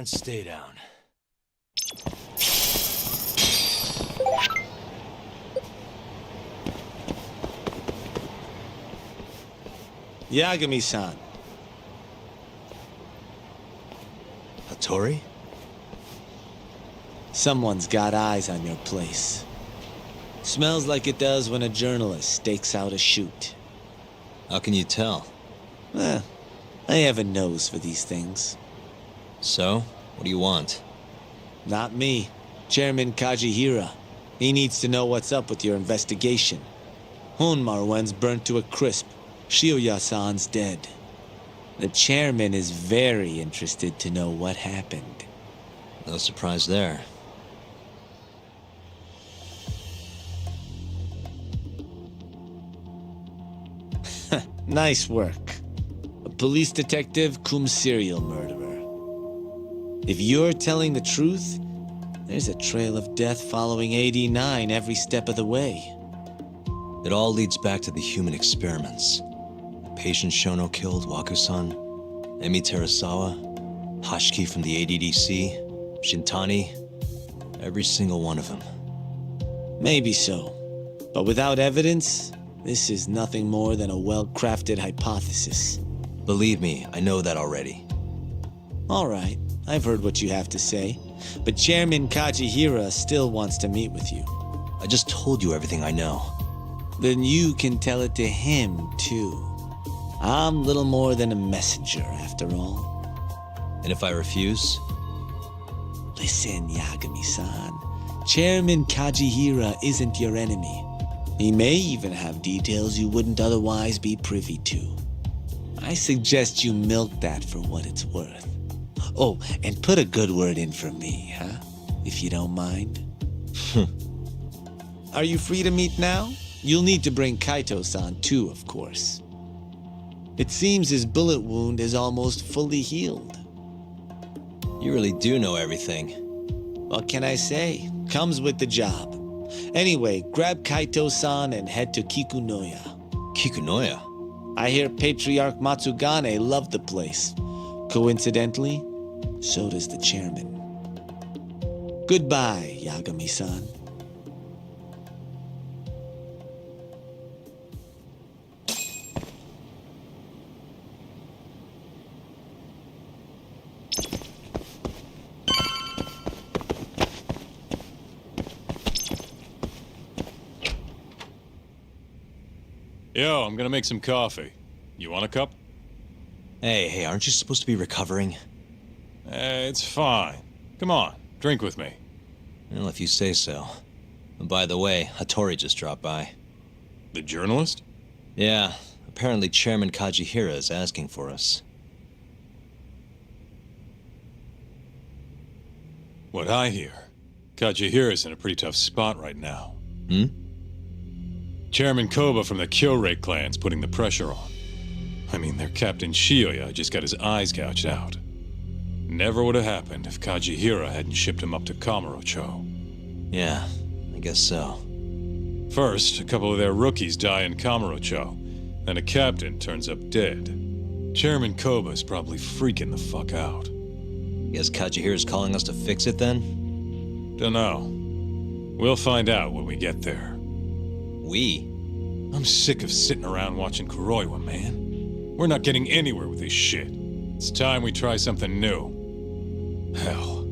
And stay down. Yagami-san. Hattori? Someone's got eyes on your place. Smells like it does when a journalist stakes out a shoot. How can you tell? I have a nose for these things. So, what do you want? Not me. Chairman Kajihira. He needs to know what's up with your investigation. Honmaruen's burnt to a crisp. Shioya-san's dead. The chairman is very interested to know what happened. No surprise there. Nice work. A police detective cum serial murderer. If you're telling the truth, there's a trail of death following AD9 every step of the way. It all leads back to the human experiments. The patient Shono killed Waku-san, Emi Terasawa, Hashiki from the ADDC, Shintani, every single one of them. Maybe so. But without evidence, this is nothing more than a well-crafted hypothesis. Believe me, I know that already. All right, I've heard what you have to say. But Chairman Kajihira still wants to meet with you. I just told you everything I know. Then you can tell it to him, too. I'm little more than a messenger, after all. And if I refuse? Listen, Yagami-san. Chairman Kajihira isn't your enemy. He may even have details you wouldn't otherwise be privy to. I suggest you milk that for what it's worth. Oh, and put a good word in for me, huh? If you don't mind. Are you free to meet now? You'll need to bring Kaito-san too, of course. It seems his bullet wound is almost fully healed. You really do know everything. What can I say? Comes with the job. Anyway, grab Kaito-san and head to Kikunoya. Kikunoya? I hear Patriarch Matsugane loved the place. Coincidentally, so does the chairman. Goodbye, Yagami-san. Yo, I'm gonna make some coffee. You want a cup? Hey, aren't you supposed to be recovering? It's fine. Come on, drink with me. Well, if you say so. And by the way, Hattori just dropped by. The journalist? Yeah, apparently Chairman Kajihira is asking for us. What I hear, Kajihira's in a pretty tough spot right now. Chairman Koba from the Kyorei clan's putting the pressure on. I mean, their Captain Shioya just got his eyes gouged out. Never would have happened if Kajihira hadn't shipped him up to Kamurocho. Yeah, I guess so. First, a couple of their rookies die in Kamurocho, then a captain turns up dead. Chairman Koba's probably freaking the fuck out. Guess Kajihira's calling us to fix it then? Dunno. We'll find out when we get there. We? I'm sick of sitting around watching Kuroiwa, man. We're not getting anywhere with this shit. It's time we try something new. Hell,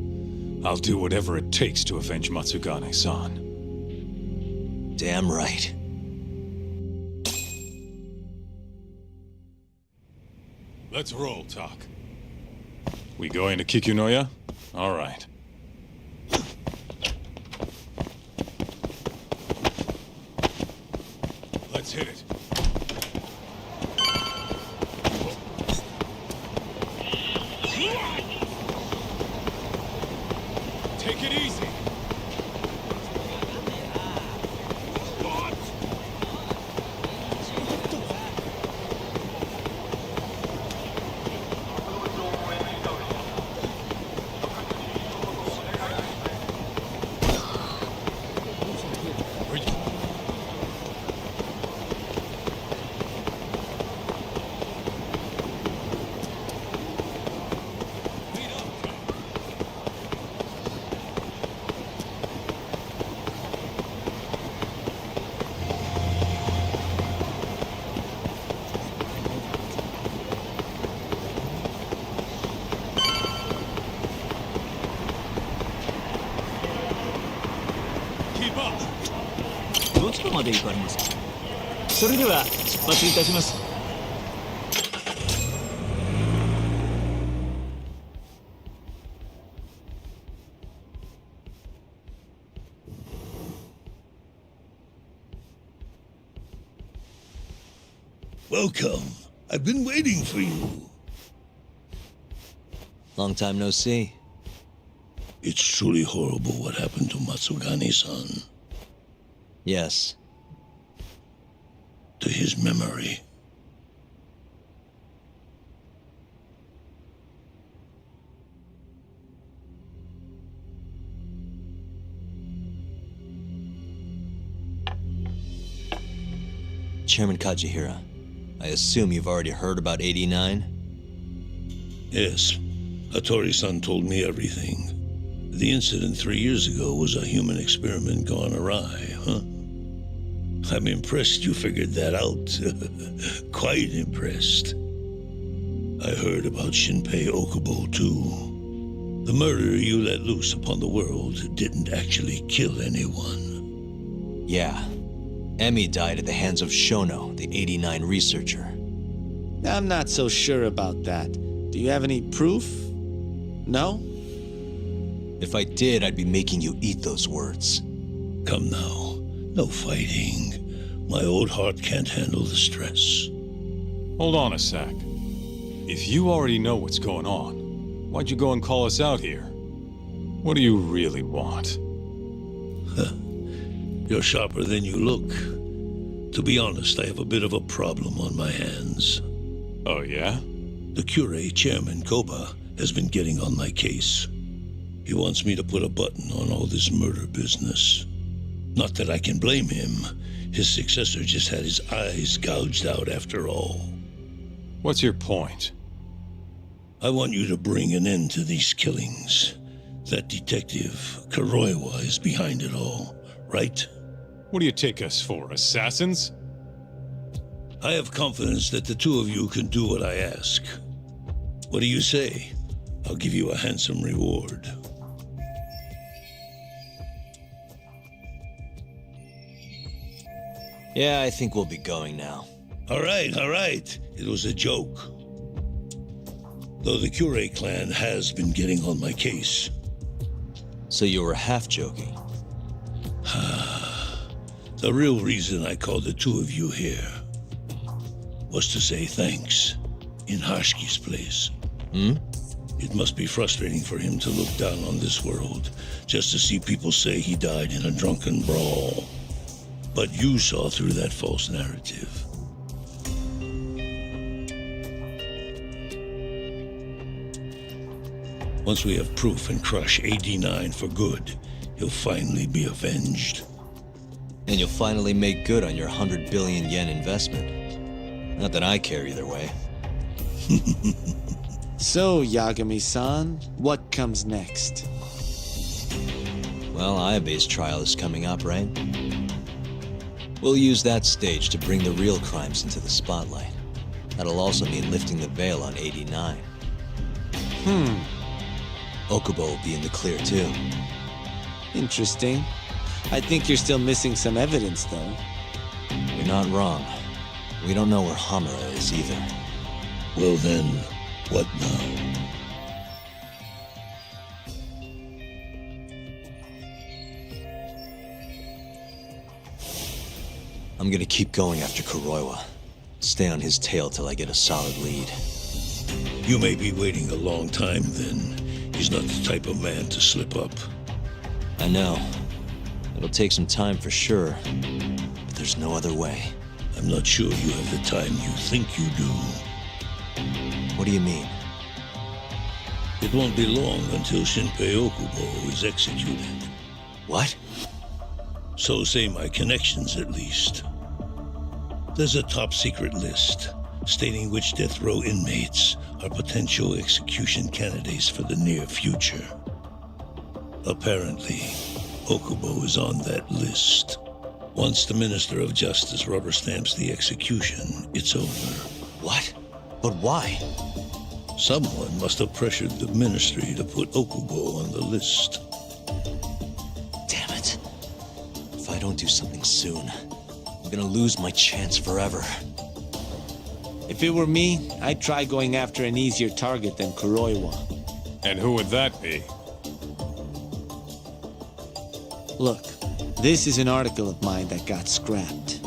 I'll do whatever it takes to avenge Matsugane-san. Damn right. Let's roll, Talk. We going to Kikunoya? All right. Let's hit it. Take it easy. どちらまで行かれますか？それでは出発いたします。Welcome. I've been waiting for you. Long time no see. It's truly horrible what happened to Matsugane-san. Yes. To his memory. Chairman Kajihira, I assume you've already heard about 89? Yes. Hattori-san told me everything. The incident 3 years ago was a human experiment gone awry, huh? I'm impressed you figured that out. Quite impressed. I heard about Shinpei Okubo, too. The murder you let loose upon the world didn't actually kill anyone. Yeah. Emi died at the hands of Shono, the 89 researcher. I'm not so sure about that. Do you have any proof? No? If I did, I'd be making you eat those words. Come now. No fighting. My old heart can't handle the stress. Hold on a sec. If you already know what's going on, why'd you go and call us out here? What do you really want? You're sharper than you look. To be honest, I have a bit of a problem on my hands. Oh, yeah? The Cure, Chairman Koba, has been getting on my case. He wants me to put a button on all this murder business. Not that I can blame him. His successor just had his eyes gouged out after all. What's your point? I want you to bring an end to these killings. That detective, Kuroiwa, is behind it all, right? What do you take us for, assassins? I have confidence that the two of you can do what I ask. What do you say? I'll give you a handsome reward. Yeah, I think we'll be going now. All right. It was a joke. Though the Cure clan has been getting on my case. So you were half joking? The real reason I called the two of you here was to say thanks in Hashki's place. It must be frustrating for him to look down on this world just to see people say he died in a drunken brawl. But you saw through that false narrative. Once we have proof and crush AD9 for good, he'll finally be avenged. And you'll finally make good on your 100 billion yen investment. Not that I care either way. So, Yagami-san, what comes next? Well, Ayabe's trial is coming up, right? We'll use that stage to bring the real crimes into the spotlight. That'll also mean lifting the veil on 89. Okubo will be in the clear, too. Interesting. I think you're still missing some evidence, though. You're not wrong. We don't know where Hamura is either. Well then, what now? I'm gonna keep going after Kuroiwa. Stay on his tail till I get a solid lead. You may be waiting a long time then. He's not the type of man to slip up. I know. It'll take some time for sure, but there's no other way. I'm not sure you have the time you think you do. What do you mean? It won't be long until Shinpei Okubo is executed. What? So say my connections, at least. There's a top-secret list stating which death row inmates are potential execution candidates for the near future. Apparently, Okubo is on that list. Once the Minister of Justice rubber stamps the execution, it's over. What? But why? Someone must have pressured the Ministry to put Okubo on the list. Damn it. don't do something soon, I'm gonna lose my chance forever. If it were me, I'd try going after an easier target than Kuroiwa. And who would that be? Look, this is an article of mine that got scrapped.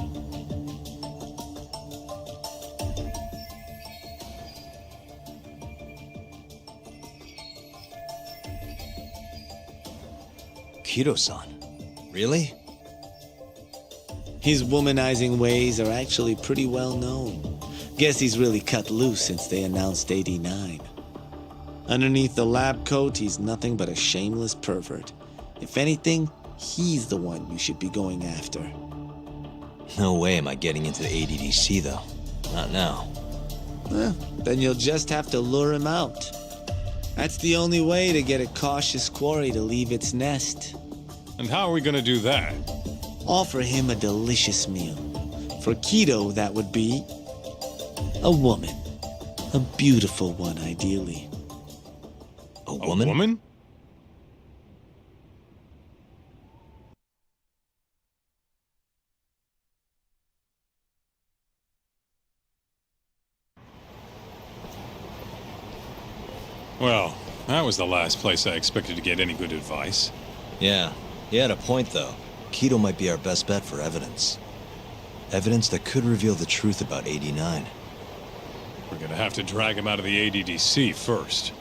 Kido-san? Really? His womanizing ways are actually pretty well known. Guess he's really cut loose since they announced 89. Underneath the lab coat, he's nothing but a shameless pervert. If anything, he's the one you should be going after. No way am I getting into the ADDC, though. Not now. Then you'll just have to lure him out. That's the only way to get a cautious quarry to leave its nest. And how are we gonna do that? Offer him a delicious meal. For Kido, that would be a woman. A beautiful one, ideally. A woman? A woman? Well, that was the last place I expected to get any good advice. Yeah, he had a point, though. Kido might be our best bet for evidence. Evidence that could reveal the truth about 89. We're gonna have to drag him out of the ADDC first.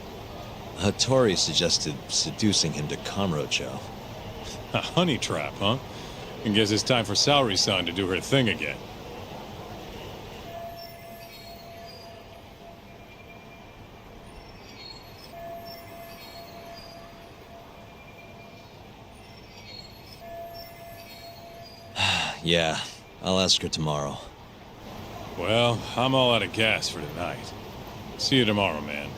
Hattori suggested seducing him to Kamurocho. A honey trap, huh? I guess it's time for Saori-san to do her thing again. Yeah, I'll ask her tomorrow. Well, I'm all out of gas for tonight. See you tomorrow, man.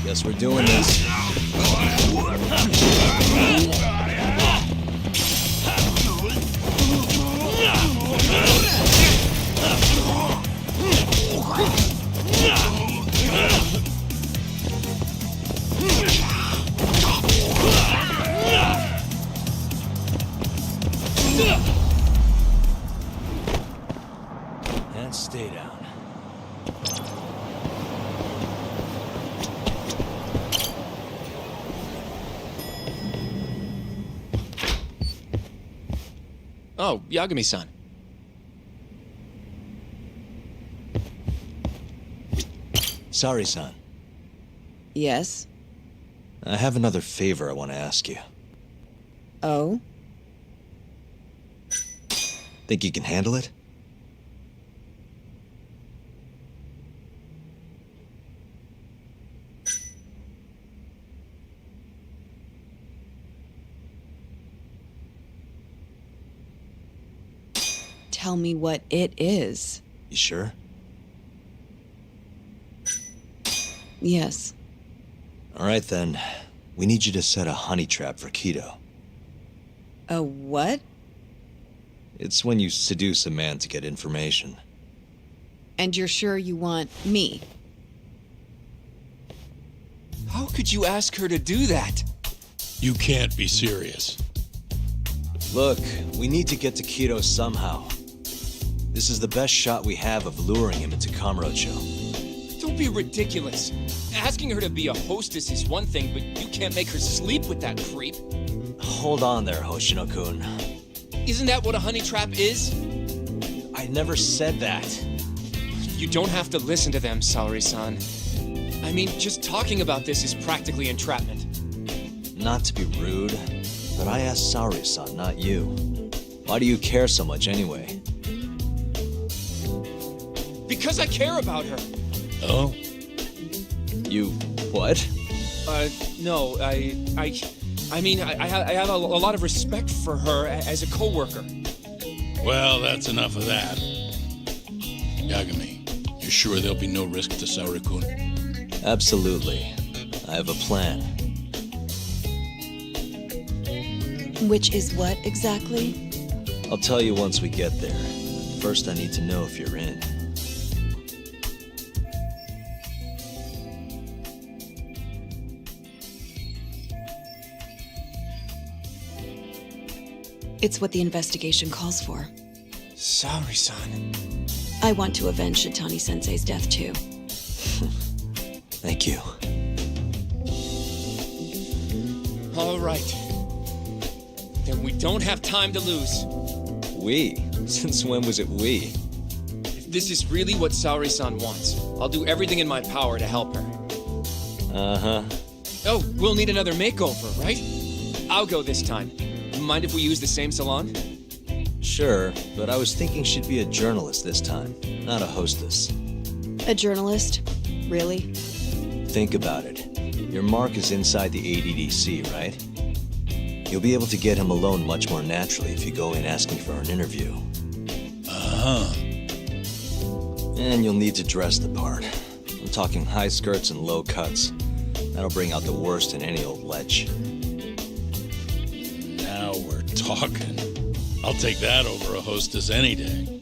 Guess we're doing this. And stay down. Oh, Yagami-san. Sorry, son. Yes? I have another favor I want to ask you. Oh? Think you can handle it? Tell me what it is. You sure? Yes. All right, then. We need you to set a honey trap for Kido. A what? It's when you seduce a man to get information. And you're sure you want me? How could you ask her to do that? You can't be serious. Look, we need to get to Kido somehow. This is the best shot we have of luring him into Kamurocho. Don't be ridiculous. Asking her to be a hostess is one thing, but you can't make her sleep with that creep. Hold on there, Hoshino-kun. Isn't that what a honey trap is? I never said that. You don't have to listen to them, Saori-san. I mean, just talking about this is practically entrapment. Not to be rude, but I asked Saori-san, not you. Why do you care so much anyway? Because I care about her. Oh? You what? No, I mean, I have a lot of respect for her as a coworker. Well, that's enough of that. Yagami, you're sure there'll be no risk to Saori-kun? Absolutely. I have a plan. Which is what exactly? I'll tell you once we get there. First, I need to know if you're in. It's what the investigation calls for. Saori-san. I want to avenge Shitani-sensei's death, too. Thank you. All right. Then we don't have time to lose. We? Since when was it we? If this is really what Saori-san wants, I'll do everything in my power to help her. Uh-huh. Oh, we'll need another makeover, right? I'll go this time. Mind if we use the same salon? Sure, but I was thinking she'd be a journalist this time, not a hostess. A journalist? Really? Think about it. Your mark is inside the ADDC, right? You'll be able to get him alone much more naturally if you go in asking for an interview. Uh-huh. And you'll need to dress the part. I'm talking high skirts and low cuts. That'll bring out the worst in any old lech. Now we're talking. I'll take that over a hostess any day.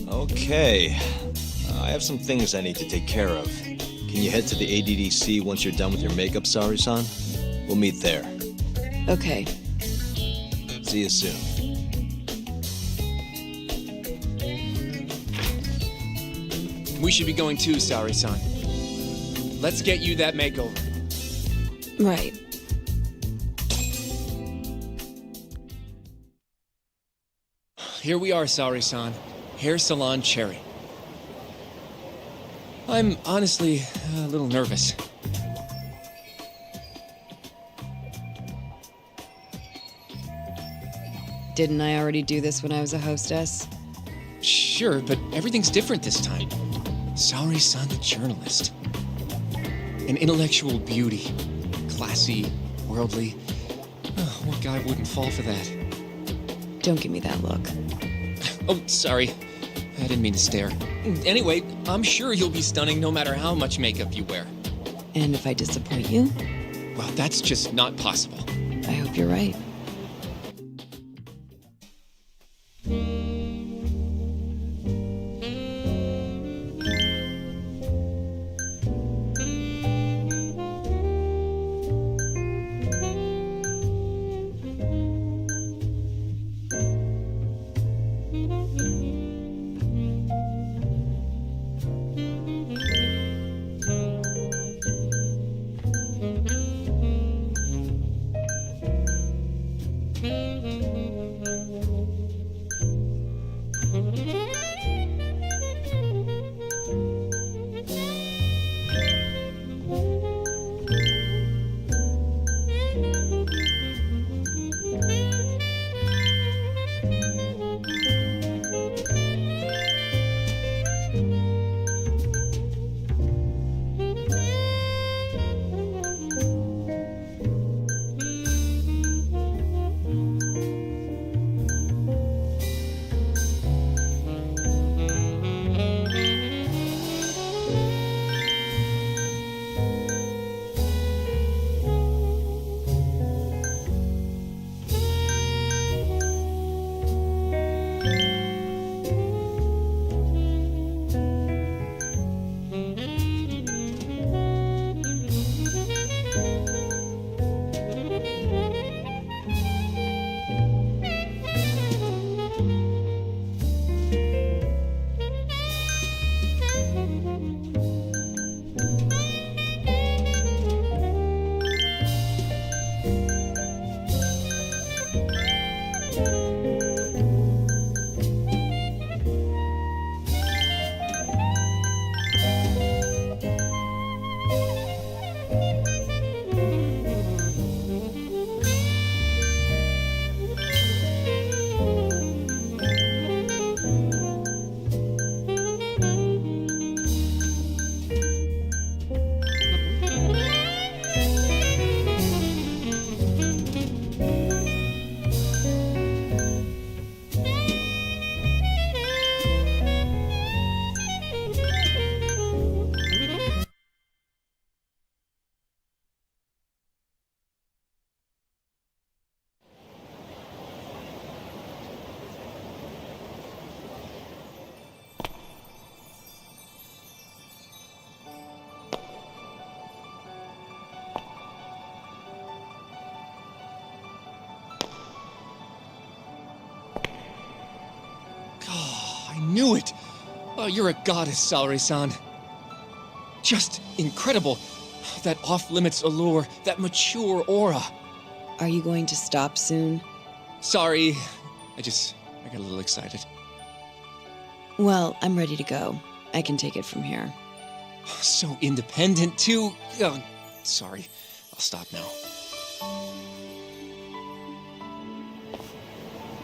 Okay. I have some things I need to take care of. Can you head to the ADDC once you're done with your makeup, Saori-san? We'll meet there. Okay. See you soon. We should be going too, Saori-san. Let's get you that makeover. Right. Here we are, Saori-san. Hair Salon Cherry. I'm honestly a little nervous. Didn't I already do this when I was a hostess? Sure, but everything's different this time. Saori-san, the journalist. An intellectual beauty. Classy, worldly. Oh, what guy wouldn't fall for that? Don't give me that look. Oh, sorry. I didn't mean to stare. Anyway, I'm sure you'll be stunning no matter how much makeup you wear. And if I disappoint you? Well, that's just not possible. I hope you're right. I knew it! Oh, you're a goddess, Saori-san. Just incredible. That off-limits allure, that mature aura. Are you going to stop soon? Sorry. I got a little excited. Well, I'm ready to go. I can take it from here. So independent, too. Oh, sorry. I'll stop now.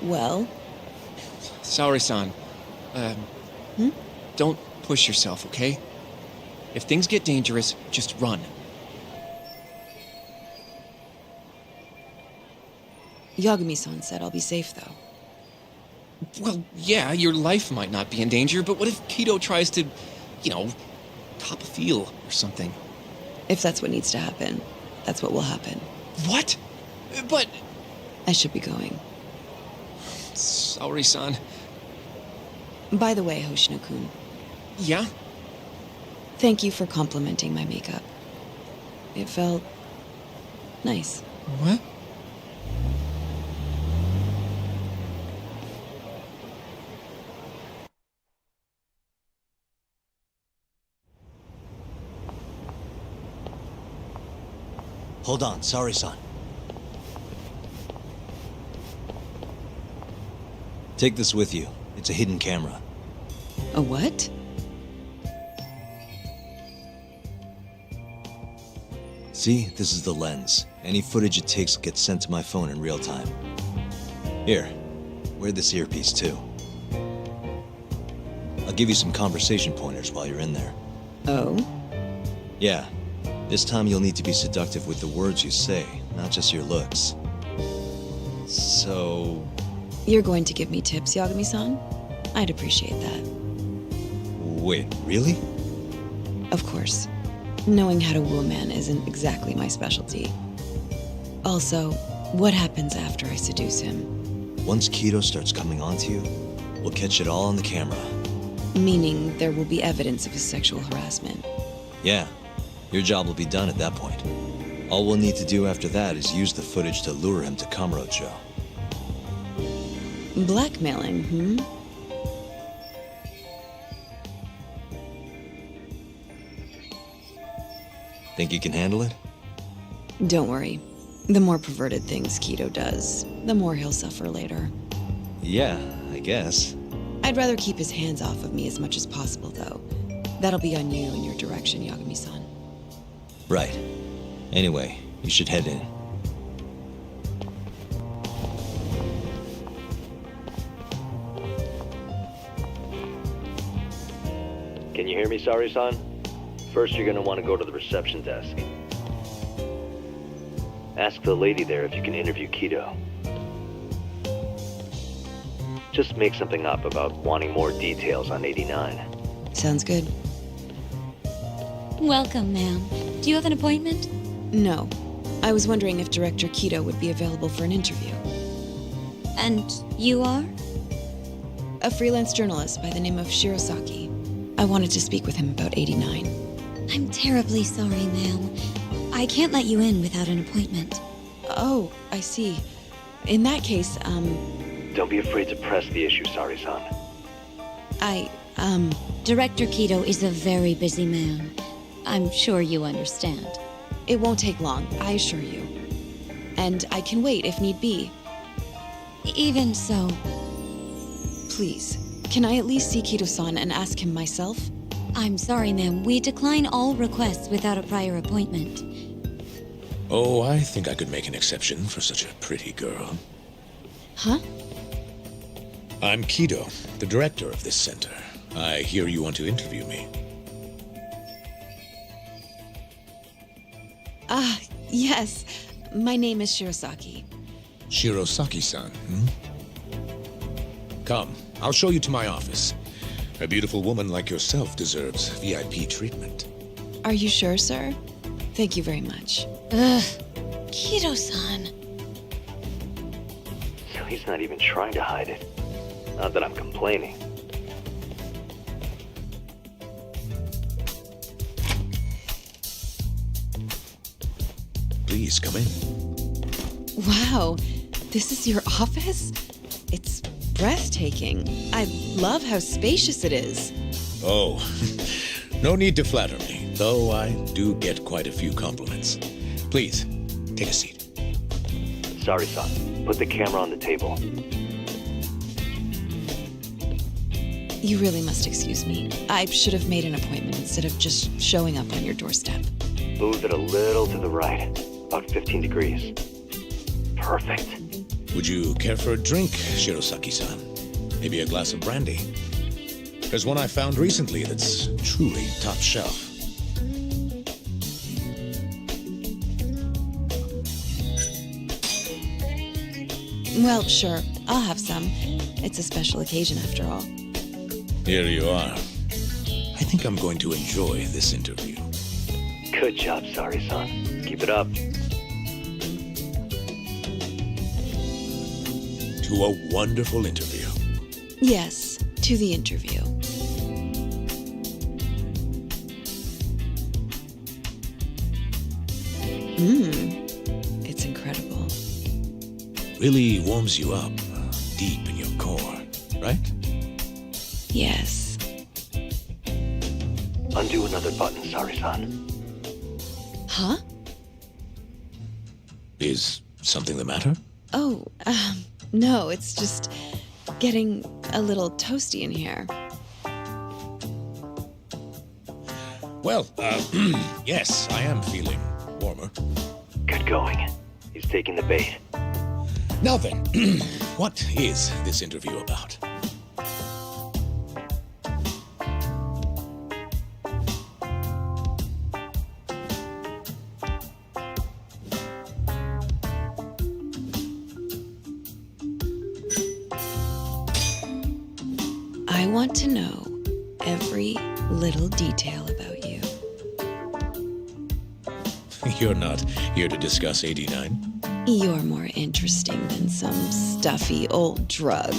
Well? Saori-san, don't push yourself, okay? If things get dangerous, just run. Yagami-san said I'll be safe, though. Well, yeah, your life might not be in danger, but what if Kido tries to, cop a feel or something? If that's what needs to happen, that's what will happen. What? But... I should be going. Saori-san. By the way, Hoshino-kun. Yeah? Thank you for complimenting my makeup. It felt... nice. What? Hold on, sorry-san. Take this with you. It's a hidden camera. A what? See, this is the lens. Any footage it takes gets sent to my phone in real time. Here, wear this earpiece too. I'll give you some conversation pointers while you're in there. Oh? Yeah. This time you'll need to be seductive with the words you say, not just your looks. So... You're going to give me tips, Yagami-san? I'd appreciate that. Wait, really? Of course. Knowing how to woo a man isn't exactly my specialty. Also, what happens after I seduce him? Once Kido starts coming onto you, we'll catch it all on the camera. Meaning there will be evidence of his sexual harassment. Yeah. Your job will be done at that point. All we'll need to do after that is use the footage to lure him to Kamurocho. Blackmailing, hmm? Think you can handle it? Don't worry. The more perverted things Kido does, the more he'll suffer later. Yeah, I guess. I'd rather keep his hands off of me as much as possible, though. That'll be on you and your direction, Yagami-san. Right. Anyway, you should head in. Can you hear me, Sari-san? First, you're gonna want to go to the reception desk. Ask the lady there if you can interview Kido. Just make something up about wanting more details on 89. Sounds good. Welcome, ma'am. Do you have an appointment? No. I was wondering if Director Kido would be available for an interview. And you are? A freelance journalist by the name of Shirosaki. I wanted to speak with him about 89. I'm terribly sorry, ma'am. I can't let you in without an appointment. Oh, I see. In that case, Don't be afraid to press the issue, Sari-san. Director Kido is a very busy man. I'm sure you understand. It won't take long, I assure you. And I can wait if need be. Even so. Please, can I at least see Kido-san and ask him myself? I'm sorry, ma'am. We decline all requests without a prior appointment. Oh, I think I could make an exception for such a pretty girl. Huh? I'm Kido, the director of this center. I hear you want to interview me. Ah, yes. My name is Shirosaki. Shirosaki-san, hmm? Come, I'll show you to my office. A beautiful woman like yourself deserves VIP treatment. Are you sure, sir? Thank you very much. Ugh. Kido-san. So he's not even trying to hide it. Not that I'm complaining. Please, come in. Wow, this is your office? It's breathtaking. I love how spacious it is. Oh, no need to flatter me, though I do get quite a few compliments. Please, take a seat. Sari-san, put the camera on the table. You really must excuse me. I should have made an appointment instead of just showing up on your doorstep. Move it a little to the right, about 15 degrees. Perfect. Would you care for a drink, Shirosaki-san? Maybe a glass of brandy? There's one I found recently that's truly top shelf. Well, sure. I'll have some. It's a special occasion after all. Here you are. I think I'm going to enjoy this interview. Good job, Sari-san. Keep it up. To a wonderful interview. Yes, to the interview. It's incredible. Really warms you up deep in your core, right? Yes. Undo another button, Sari-san. Huh? Is something the matter? Oh, no, it's just getting a little toasty in here. Well, yes, I am feeling warmer. Good going. He's taking the bait. Now then, what is this interview about? I want to know every little detail about you. You're not here to discuss 89? You're more interesting than some stuffy old drug.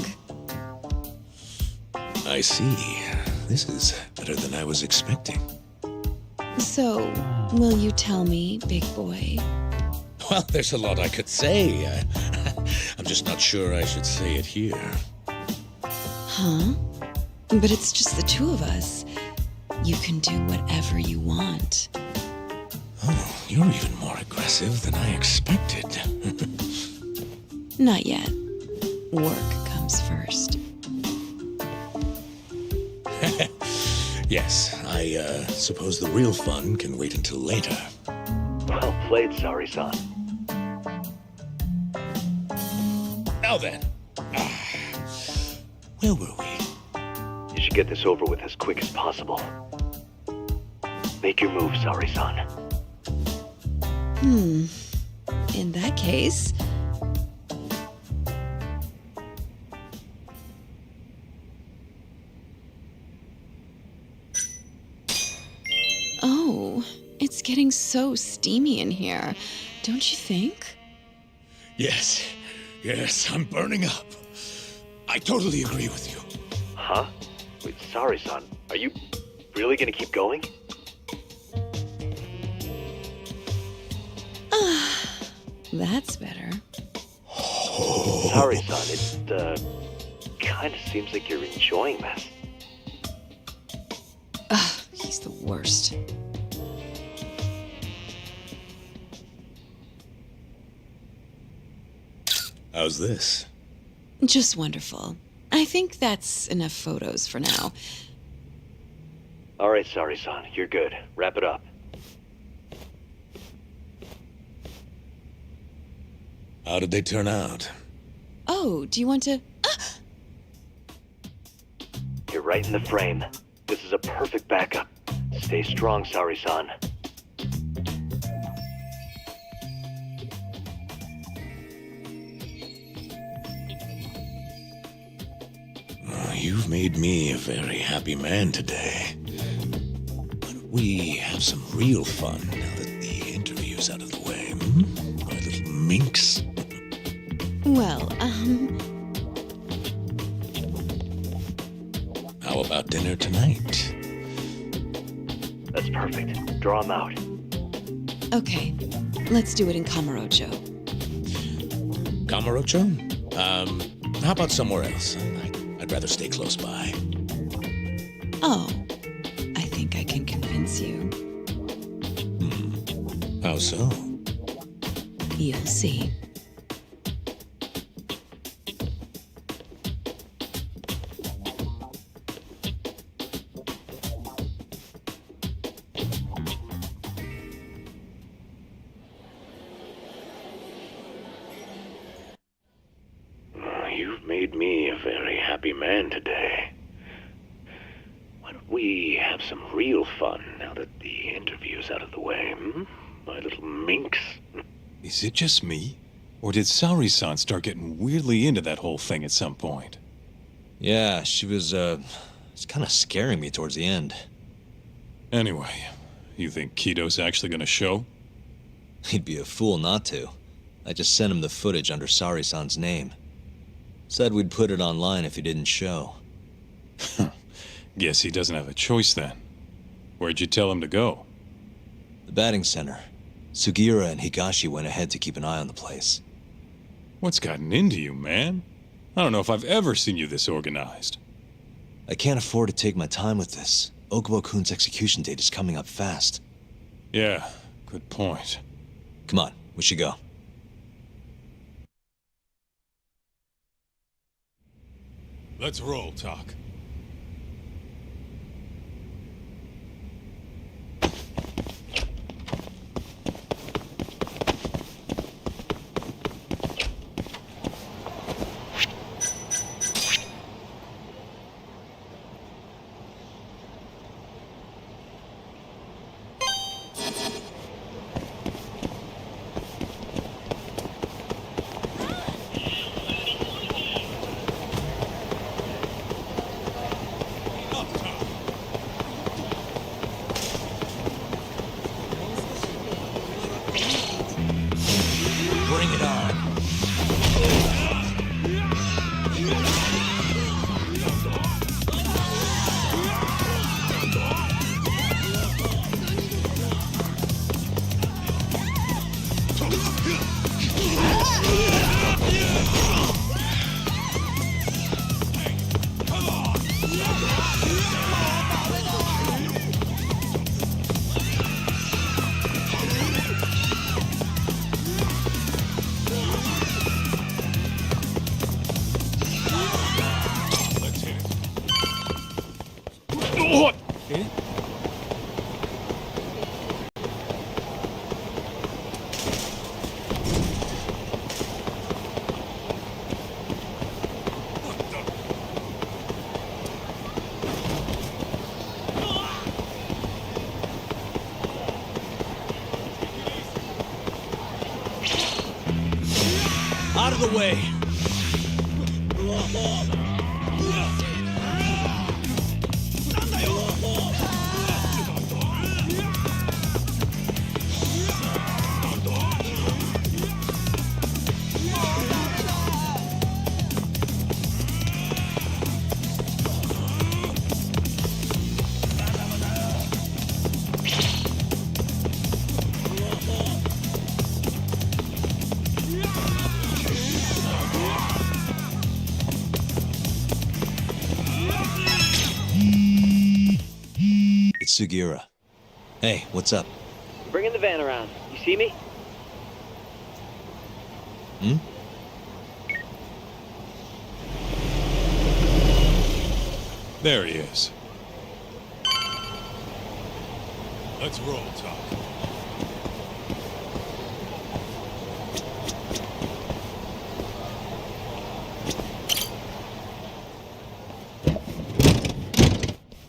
I see. This is better than I was expecting. So, will you tell me, big boy? Well, there's a lot I could say. I'm just not sure I should say it here. Huh? But it's just the two of us. You can do whatever you want. Oh, you're even more aggressive than I expected. Not yet. Work comes first. Yes, I suppose the real fun can wait until later. Well played, Sari-san. Now then, where were we? You should get this over with as quick as possible. Make your move, Sari-san. In that case... Oh, it's getting so steamy in here, don't you think? Yes, I'm burning up. I totally agree with you. Huh? Wait, Sari-san, are you really gonna keep going? That's better. Sari-san, it, kinda seems like you're enjoying this. He's the worst. How's this? Just wonderful. I think that's enough photos for now. Alright, Sari-san, you're good. Wrap it up. How did they turn out? Oh, do you want to... You're right in the frame. This is a perfect backup. Stay strong, Sari-san. You've made me a very happy man today. Why don't we have some real fun now that the interview's out of the way, hmm? My little minx. Well, How about dinner tonight? That's perfect. Draw him out. Okay, let's do it in Kamurocho. Kamurocho? How about somewhere else? I'd rather stay close by. Oh, I think I can convince you. How so? You'll see. You've made me a very happy man today. Why don't we have some real fun now that the interview's out of the way, hmm? My little minx. Is it just me? Or did Sari-san start getting weirdly into that whole thing at some point? Yeah, she was, it's kind of scaring me towards the end. Anyway, you think Kido's actually gonna show? He'd be a fool not to. I just sent him the footage under Sari-san's name. Said we'd put it online if he didn't show. Guess he doesn't have a choice then. Where'd you tell him to go? The batting center. Sugiura and Higashi went ahead to keep an eye on the place. What's gotten into you, man? I don't know if I've ever seen you this organized. I can't afford to take my time with this. Okubo-kun's execution date is coming up fast. Yeah, good point. Come on, we should go. Let's roll, Talk. Out of the way! It's Sugiura. Hey, what's up? Bringing the van around. You see me? Hmm? There he is. Let's roll, Talk.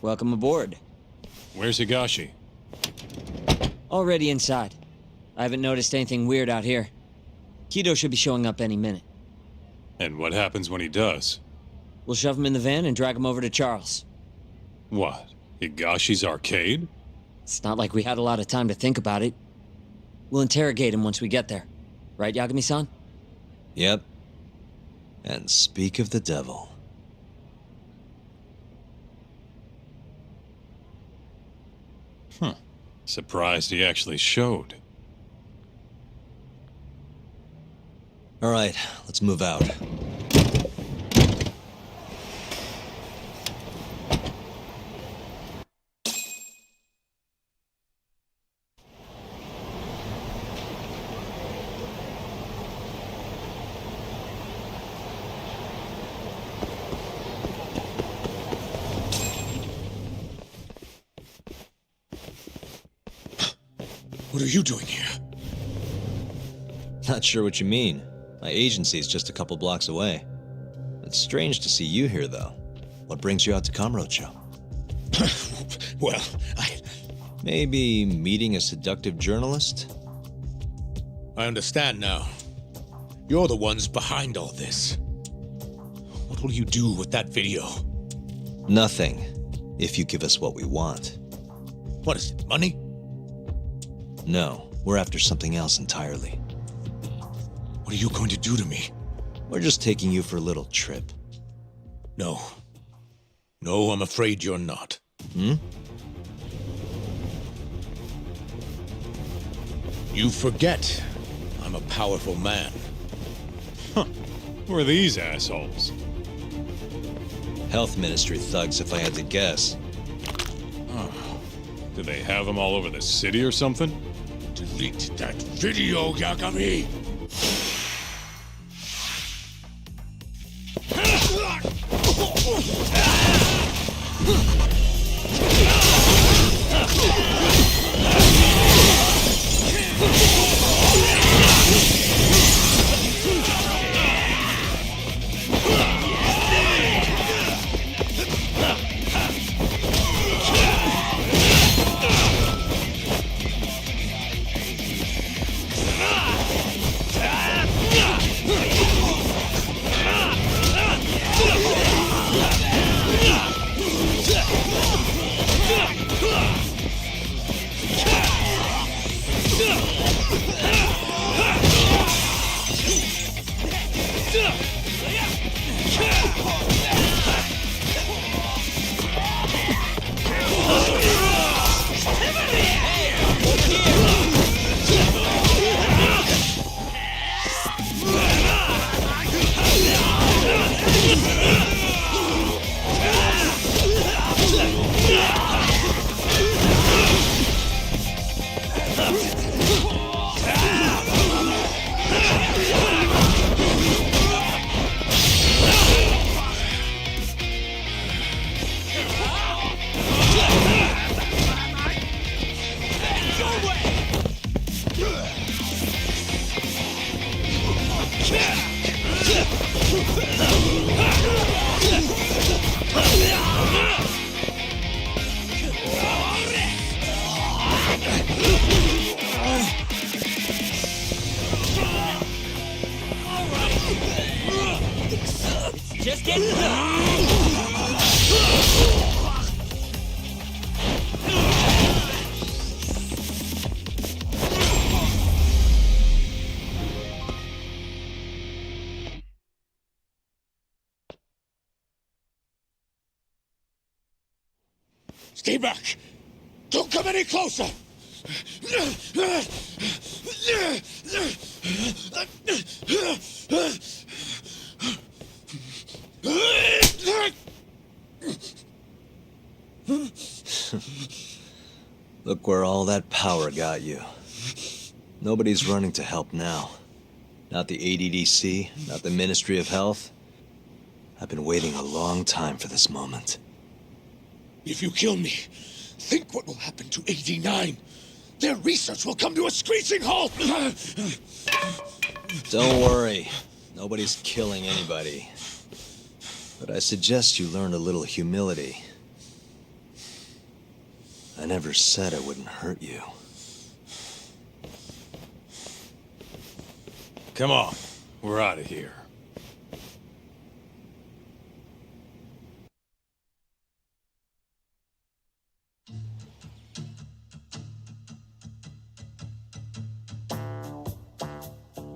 Welcome aboard. Where's Higashi? Already inside. I haven't noticed anything weird out here. Kido should be showing up any minute. And what happens when he does? We'll shove him in the van and drag him over to Charles. What? Higashi's arcade? It's not like we had a lot of time to think about it. We'll interrogate him once we get there. Right, Yagami-san? Yep. And speak of the devil. Huh. Surprised he actually showed. All right, let's move out. What are you doing here? Not sure what you mean. My agency's just a couple blocks away. It's strange to see you here, though. What brings you out to Kamurocho? Well, Maybe meeting a seductive journalist? I understand now. You're the ones behind all this. What will you do with that video? Nothing, if you give us what we want. What is it, money? No, we're after something else entirely. What are you going to do to me? We're just taking you for a little trip. No. No, I'm afraid you're not. Hmm? You forget. I'm a powerful man. Huh. Who are these assholes? Health Ministry thugs, if I had to guess. Oh. Do they have them all over the city or something? Delete that video, Yagami! Just get Stay back! Don't come any closer! Look where all that power got you. Nobody's running to help now. Not the ADDC, not the Ministry of Health. I've been waiting a long time for this moment. If you kill me, think what will happen to 89. Their research will come to a screeching halt! Don't worry. Nobody's killing anybody. But I suggest you learn a little humility. I never said I wouldn't hurt you. Come on, we're out of here.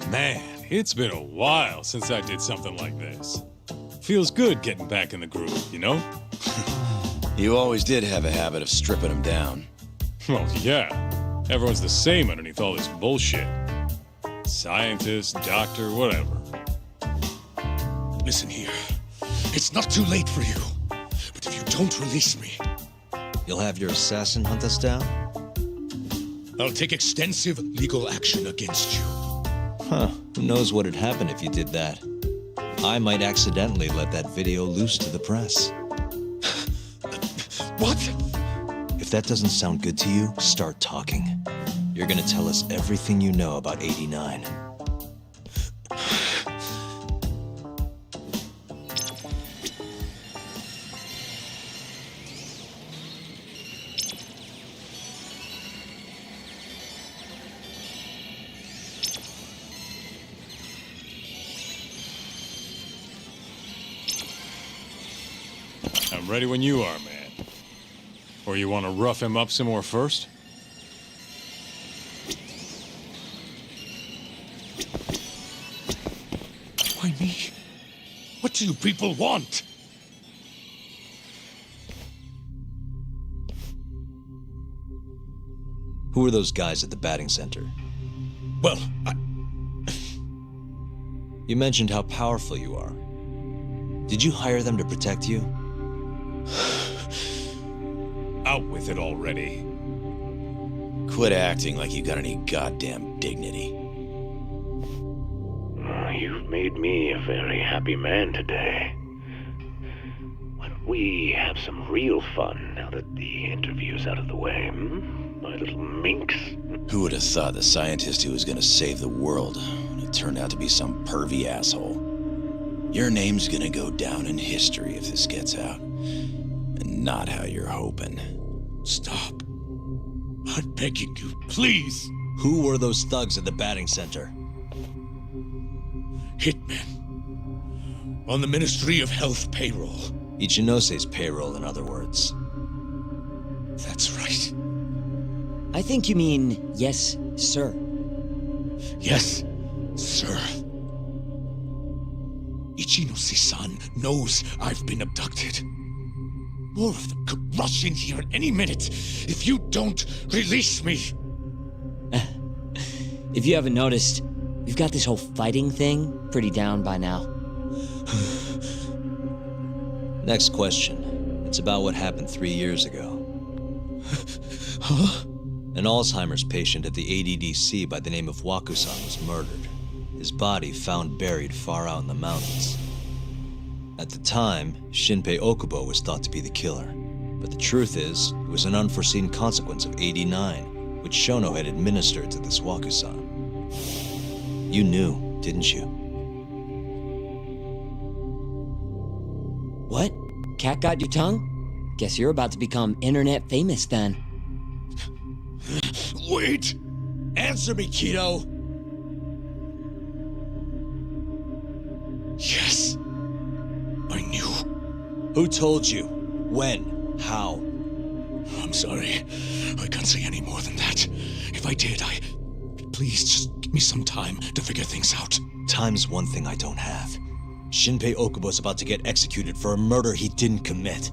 Man, it's been a while since I did something like this. Feels good getting back in the groove, you know? You always did have a habit of stripping them down. Well, yeah. Everyone's the same underneath all this bullshit. Scientist, doctor, whatever. Listen here. It's not too late for you. But if you don't release me... You'll have your assassin hunt us down? I'll take extensive legal action against you. Huh. Who knows what'd happen if you did that? I might accidentally let that video loose to the press. What? If that doesn't sound good to you, start talking. You're gonna tell us everything you know about 89. I'm ready when you are, man. Or you want to rough him up some more first? Why me? What do you people want? Who are those guys at the batting center? Well, You mentioned how powerful you are. Did you hire them to protect you? Out with it already. Quit acting like you got any goddamn dignity. You've made me a very happy man today. Why don't we have some real fun now that the interview's out of the way, my little minx? Who would have thought the scientist who was gonna save the world would have turned out to be some pervy asshole? Your name's gonna go down in history if this gets out. And not how you're hoping. Stop. I'm begging you, please. Who were those thugs at the batting center? Hitmen. On the Ministry of Health payroll. Ichinose's payroll, in other words. That's right. I think you mean, yes, sir. Yes, sir. Ichinose-san knows I've been abducted. More of them could rush in here at any minute if you don't release me. If you haven't noticed, we've got this whole fighting thing pretty down by now. Next question. It's about what happened 3 years ago. Huh? An Alzheimer's patient at the ADDC by the name of Waku-san was murdered. His body found buried far out in the mountains. At the time, Shinpei Okubo was thought to be the killer. But the truth is, it was an unforeseen consequence of AD9, which Shono had administered to this Waku-san. You knew, didn't you? What? Cat got your tongue? Guess you're about to become internet famous then. Wait! Answer me, Kido! Yes. I knew. Who told you? When? How? I'm sorry. I can't say any more than that. If I did, Please, just give me some time to figure things out. Time's one thing I don't have. Shinpei Okubo's about to get executed for a murder he didn't commit.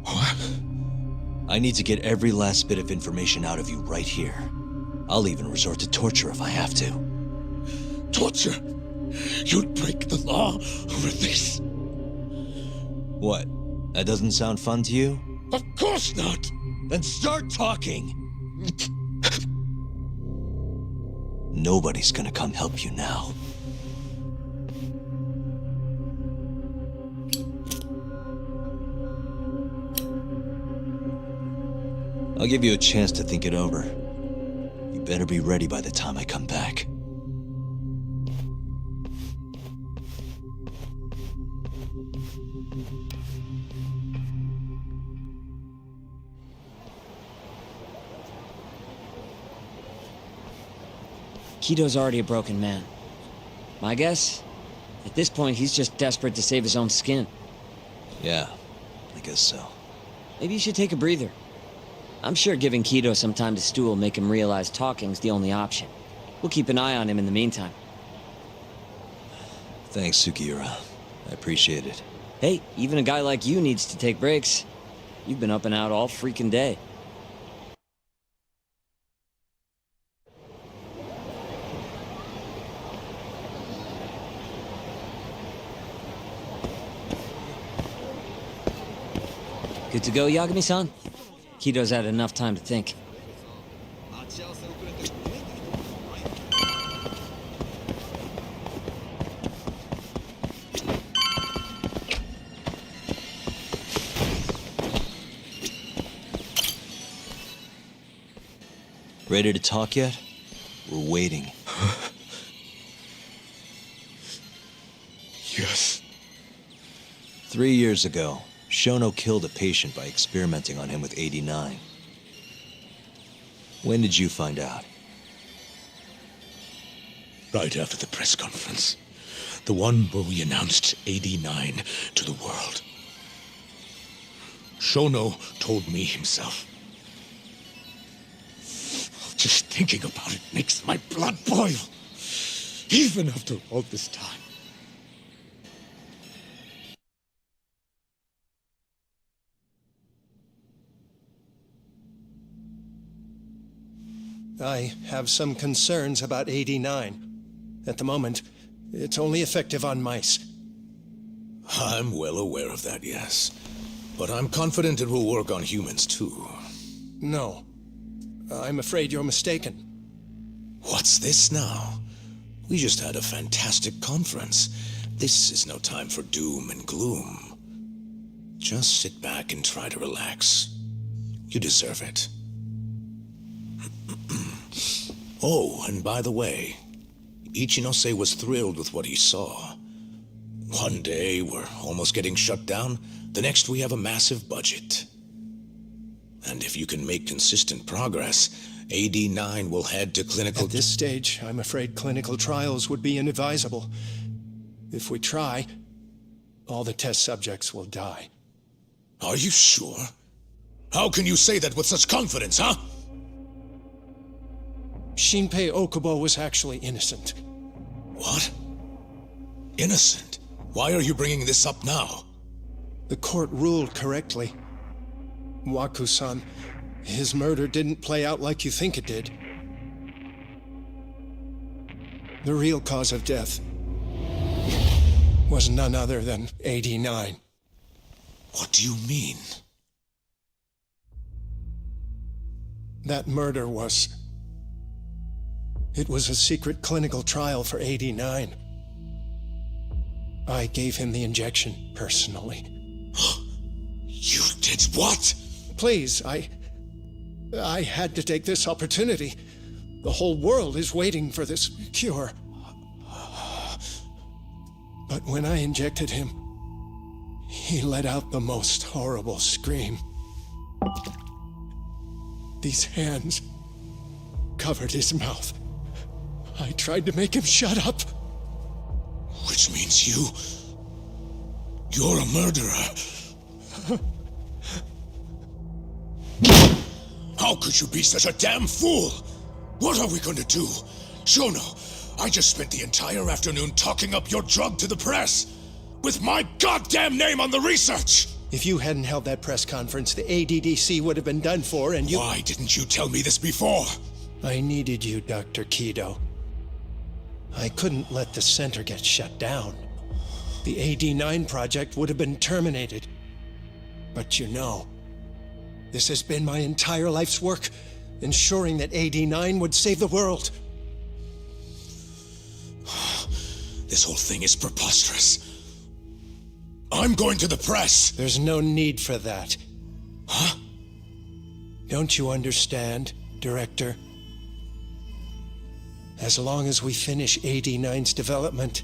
What? I need to get every last bit of information out of you right here. I'll even resort to torture if I have to. Torture? You'd break the law over this? What? That doesn't sound fun to you? Of course not! Then start talking! Nobody's gonna come help you now. I'll give you a chance to think it over. You better be ready by the time I come back. Kido's already a broken man. My guess? At this point, he's just desperate to save his own skin. Yeah, I guess so. Maybe you should take a breather. I'm sure giving Kido some time to stew will make him realize talking's the only option. We'll keep an eye on him in the meantime. Thanks, Sugiura. I appreciate it. Hey, even a guy like you needs to take breaks. You've been up and out all freaking day. Good to go, Yagami-san? Kido's had enough time to think. Ready to talk yet? We're waiting. Yes. 3 years ago, Shono killed a patient by experimenting on him with 89. When did you find out? Right after the press conference. The one where we announced 89 to the world. Shono told me himself. Just thinking about it makes my blood boil. Even after all this time. I have some concerns about 89. At the moment, it's only effective on mice. I'm well aware of that, yes. But I'm confident it will work on humans, too. No. I'm afraid you're mistaken. What's this now? We just had a fantastic conference. This is no time for doom and gloom. Just sit back and try to relax. You deserve it. Oh, and by the way, Ichinose was thrilled with what he saw. One day, we're almost getting shut down. The next, we have a massive budget. And if you can make consistent progress, AD9 will head to clinical... At this stage, I'm afraid clinical trials would be inadvisable. If we try, all the test subjects will die. Are you sure? How can you say that with such confidence, huh? Shinpei Okubo was actually innocent. What? Innocent? Why are you bringing this up now? The court ruled correctly. Waku-san, his murder didn't play out like you think it did. The real cause of death was none other than 89. What do you mean? That murder was... It was a secret clinical trial for 89. I gave him the injection, personally. You did what? Please, I had to take this opportunity. The whole world is waiting for this cure. But when I injected him, he let out the most horrible scream. These hands covered his mouth. I tried to make him shut up. Which means you're a murderer. How could you be such a damn fool? What are we gonna do? Shono, I just spent the entire afternoon talking up your drug to the press, with my goddamn name on the research! If you hadn't held that press conference, the ADDC would have been done for, and you... Why didn't you tell me this before? I needed you, Dr. Kido. I couldn't let the center get shut down. The AD9 project would have been terminated. But you know, this has been my entire life's work, ensuring that AD9 would save the world. This whole thing is preposterous. I'm going to the press! There's no need for that. Huh? Don't you understand, Director? As long as we finish AD9's development,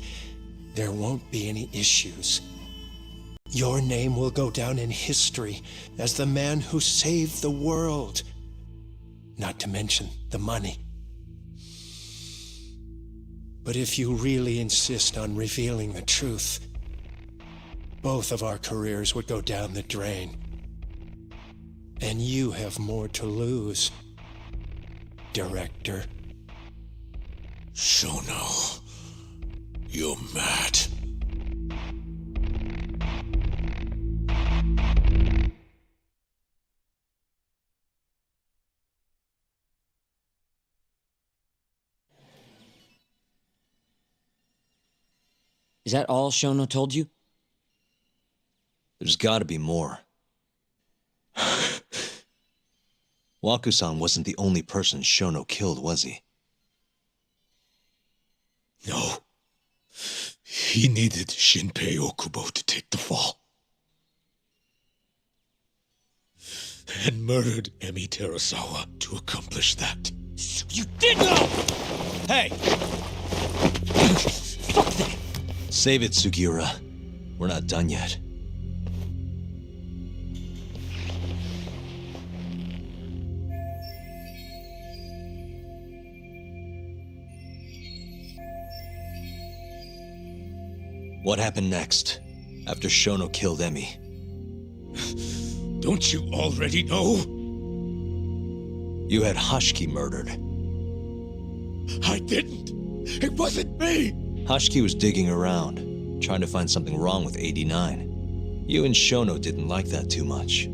there won't be any issues. Your name will go down in history as the man who saved the world. Not to mention the money. But if you really insist on revealing the truth, both of our careers would go down the drain. And you have more to lose, Director. Shono, you're mad. Is that all Shono told you? There's gotta be more. Waku-san wasn't the only person Shono killed, was he? No. He needed Shinpei Okubo to take the fall. And murdered Emi Terasawa to accomplish that. So you did know! Hey! Fuck that! Save it, Sugiura. We're not done yet. What happened next, after Shono killed Emi? Don't you already know? You had Hashiki murdered. I didn't! It wasn't me! Hashiki was digging around, trying to find something wrong with 89. You and Shono didn't like that too much.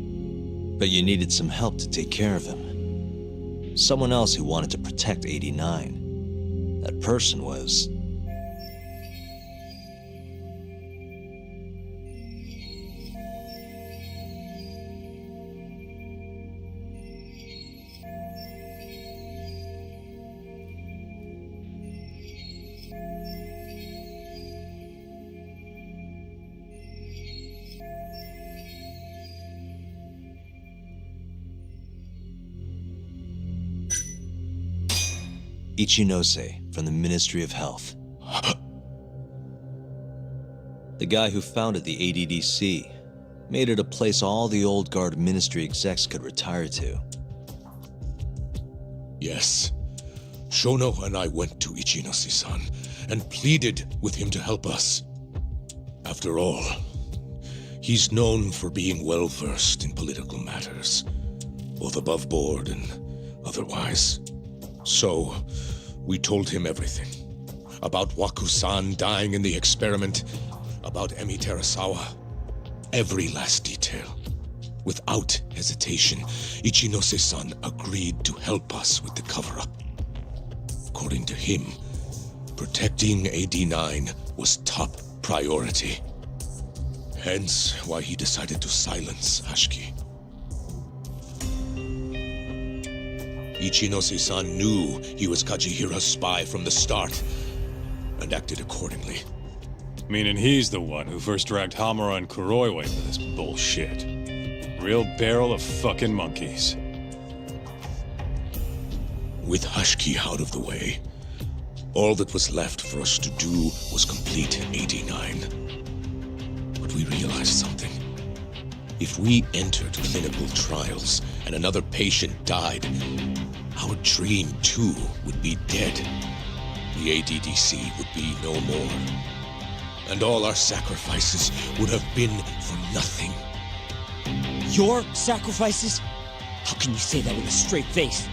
But you needed some help to take care of him. Someone else who wanted to protect 89. That person was... Ichinose from the Ministry of Health. The guy who founded the ADDC made it a place all the old guard ministry execs could retire to. Yes. Shono and I went to Ichinose-san and pleaded with him to help us. After all, he's known for being well-versed in political matters, both above board and otherwise. So, we told him everything. About Waku-san dying in the experiment, about Emi Terasawa. Every last detail. Without hesitation, Ichinose-san agreed to help us with the cover-up. According to him, protecting AD9 was top priority. Hence why he decided to silence Hashiki. Ichinose-san knew he was Kajihira's spy from the start, and acted accordingly. Meaning he's the one who first dragged Hamura and Kuroiwa into this bullshit. Real barrel of fucking monkeys. With Hashiki out of the way, all that was left for us to do was complete 89. But we realized something. If we entered clinical trials and another patient died, our dream too would be dead. The ADDC would be no more. And all our sacrifices would have been for nothing. Your sacrifices? How can you say that with a straight face?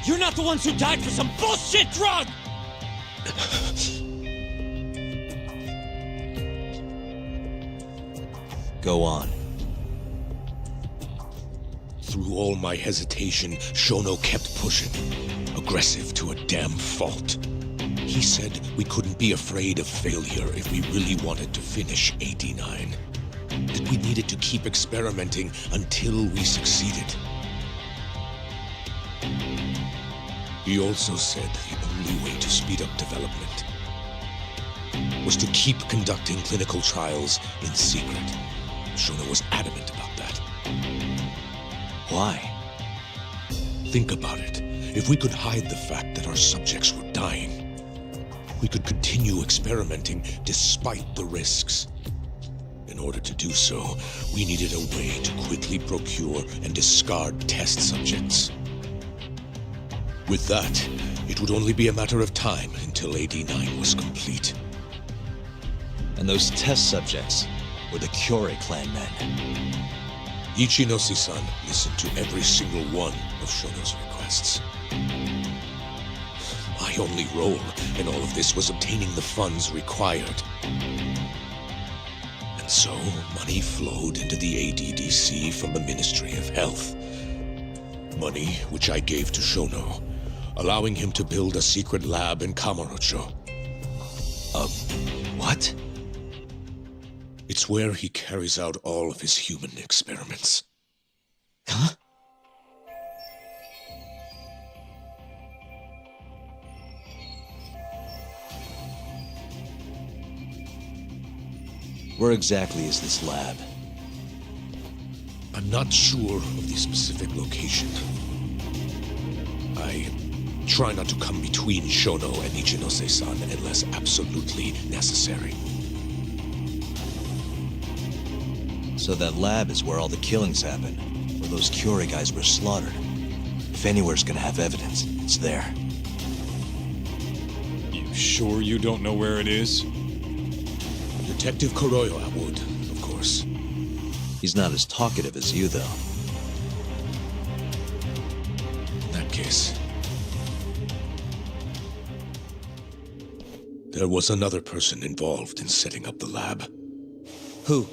You're not the ones who died for some bullshit drug! Go on. Through all my hesitation, Shono kept pushing, aggressive to a damn fault. He said we couldn't be afraid of failure if we really wanted to finish 89. That we needed to keep experimenting until we succeeded. He also said the only way to speed up development was to keep conducting clinical trials in secret. Shono was adamant about that. Why? Think about it. If we could hide the fact that our subjects were dying, we could continue experimenting despite the risks. In order to do so, we needed a way to quickly procure and discard test subjects. With that, it would only be a matter of time until 89 was complete. And those test subjects were the Kyorei clan men. Ichinose-san listened to every single one of Shono's requests. My only role in all of this was obtaining the funds required. And so, money flowed into the ADDC from the Ministry of Health. Money which I gave to Shono, allowing him to build a secret lab in Kamurocho. What? It's where he carries out all of his human experiments. Huh? Where exactly is this lab? I'm not sure of the specific location. I try not to come between Shono and Ichinose-san unless absolutely necessary. So that lab is where all the killings happened, where those Kyorei guys were slaughtered. If anywhere's gonna have evidence, it's there. You sure you don't know where it is? Detective Kuroiwa would, of course. He's not as talkative as you, though. In that case, there was another person involved in setting up the lab. Who?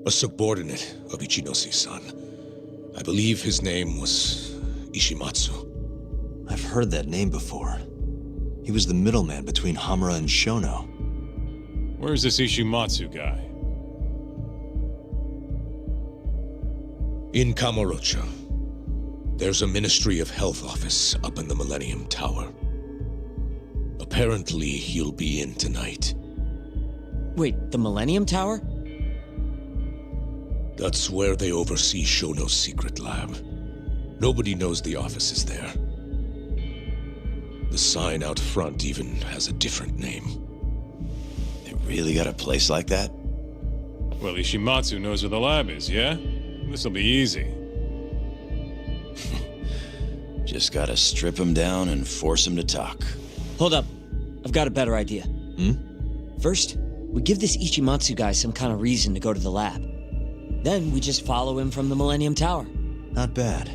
A subordinate of Ichinose-san. I believe his name was Ishimatsu. I've heard that name before. He was the middleman between Hamura and Shono. Where's this Ishimatsu guy? In Kamurocho. There's a Ministry of Health office up in the Millennium Tower. Apparently, he'll be in tonight. Wait, the Millennium Tower? That's where they oversee Shono's secret lab. Nobody knows the office is there. The sign out front even has a different name. They really got a place like that? Well, Ishimatsu knows where the lab is, yeah? This'll be easy. Just gotta strip him down and force him to talk. Hold up. I've got a better idea. First, we give this Ichimatsu guy some kind of reason to go to the lab. Then we just follow him from the Millennium Tower. Not bad.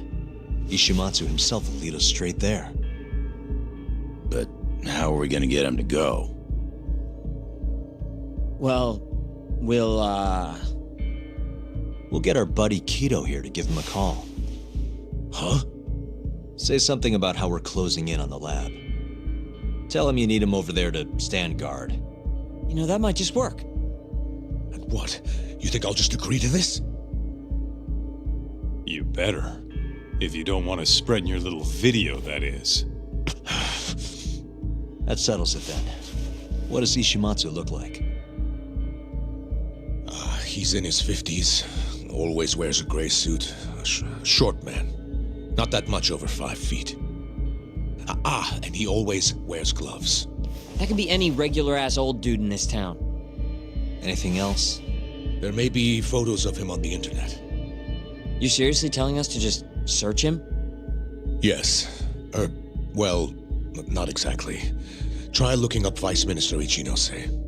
Ishimatsu himself will lead us straight there. But how are we gonna get him to go? Well, we'll get our buddy Kido here to give him a call. Huh? Say something about how we're closing in on the lab. Tell him you need him over there to stand guard. You know, that might just work. And what? You think I'll just agree to this? You better. If you don't want to spread in your little video, that is. That settles it then. What does Ishimatsu look like? He's in his 50s. Always wears a gray suit. Short man. Not that much over 5 feet. And he always wears gloves. That could be any regular-ass old dude in this town. Anything else? There may be photos of him on the internet. You seriously telling us to just search him? Yes. Well, not exactly. Try looking up Vice Minister Ichinose.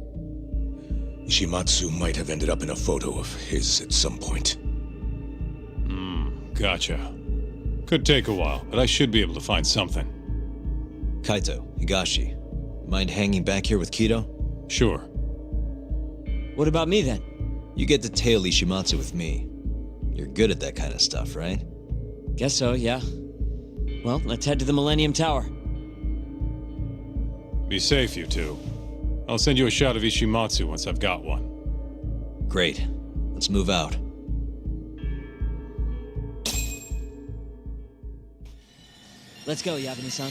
Ishimatsu might have ended up in a photo of his at some point. Gotcha. Could take a while, but I should be able to find something. Kaito, Higashi, mind hanging back here with Kido? Sure. What about me then? You get to tail Ishimatsu with me. You're good at that kind of stuff, right? Guess so, yeah. Well, let's head to the Millennium Tower. Be safe, you two. I'll send you a shot of Ishimatsu once I've got one. Great. Let's move out. Let's go, Yagami-san.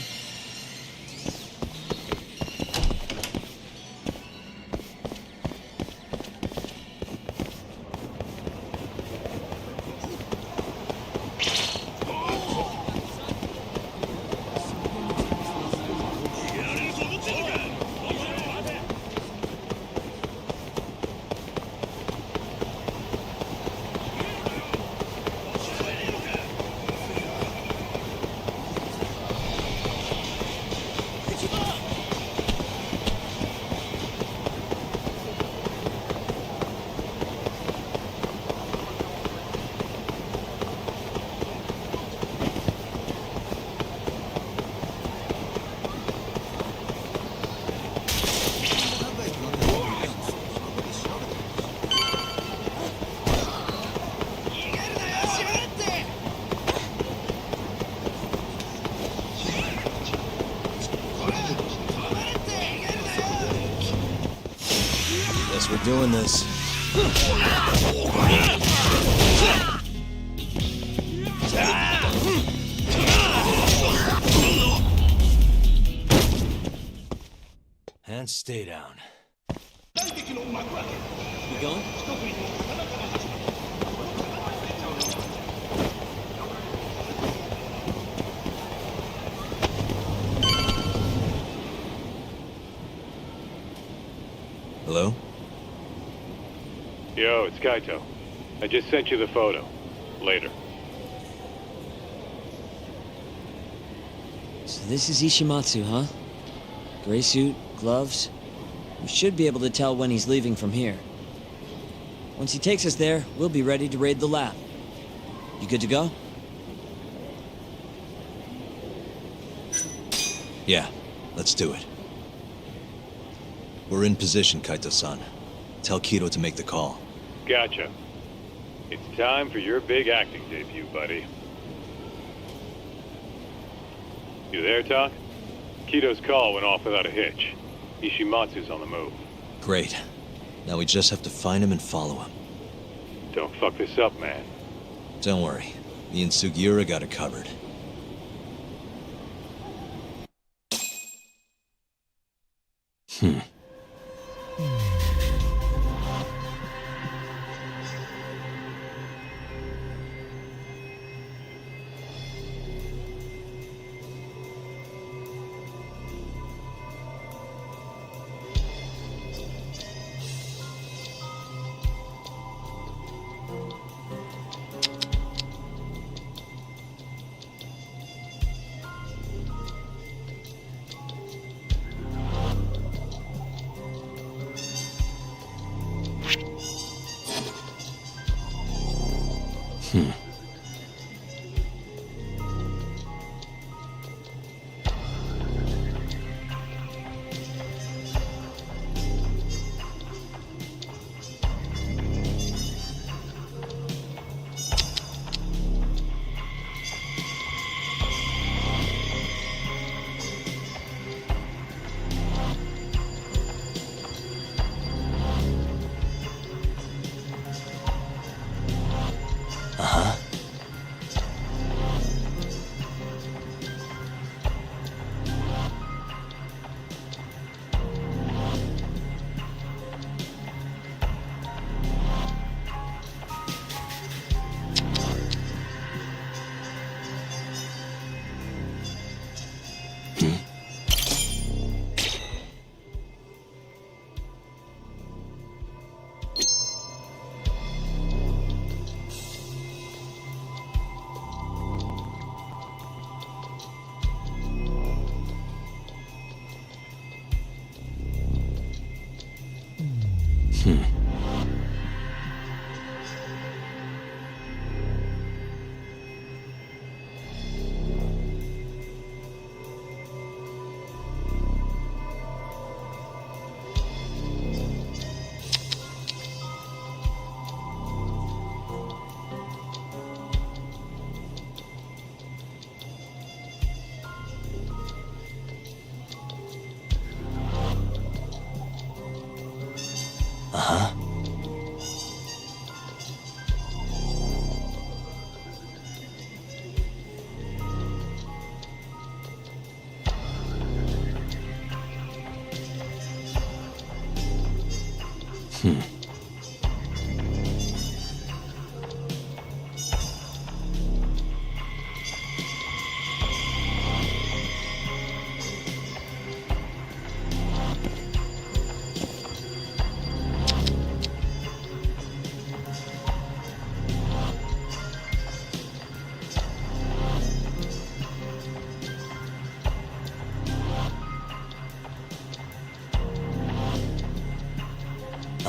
Guess we're doing this. And stay down. You going? Hello? Yo, it's Kaito. I just sent you the photo. Later. So this is Ishimatsu, huh? Gray suit, gloves. We should be able to tell when he's leaving from here. Once he takes us there, we'll be ready to raid the lab. You good to go? Yeah, let's do it. We're in position, Kaito-san. Tell Kido to make the call. Gotcha. It's time for your big acting debut, buddy. You there, Tak? Kido's call went off without a hitch. Ishimatsu's on the move. Great. Now we just have to find him and follow him. Don't fuck this up, man. Don't worry. Me and Sugiura got it covered.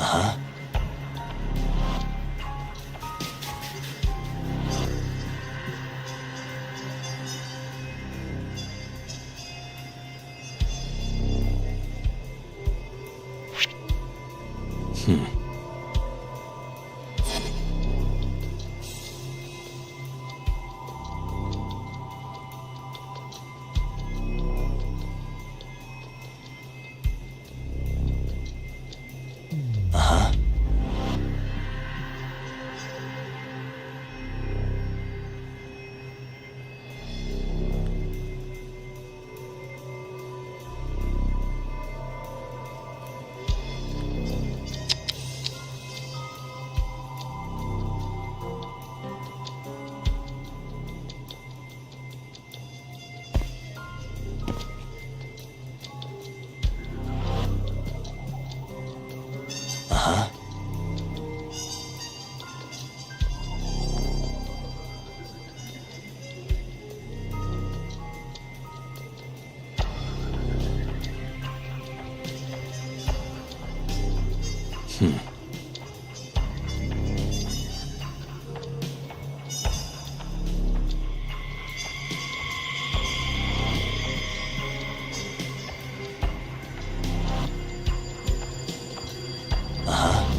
Uh-huh. Uh-huh. Uh-huh. Uh-huh. Uh-huh.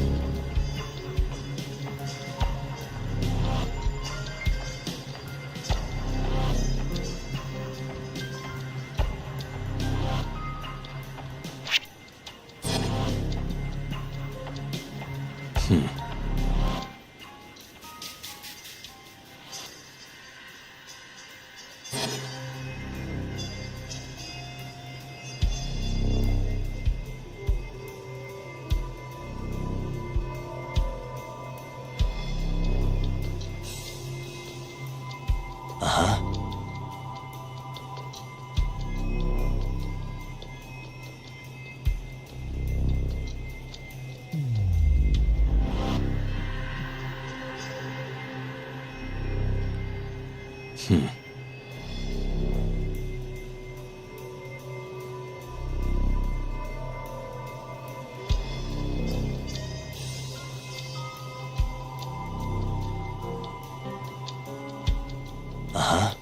Uh-huh.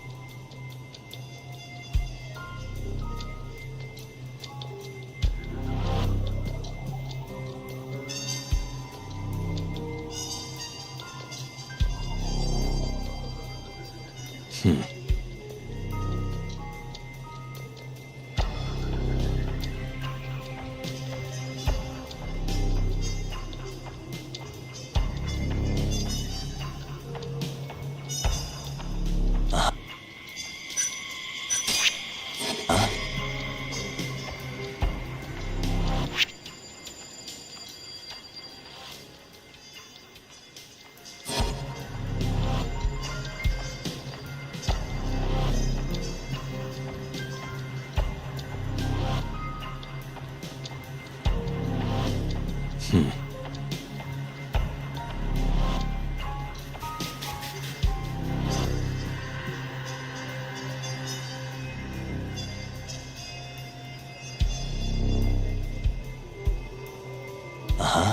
Uh-huh.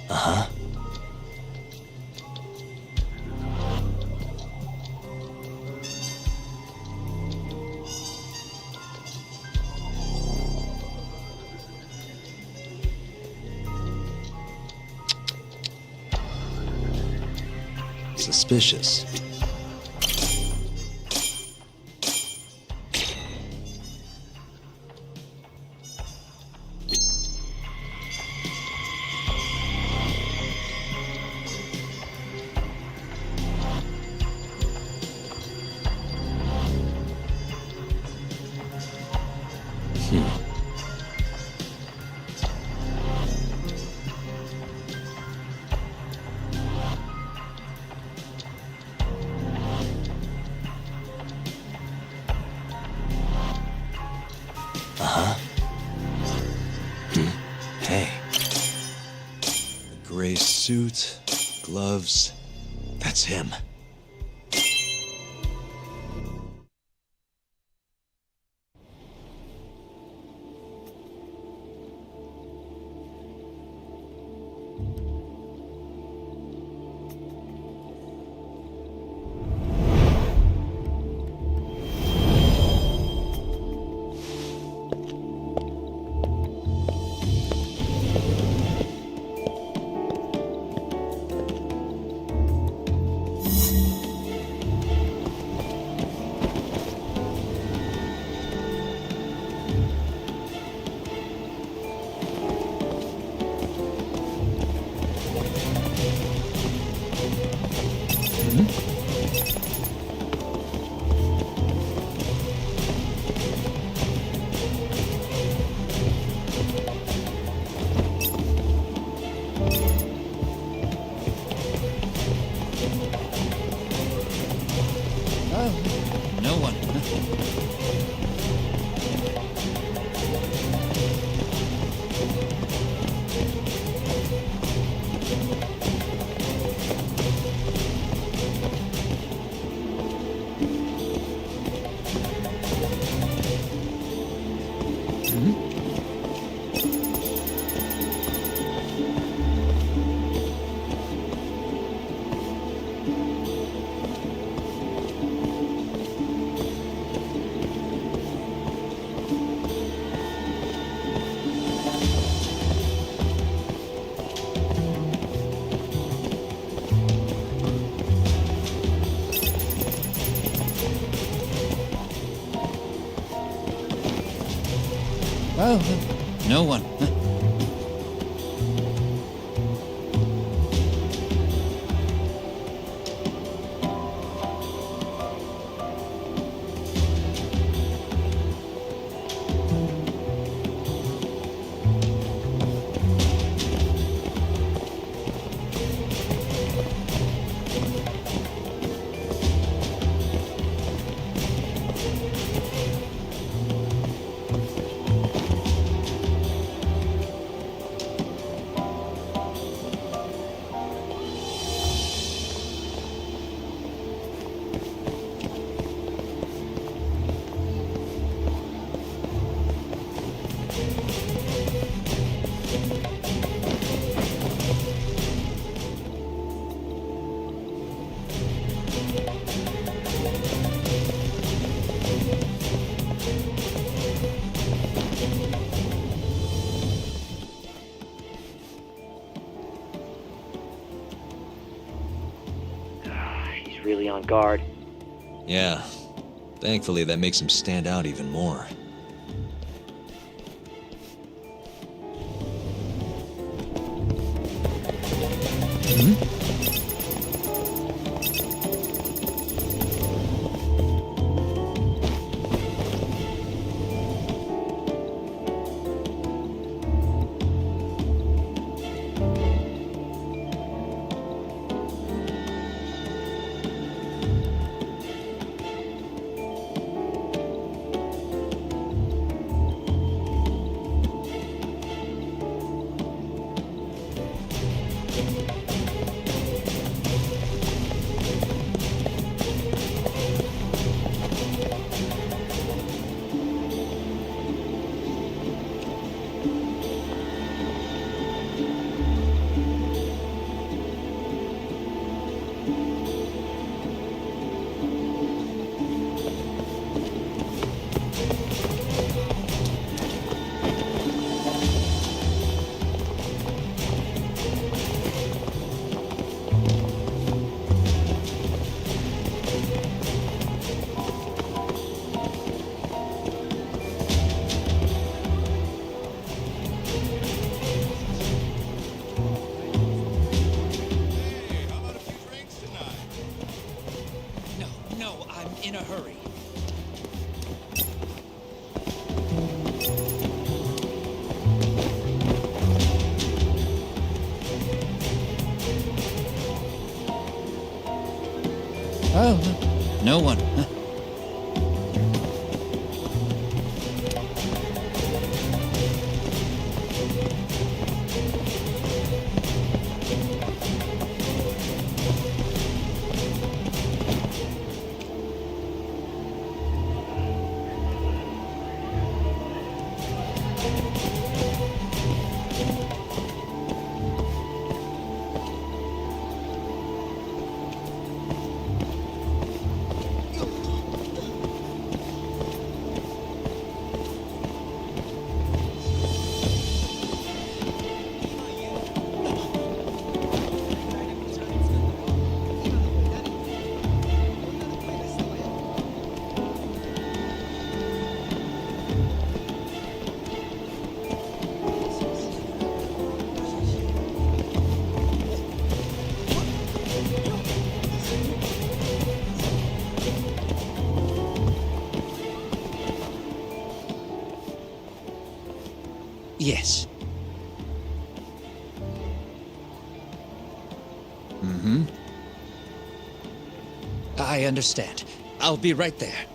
Uh-huh. Suspicious. Hey. A gray suit, gloves. That's him. No one. Oh, no one. He's really on guard. Yeah. Thankfully, that makes him stand out even more. in a hurry. Oh, no one. Huh. Yes. Mm-hmm. I understand. I'll be right there.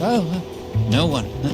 Oh, no one. Huh?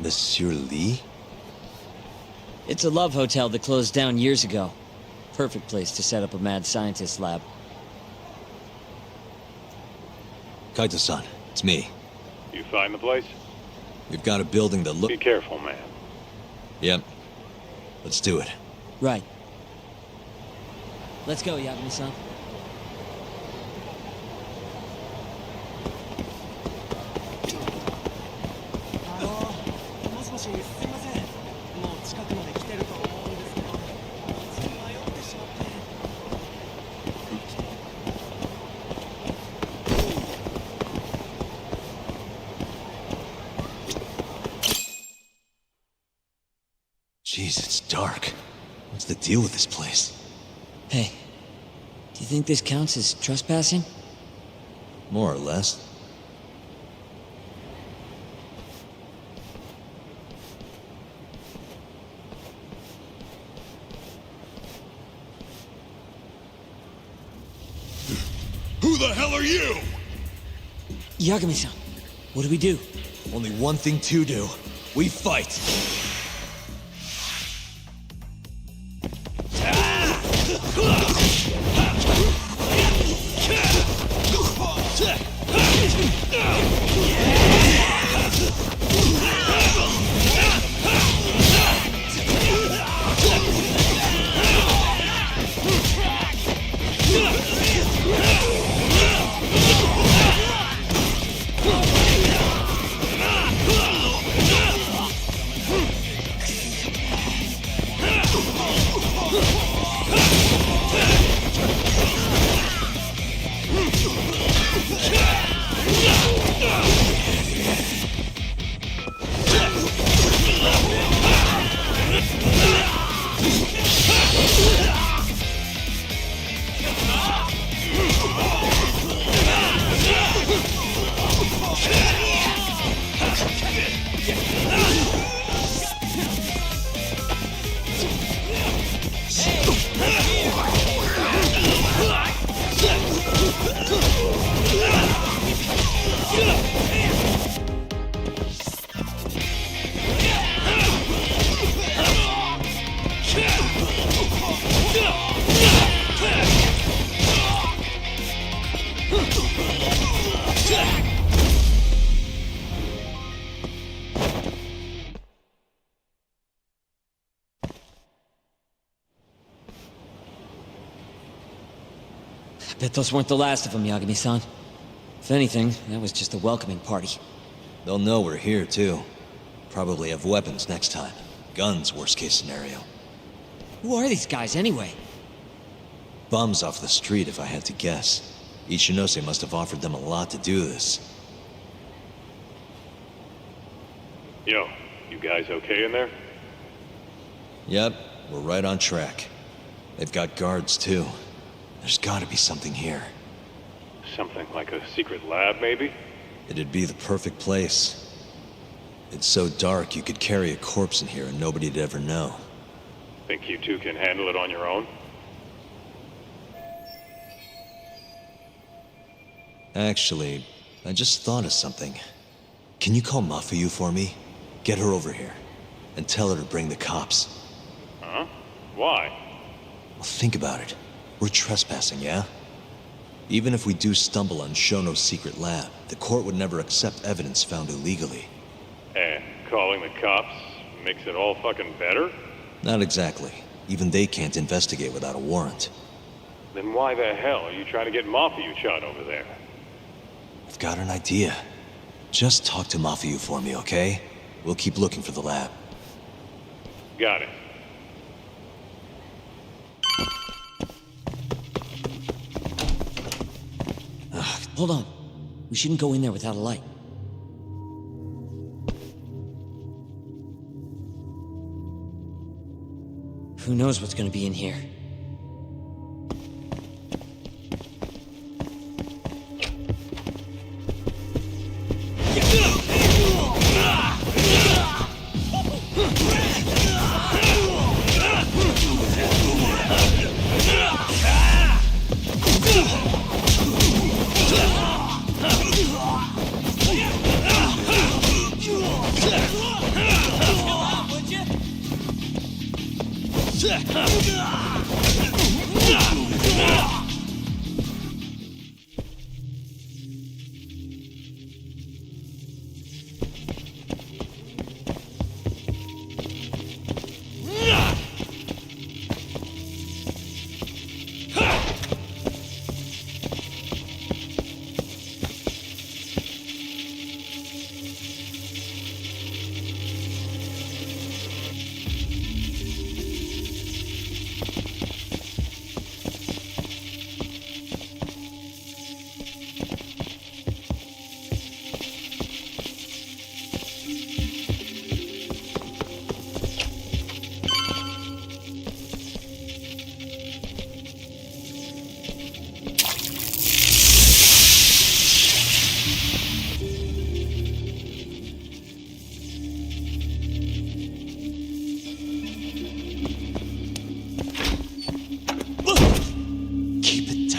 Monsieur Lee? It's a love hotel that closed down years ago. Perfect place to set up a mad scientist lab. Kaito-san, it's me. You find the place? We've got a building that Be careful, man. Yep. Let's do it. Right. Let's go, Yagami-san. Jeez, it's dark. What's the deal with this place? Hey, do you think this counts as trespassing? More or less. Who the hell are you? Yagami-san, what do we do? Only one thing to do. We fight. I bet those weren't the last of them, Yagami-san. If anything, that was just a welcoming party. They'll know we're here, too. Probably have weapons next time. Guns, worst case scenario. Who are these guys, anyway? Bums off the street, if I had to guess. Ichinose must have offered them a lot to do this. Yo, you guys okay in there? Yep, we're right on track. They've got guards, too. There's gotta be something here. Something like a secret lab, maybe? It'd be the perfect place. It's so dark you could carry a corpse in here and nobody'd ever know. Think you two can handle it on your own? Actually, I just thought of something. Can you call Mafuyu for me? Get her over here. And tell her to bring the cops. Huh? Why? Well, think about it. We're trespassing, yeah? Even if we do stumble on Shono's secret lab, the court would never accept evidence found illegally. And calling the cops makes it all fucking better? Not exactly. Even they can't investigate without a warrant. Then why the hell are you trying to get Mafuyu shot over there? I've got an idea. Just talk to Mafuyu for me, okay? We'll keep looking for the lab. Got it. Hold on. We shouldn't go in there without a light. Who knows what's gonna be in here?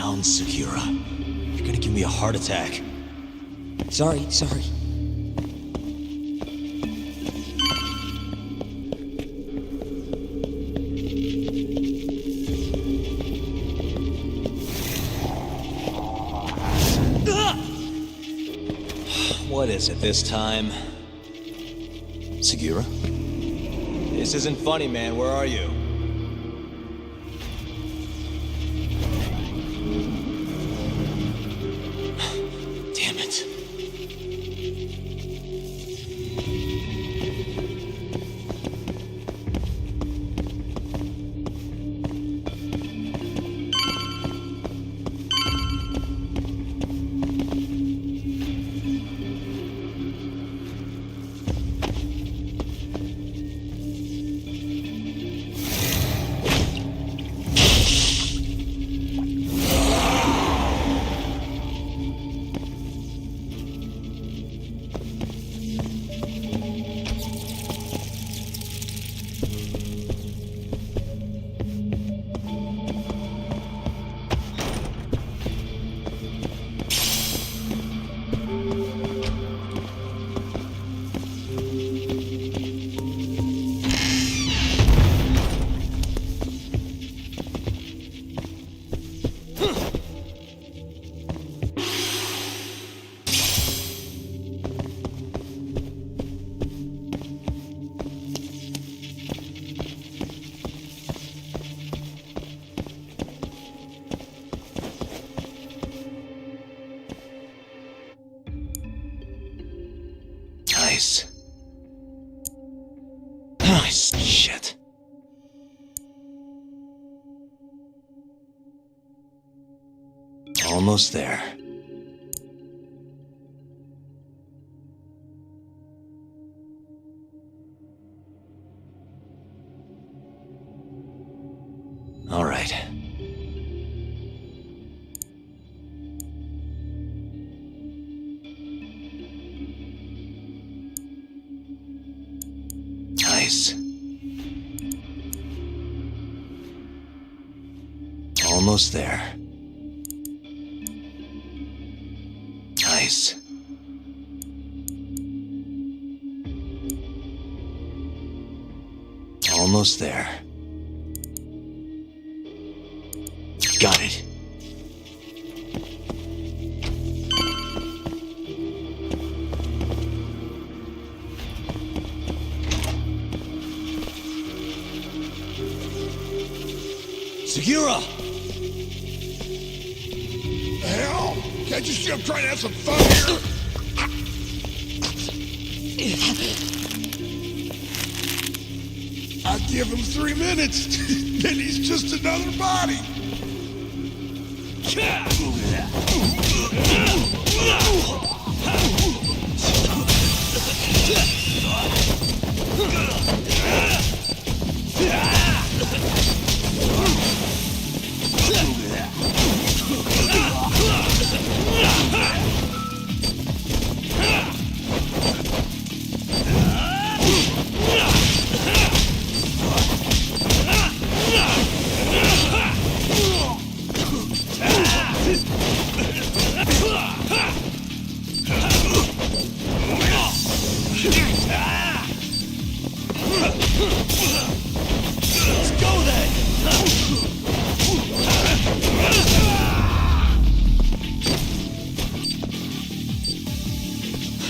down, Sakura. You're gonna give me a heart attack. Sorry. What is it this time? Sakura? This isn't funny, man. Where are you? Damn it. Nice. Shit. Almost there. All right. Nice. Almost there. Nice. Almost there. Got it. Sakura! The hell? Can't you see I'm trying to have some fun here? I give him 3 minutes, then he's just another body. Let's go then!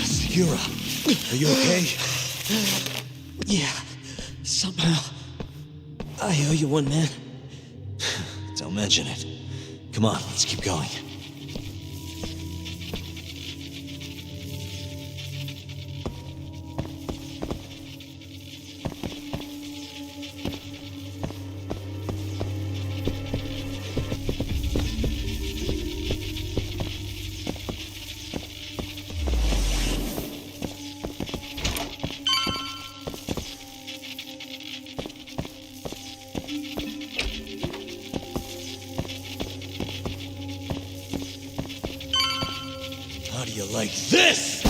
Sakura, are you okay? Yeah, somehow. I owe you one, man. Don't mention it. Come on, let's keep going. How do you like this?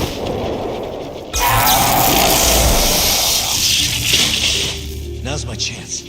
Now's my chance.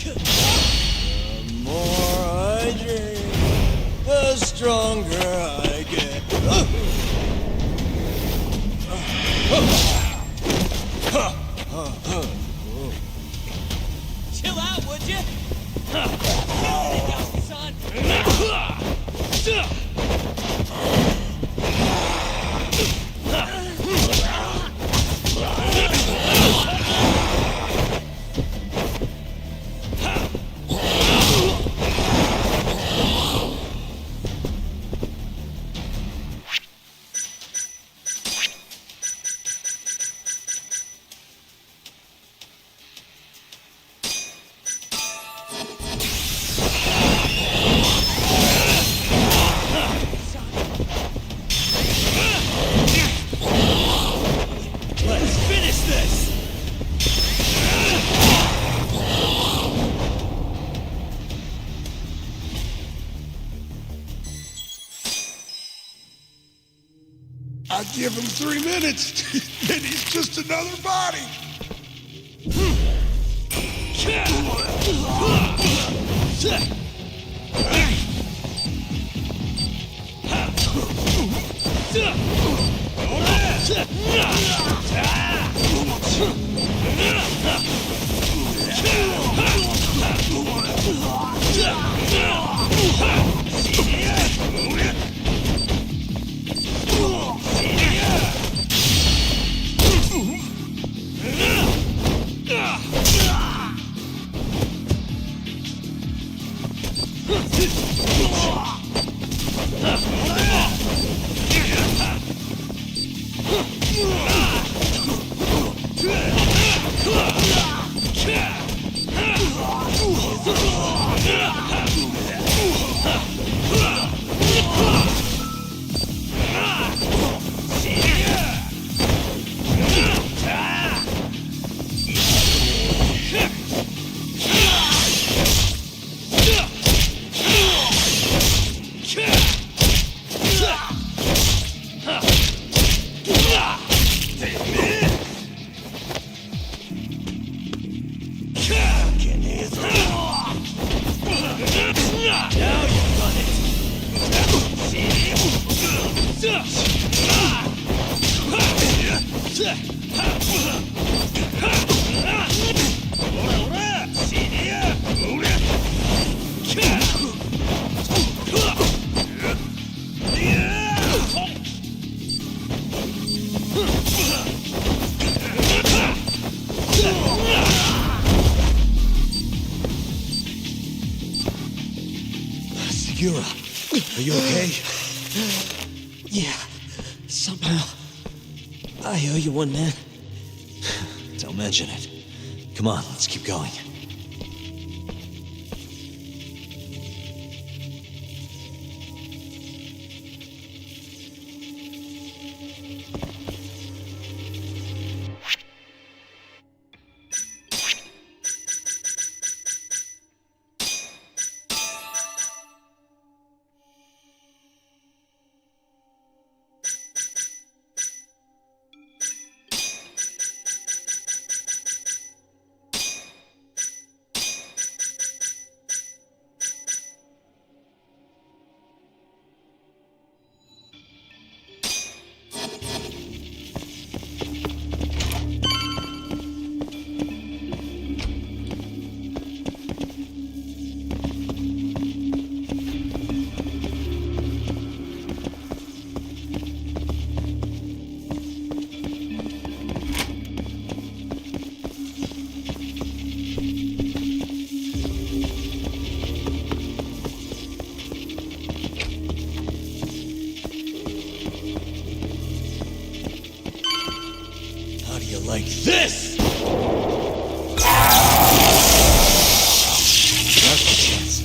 The more I drink, the stronger I get. Chill out, would you? Son. Let's finish this! I give him 3 minutes, then he's just another body. Segura, are you okay? Yeah, somehow. I owe you one, man. Don't mention it. Come on, let's keep going. Like this! Now's my chance.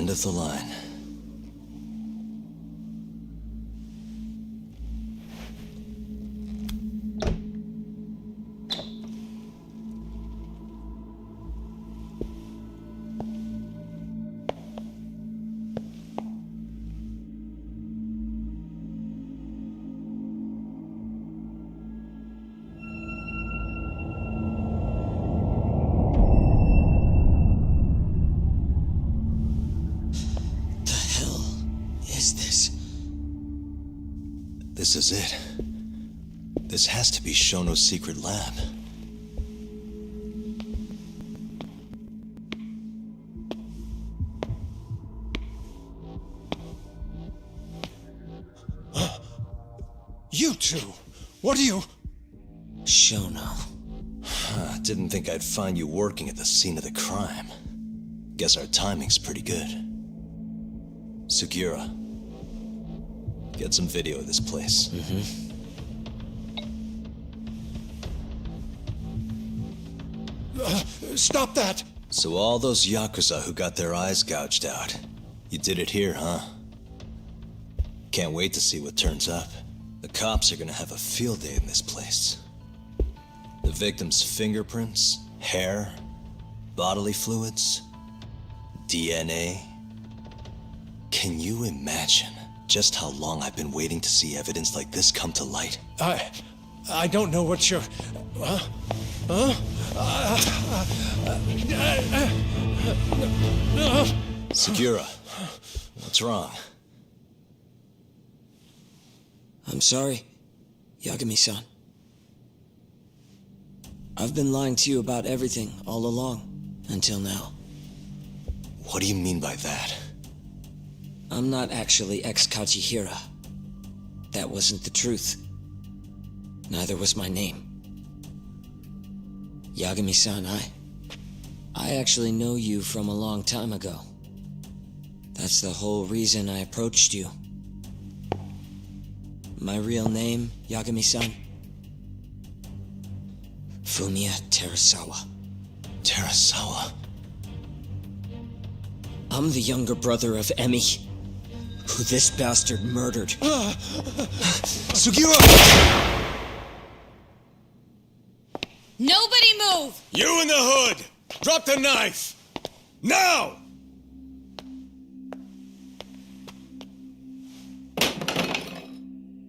End of the line. This is it. This has to be Shono's secret lab. You two! What are you... Shono. Didn't think I'd find you working at the scene of the crime. Guess our timing's pretty good. Sugiura, get some video of this place. Stop that! So all those Yakuza who got their eyes gouged out, you did it here, huh? Can't wait to see what turns up. The cops are gonna have a field day in this place. The victim's fingerprints, hair, bodily fluids, DNA. Can you imagine just how long I've been waiting to see evidence like this come to light? I don't know what you're... Sugiura, what's wrong? I'm sorry, Yagami-san. I've been lying to you about everything all along, until now. What do you mean by that? I'm not actually ex-Kajihira. That wasn't the truth. Neither was my name. Yagami-san, I actually know you from a long time ago. That's the whole reason I approached you. My real name, Yagami-san? Fumiya Terasawa. Terasawa? I'm the younger brother of Emi, who this bastard murdered. Sugiura! Nobody move! You in the hood! Drop the knife! Now!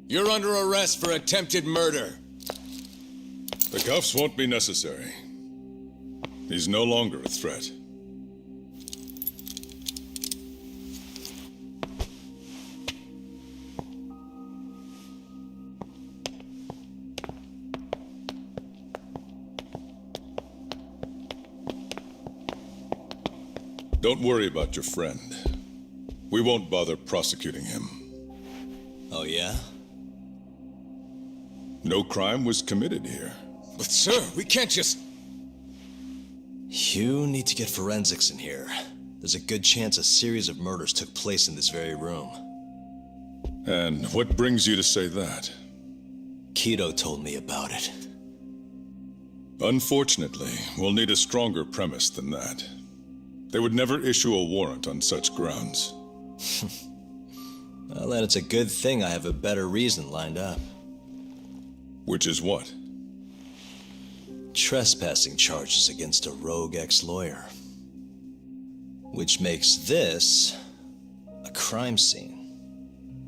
You're under arrest for attempted murder. The cuffs won't be necessary. He's no longer a threat. Don't worry about your friend. We won't bother prosecuting him. Oh, yeah? No crime was committed here. But sir, we can't just... You need to get forensics in here. There's a good chance a series of murders took place in this very room. And what brings you to say that? Kido told me about it. Unfortunately, we'll need a stronger premise than that. They would never issue a warrant on such grounds. Well, then it's a good thing I have a better reason lined up. Which is what? Trespassing charges against a rogue ex-lawyer. Which makes this a crime scene.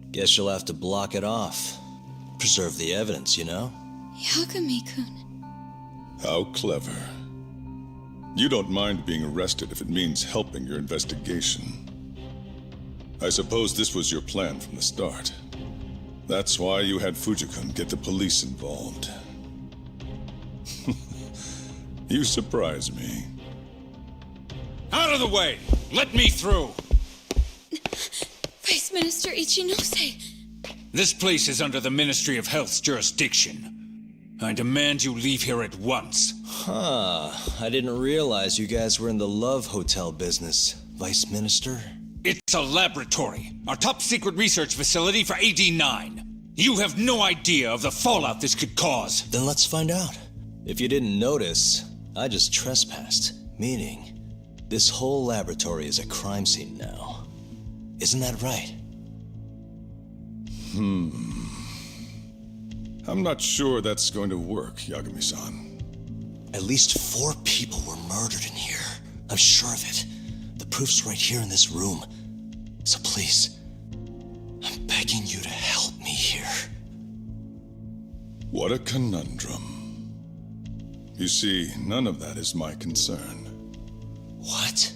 Guess you'll have to block it off. Preserve the evidence, you know? Yagami-kun. How clever. You don't mind being arrested if it means helping your investigation. I suppose this was your plan from the start. That's why you had Fujikun get the police involved. You surprise me. Out of the way! Let me through! Vice Minister Ichinose. This place is under the Ministry of Health's jurisdiction. I demand you leave here at once. Huh. I didn't realize you guys were in the love hotel business, Vice Minister. It's a laboratory. Our top secret research facility for AD9. You have no idea of the fallout this could cause. Then let's find out. If you didn't notice, I just trespassed. Meaning, This whole laboratory is a crime scene now. Isn't that right? I'm not sure that's going to work, Yagami-san. At least 4 people were murdered in here. I'm sure of it. The proof's right here in this room. So please, I'm begging you to help me here. What a conundrum. You see, none of that is my concern. What?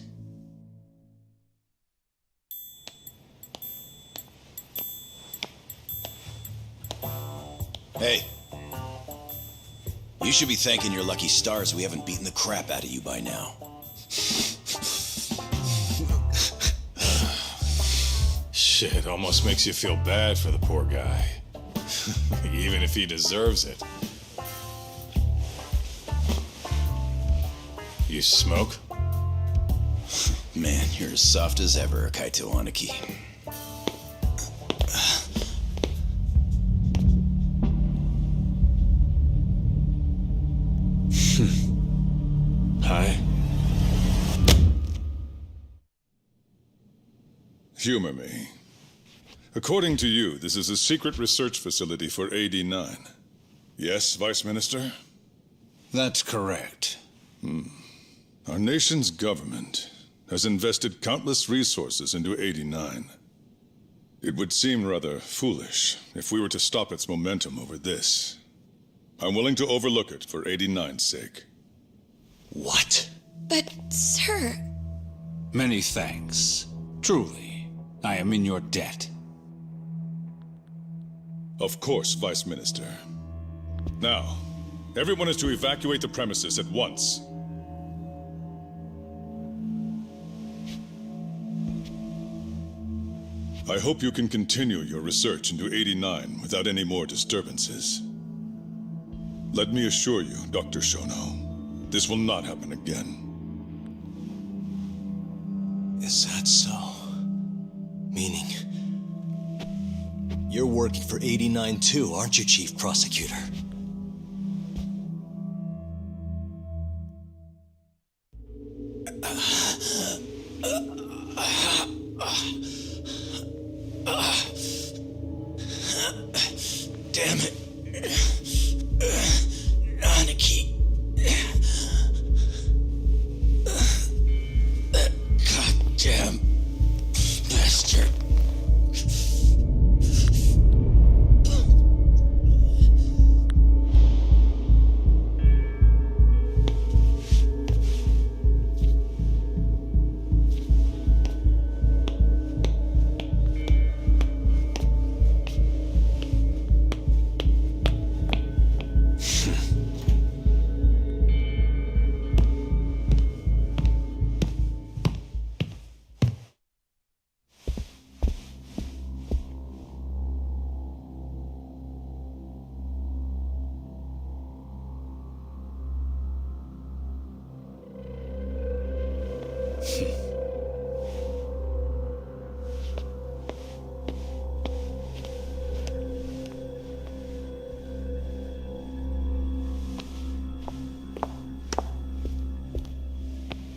Hey. You should be thanking your lucky stars we haven't beaten the crap out of you by now. Shit, almost makes you feel bad for the poor guy. Even if he deserves it. You smoke? Man, you're as soft as ever, Kaito Aniki. Hi. Humor me. According to you, this is a secret research facility for AD9. Yes, Vice Minister? That's correct. Our nation's government has invested countless resources into AD9. It would seem rather foolish if we were to stop its momentum over this. I'm willing to overlook it for AD9's sake. What? But, sir... Many thanks. Truly, I am in your debt. Of course, Vice Minister. Now, everyone is to evacuate the premises at once. I hope you can continue your research into 89 without any more disturbances. Let me assure you, Dr. Shono, this will not happen again. Is that so? Meaning, you're working for 89 too, aren't you, Chief Prosecutor? Damn it. Aniki. That goddamn bastard.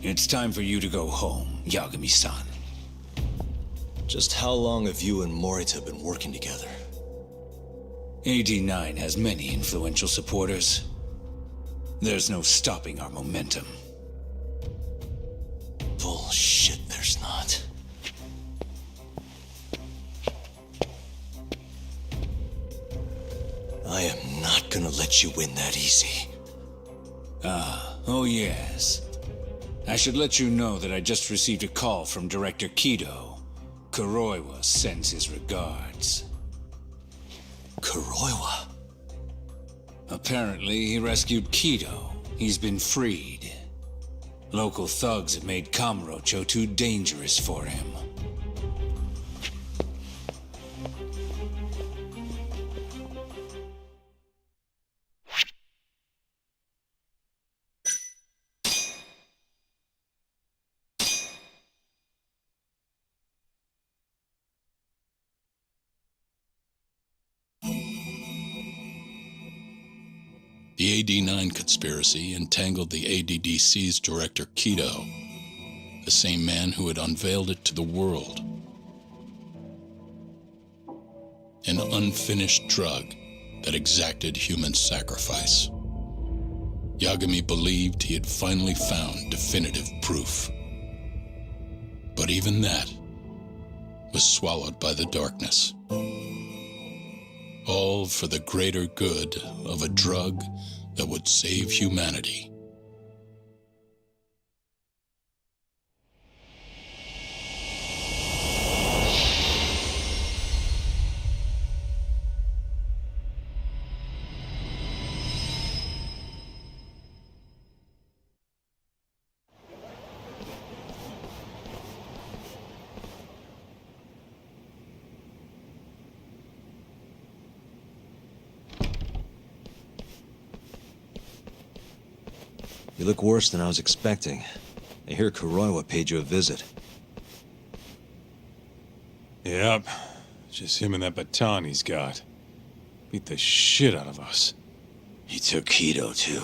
It's time for you to go home, Yagami-san. Just how long have you and Morita been working together? AD9 has many influential supporters. There's no stopping our momentum. Bullshit, there's not. I am not gonna let you win that easy. Oh yes. I should let you know that I just received a call from Director Kido. Kuroiwa sends his regards. Kuroiwa? Apparently, he rescued Kido. He's been freed. Local thugs have made Kamurocho too dangerous for him. The AD9 conspiracy entangled the ADDC's director Kido. the same man who had unveiled it to the world. An unfinished drug that exacted human sacrifice. Yagami believed he had finally found definitive proof. But even that was swallowed by the darkness. All for the greater good of a drug that would save humanity. You look worse than I was expecting. I hear Kuroiwa paid you a visit. Yep. Just him and that baton he's got. Beat the shit out of us. He took Kido, too.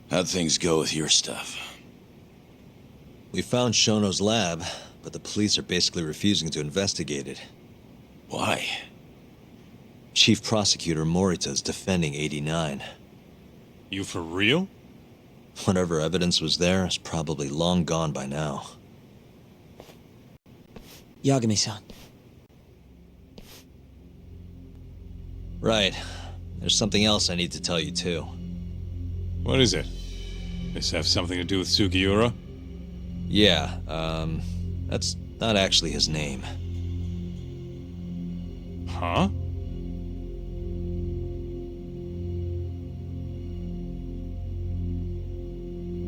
How'd things go with your stuff? We found Shono's lab, but the police are basically refusing to investigate it. Why? Chief Prosecutor Morita's defending 89. You for real? Whatever evidence was there is probably long gone by now. Yagami-san. Right. There's something else I need to tell you, too. What is it? This have something to do with Sugiura? Yeah, that's not actually his name. Huh?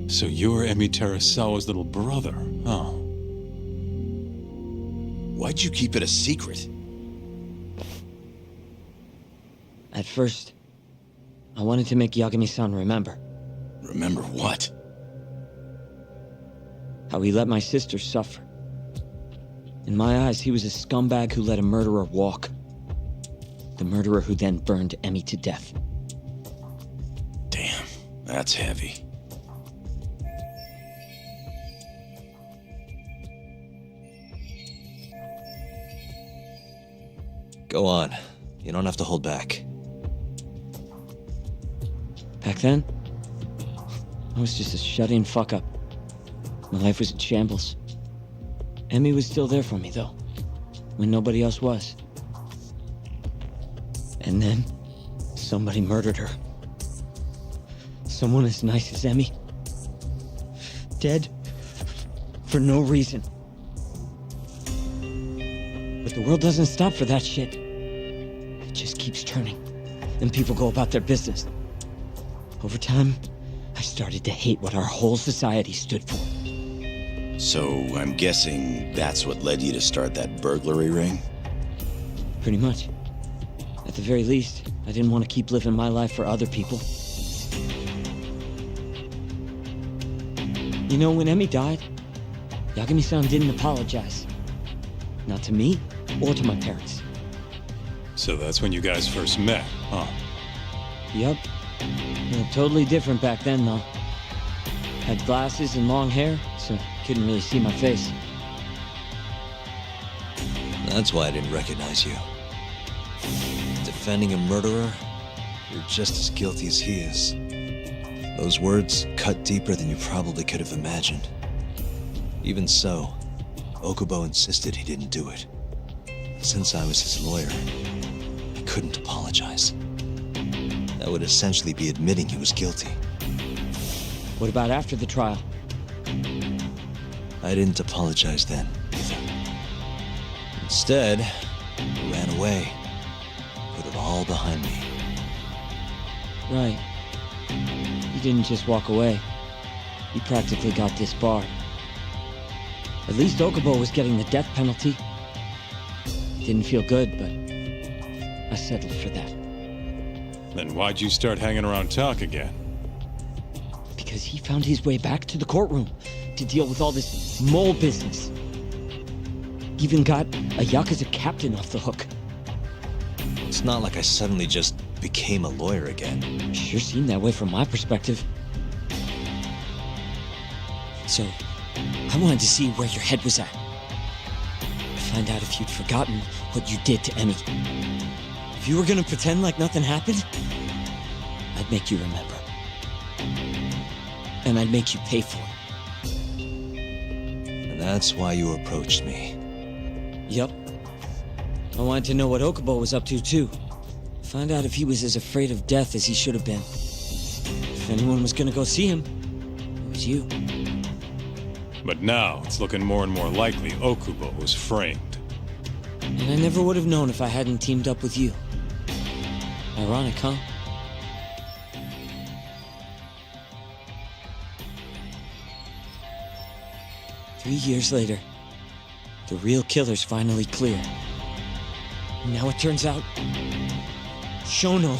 So you're Emi Terasawa's little brother, huh? Why'd you keep it a secret? At first, I wanted to make Yagami-san remember. Remember what? How he let my sister suffer. In my eyes, he was a scumbag who let a murderer walk. The murderer who then burned Emi to death. Damn, that's heavy. Go on. You don't have to hold back. Back then, I was just a shut-in fuck-up. My life was in shambles. Emi was still there for me, though, when nobody else was. And then, somebody murdered her. Someone as nice as Emi. Dead. For no reason. But the world doesn't stop for that shit. It just keeps turning. And people go about their business. Over time, I started to hate what our whole society stood for. So, I'm guessing that's what led you to start that burglary ring? Pretty much. At the very least, I didn't want to keep living my life for other people. You know, when Emi died, Yagami-san didn't apologize. Not to me, or to my parents. So that's when you guys first met, huh? Yep. Yeah, totally different back then, though. Had glasses and long hair, so couldn't really see my face. That's why I didn't recognize you. Defending a murderer, you're just as guilty as he is. Those words cut deeper than you probably could have imagined. Even so, Okubo insisted he didn't do it. Since I was his lawyer, I couldn't apologize. That would essentially be admitting he was guilty. What about after the trial? I didn't apologize then, either. Instead, I ran away. Put it all behind me. Right. You didn't just walk away. You practically got disbarred. At least Okubo was getting the death penalty. Didn't feel good, but I settled for that. Then why'd you start hanging around Talk again? Because he found his way back to the courtroom to deal with all this mole business. Even got a Yakuza captain off the hook. It's not like I suddenly just became a lawyer again. Sure seemed that way from my perspective. So, I wanted to see where your head was at. Find out if you'd forgotten what you did to Emmy. If you were gonna pretend like nothing happened, I'd make you remember. And I'd make you pay for it. And that's why you approached me. Yup. I wanted to know what Okubo was up to, too. Find out if he was as afraid of death as he should have been. If anyone was gonna go see him, it was you. But now it's looking more and more likely Okubo was framed. And I never would have known if I hadn't teamed up with you. Ironic, huh? Three years later, the real killer's finally clear. And now it turns out, Shono,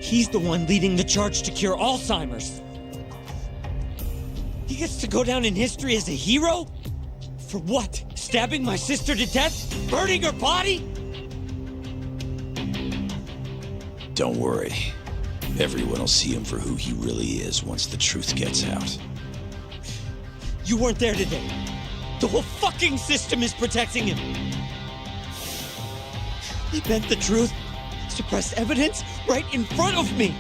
he's the one leading the charge to cure Alzheimer's. He gets to go down in history as a hero? For what? Stabbing my sister to death? Burning her body? Don't worry. Everyone will see him for who he really is once the truth gets out. You weren't there today. The whole fucking system is protecting him. They bent the truth, suppressed evidence right in front of me.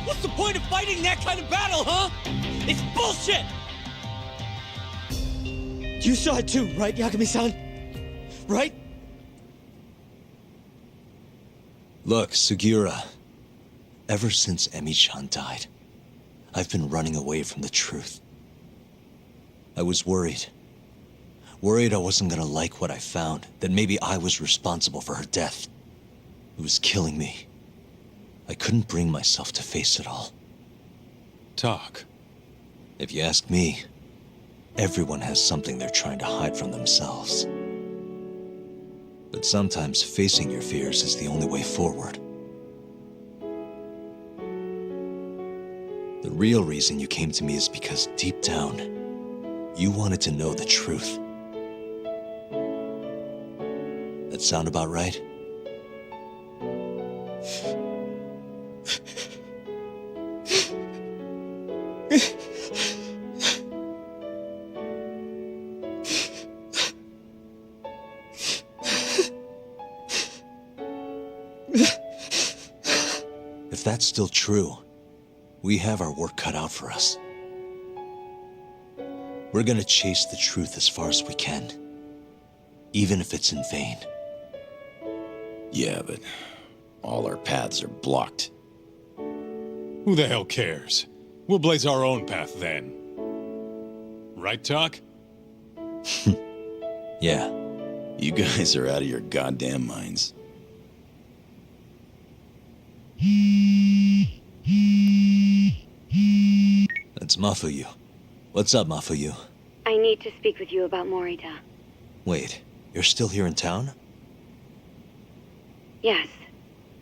What's the point of fighting that kind of battle, huh? It's bullshit! You saw it too, right, Yagami-san? Right? Look, Sugiura. Ever since Emi-chan died, I've been running away from the truth. I was worried. Worried I wasn't gonna like what I found, that maybe I was responsible for her death. It was killing me. I couldn't bring myself to face it all. Talk. If you ask me, everyone has something they're trying to hide from themselves. But sometimes facing your fears is the only way forward. The real reason you came to me is because deep down, you wanted to know the truth. That sound about right? If that's still true, we have our work cut out for us. We're gonna chase the truth as far as we can, even if it's in vain. Yeah, but all our paths are blocked. Who the hell cares? We'll blaze our own path then. Right, Talk? Yeah. You guys are out of your goddamn minds. That's Mafuyu. What's up, Mafuyu? I need to speak with you about Morita. Wait, you're still here in town? Yes,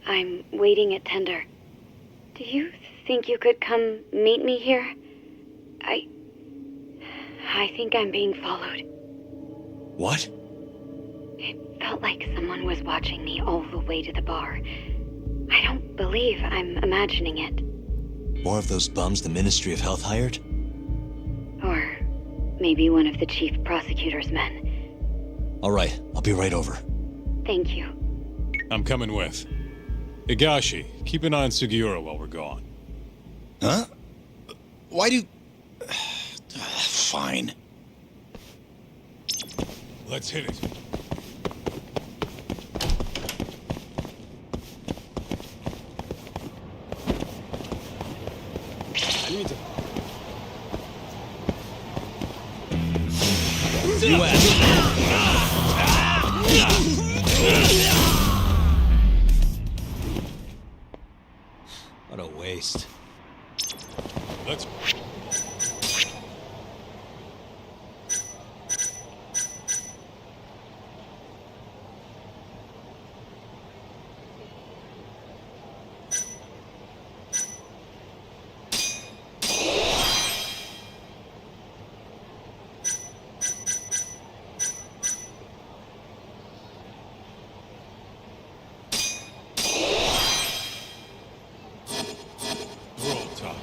I'm waiting at Tender. Do you think you could come meet me here? I think I'm being followed. What? It felt like someone was watching me all the way to the bar. I don't believe I'm imagining it. More of those bums the Ministry of Health hired? Or maybe one of the chief prosecutor's men. All right, I'll be right over. Thank you. I'm coming with. Higashi, keep an eye on Sugiura while we're gone. Huh? Why do... Fine. Let's hit it. What a waste. Let's... Roll, Talk.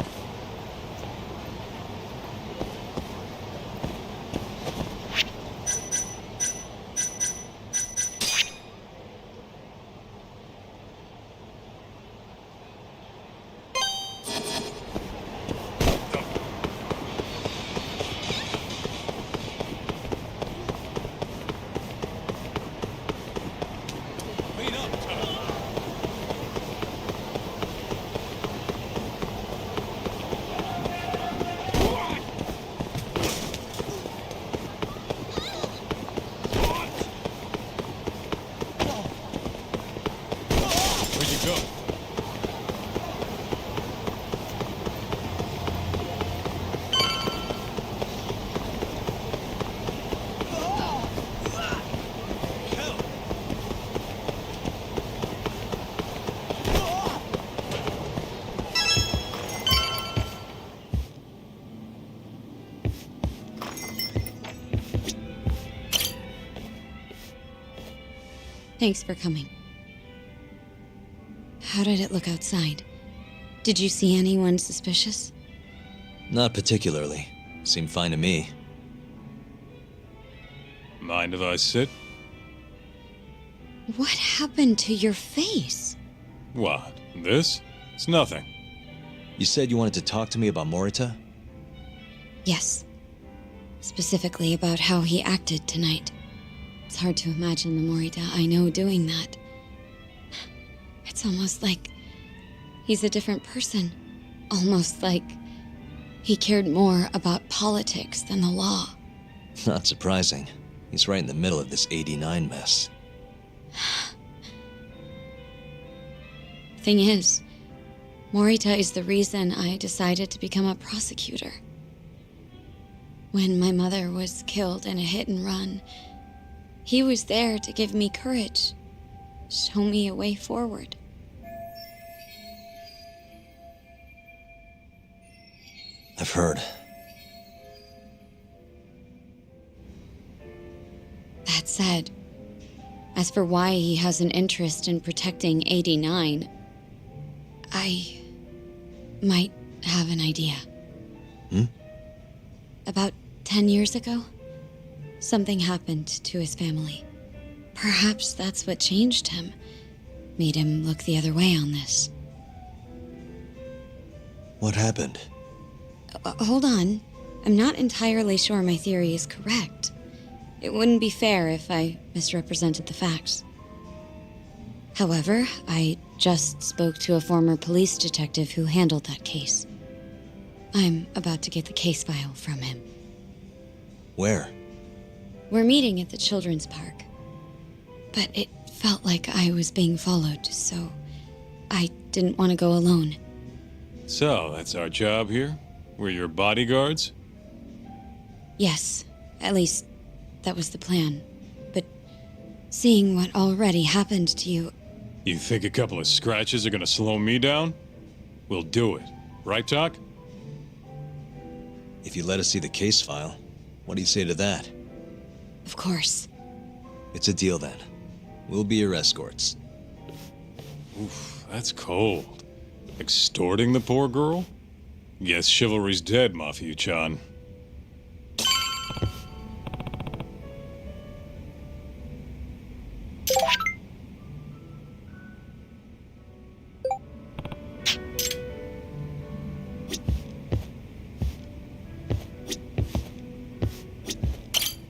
Thanks for coming. How did it look outside? Did you see anyone suspicious? Not particularly. Seemed fine to me. Mind if I sit? What happened to your face? What? This? It's nothing. You said you wanted to talk to me about Morita? Yes. Specifically about how he acted tonight. It's hard to imagine the Morita I know doing that. It's almost like he's a different person. Almost like he cared more about politics than the law. Not surprising. He's right in the middle of this 89 mess. Thing is, Morita is the reason I decided to become a prosecutor. When my mother was killed in a hit and run, he was there to give me courage, show me a way forward. I've heard. That said, as for why he has an interest in protecting 89, I might have an idea. About 10 years ago, something happened to his family. Perhaps that's what changed him, made him look the other way on this. What happened? Hold on. I'm not entirely sure my theory is correct. It wouldn't be fair if I misrepresented the facts. However, I just spoke to a former police detective who handled that case. I'm about to get the case file from him. Where? We're meeting at the children's park. But it felt like I was being followed, so I didn't want to go alone. So, that's our job here? We're your bodyguards? Yes, at least that was the plan. But seeing what already happened to you... You think a couple of scratches are gonna slow me down? We'll do it. Right, Doc? If you let us see the case file, what do you say to that? Of course. It's a deal then. We'll be your escorts. Oof, that's cold. Extorting the poor girl? Guess chivalry's dead, Mafia-chan.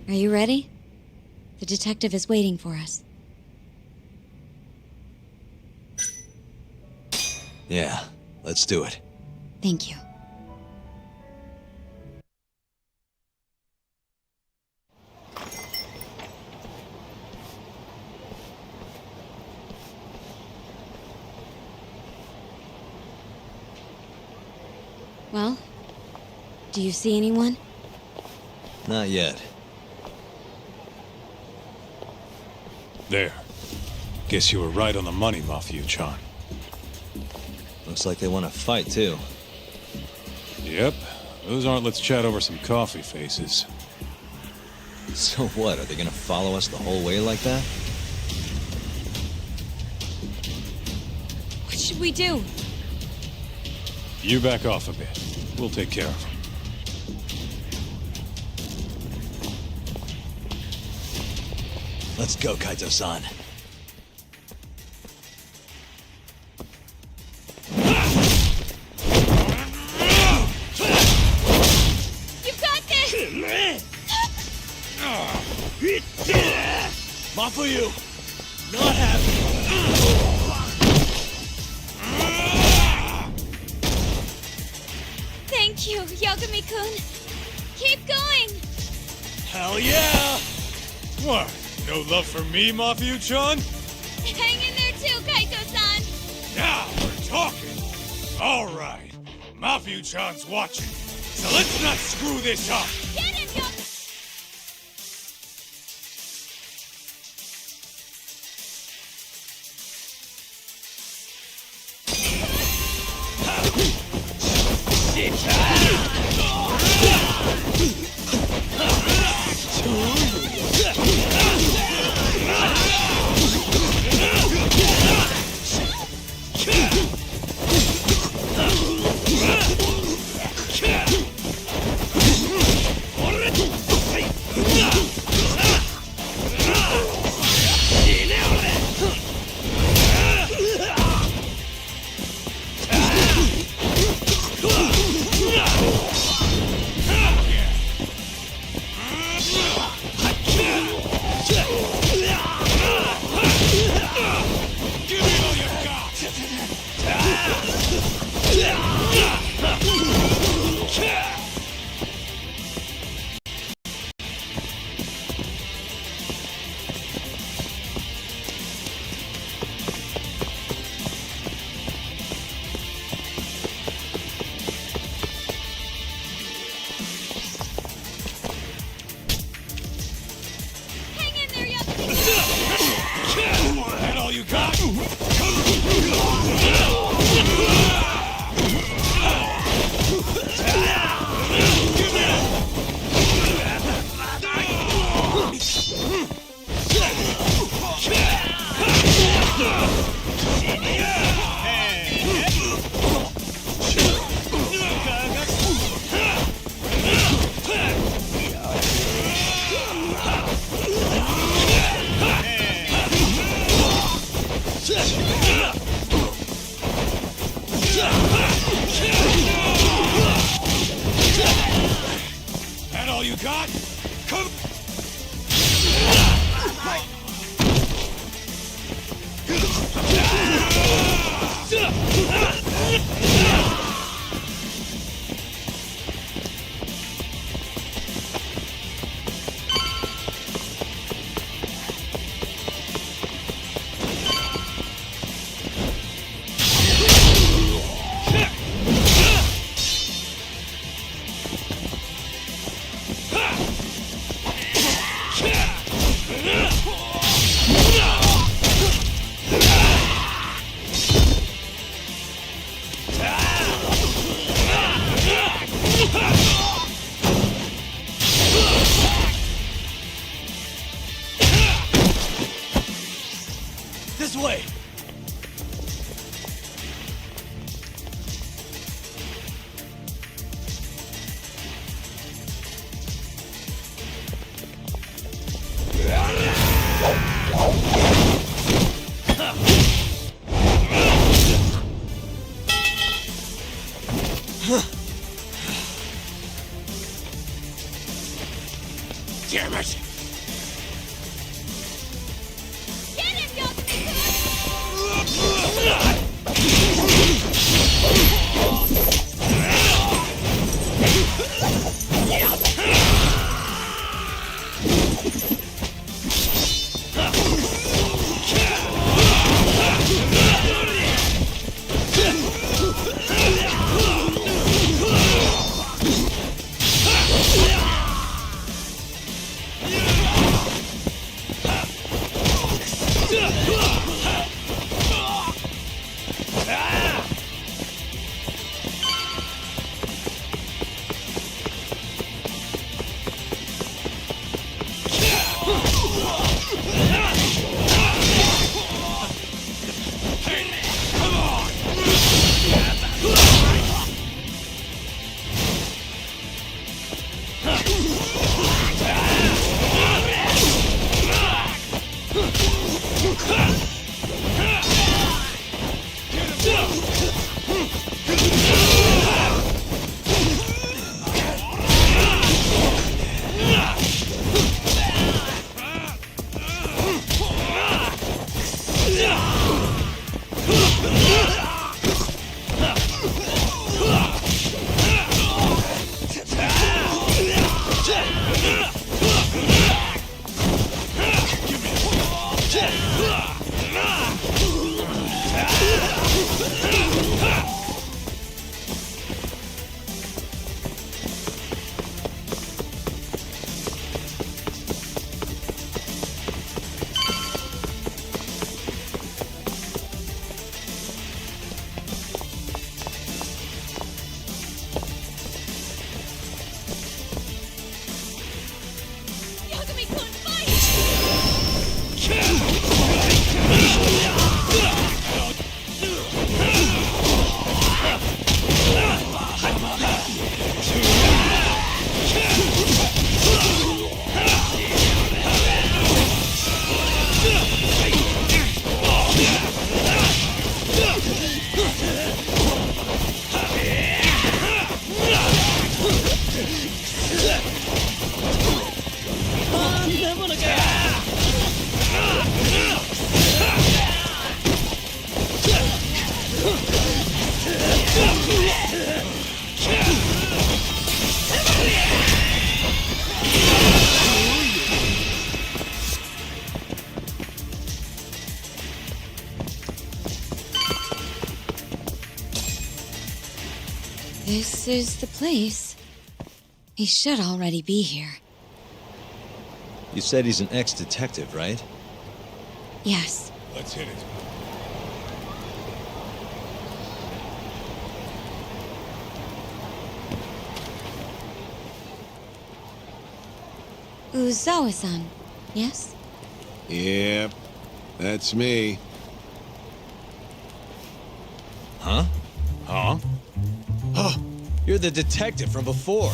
Are you ready? The detective is waiting for us. Yeah, let's do it. Thank you. Well, do you see anyone? Not yet. There. Guess you were right on the money, Mafia-chan. Looks like they want to fight, too. Yep. Those aren't let's chat over some coffee faces. So what, are they gonna follow us the whole way like that? What should we do? You back off a bit. We'll take care of them. Let's go, Kaito-san. You got this! Mafuyu! Not happy! Thank you, Yagami-kun. Keep going! Hell yeah! What? No love for me, Mafia-chan? Hang in there too, Kaito-san! Now we're talking! Alright, Mafia-chan's watching, so let's not screw this up! Get him, That all you got? That all you got? Come! This way! Damn it! Yeah! This is the place. He should already be here. You said he's an ex-detective, right? Yes. Let's hit it. Uzawa-san, yes? Yep, that's me. Huh? Huh? Oh, you're the detective from before.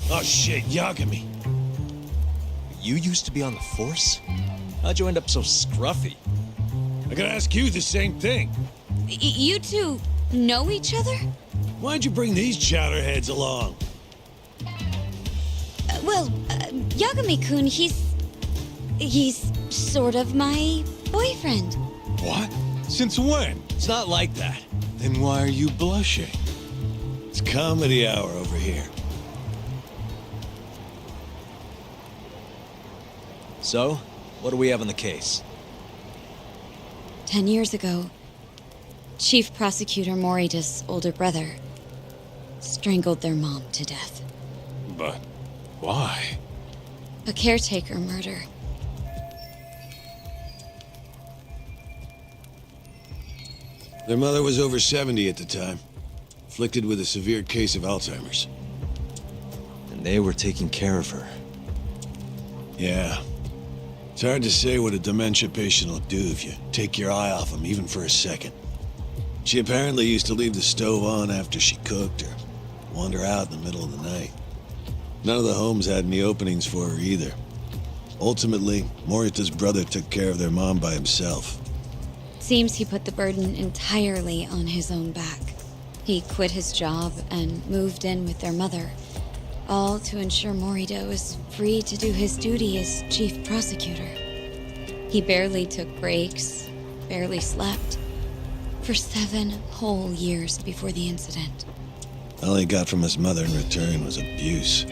Oh shit, Yagami. You used to be on the force? How'd you end up so scruffy? I gotta ask you the same thing. You two know each other? Why'd you bring these chowderheads along? Yagami-kun, he's sort of my boyfriend. What? Since when? It's not like that. Then why are you blushing? It's comedy hour over here. So, what do we have on the case? 10 years ago, Chief Prosecutor Morita's older brother strangled their mom to death. But why? A caretaker murder. Their mother was over 70 at the time, afflicted with a severe case of Alzheimer's. And they were taking care of her. Yeah. It's hard to say what a dementia patient will do if you take your eye off them, even for a second. She apparently used to leave the stove on after she cooked or wander out in the middle of the night. None of the homes had any openings for her either. Ultimately, Morita's brother took care of their mom by himself. Seems he put the burden entirely on his own back. He quit his job and moved in with their mother, all to ensure Morita was free to do his duty as chief prosecutor. He barely took breaks, barely slept, for 7 whole years before the incident. All he got from his mother in return was abuse.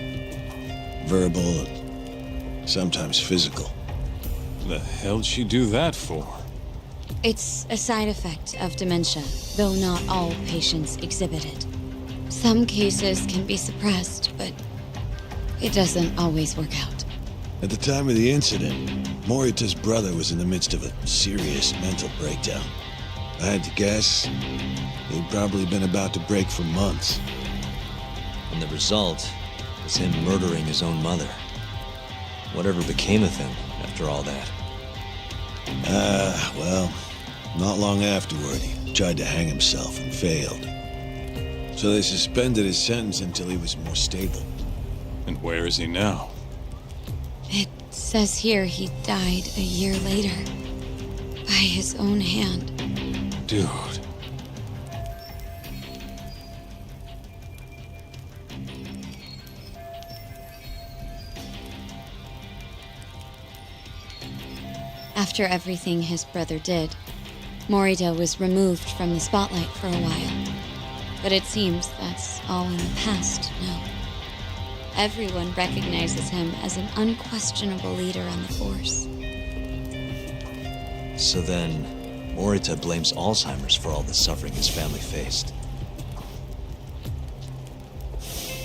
Verbal and sometimes physical. The hell'd she do that for? It's a side effect of dementia, though not all patients exhibit it. Some cases can be suppressed, but it doesn't always work out. At the time of the incident, Morita's brother was in the midst of a serious mental breakdown. I had to guess, he'd probably been about to break for months. And the result was him murdering his own mother. Whatever became of him after all that? Well, not long afterward, he tried to hang himself and failed. So they suspended his sentence until he was more stable. And where is he now? It says here he died a year later, by his own hand. Dude. After everything his brother did, Morita was removed from the spotlight for a while. But it seems that's all in the past now. Everyone recognizes him as an unquestionable leader on the force. So then, Morita blames Alzheimer's for all the suffering his family faced.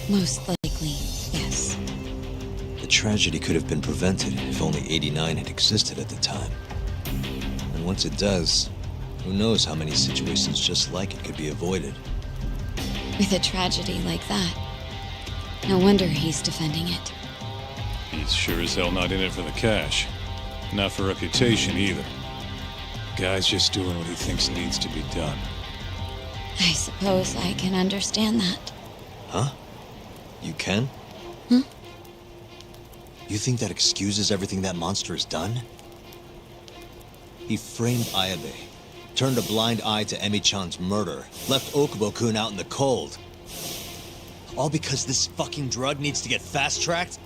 Most likely, yes. The tragedy could have been prevented if only 89 had existed at the time. And once it does, who knows how many situations just like it could be avoided. With a tragedy like that, no wonder he's defending it. He's sure as hell not in it for the cash. Not for reputation either. Guy's just doing what he thinks needs to be done. I suppose I can understand that. Huh? You can? Huh? You think that excuses everything that monster has done? He framed Ayabe, turned a blind eye to Emi-chan's murder, left Okubo-kun out in the cold. All because this fucking drug needs to get fast-tracked?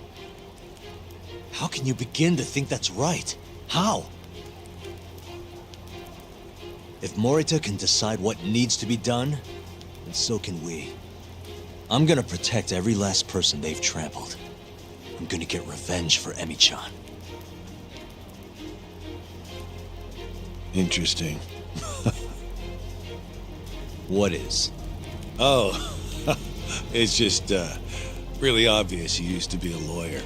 How can you begin to think that's right? How? If Morita can decide what needs to be done, then so can we. I'm gonna protect every last person they've trampled. I'm gonna get revenge for Emi-chan. Interesting. What is? Oh, it's just, really obvious you used to be a lawyer.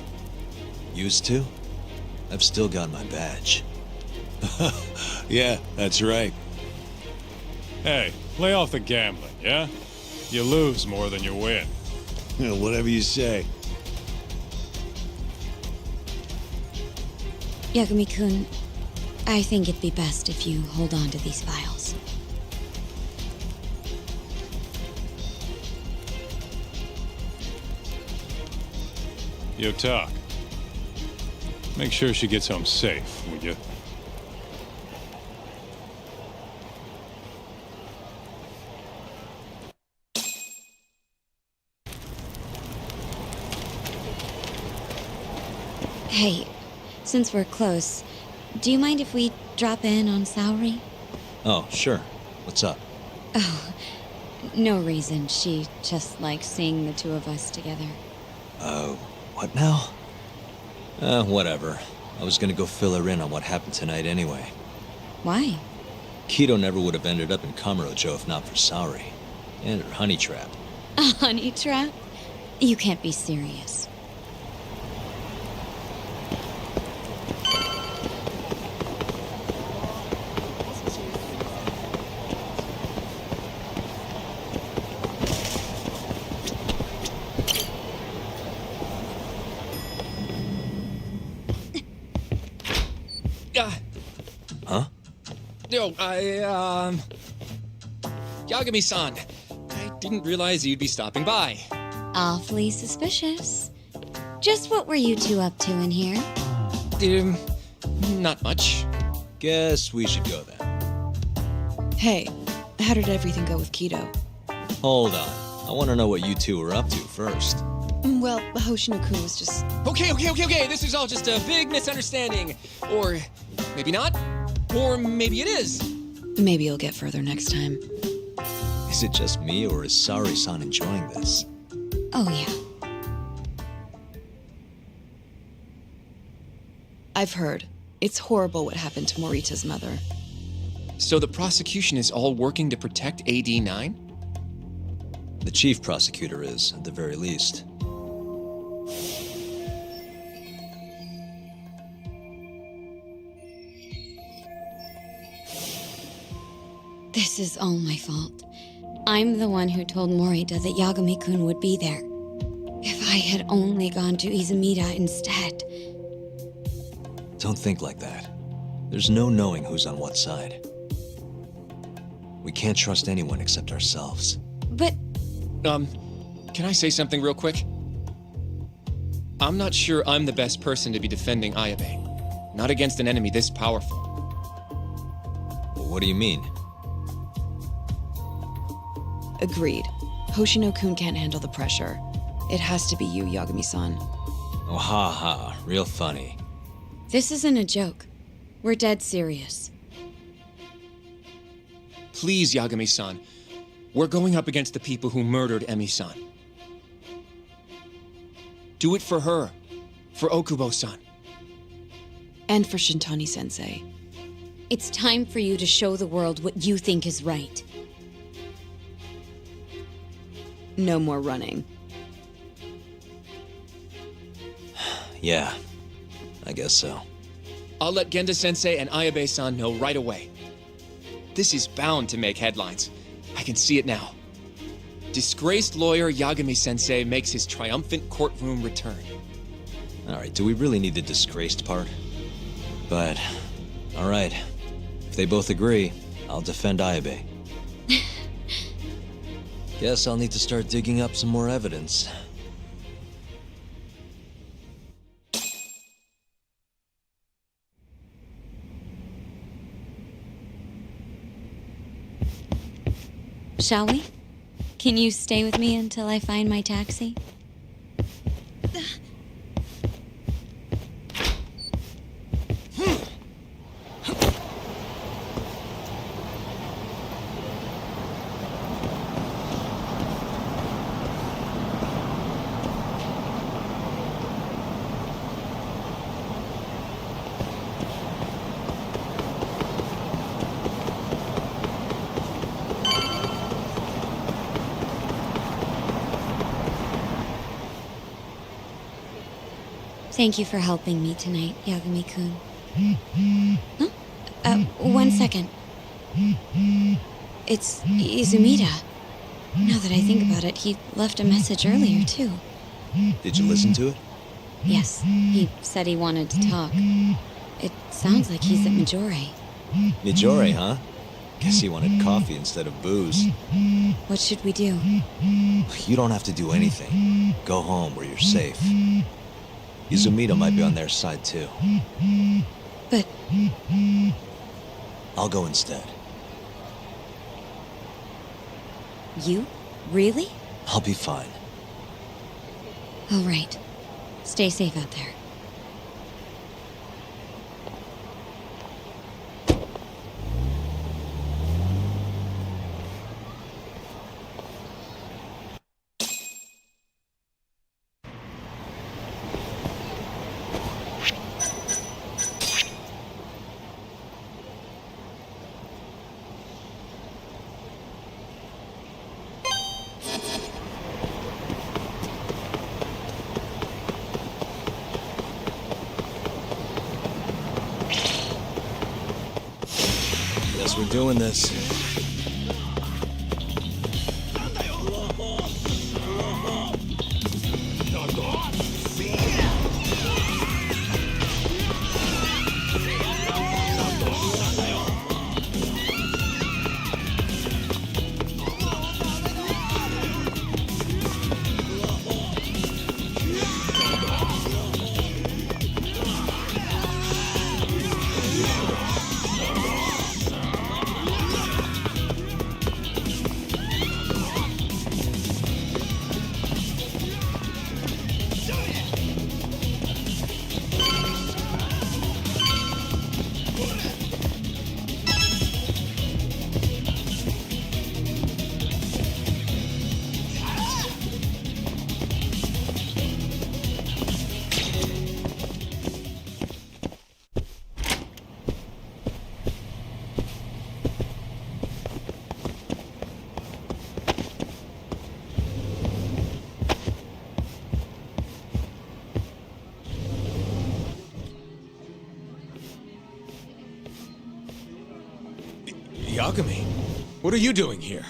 Used to? I've still got my badge. Yeah, that's right. Hey, lay off the gambling, yeah? You lose more than you win. Whatever you say. Yagami-kun, I think it'd be best if you hold on to these files. Yo, Tak. Make sure she gets home safe, would you? Hey, since we're close, do you mind if we drop in on Saori? Oh, sure. What's up? Oh, no reason. She just likes seeing the two of us together. What now? Whatever. I was gonna go fill her in on what happened tonight anyway. Why? Kido never would have ended up in Kamurocho if not for Saori. And her honey trap. A honey trap? You can't be serious. Huh? No, Yagami-san, I didn't realize you'd be stopping by. Awfully suspicious. Just what were you two up to in here? Not much. Guess we should go then. Hey, how did everything go with Kido? Hold on. I want to know what you two were up to first. Well, Hoshino-kun was just... Okay. This is all just a big misunderstanding. Or maybe not. Or maybe it is. Maybe you'll get further next time. Is it just me, or is Saori-san enjoying this? Oh, yeah. I've heard. It's horrible what happened to Morita's mother. So the prosecution is all working to protect AD-9? The chief prosecutor is, at the very least. This is all my fault. I'm the one who told Morita that Yagami-kun would be there. If I had only gone to Izumida instead. Don't think like that. There's no knowing who's on what side. We can't trust anyone except ourselves. But... can I say something real quick? I'm not sure I'm the best person to be defending Ayabe. Not against an enemy this powerful. Well, what do you mean? Agreed. Hoshino-kun can't handle the pressure. It has to be you, Yagami-san. Oh, ha. Real funny. This isn't a joke. We're dead serious. Please, Yagami-san. We're going up against the people who murdered Emi-san. Do it for her. For Okubo-san. And for Shintani-sensei. It's time for you to show the world what you think is right. No more running. Yeah, I guess so. I'll let Genda-sensei and Ayabe-san know right away. This is bound to make headlines. I can see it now. Disgraced lawyer Yagami-sensei makes his triumphant courtroom return. Alright, do we really need the disgraced part? But, alright. If they both agree, I'll defend Ayabe. Guess I'll need to start digging up some more evidence. Shall we? Can you stay with me until I find my taxi? Thank you for helping me tonight, Yagami-kun. Huh? 1 second. It's Izumida. Now that I think about it, he left a message earlier, too. Did you listen to it? Yes, he said he wanted to talk. It sounds like he's at Majore. Mijori, huh? Guess he wanted coffee instead of booze. What should we do? You don't have to do anything. Go home where you're safe. Izumida might be on their side too. But... I'll go instead. You? Really? I'll be fine. All right. Stay safe out there. Guess we're doing this. Yagami, what are you doing here?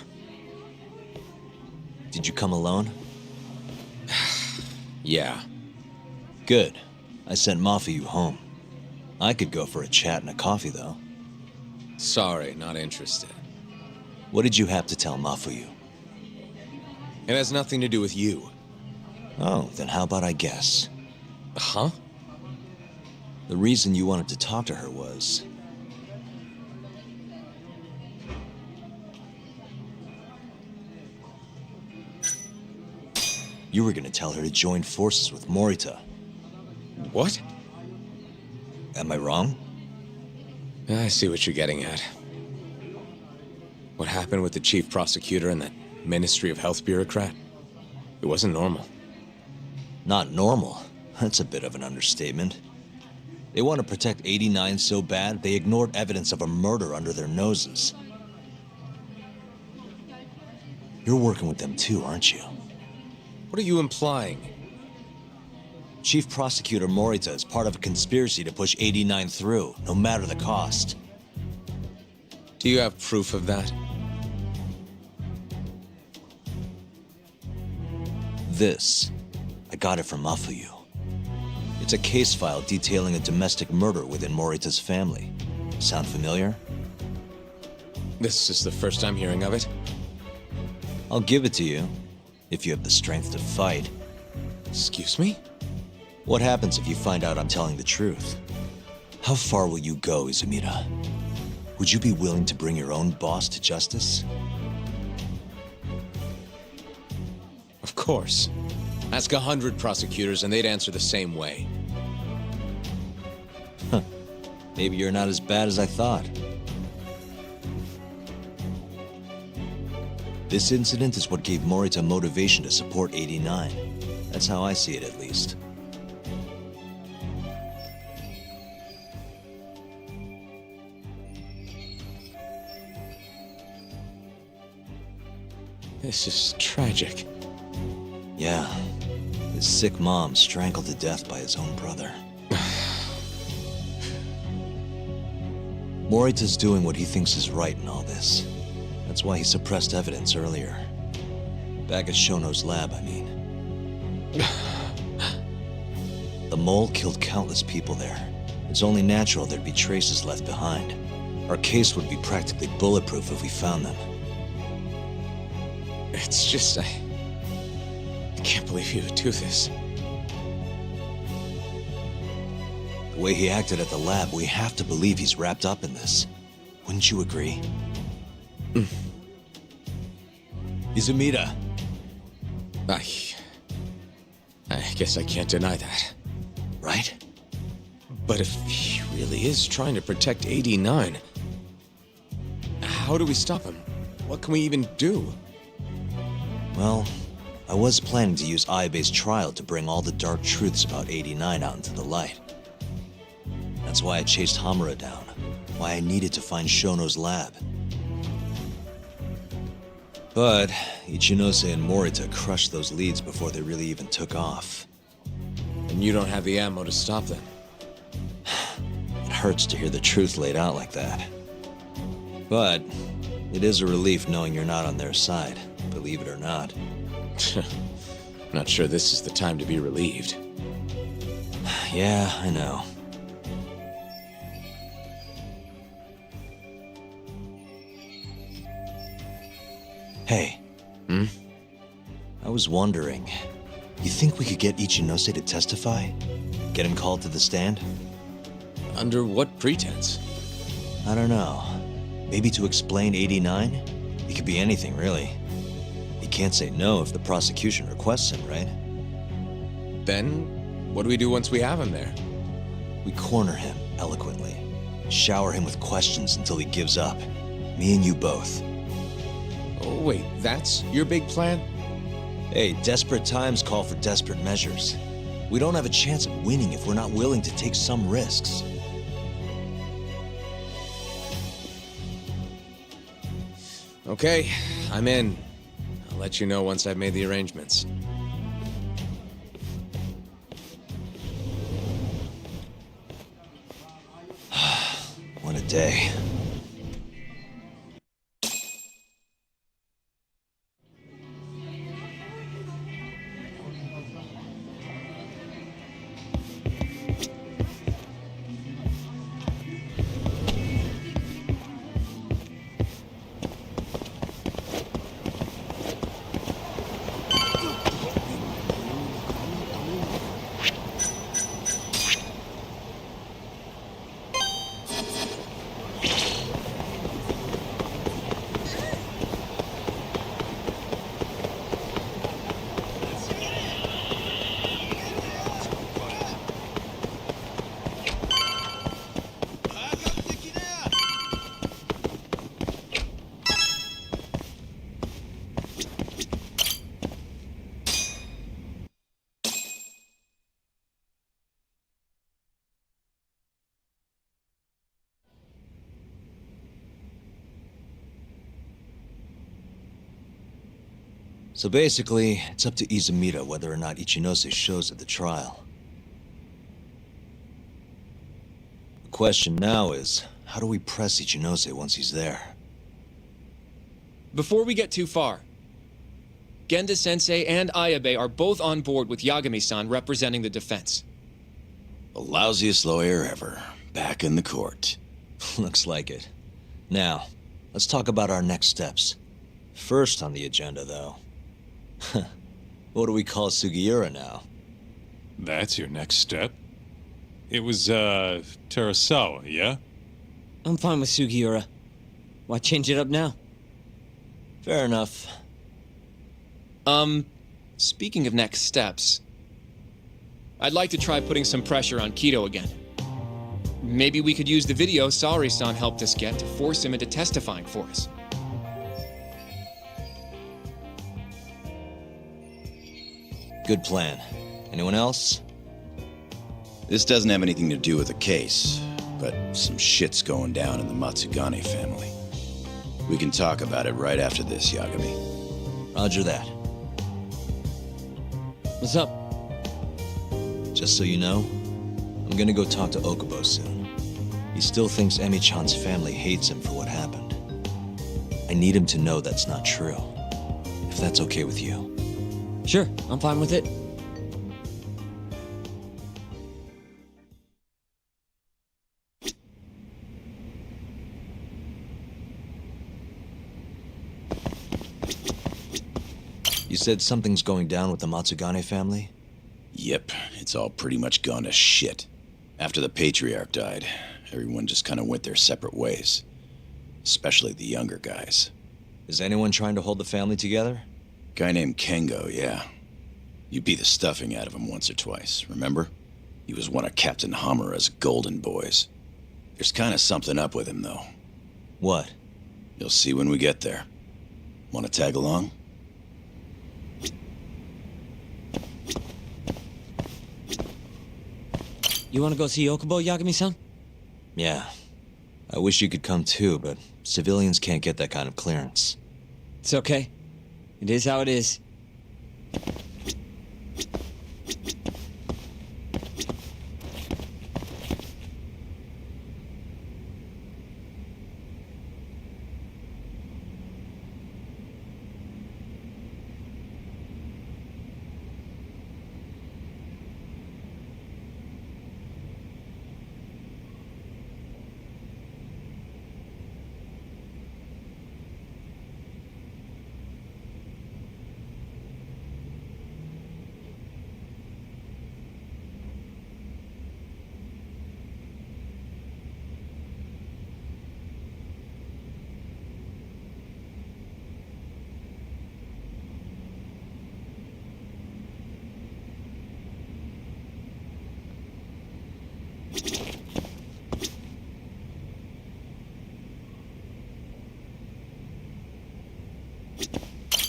Did you come alone? Yeah. Good. I sent Mafuyu home. I could go for a chat and a coffee, though. Sorry, not interested. What did you have to tell Mafuyu? It has nothing to do with you. Oh, then how about I guess? Huh? The reason you wanted to talk to her was... you were gonna tell her to join forces with Morita. What? Am I wrong? I see what you're getting at. What happened with the chief prosecutor and that Ministry of Health bureaucrat? It wasn't normal. Not normal? That's a bit of an understatement. They want to protect 89 so bad, they ignored evidence of a murder under their noses. You're working with them too, aren't you? What are you implying? Chief Prosecutor Morita is part of a conspiracy to push 89 through, no matter the cost. Do you have proof of that? This. I got it from Mafuyu. It's a case file detailing a domestic murder within Morita's family. Sound familiar? This is the first time hearing of it? I'll give it to you, if you have the strength to fight. Excuse me? What happens if you find out I'm telling the truth? How far will you go, Izumida? Would you be willing to bring your own boss to justice? Of course. Ask 100 prosecutors and they'd answer the same way. Maybe you're not as bad as I thought. This incident is what gave Morita motivation to support 89. That's how I see it, at least. This is tragic. Yeah, this His sick mom strangled to death by his own brother. Morita's doing what he thinks is right in all this. That's why he suppressed evidence earlier. Back at Shono's lab, I mean. The mole killed countless people there. It's only natural there'd be traces left behind. Our case would be practically bulletproof if we found them. It's just, I can't believe he would do this. The way he acted at the lab, we have to believe he's wrapped up in this. Wouldn't you agree? Izumida. I guess I can't deny that. Right? But if he really is trying to protect 89, how do we stop him? What can we even do? Well, I was planning to use Ayabe's trial to bring all the dark truths about 89 out into the light. That's why I chased Hamura down, why I needed to find Shono's lab. But Ichinose and Morita crushed those leads before they really even took off. And you don't have the ammo to stop them. It hurts to hear the truth laid out like that. But it is a relief knowing you're not on their side, believe it or not. Not sure this is the time to be relieved. Yeah, I know. Hey. I was wondering, you think we could get Ichinose to testify? Get him called to the stand? Under what pretense? I don't know. Maybe to explain 89? It could be anything, really. He can't say no if the prosecution requests him, right? Then, what do we do once we have him there? We corner him eloquently. Shower him with questions until he gives up. Me and you both. Oh, wait, that's your big plan? Hey, desperate times call for desperate measures. We don't have a chance of winning if we're not willing to take some risks. Okay, I'm in. I'll let you know once I've made the arrangements. What a day. So basically, it's up to Izumida whether or not Ichinose shows at the trial. The question now is, how do we press Ichinose once he's there? Before we get too far, Genda-sensei and Ayabe are both on board with Yagami-san representing the defense. The lousiest lawyer ever, back in the court. Looks like it. Now, let's talk about our next steps. First on the agenda, though. What do we call Sugiura now? That's your next step? It was, Terasawa, yeah? I'm fine with Sugiura. Why change it up now? Fair enough. Speaking of next steps, I'd like to try putting some pressure on Kido again. Maybe we could use the video Saori-san helped us get to force him into testifying for us. Good plan. Anyone else? This doesn't have anything to do with the case, but some shit's going down in the Matsugane family. We can talk about it right after this, Yagami. Roger that. What's up? Just so you know, I'm gonna go talk to Okubo soon. He still thinks Emi-chan's family hates him for what happened. I need him to know that's not true. If that's okay with you. Sure, I'm fine with it. You said something's going down with the Matsugane family? Yep, it's all pretty much gone to shit. After the Patriarch died, everyone just kind of went their separate ways. Especially the younger guys. Is anyone trying to hold the family together? Guy named Kengo, yeah. You beat the stuffing out of him once or twice, remember? He was one of Captain Hamura's golden boys. There's kind of something up with him, though. What? You'll see when we get there. Want to tag along? You want to go see Okubo, Yagami-san? Yeah. I wish you could come too, but civilians can't get that kind of clearance. It's okay. It is how it is.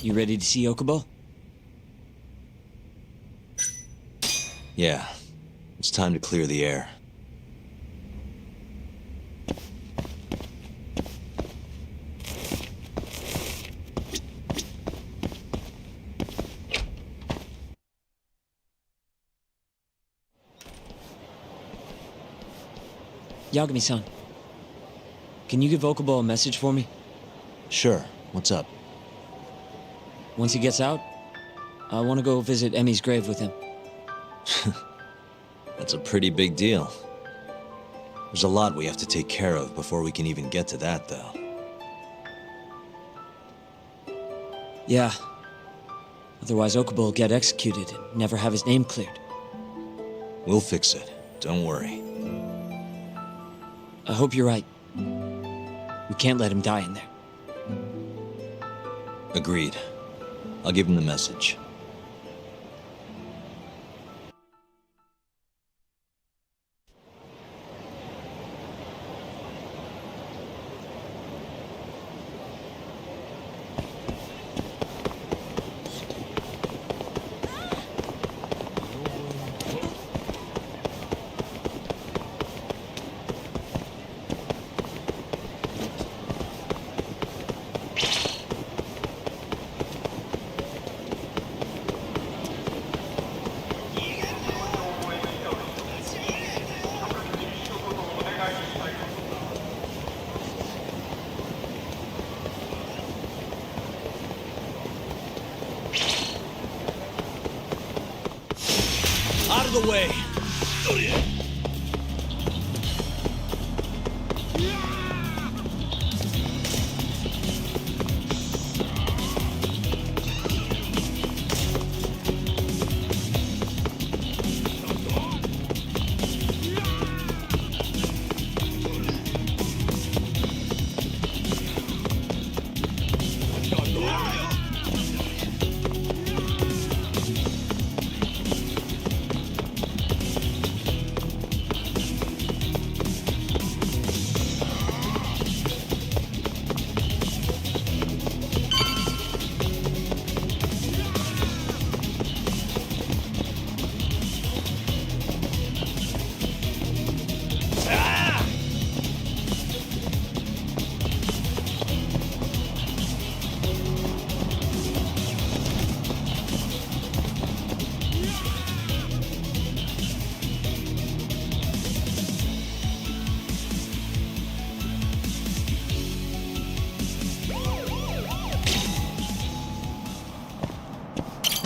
You ready to see Okubo? Yeah. It's time to clear the air. Yagami-san, can you give Okubo a message for me? Sure. What's up? Once he gets out, I want to go visit Emi's grave with him. That's a pretty big deal. There's a lot we have to take care of before we can even get to that, though. Yeah. Otherwise, Okubo will get executed and never have his name cleared. We'll fix it. Don't worry. I hope you're right. We can't let him die in there. Agreed. I'll give him the message. Out of the way!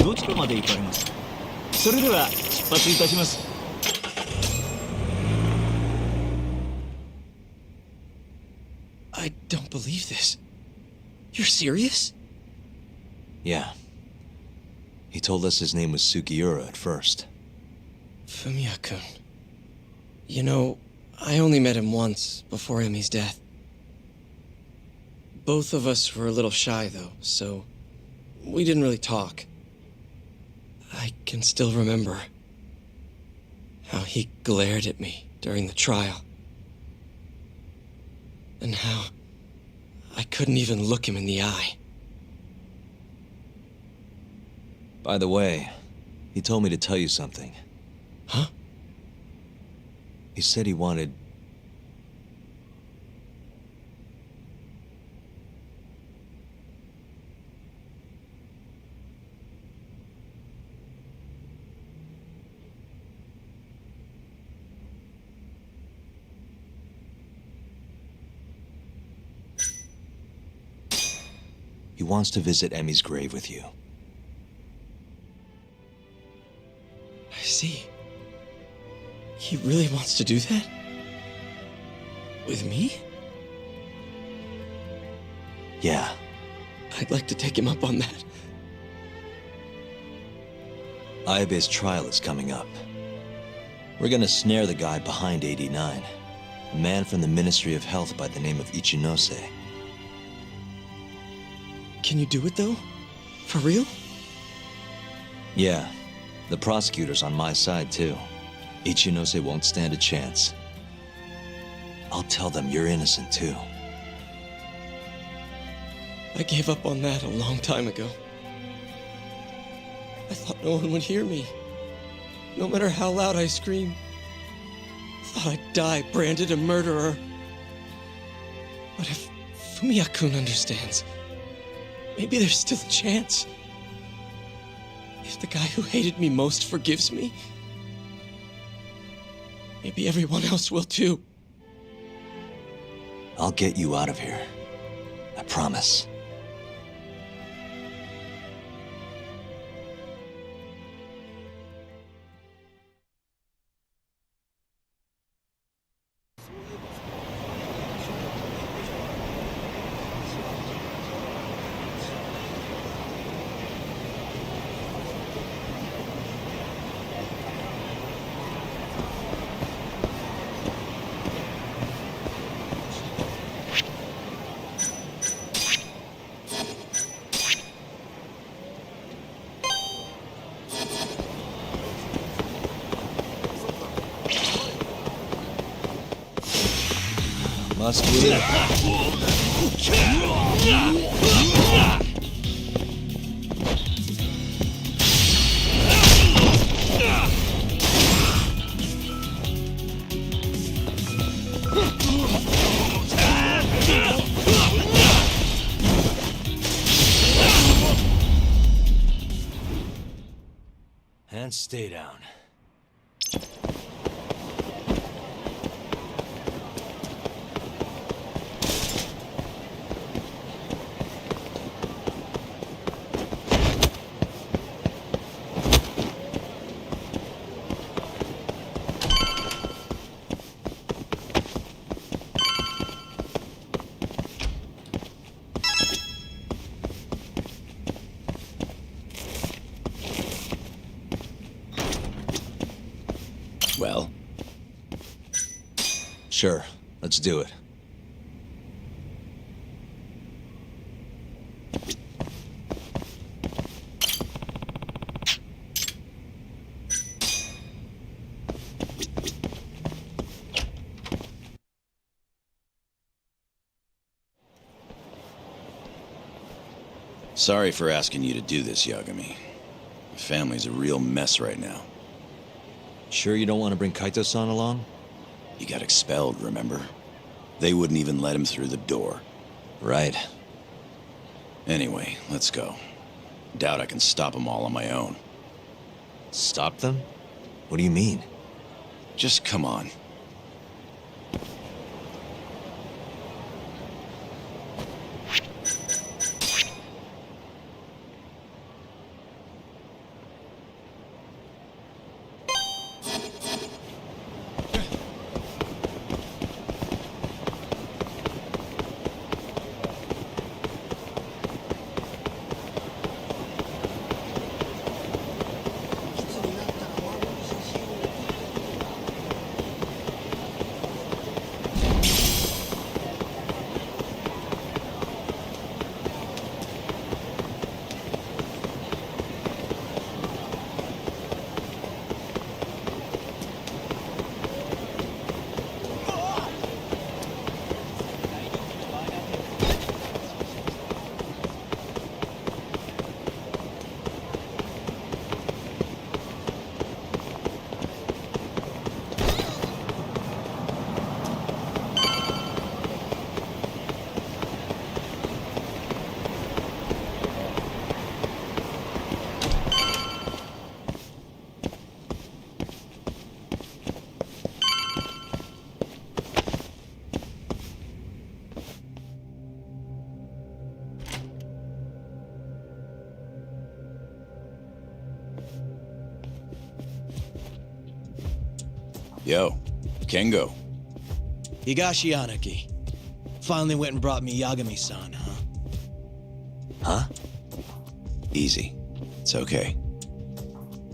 どちらまで行かれますか？それでは出発いたします。 I don't believe this. You're serious? Yeah. He told us his name was Sugiura at first. Fumiya-kun. You know, I only met him once before Emi's death. Both of us were a little shy, though, so we didn't really talk. I can still remember how he glared at me during the trial. And how I couldn't even look him in the eye. By the way, he told me to tell you something. Huh? He said he wanted... He wants to visit Emi's grave with you. I see. He really wants to do that? With me? Yeah. I'd like to take him up on that. Ayabe's trial is coming up. We're gonna snare the guy behind 89. A man from the Ministry of Health by the name of Ichinose. Can you do it, though? For real? Yeah. The prosecutor's on my side, too. Ichinose won't stand a chance. I'll tell them you're innocent, too. I gave up on that a long time ago. I thought no one would hear me. No matter how loud I screamed. Thought I'd die branded a murderer. But if Fumiya-kun understands, maybe there's still a chance. If the guy who hated me most forgives me, maybe everyone else will too. I'll get you out of here. I promise. Must we? And stay down. Well? Sure, let's do it. Sorry for asking you to do this, Yagami. The family's a real mess right now. Sure you don't want to bring Kaito-san along? He got expelled, remember? They wouldn't even let him through the door. Right. Anyway, let's go. Doubt I can stop them all on my own. Stop them? What do you mean? Just come on. Yo, Kengo. Higashi Anaki. Finally went and brought me Yagami-san, huh? Huh? Easy. It's okay.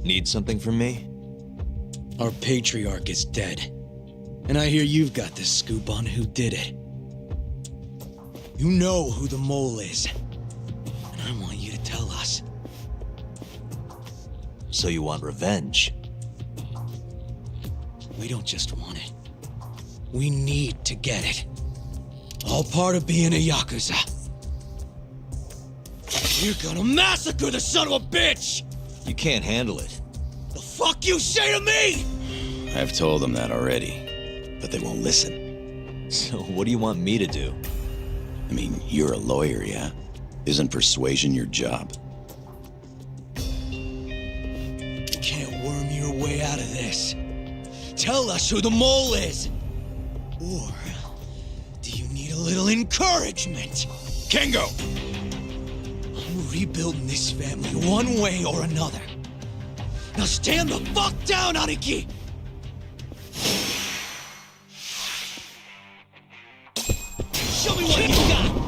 Need something from me? Our patriarch is dead. And I hear you've got the scoop on who did it. You know who the mole is. And I want you to tell us. So you want revenge? We don't just want it. We need to get it. All part of being a Yakuza. You're gonna massacre the son of a bitch! You can't handle it. The fuck you say to me?! I've told them that already, but they won't listen. So what do you want me to do? I mean, you're a lawyer, yeah? Isn't persuasion your job? You can't worm your way out of this. Tell us who the mole is! Or do you need a little encouragement? Kengo! I'm rebuilding this family one way or another. Now stand the fuck down, Aniki! Show me what you got!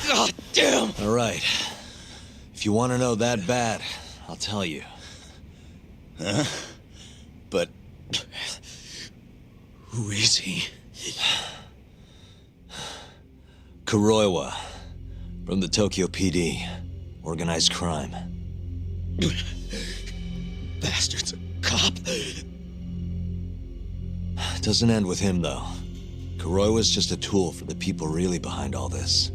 God damn! All right. If you want to know that bad, I'll tell you. Huh? But... Who is he? Kuroiwa, from the Tokyo PD. Organized crime. Bastard's a cop. Doesn't end with him, though. Kuroiwa's just a tool for the people really behind all this.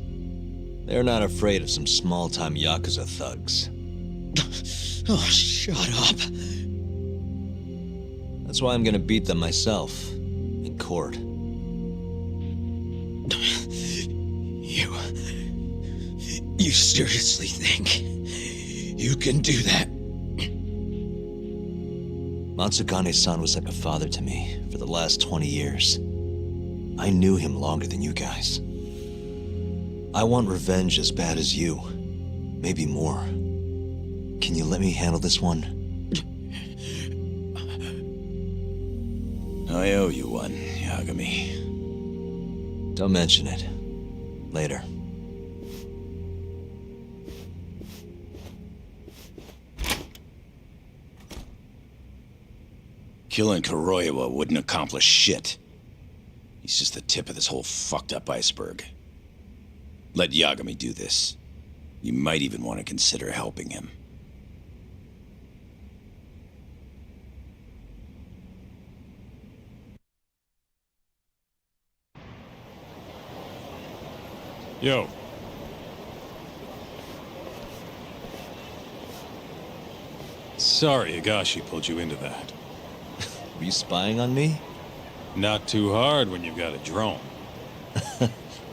They're not afraid of some small-time Yakuza thugs. Oh, shut up. That's why I'm gonna beat them myself. In court. You seriously think you can do that? Matsugane-san was like a father to me for the last 20 years. I knew him longer than you guys. I want revenge as bad as you. Maybe more. Can you let me handle this one? I owe you one, Yagami. Don't mention it. Later. Killing Kuroiwa wouldn't accomplish shit. He's just the tip of this whole fucked up iceberg. Let Yagami do this. You might even want to consider helping him. Yo. Sorry Higashi pulled you into that. Were you spying on me? Not too hard when you've got a drone.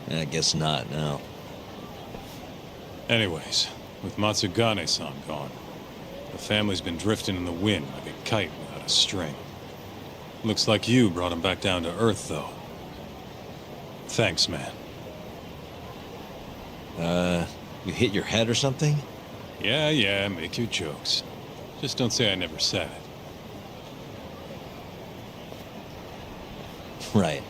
I guess not, no. Anyways, With Matsugane-san gone, the family's been drifting in the wind like a kite without a string. Looks like you brought him back down to earth, though. Thanks, man. You hit your head or something? Yeah, make your jokes. Just don't say I never said it. Right.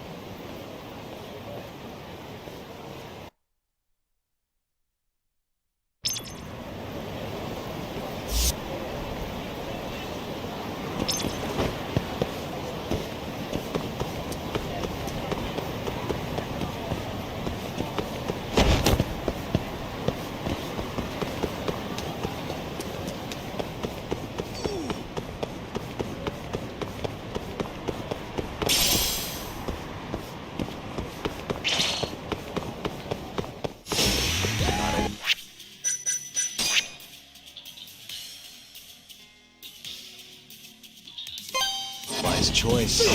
Wise choice.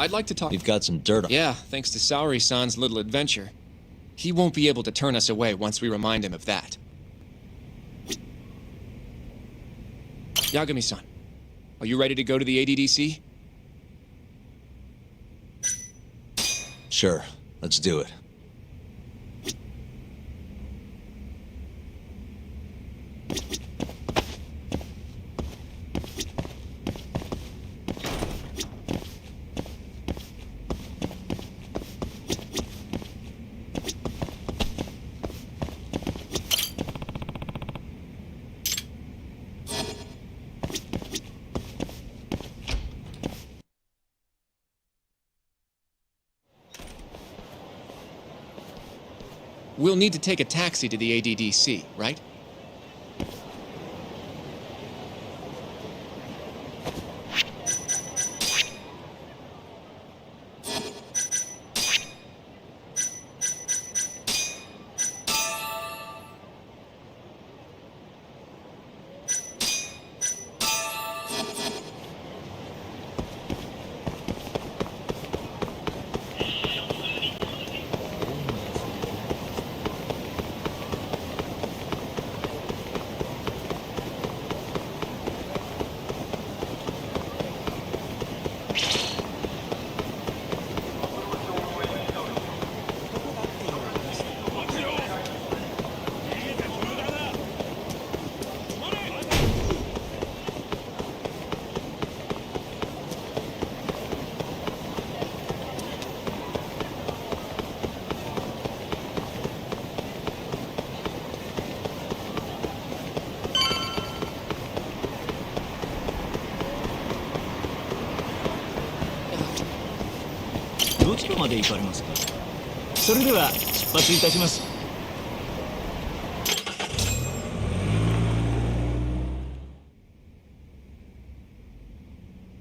I'd like to talk. You've got some dirt on. Yeah, thanks to Saori-san's little adventure. He won't be able to turn us away once we remind him of that. Yagami-san, are you ready to go to the ADDC? Sure, let's do it. We'll need to take a taxi to the ADDC, right?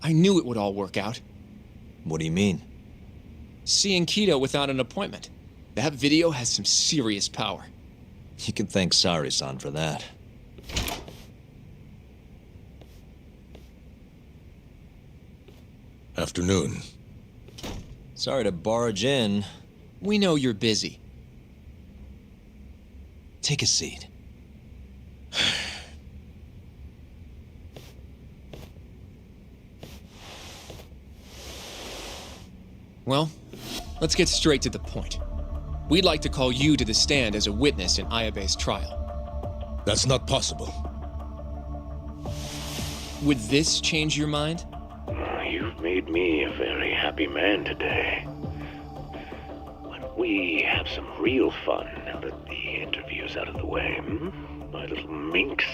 I knew it would all work out. What do you mean? Seeing Kido without an appointment. That video has some serious power. You can thank Saori-san for that. Afternoon. Sorry to barge in. We know you're busy. Take a seat. Well, let's get straight to the point. We'd like to call you to the stand as a witness in Ayabe's trial. That's not possible. Would this change your mind? You've made me a very happy man today. Why don't we have some real fun now that the interview's out of the way, my little minx?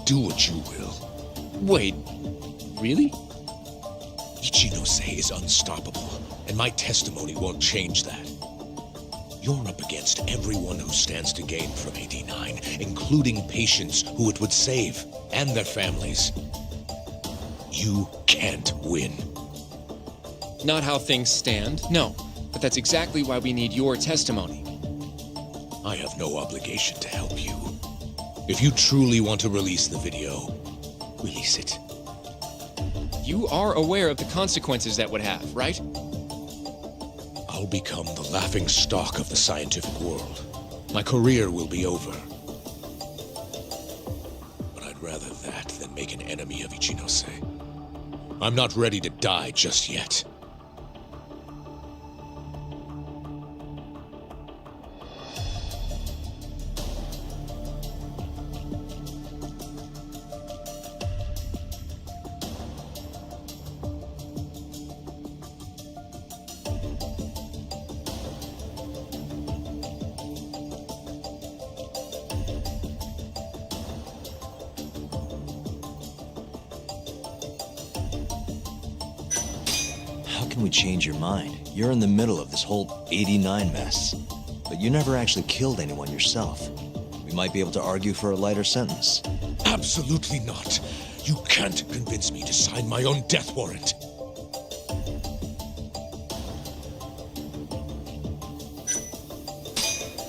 Do what you will. Wait, really? Ichinose is unstoppable, and my testimony won't change that. You're up against everyone who stands to gain from 89, including patients who it would save, and their families. You can't win. Not how things stand, no. But that's exactly why we need your testimony. I have no obligation to help you. If you truly want to release the video, release it. You are aware of the consequences that would have, right? I'll become the laughing stock of the scientific world. My career will be over. But I'd rather that than make an enemy of Ichinose. I'm not ready to die just yet. How can we change your mind? You're in the middle of this whole 89 mess. But you never actually killed anyone yourself. We might be able to argue for a lighter sentence. Absolutely not. You can't convince me to sign my own death warrant.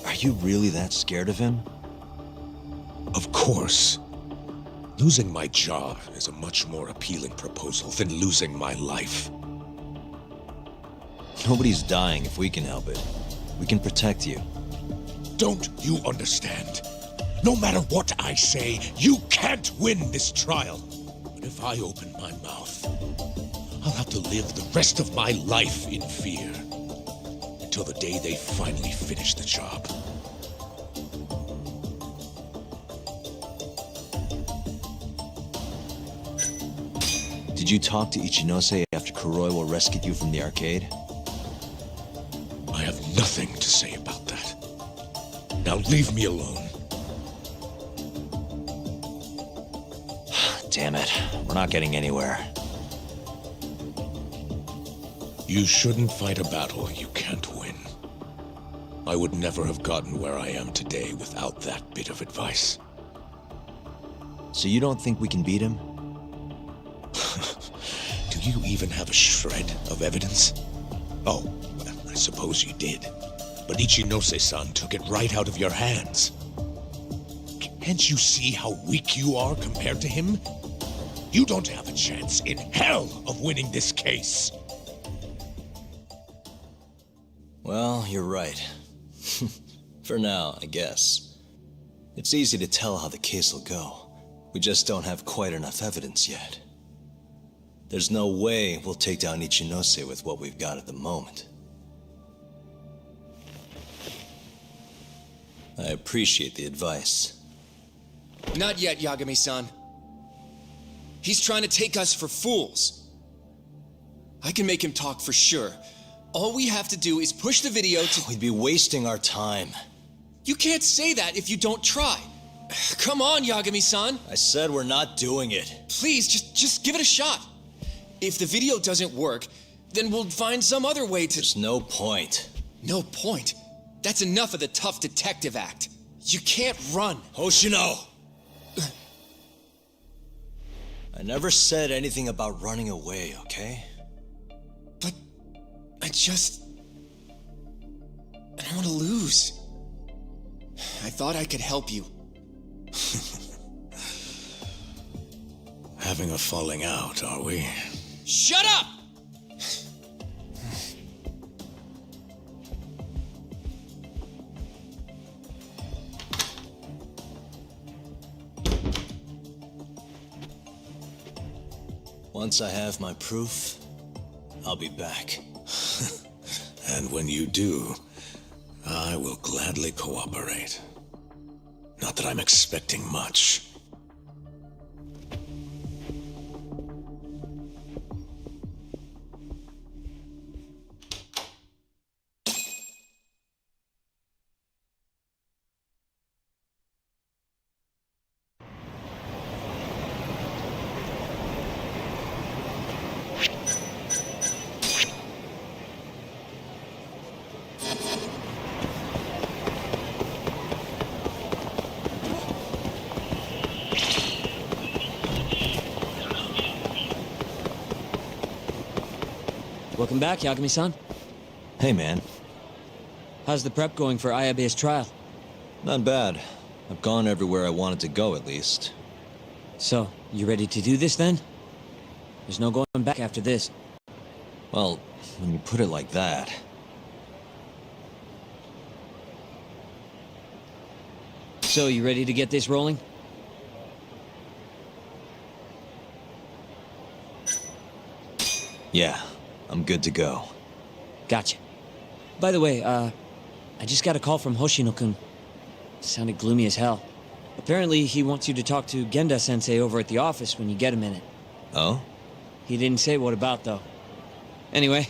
Are you really that scared of him? Of course. Losing my job is a much more appealing proposal than losing my life. Nobody's dying if we can help it. We can protect you. Don't you understand? No matter what I say, you can't win this trial. But if I open my mouth, I'll have to live the rest of my life in fear. Until the day they finally finish the job. Did you talk to Ichinose after Kuroiwa rescued you from the arcade? I have nothing to say about that. Now leave me alone. Damn it. We're not getting anywhere. You shouldn't fight a battle you can't win. I would never have gotten where I am today without that bit of advice. So you don't think we can beat him? Do you even have a shred of evidence? Oh, well, I suppose you did. But Ichinose-san took it right out of your hands. Can't you see how weak you are compared to him? You don't have a chance in hell of winning this case. Well, you're right. For now, I guess. It's easy to tell how the case will go. We just don't have quite enough evidence yet. There's no way we'll take down Ichinose with what we've got at the moment. I appreciate the advice. Not yet, Yagami-san. He's trying to take us for fools. I can make him talk for sure. All we have to do is push the video to... We'd be wasting our time. You can't say that if you don't try. Come on, Yagami-san. I said we're not doing it. Please, just give it a shot. If the video doesn't work, then we'll find some other way to... There's no point. No point? That's enough of the tough detective act. You can't run. Hoshino! I never said anything about running away, okay? But I don't want to lose. I thought I could help you. Having a falling out, are we? Shut up! Once I have my proof, I'll be back. And when you do, I will gladly cooperate. Not that I'm expecting much. Welcome back, Yagami-san. Hey, man. How's the prep going for Ayabe's trial? Not bad. I've gone everywhere I wanted to go, at least. So, you ready to do this, then? There's no going back after this. Well, when you put it like that... So, you ready to get this rolling? Yeah, I'm good to go. Gotcha. By the way, I just got a call from Hoshino-kun. Sounded gloomy as hell. Apparently, he wants you to talk to Genda-sensei over at the office when you get a minute. Oh? He didn't say what about, though. Anyway,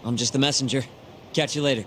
I'm just the messenger. Catch you later.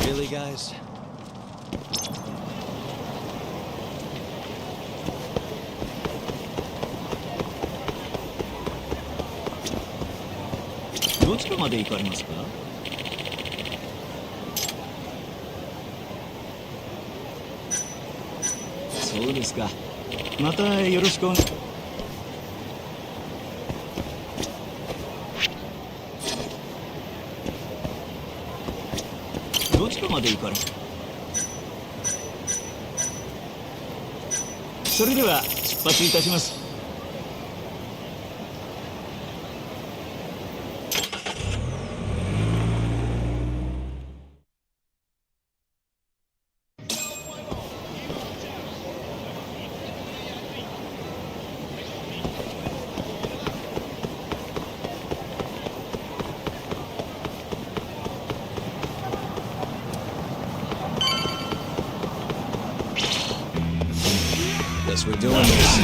Really, guys?そうですか。またよろしくお願い。どちらまで行かれますか。それでは出発いたします。Guess we're doing this.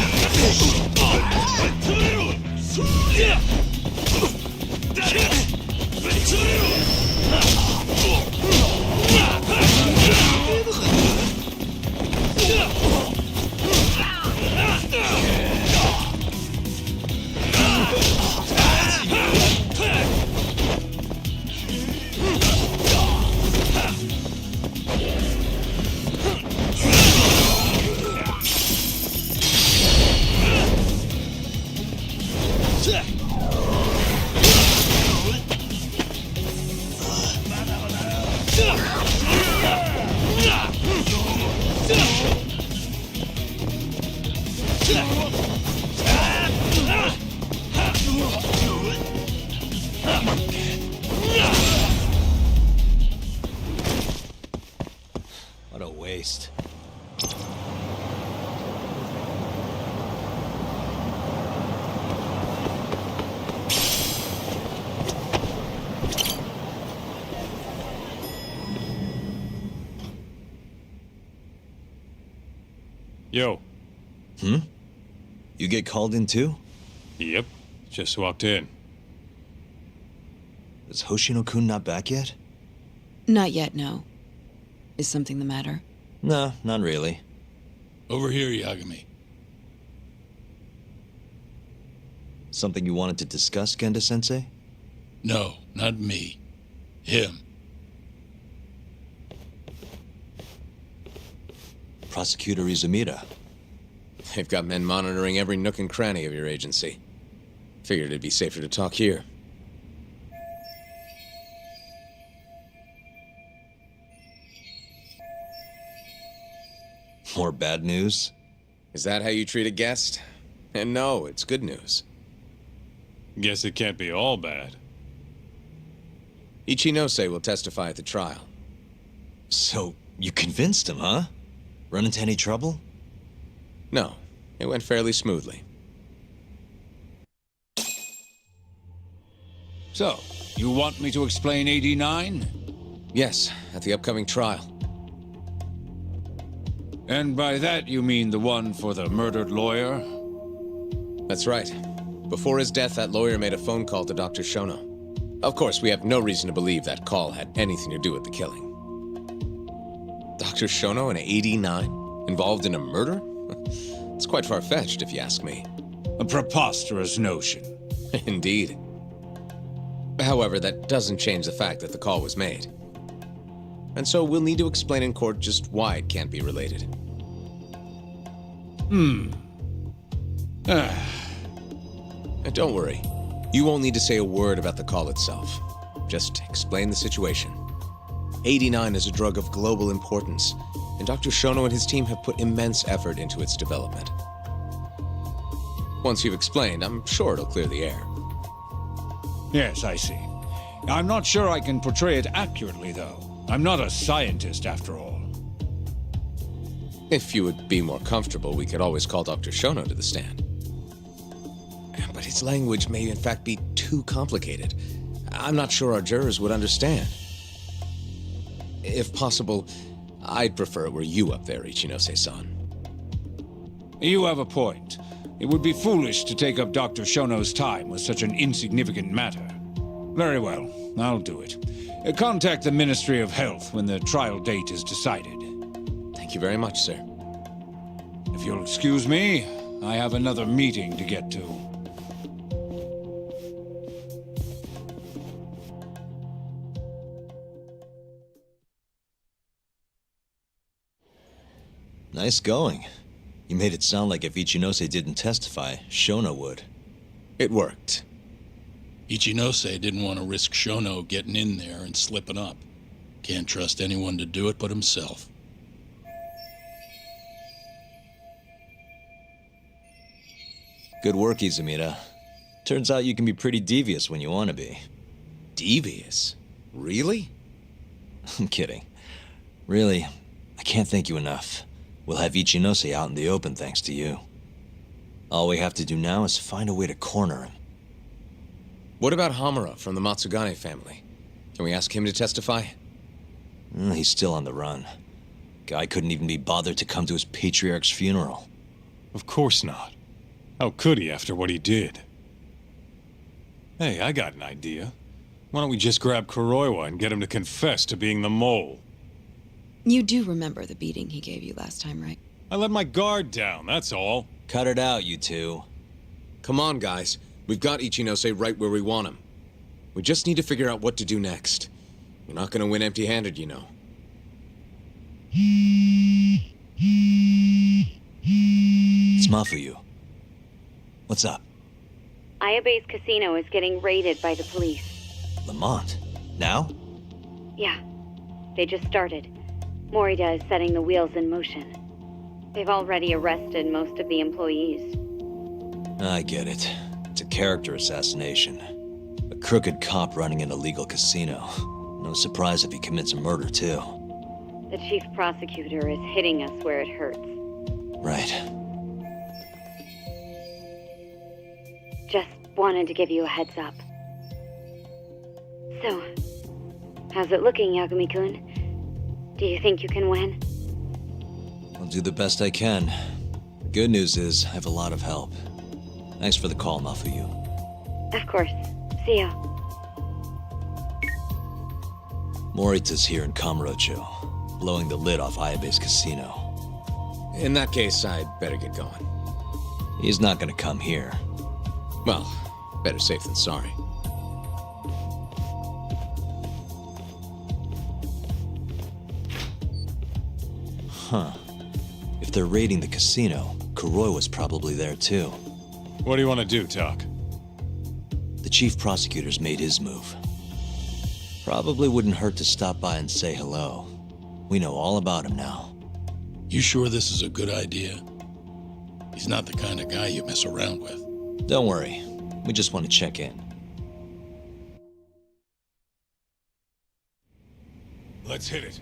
What a waste. Yo. You get called in too? Yep. Just walked in. Is Hoshino-kun not back yet? Not yet, no. Is something the matter? No, not really. Over here, Yagami. Something you wanted to discuss, Genda-sensei? No, not me. Him. Prosecutor Izumida. They've got men monitoring every nook and cranny of your agency. Figured it'd be safer to talk here. More bad news? Is that how you treat a guest? And no, it's good news. Guess it can't be all bad. Ichinose will testify at the trial. So, you convinced him, huh? Run into any trouble? No, it went fairly smoothly. So, you want me to explain 89? Yes, at the upcoming trial. And by that you mean the one for the murdered lawyer? That's right. Before his death, that lawyer made a phone call to Dr. Shono. Of course, we have no reason to believe that call had anything to do with the killing. Dr. Shono in 89? Involved in a murder? It's quite far-fetched, if you ask me. A preposterous notion. Indeed. However, that doesn't change the fact that the call was made. And so we'll need to explain in court just why it can't be related. And don't worry. You won't need to say a word about the call itself. Just explain the situation. 89 is a drug of global importance, and Dr. Shono and his team have put immense effort into its development. Once you've explained, I'm sure it'll clear the air. Yes, I see. I'm not sure I can portray it accurately, though. I'm not a scientist, after all. If you would be more comfortable, we could always call Dr. Shono to the stand. But his language may in fact be too complicated. I'm not sure our jurors would understand. If possible, I'd prefer it were you up there, Ichinose-san. You have a point. It would be foolish to take up Dr. Shono's time with such an insignificant matter. Very well, I'll do it. Contact the Ministry of Health when the trial date is decided. Thank you very much, sir. If you'll excuse me, I have another meeting to get to. Nice going. You made it sound like if Ichinose didn't testify, Shono would. It worked. Ichinose didn't want to risk Shono getting in there and slipping up. Can't trust anyone to do it but himself. Good work, Izumida. Turns out you can be pretty devious when you want to be. Devious? Really? I'm kidding. Really, I can't thank you enough. We'll have Ichinose out in the open thanks to you. All we have to do now is find a way to corner him. What about Hamura from the Matsugane family? Can we ask him to testify? He's still on the run. Guy couldn't even be bothered to come to his patriarch's funeral. Of course not. How could he after what he did? Hey, I got an idea. Why don't we just grab Kuroiwa and get him to confess to being the mole? You do remember the beating he gave you last time, right? I let my guard down, that's all. Cut it out, you two. Come on, guys. We've got Ichinose right where we want him. We just need to figure out what to do next. We're not gonna win empty-handed, you know. It's Mafuyu. What's up? Ayabe's casino is getting raided by the police. Lamont? Now? Yeah. They just started. Morita is setting the wheels in motion. They've already arrested most of the employees. I get it. It's a character assassination. A crooked cop running an illegal casino. No surprise if he commits a murder, too. The chief prosecutor is hitting us where it hurts. Right. Just wanted to give you a heads up. So, how's it looking, Yagami-kun? Do you think you can win? I'll do the best I can. The good news is, I have a lot of help. Thanks for the call, Mafuyu. Of course. See ya. Morita's here in Kamurocho, blowing the lid off Ayabe's casino. In that case, I'd better get going. He's not gonna come here. Well, better safe than sorry. Huh. If they're raiding the casino, Kuroi was probably there too. What do you want to do, Tak? The chief prosecutor's made his move. Probably wouldn't hurt to stop by and say hello. We know all about him now. You sure this is a good idea? He's not the kind of guy you mess around with. Don't worry. We just want to check in. Let's hit it.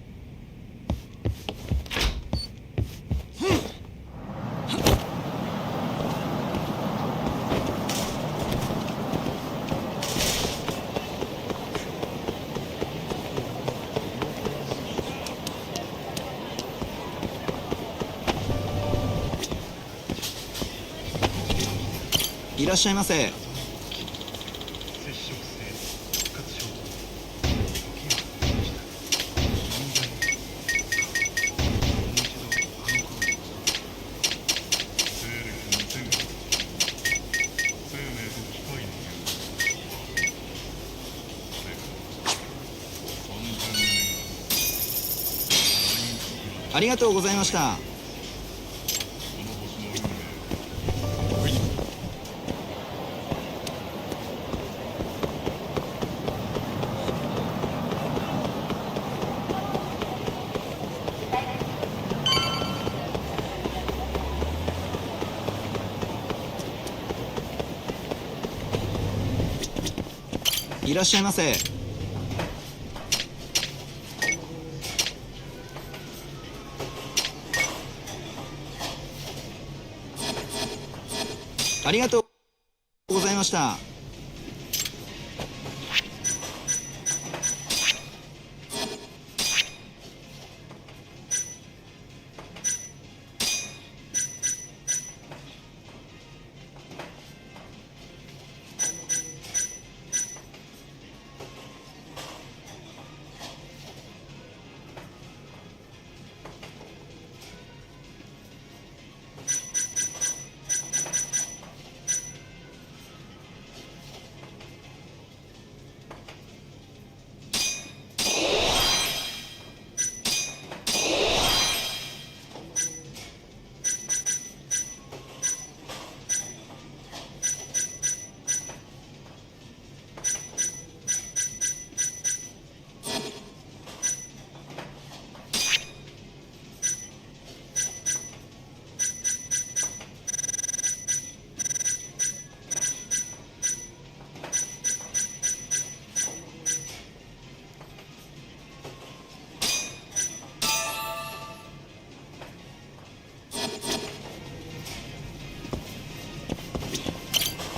いらっしゃいませ。ありがとうございました。いらっしゃいませ。ありがとうございました。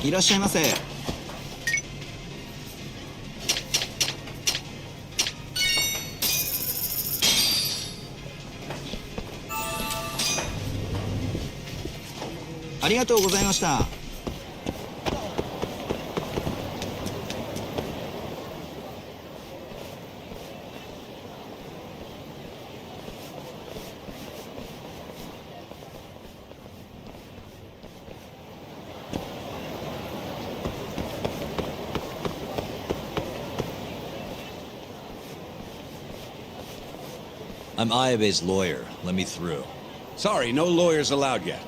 いらっしゃいませ。ありがとうございました。I'm Ayabe's lawyer. Let me through. Sorry, no lawyers allowed yet.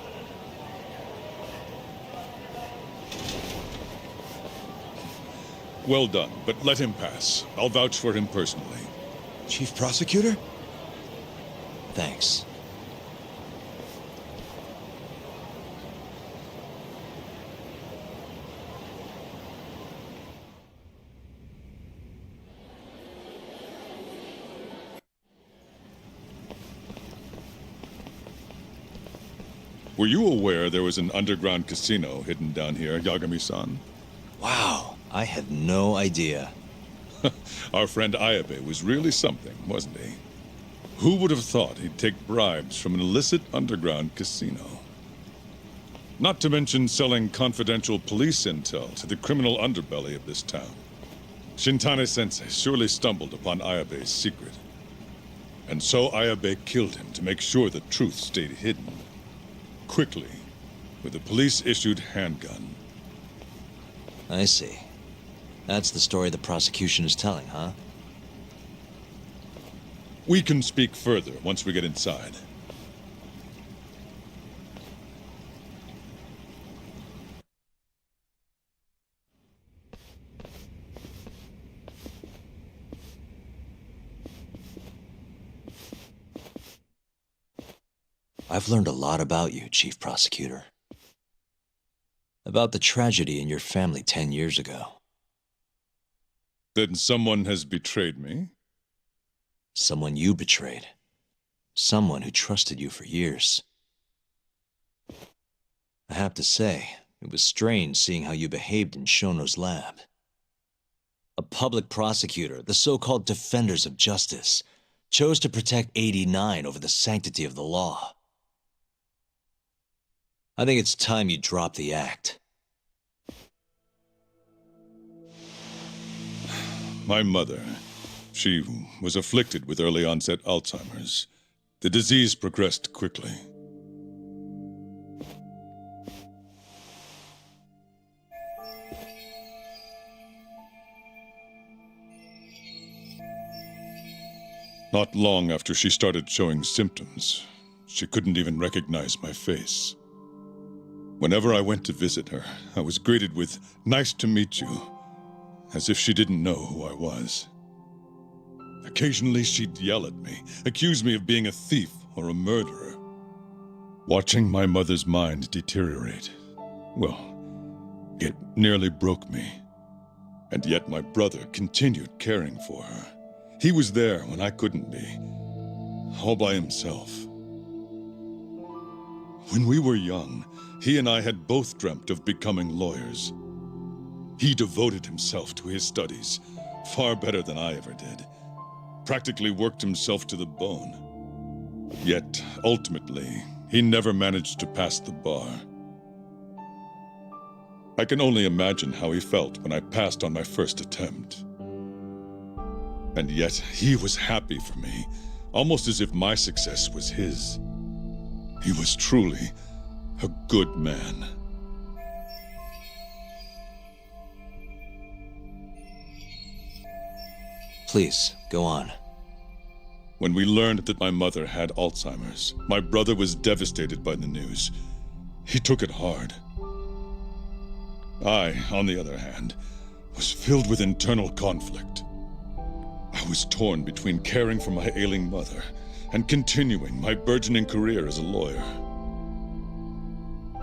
Well done, but let him pass. I'll vouch for him personally. Chief Prosecutor? Thanks. Were you aware there was an underground casino hidden down here, Yagami-san? Wow, I had no idea. Our friend Ayabe was really something, wasn't he? Who would have thought he'd take bribes from an illicit underground casino? Not to mention selling confidential police intel to the criminal underbelly of this town. Shintane-sensei surely stumbled upon Ayabe's secret. And so Ayabe killed him to make sure the truth stayed hidden. Quickly, with a police-issued handgun. I see. That's the story the prosecution is telling, huh? We can speak further once we get inside. I've learned a lot about you, Chief Prosecutor. About the tragedy in your family 10 years ago. Then someone has betrayed me? Someone you betrayed. Someone who trusted you for years. I have to say, it was strange seeing how you behaved in Shono's lab. A public prosecutor, the so-called defenders of justice, chose to protect 89 over the sanctity of the law. I think it's time you drop the act. My mother, she was afflicted with early onset Alzheimer's. The disease progressed quickly. Not long after she started showing symptoms, she couldn't even recognize my face. Whenever I went to visit her, I was greeted with, "Nice to meet you," as if she didn't know who I was. Occasionally she'd yell at me, accuse me of being a thief or a murderer. Watching my mother's mind deteriorate, well, it nearly broke me. And yet my brother continued caring for her. He was there when I couldn't be, all by himself. When we were young, he and I had both dreamt of becoming lawyers. He devoted himself to his studies, far better than I ever did. Practically worked himself to the bone. Yet, ultimately, he never managed to pass the bar. I can only imagine how he felt when I passed on my first attempt. And yet, he was happy for me, almost as if my success was his. He was truly a good man. Please, go on. When we learned that my mother had Alzheimer's, my brother was devastated by the news. He took it hard. I, on the other hand, was filled with internal conflict. I was torn between caring for my ailing mother and continuing my burgeoning career as a lawyer.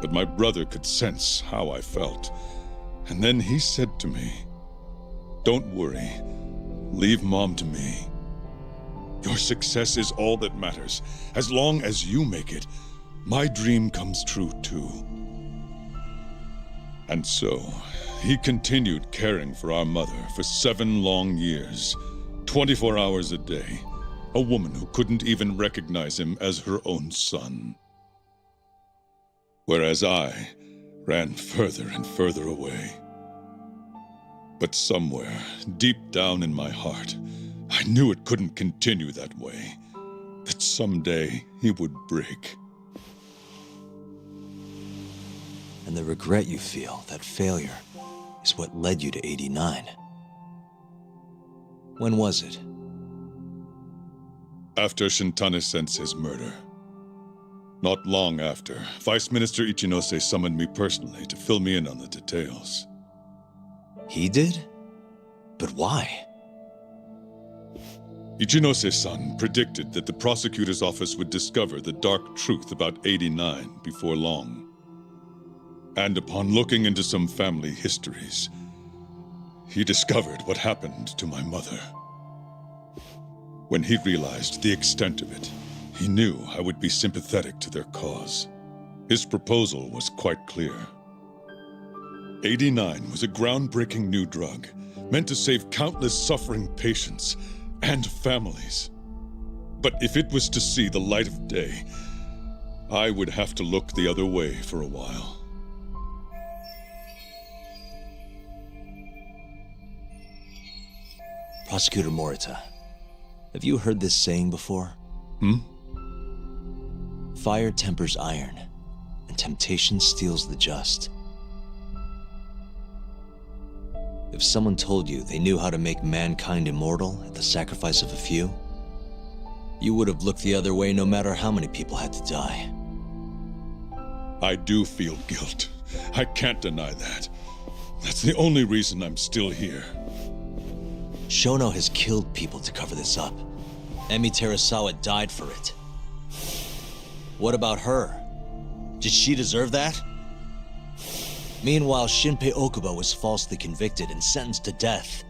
But my brother could sense how I felt, and then he said to me, "Don't worry. Leave Mom to me. Your success is all that matters. As long as you make it, my dream comes true too." And so, he continued caring for our mother for 7 long years, 24 hours a day, a woman who couldn't even recognize him as her own son. Whereas I ran further and further away. But somewhere, deep down in my heart, I knew it couldn't continue that way, that someday he would break. And the regret you feel, that failure, is what led you to 89. When was it? After Shintane-sensei's murder. Not long after, Vice Minister Ichinose summoned me personally to fill me in on the details. He did? But why? Ichinose-san predicted that the prosecutor's office would discover the dark truth about 89 before long. And upon looking into some family histories, he discovered what happened to my mother. When he realized the extent of it, he knew I would be sympathetic to their cause. His proposal was quite clear. 89 was a groundbreaking new drug meant to save countless suffering patients and families. But if it was to see the light of day, I would have to look the other way for a while. Prosecutor Morita, have you heard this saying before? Fire tempers iron, and temptation steals the just. If someone told you they knew how to make mankind immortal at the sacrifice of a few, you would have looked the other way no matter how many people had to die. I do feel guilt. I can't deny that. That's the only reason I'm still here. Shono has killed people to cover this up. Emi Terasawa died for it. What about her? Did she deserve that? Meanwhile, Shinpei Okubo was falsely convicted and sentenced to death.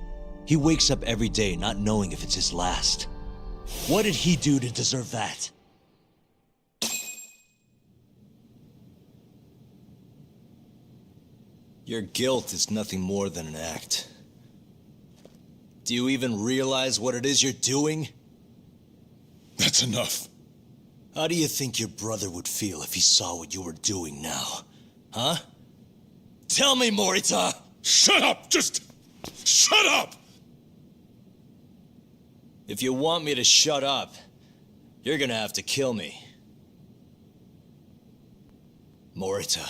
He wakes up every day not knowing if it's his last. What did he do to deserve that? Your guilt is nothing more than an act. Do you even realize what it is you're doing? That's enough. How do you think your brother would feel if he saw what you were doing now? Huh? Tell me, Morita! Shut up! Just shut up! If you want me to shut up, you're gonna have to kill me. Morita,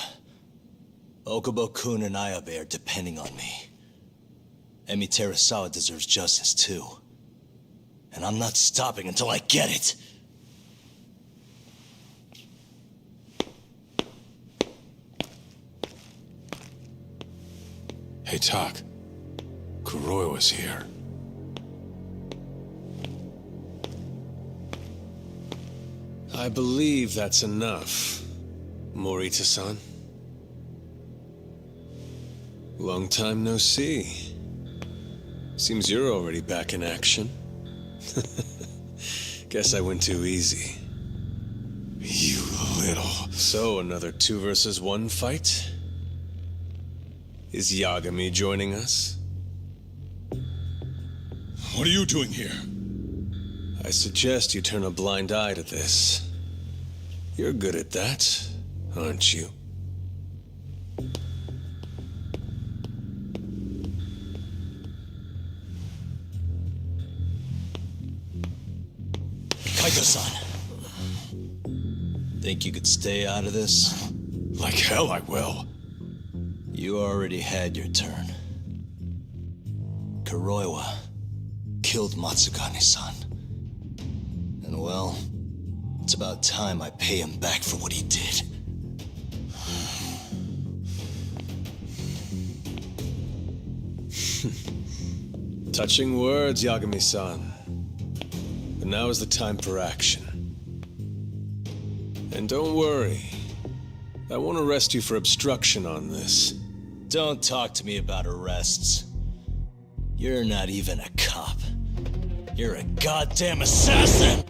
Okubo-kun and Ayabe are depending on me. Emi Terasawa deserves justice too. And I'm not stopping until I get it. Hey, Tak. Kuroiwa's here. I believe that's enough, Morita-san. Long time no see. Seems you're already back in action. Guess I went too easy. You little... So, another 2 versus 1 fight? Is Yagami joining us? What are you doing here? I suggest you turn a blind eye to this. You're good at that, aren't you? Kaito-san. Think you could stay out of this? Like hell I will. You already had your turn. Kuroiwa killed Matsukane-san. And well, it's about time I pay him back for what he did. Touching words, Yagami-san. But now is the time for action. And don't worry. I won't arrest you for obstruction on this. Don't talk to me about arrests. You're not even a cop. You're a goddamn assassin!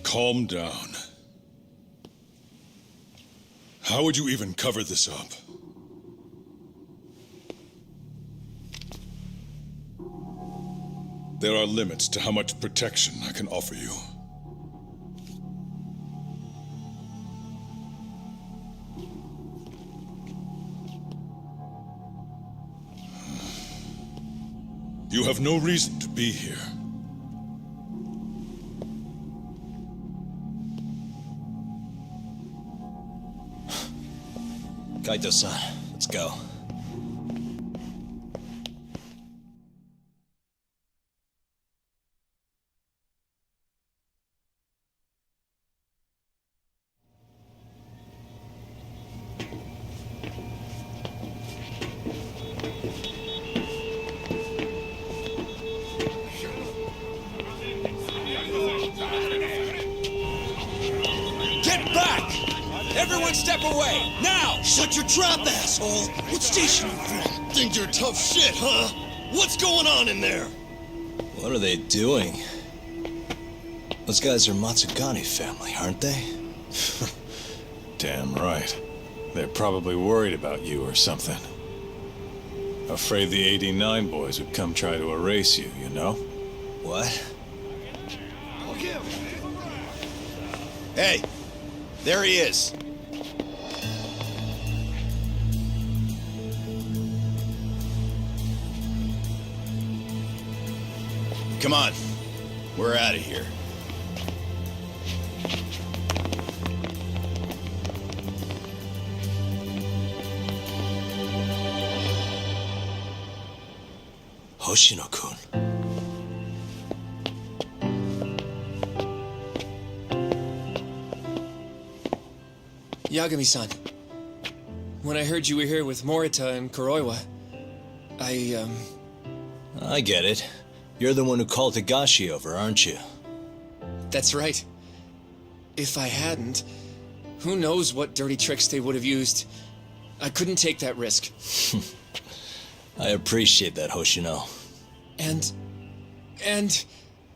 Calm down. How would you even cover this up? There are limits to how much protection I can offer you. You have no reason to be here. Kaito-san, let's go. Get back! Everyone step away, now! Shut your trap, asshole! What station you from? Think you're tough shit, huh? What's going on in there? What are they doing? Those guys are Matsugani family, aren't they? Damn right. They're probably worried about you or something. Afraid the 89 boys would come try to erase you, you know? What? Hey, there he is. Come on, we're out of here. Hoshino-kun. Yagami-san, when I heard you were here with Morita and Kuroiwa, I get it. You're the one who called Higashi over, aren't you? That's right. If I hadn't, who knows what dirty tricks they would have used. I couldn't take that risk. I appreciate that, Hoshino. And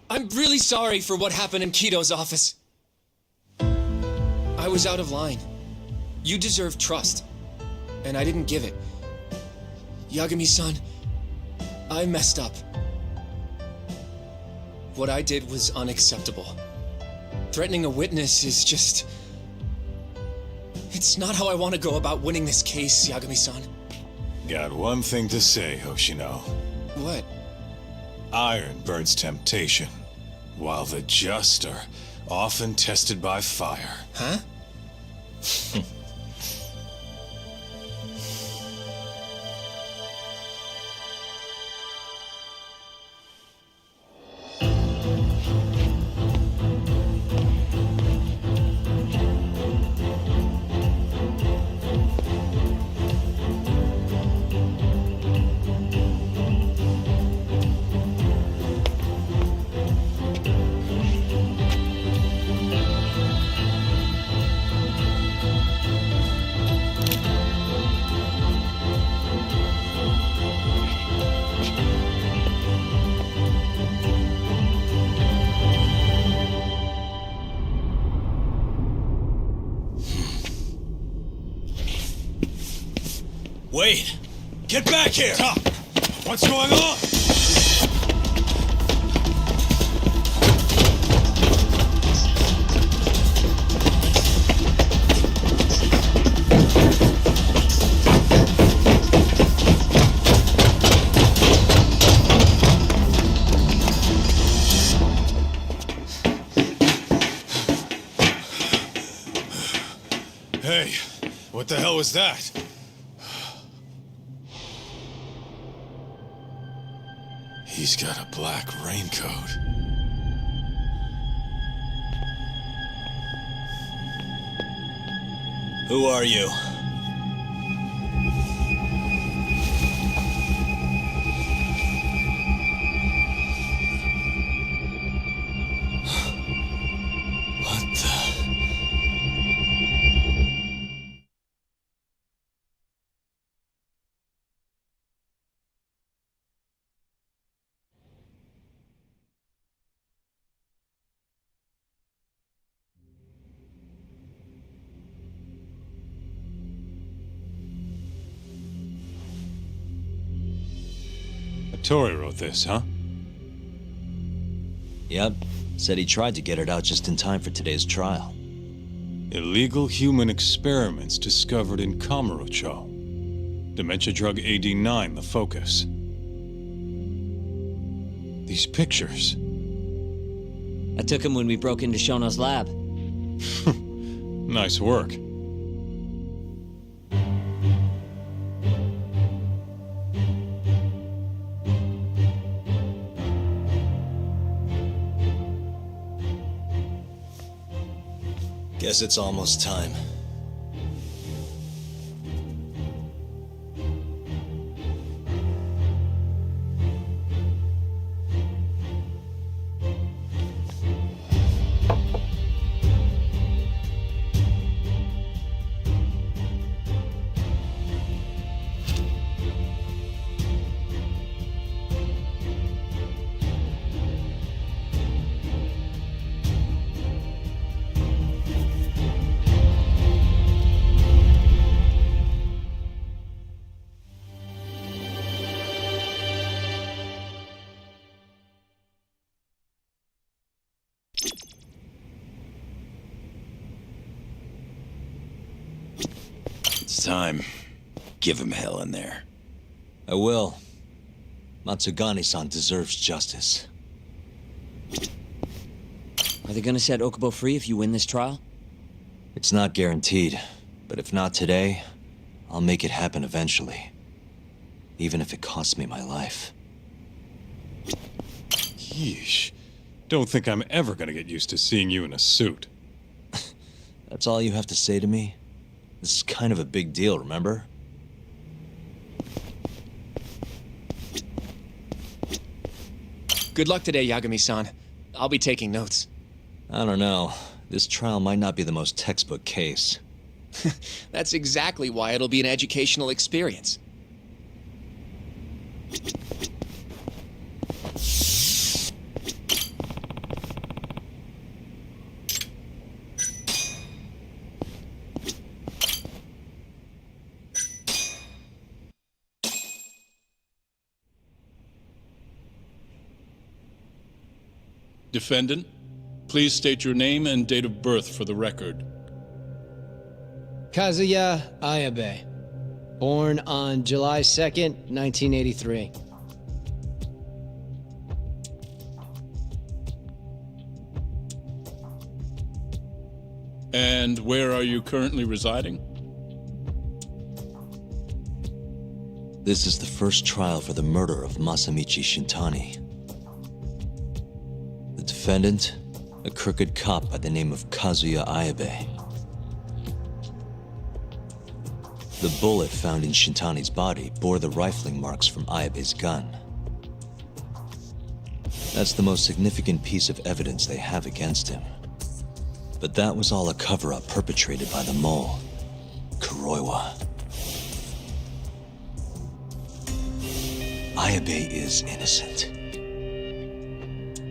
I'm really sorry for what happened in Kito's office. I was out of line. You deserve trust, and I didn't give it. Yagami-san, I messed up. What I did was unacceptable. Threatening a witness is just... It's not how I want to go about winning this case, Yagami-san. Got one thing to say, Hoshino. What? Iron burns temptation, while the just are often tested by fire. Huh? Wait! Get back here! Top! What's going on? Hey, what the hell was that? He's got a black raincoat. Who are you? What the... Tori wrote this, huh? Yep. Said he tried to get it out just in time for today's trial. Illegal human experiments discovered in Kamurocho. Dementia drug AD9, the focus. These pictures. I took him when we broke into Shono's lab. Nice work. Guess it's almost time. It's time. Give him hell in there. I will. Matsugane-san deserves justice. Are they gonna set Okubo free if you win this trial? It's not guaranteed, but if not today, I'll make it happen eventually. Even if it costs me my life. Yeesh. Don't think I'm ever gonna get used to seeing you in a suit. That's all you have to say to me? This is kind of a big deal, remember? Good luck today, Yagami-san. I'll be taking notes. I don't know. This trial might not be the most textbook case. That's exactly why it'll be an educational experience. Defendant, please state your name and date of birth for the record. Kazuya Ayabe. Born on July 2nd, 1983. And where are you currently residing? This is the first trial for the murder of Masamichi Shintani. The defendant, a crooked cop by the name of Kazuya Ayabe. The bullet found in Shintani's body bore the rifling marks from Ayabe's gun. That's the most significant piece of evidence they have against him. But that was all a cover-up perpetrated by the mole, Kuroiwa. Ayabe is innocent.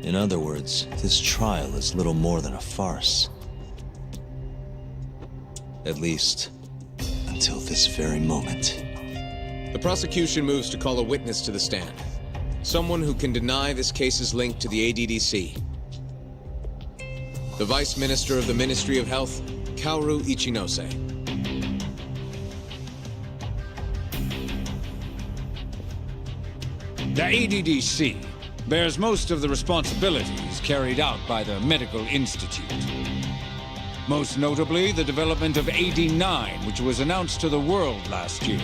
In other words, this trial is little more than a farce. At least, until this very moment. The prosecution moves to call a witness to the stand. Someone who can deny this case's link to the ADDC. The Vice Minister of the Ministry of Health, Kaoru Ichinose. The ADDC bears most of the responsibilities carried out by the Medical Institute. Most notably, the development of AD9, which was announced to the world last year.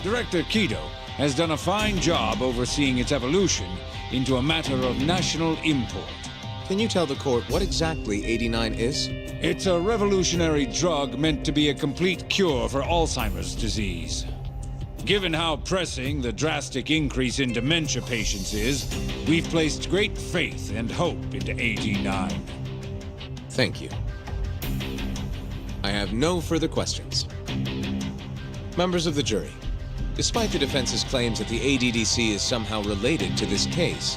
Director Kido has done a fine job overseeing its evolution into a matter of national import. Can you tell the court what exactly 89 is? It's a revolutionary drug meant to be a complete cure for Alzheimer's disease. Given how pressing the drastic increase in dementia patients is, we've placed great faith and hope into 89. Thank you. I have no further questions. Members of the jury, despite the defense's claims that the ADDC is somehow related to this case,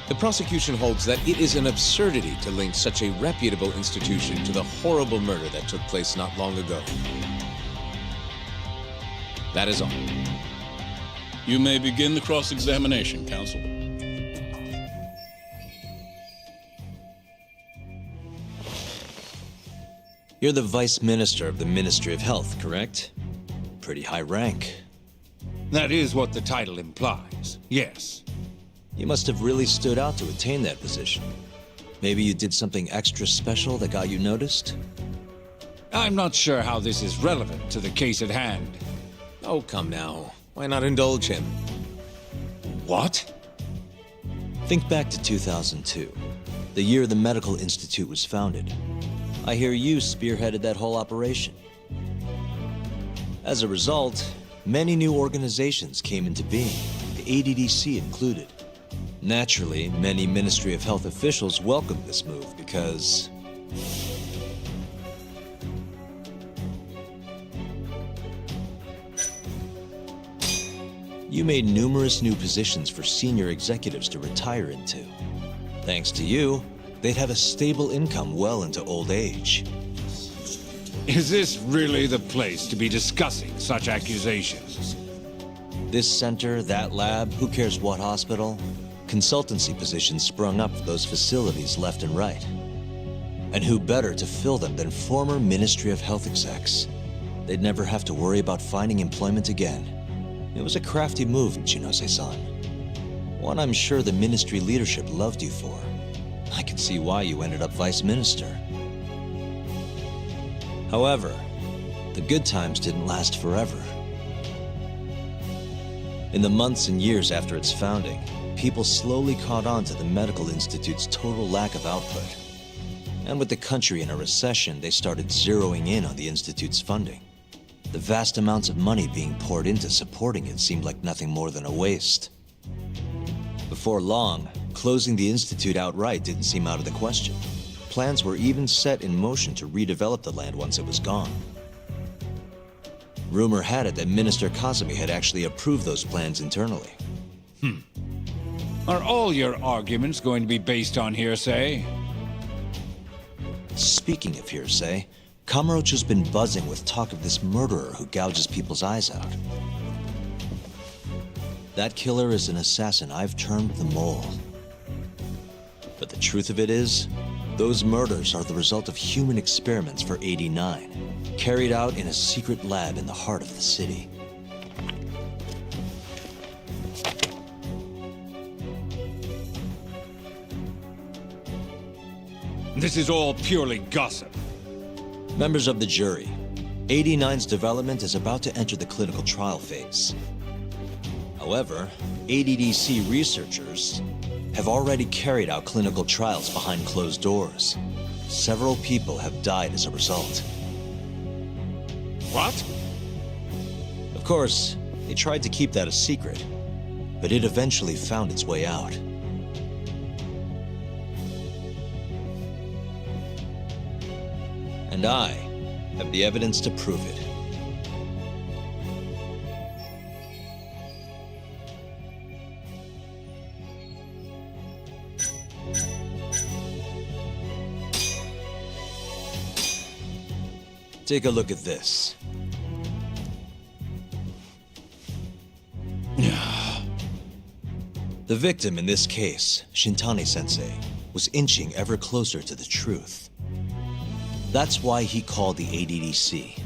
the prosecution holds that it is an absurdity to link such a reputable institution to the horrible murder that took place not long ago. That is all. You may begin the cross-examination, counsel. You're the Vice Minister of the Ministry of Health, correct? Pretty high rank. That is what the title implies, yes. You must have really stood out to attain that position. Maybe you did something extra special that got you noticed? I'm not sure how this is relevant to the case at hand. Oh, come now. Why not indulge him? What? Think back to 2002, the year the Medical Institute was founded. I hear you spearheaded that whole operation. As a result, many new organizations came into being, the ADDC included. Naturally, many Ministry of Health officials welcomed this move because you made numerous new positions for senior executives to retire into. Thanks to you, they'd have a stable income well into old age. Is this really the place to be discussing such accusations? This center, that lab, who cares what hospital? Consultancy positions sprung up for those facilities left and right. And who better to fill them than former Ministry of Health execs? They'd never have to worry about finding employment again. It was a crafty move, Ichinose-san. One I'm sure the ministry leadership loved you for. I can see why you ended up vice minister. However, the good times didn't last forever. In the months and years after its founding, people slowly caught on to the Medical Institute's total lack of output. And with the country in a recession, they started zeroing in on the Institute's funding. The vast amounts of money being poured into supporting it seemed like nothing more than a waste. Before long, closing the Institute outright didn't seem out of the question. Plans were even set in motion to redevelop the land once it was gone. Rumor had it that Minister Kazumi had actually approved those plans internally. Are all your arguments going to be based on hearsay? Speaking of hearsay, Kamurocho's been buzzing with talk of this murderer who gouges people's eyes out. That killer is an assassin I've termed the Mole. But the truth of it is, those murders are the result of human experiments for 89, carried out in a secret lab in the heart of the city. This is all purely gossip. Members of the jury, 89's development is about to enter the clinical trial phase. However, ADDC researchers have already carried out clinical trials behind closed doors. Several people have died as a result. What? Of course, they tried to keep that a secret, but it eventually found its way out. And I have the evidence to prove it. Take a look at this. The victim in this case, Shintani-sensei, was inching ever closer to the truth. That's why he called the ADDC.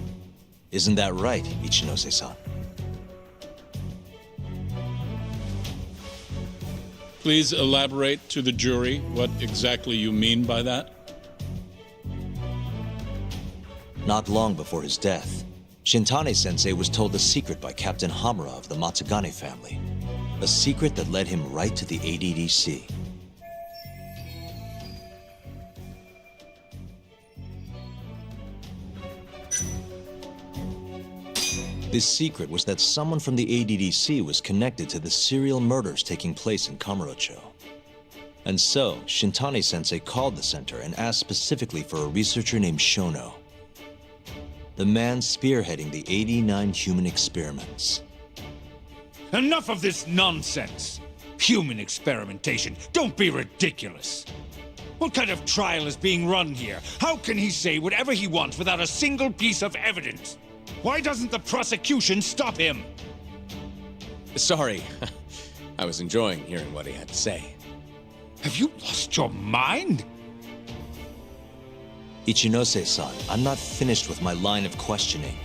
Isn't that right, Ichinose-san? Please elaborate to the jury what exactly you mean by that. Not long before his death, Shintani-sensei was told a secret by Captain Hamura of the Matsugane family. A secret that led him right to the ADDC. This secret was that someone from the ADDC was connected to the serial murders taking place in Kamurocho. And so, Shintani-sensei called the center and asked specifically for a researcher named Shono, the man spearheading the 89 human experiments. Enough of this nonsense! Human experimentation. Don't be ridiculous. What kind of trial is being run here? How can he say whatever he wants without a single piece of evidence? Why doesn't the prosecution stop him? Sorry. I was enjoying hearing what he had to say. Have you lost your mind? Ichinose-san, I'm not finished with my line of questioning.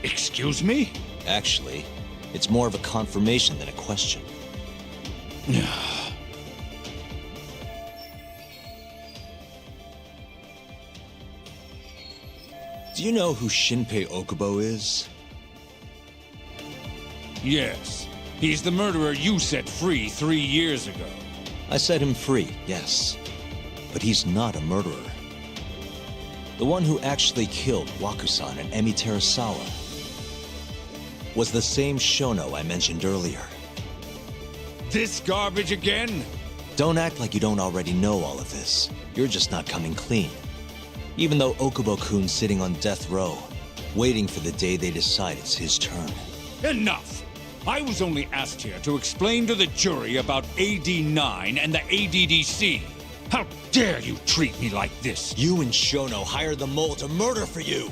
Excuse me? Actually, it's more of a confirmation than a question. Do you know who Shinpei Okubo is? Yes. He's the murderer you set free 3 years ago. I set him free, yes. But he's not a murderer. The one who actually killed Wakusan and Emi Terasawa was the same Shono I mentioned earlier. This garbage again? Don't act like you don't already know all of this. You're just not coming clean. Even though Okubo-kun's sitting on death row, waiting for the day they decide it's his turn. Enough! I was only asked here to explain to the jury about AD9 and the ADDC. How dare you treat me like this? You and Shono hired the mole to murder for you!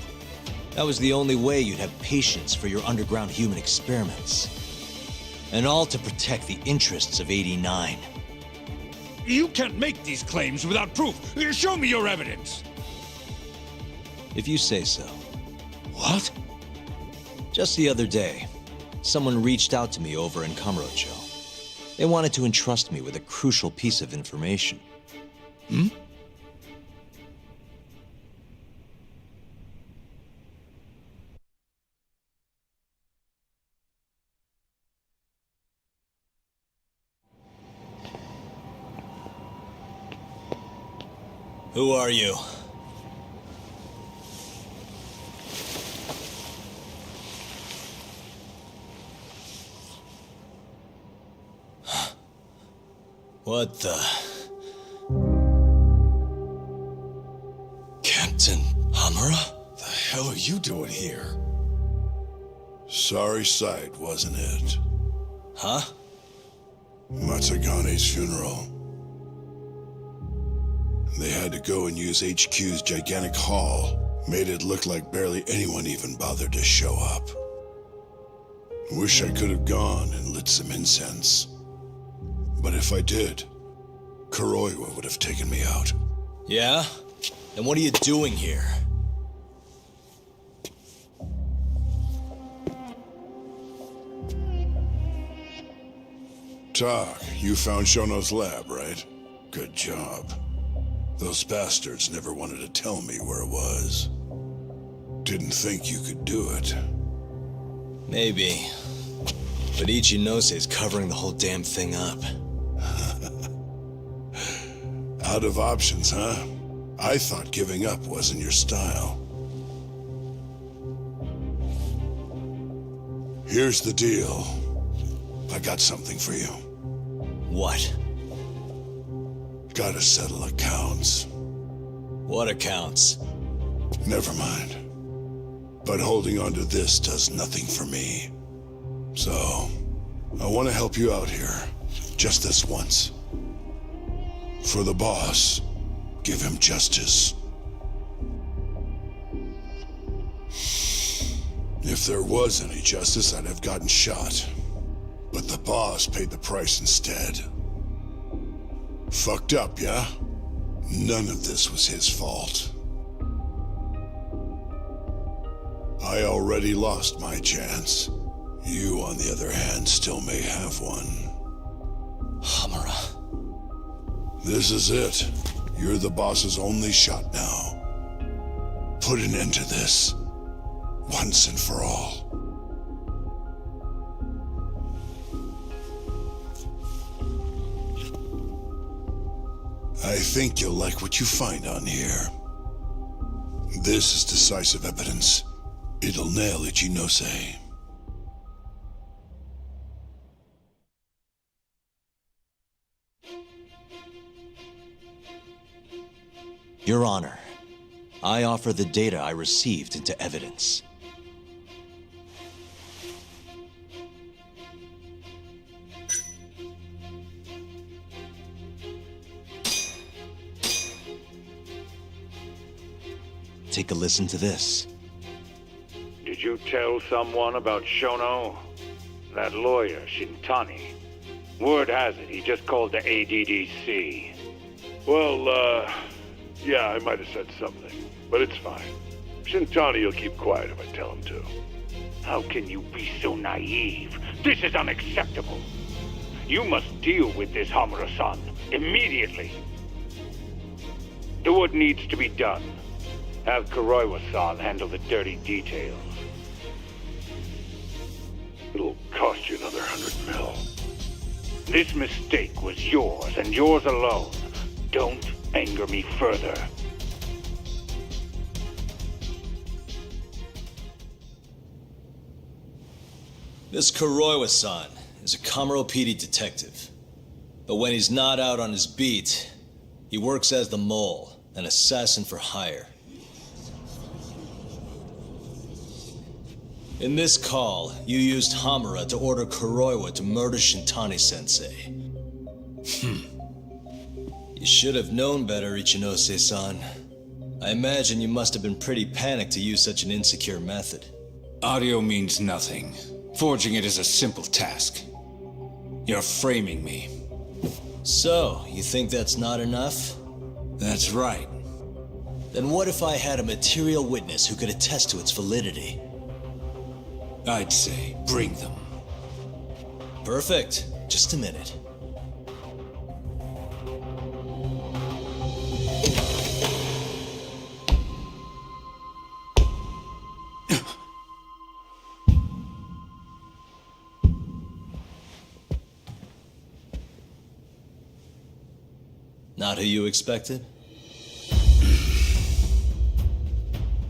That was the only way you'd have patience for your underground human experiments. And all to protect the interests of 89. You can't make these claims without proof. Show me your evidence. If you say so. What? Just the other day, someone reached out to me over in Kamurocho. They wanted to entrust me with a crucial piece of information. Hmm? Who are you? What the? Captain Hamura? The hell are you doing here? Sorry sight, wasn't it? Huh? Matsugane's funeral. They had to go and use HQ's gigantic hall. Made it look like barely anyone even bothered to show up. Wish I could have gone and lit some incense. But if I did, Kuroiwa would have taken me out. Yeah? Then what are you doing here? Tak, you found Shono's lab, right? Good job. Those bastards never wanted to tell me where it was. Didn't think you could do it. Maybe. But Ichinose covering the whole damn thing up. Out of options, huh? I thought giving up wasn't your style. Here's the deal. I got something for you. What? Gotta settle accounts. What accounts? Never mind. But holding on to this does nothing for me. So, I want to help you out here. Just this once. For the boss, give him justice. If there was any justice, I'd have gotten shot. But the boss paid the price instead. Fucked up, yeah? None of this was his fault. I already lost my chance. You, on the other hand, still may have one. Hamura. This is it. You're the boss's only shot now. Put an end to this. Once and for all. I think you'll like what you find on here. This is decisive evidence. It'll nail Ichinose. Your Honor, I offer the data I received into evidence. Take a listen to this. Did you tell someone about Shono? That lawyer, Shintani. Word has it, he just called the ADDC. Well, yeah, I might have said something, but it's fine. Shintani will keep quiet if I tell him to. How can you be so naive? This is unacceptable. You must deal with this, Hamura-san, immediately. Do what needs to be done. Have Kuroiwa-san handle the dirty details. It'll cost you another 100 mil. This mistake was yours, and yours alone. Don't anger me further. This Kuroiwa-san is a Kamuro PD detective. But when he's not out on his beat, he works as the mole, an assassin for hire. In this call, you used Hamura to order Kuroiwa to murder Shintani-sensei. You should have known better, Ichinose-san. I imagine you must have been pretty panicked to use such an insecure method. Audio means nothing. Forging it is a simple task. You're framing me. So, you think that's not enough? That's right. Then what if I had a material witness who could attest to its validity? I'd say, bring them. Perfect. Just a minute. Not who you expected?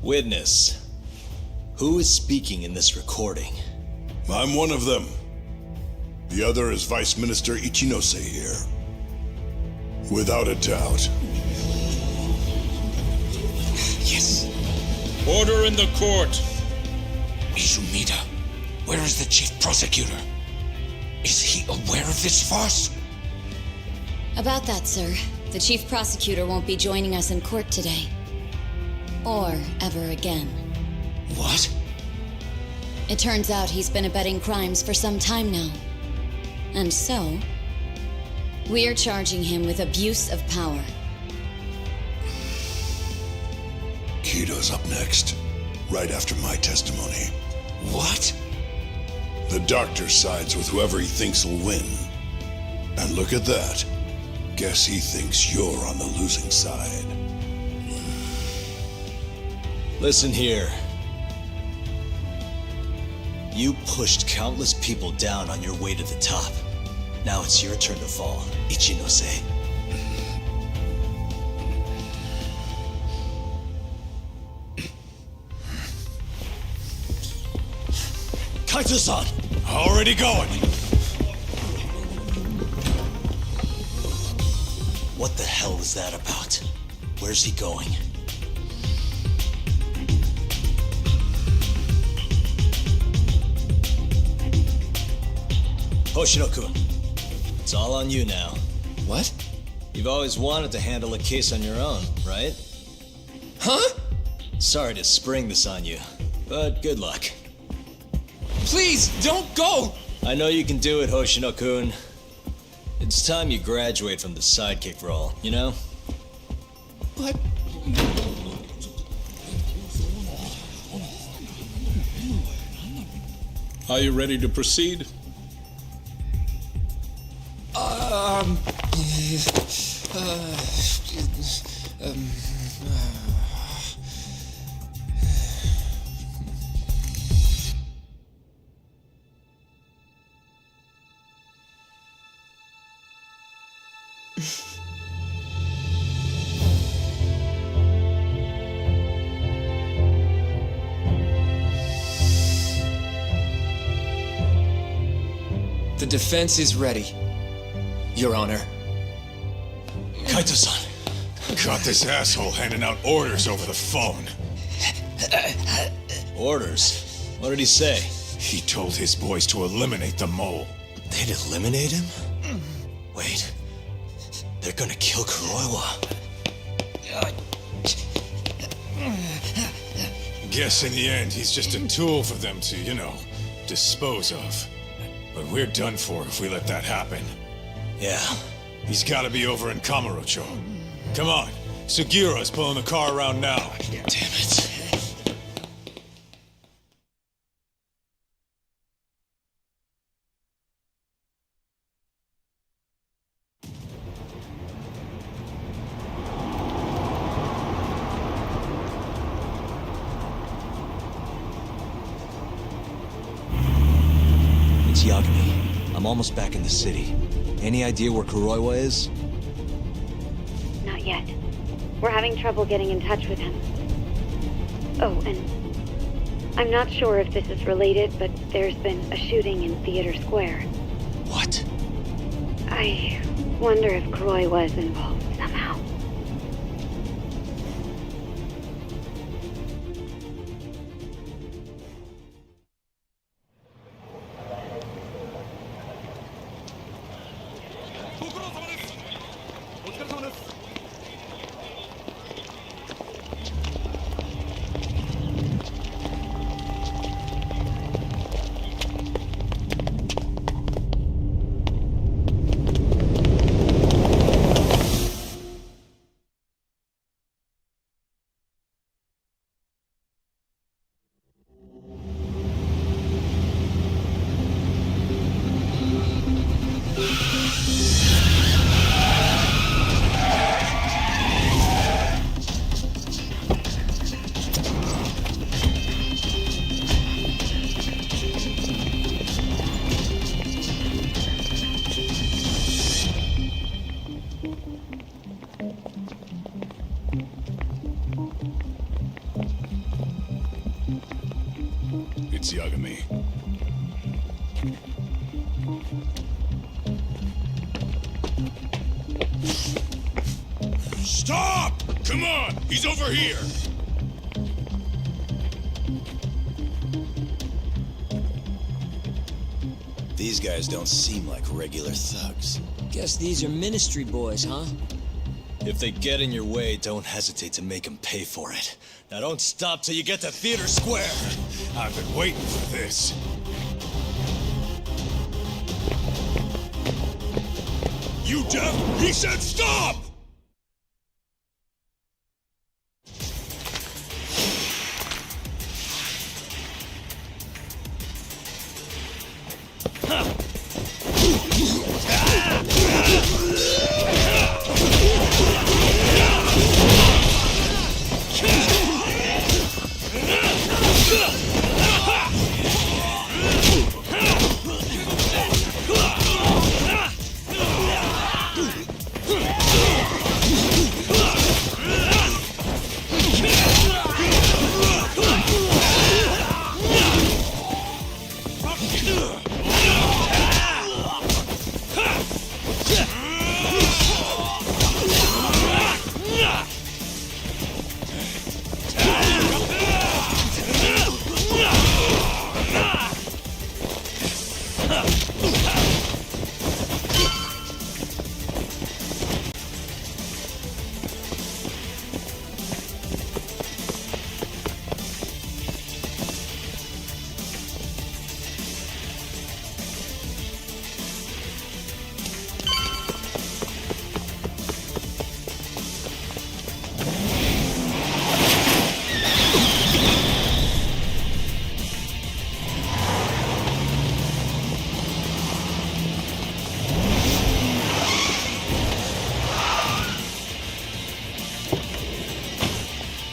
Witness. Who is speaking in this recording? I'm one of them. The other is Vice Minister Ichinose here. Without a doubt. Yes. Order in the court. Izumida, where is the chief prosecutor? Is he aware of this farce? About that, sir. The chief prosecutor won't be joining us in court today. Or ever again. What? It turns out he's been abetting crimes for some time now. And so, we're charging him with abuse of power. Kito's up next, right after my testimony. What? The doctor sides with whoever he thinks will win. And look at that. Guess he thinks you're on the losing side. Listen here. You pushed countless people down on your way to the top. Now it's your turn to fall, Ichinose. Kaito-san! Already going! What the hell is that about? Where's he going? Hoshino-kun, it's all on you now. What? You've always wanted to handle a case on your own, right? Huh? Sorry to spring this on you, but good luck. Please, don't go! I know you can do it, Hoshino-kun. It's time you graduate from the sidekick role, you know? But... Are you ready to proceed? defense is ready, Your Honor. Kaito-san. Caught this asshole handing out orders over the phone. Orders? What did he say? He told his boys to eliminate the mole. They'd eliminate him? Wait. They're gonna kill Kuroiwa. Guess in the end, he's just a tool for them to, dispose of. But we're done for if we let that happen. Yeah. He's gotta be over in Kamurocho. Come on. Sugiura's pulling the car around now. Damn it. It's Yagami. I'm almost back in the city. Any idea where Kuroiwa is? Not yet. We're having trouble getting in touch with him. Oh, and I'm not sure if this is related, but there's been a shooting in Theater Square. What? I wonder if Kuroiwa is involved somehow. It's Yagami. Stop! Come on! He's over here! These guys don't seem like regular thugs. Guess these are ministry boys, huh? If they get in your way, don't hesitate to make them pay for it. Now don't stop till you get to Theater Square! I've been waiting for this. You deaf? He said stop!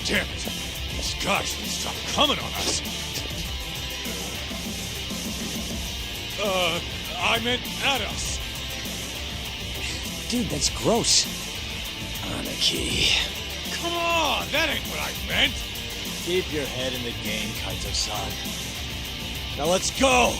Damn it! These guys need to stop coming on us! I meant at us! Dude, that's gross. Anarchy. Come on! That ain't what I meant! Keep your head in the game, Kaito-san. Now let's go!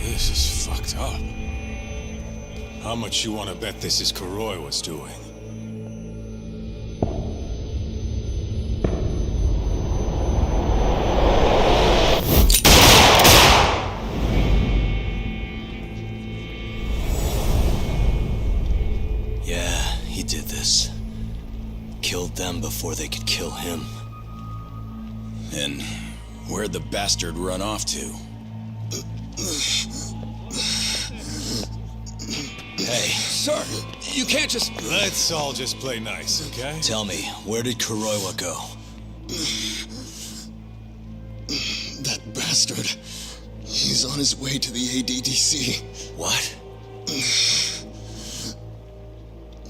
This is fucked up. How much you want to bet this is Kuroiwa's doing? Yeah, he did this. Killed them before they could kill him. And where'd the bastard run off to? Hey. Sir, you can't just... Let's all just play nice, okay? Tell me, where did Kuroiwa go? That bastard. He's on his way to the ADDC. What?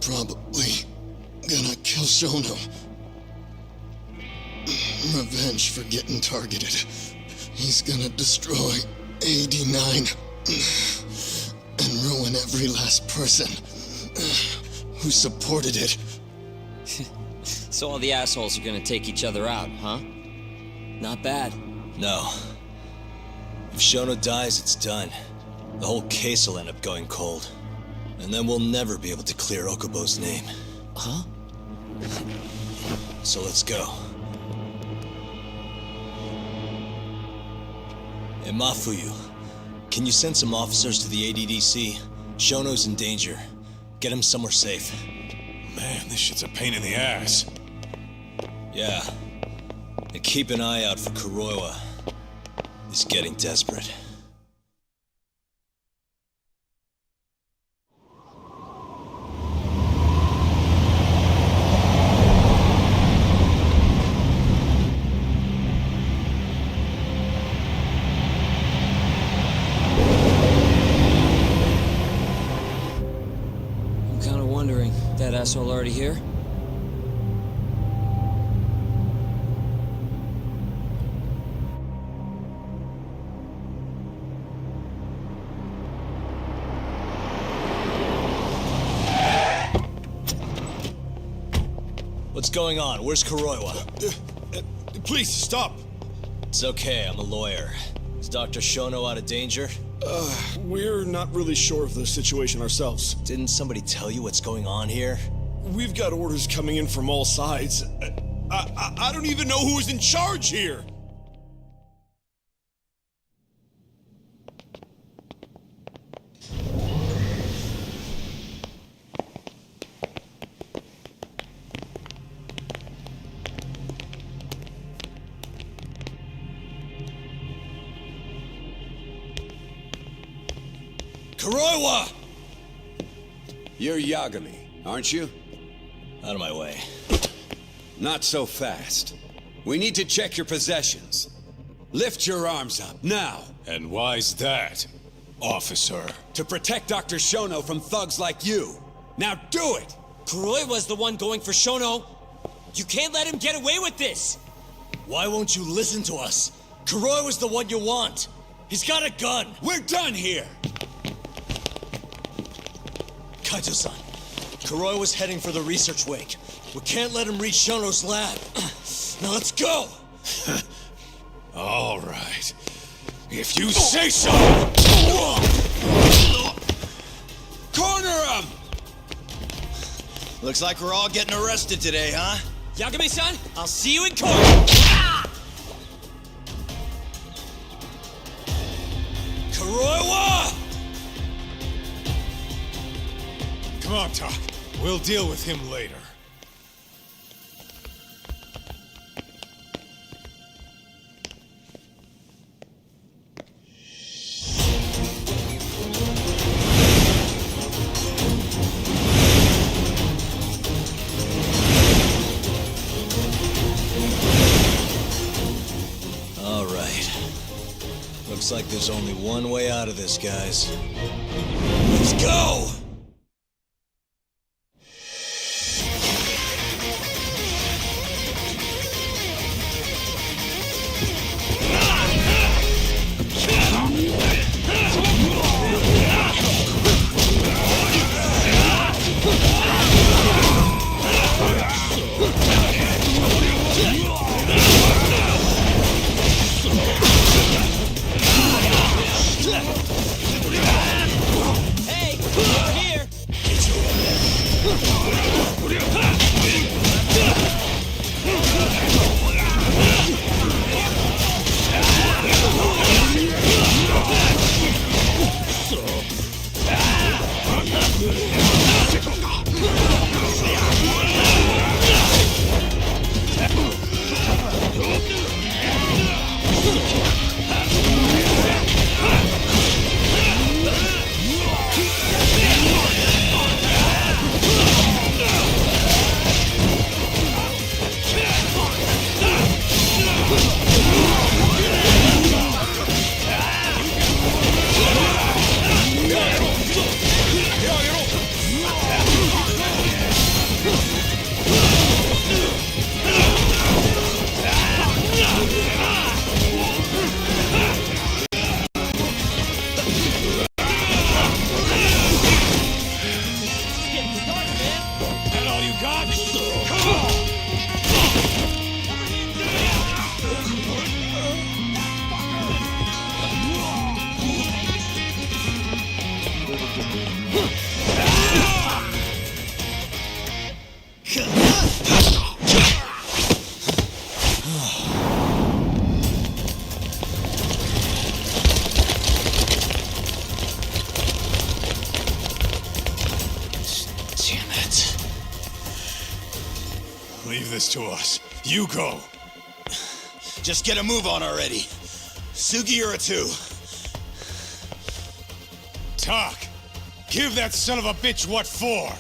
Probably gonna kill Shono. Revenge for getting targeted. He's gonna destroy AD9 and ruin every last person who supported it. So all the assholes are gonna take each other out, huh? Not bad. No. If Shono dies, it's done. The whole case will end up going cold. And then we'll never be able to clear Okubo's name. Huh? So let's go. Hey, Mafuyu, can you send some officers to the ADDC? Shono's in danger. Get him somewhere safe. Man, this shit's a pain in the ass. Yeah. And keep an eye out for Kuroiwa. He's getting desperate. That asshole already here? What's going on? Where's Kuroiwa? Please, stop! It's okay, I'm a lawyer. Is Dr. Shono out of danger? We're not really sure of the situation ourselves. Didn't somebody tell you what's going on here? We've got orders coming in from all sides. I don't even know who is in charge here! Kuroiwa! You're Yagami, aren't you? Out of my way. Not so fast. We need to check your possessions. Lift your arms up, now! And why's that, officer? To protect Dr. Shono from thugs like you. Now do it! Kuroiwa's the one going for Shono. You can't let him get away with this! Why won't you listen to us? Kuroiwa's the one you want. He's got a gun. We're done here! Kaito-san, Kuroiwa's heading for the research wing. We can't let him reach Shono's lab. Now let's go! All right. If you say so! Corner him! Looks like we're all getting arrested today, huh? Yagami-san, I'll see you in court! Kuroiwa! Come on, Tak. We'll deal with him later. All right. Looks like there's only one way out of this, guys. Let's go! Hey, over here! Leave this to us. You go. Just get a move on already. Sugi or a two. Tak, give that son of a bitch what for.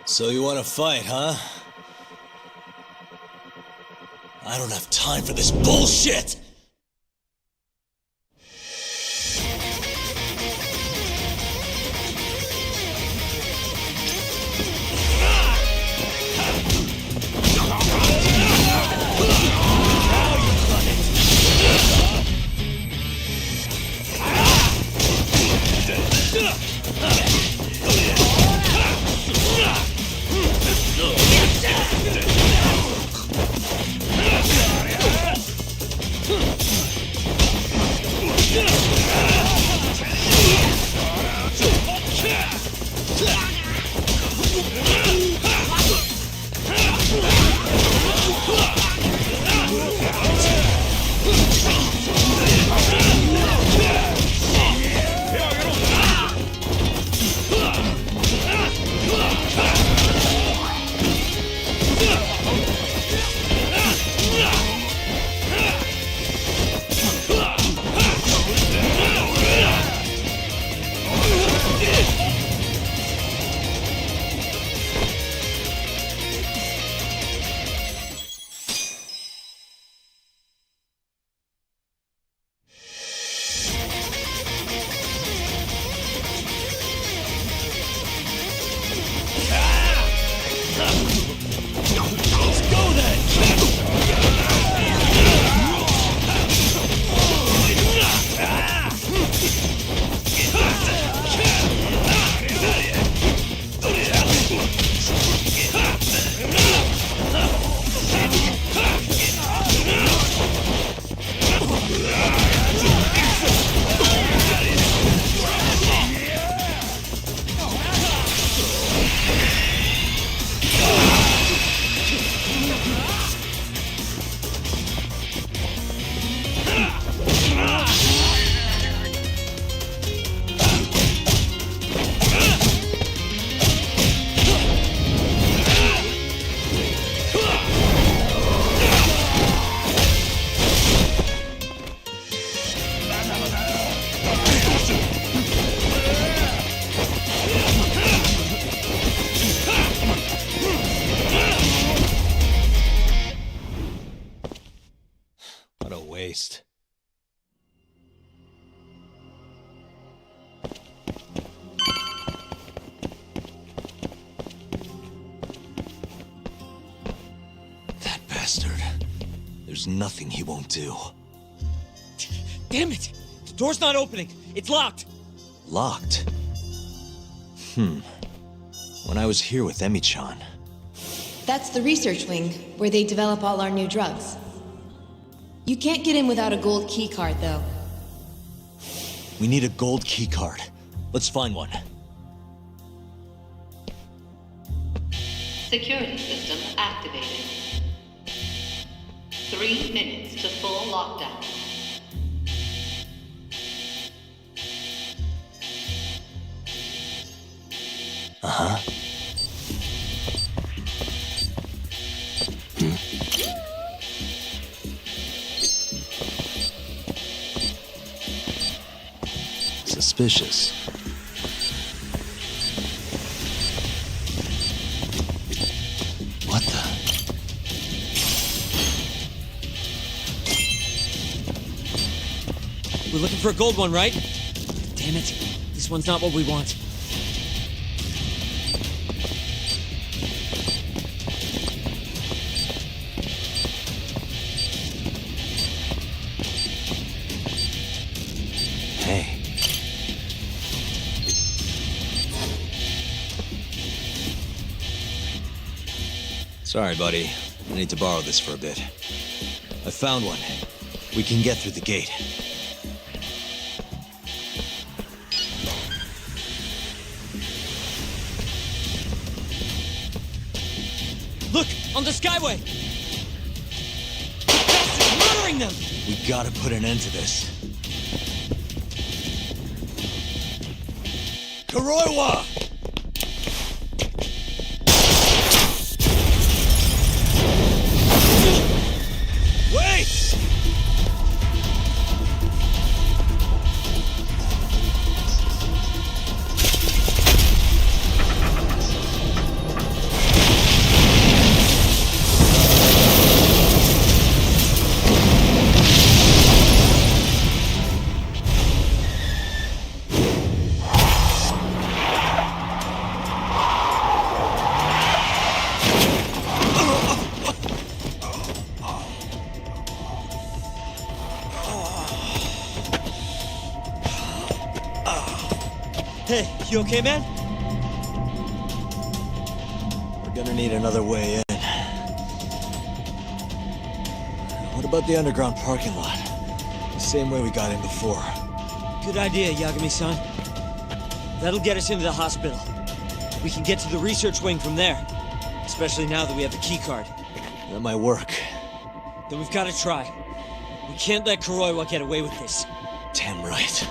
So you want to fight, huh? I don't have time for this bullshit! waste. That bastard. There's nothing he won't do. Damn it! The door's not opening. It's locked. Locked? When I was here with Emi-chan. That's the research wing, where they develop all our new drugs. You can't get in without a gold key card, though. We need a gold key card. Let's find one. Security system activated. 3 minutes to full lockdown. Uh-huh. Suspicious. What the? We're looking for a gold one, right? Damn it. This one's not what we want. Hey. Sorry, buddy. I need to borrow this for a bit. I found one. We can get through the gate. Look! On the skyway! Bastards murdering them! We gotta put an end to this. Kuroiwa! Wait! Hey, you okay, man? We're gonna need another way in. What about the underground parking lot? The same way we got in before. Good idea, Yagami-san. That'll get us into the hospital. We can get to the research wing from there. Especially now that we have the keycard. That might work. Then we've got to try. We can't let Kuroiwa get away with this. Damn right.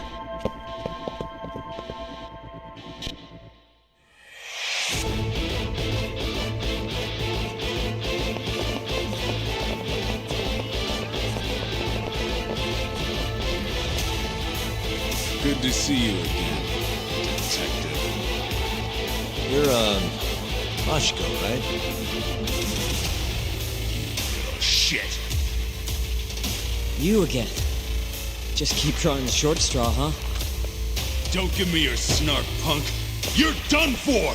Good to see you again, Detective. You're, Mashiko, right? Shit. You again. Just keep drawing the short straw, huh? Don't give me your snark, punk. You're done for!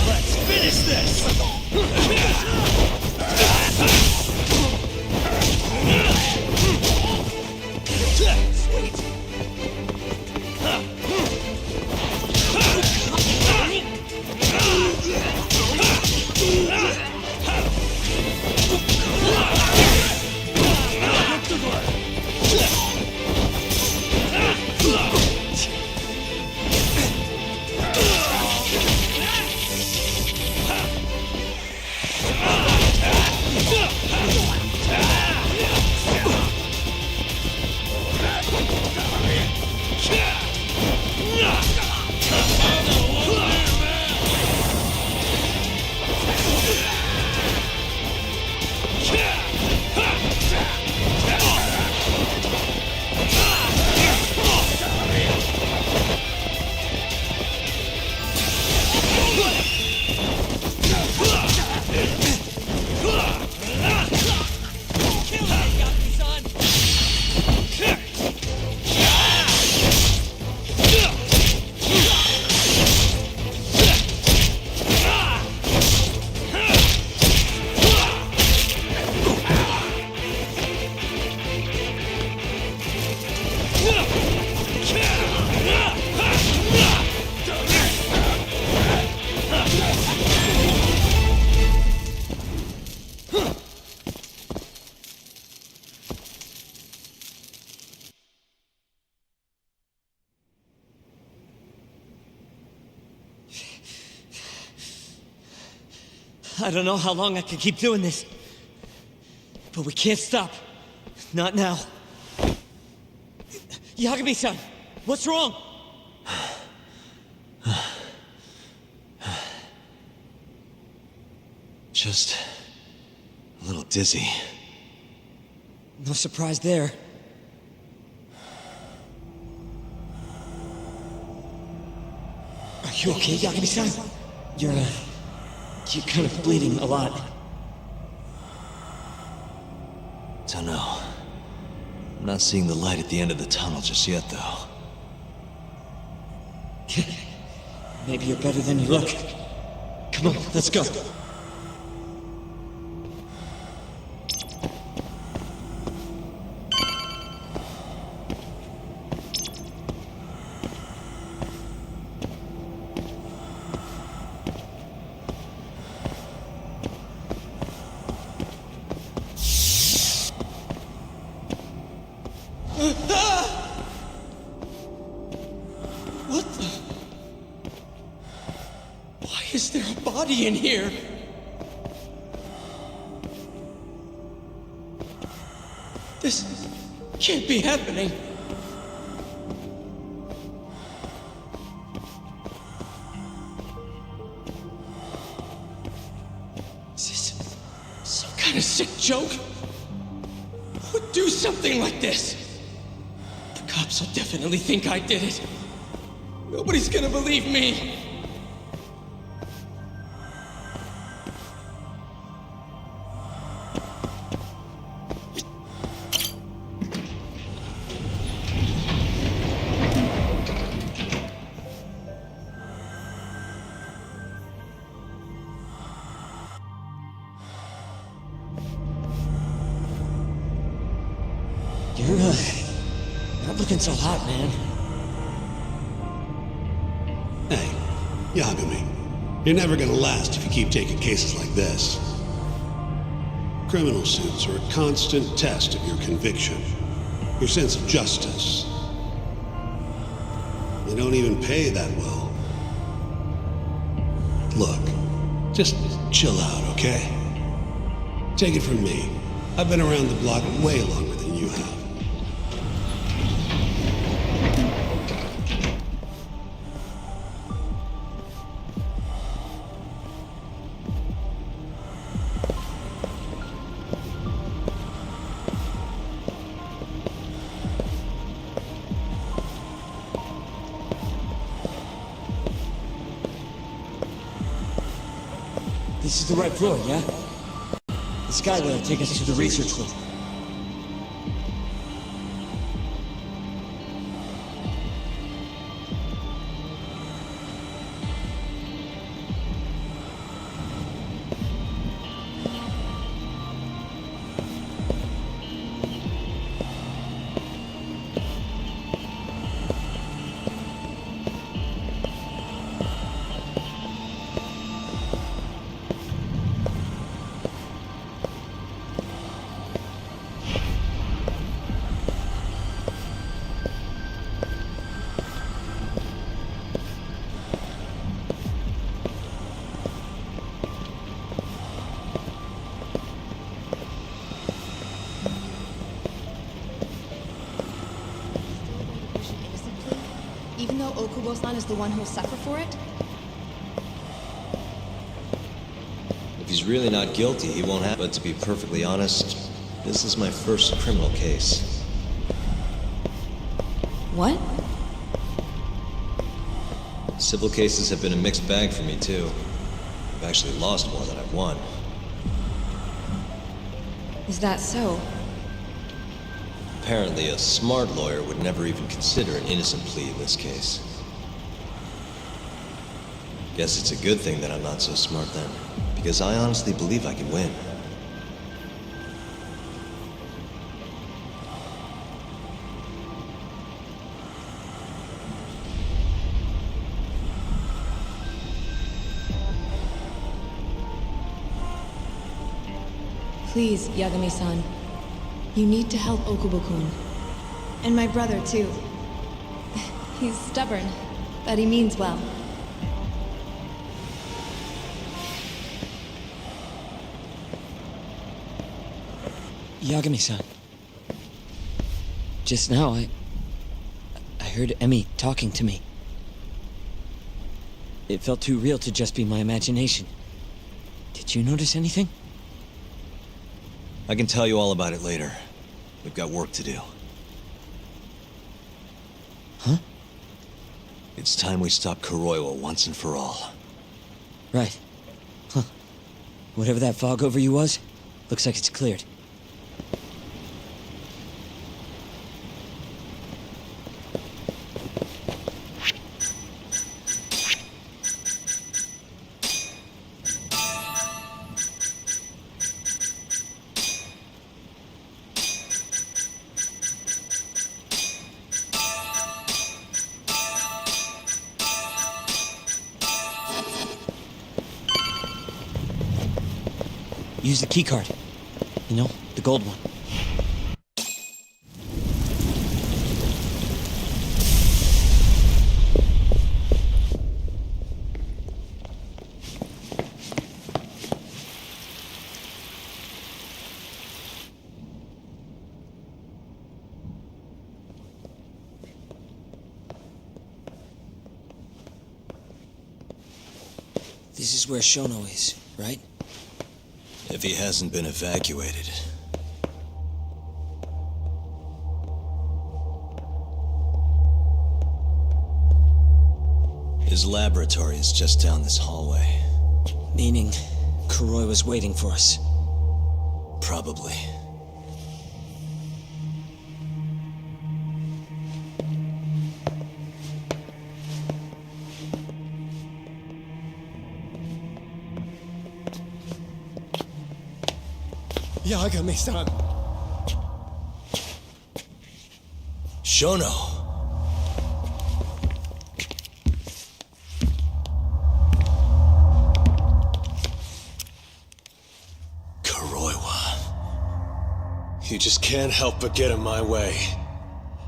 Let's finish this! I don't know how long I can keep doing this. But we can't stop. Not now. Yagami-san, what's wrong? Just a little dizzy. No surprise there. Are you okay, Yagami-san? You're kind of bleeding a lot. Don't know. I'm not seeing the light at the end of the tunnel just yet, though. Maybe you're better than you look. Come on, let's go. What the? Why is there a body in here? This can't be happening. Is this some kind of sick joke? Who would do something like this? The cops will definitely think I did it. Nobody's gonna believe me. Not looking so hot, man. Hey, Yagami, you're never gonna last if you keep taking cases like this. Criminal suits are a constant test of your conviction, your sense of justice. They don't even pay that well. Look, just chill out, okay? Take it from me. I've been around the block way longer than you have. This is the right floor, yeah? The sky will take us to the research room. Even though Okubo-san is the one who will suffer for it? If he's really not guilty, he won't have. But to be perfectly honest, this is my first criminal case. What? Civil cases have been a mixed bag for me, too. I've actually lost more than I've won. Is that so? Apparently, a smart lawyer would never even consider an innocent plea in this case. Guess it's a good thing that I'm not so smart then, because I honestly believe I can win. Please, Yagami-san. You need to help Okubo-kun. And my brother, too. He's stubborn, but he means well. Yagami-san. Just now, I heard Emmy talking to me. It felt too real to just be my imagination. Did you notice anything? I can tell you all about it later. We've got work to do. Huh? It's time we stop Kuroiwa once and for all. Right. Huh. Whatever that fog over you was, looks like it's cleared. Use the keycard. You know, the gold one. This is where Shono is, right? If he hasn't been evacuated. His laboratory is just down this hallway. Meaning, Kuroi was waiting for us. Probably. Yagami-san. Shono! You just can't help but get in my way.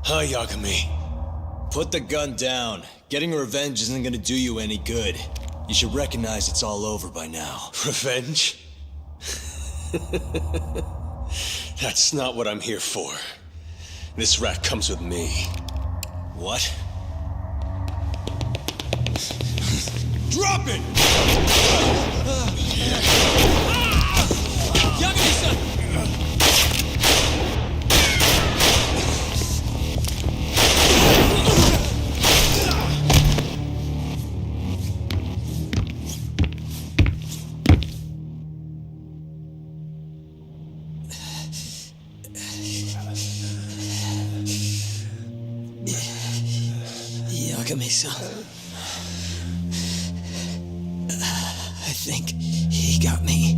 Huh, Yagami? Put the gun down. Getting revenge isn't gonna do you any good. You should recognize it's all over by now. Revenge? That's not what I'm here for. This rat comes with me. What? Drop it! Yagami-san! Yagami-san. I think he got me.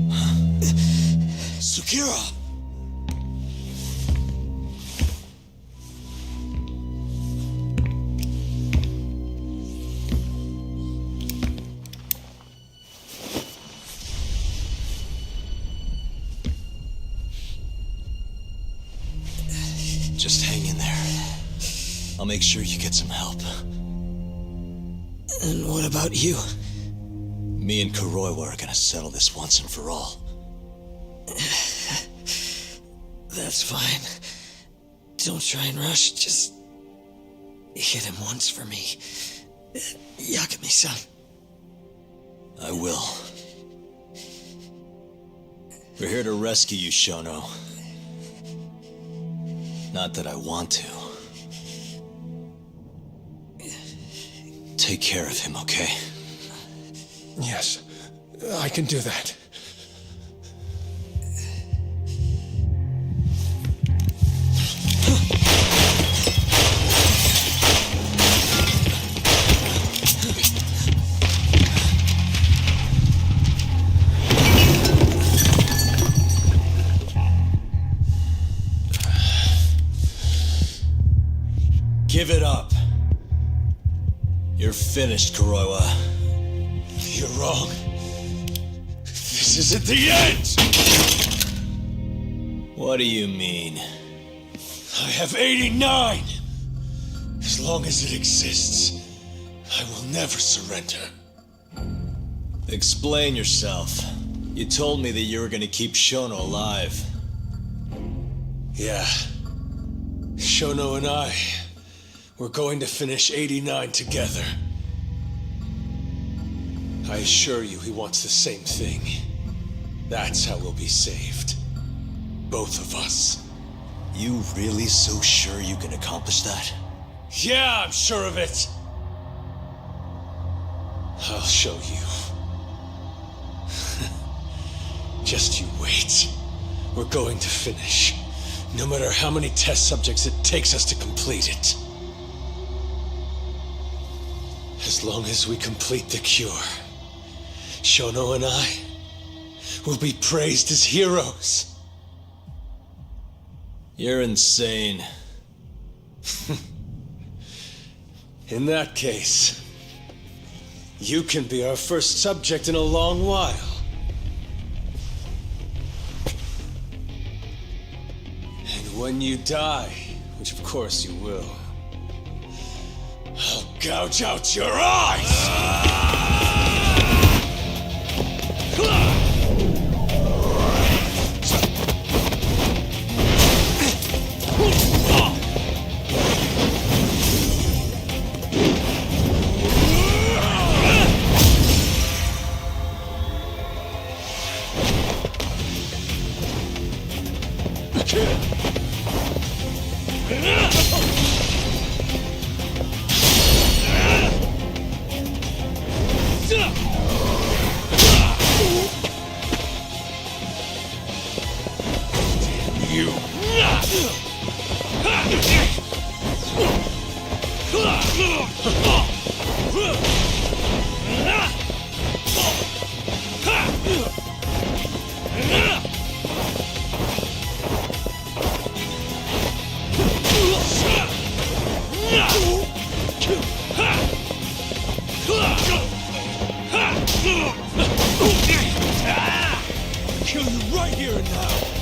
Sukira! Just hang in there. I'll make sure you get some help. And what about you? Me and Kuroiwa are gonna settle this once and for all. That's fine. Don't try and rush, just hit him once for me. Yagami-san. I will. We're here to rescue you, Shono. Not that I want to. Take care of him, okay? Yes, I can do that. Give it up. You're finished, Kuroiwa. You're wrong. This isn't the end! What do you mean? I have 89! As long as it exists, I will never surrender. Explain yourself. You told me that you were gonna keep Shono alive. Yeah. Shono and I, we're going to finish 89 together. I assure you he wants the same thing. That's how we'll be saved. Both of us. You really so sure you can accomplish that? Yeah, I'm sure of it. I'll show you. Just you wait. We're going to finish. No matter how many test subjects it takes us to complete it. As long as we complete the cure, Shono and I will be praised as heroes. You're insane. In that case, you can be our first subject in a long while. And when you die, which of course you will, I'll gouge out your eyes! Right here and now!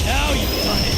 Now you've done it!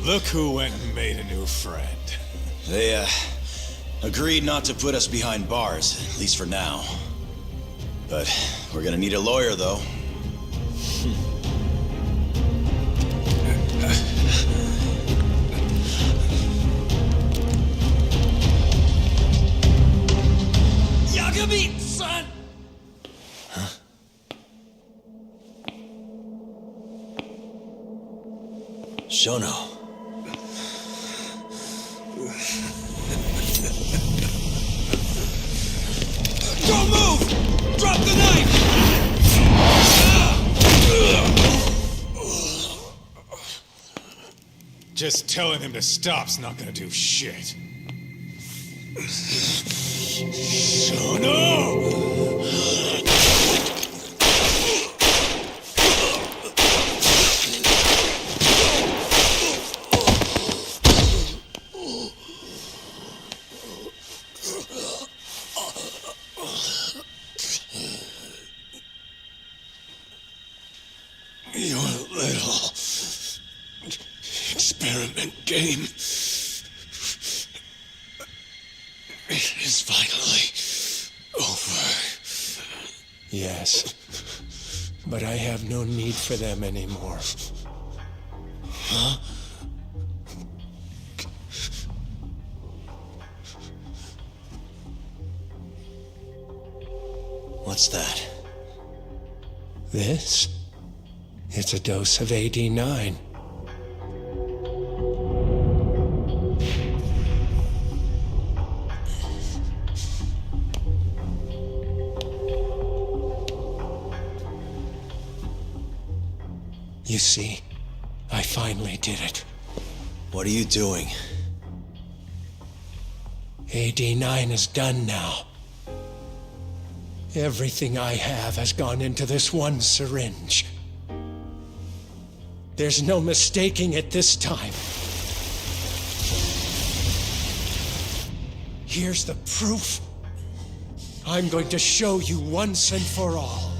Look who went and made a new friend. They, agreed not to put us behind bars, at least for now. But we're gonna need a lawyer, though. Yagami, son! Shono. Don't move! Drop the knife! Just telling him to stop's not gonna do shit. Your little experiment game is finally over. Yes, but I have no need for them anymore. Huh? What's that? This? It's a dose of AD9. You see, I finally did it. What are you doing? AD9 is done now. Everything I have has gone into this one syringe. There's no mistaking it this time. Here's the proof. I'm going to show you once and for all.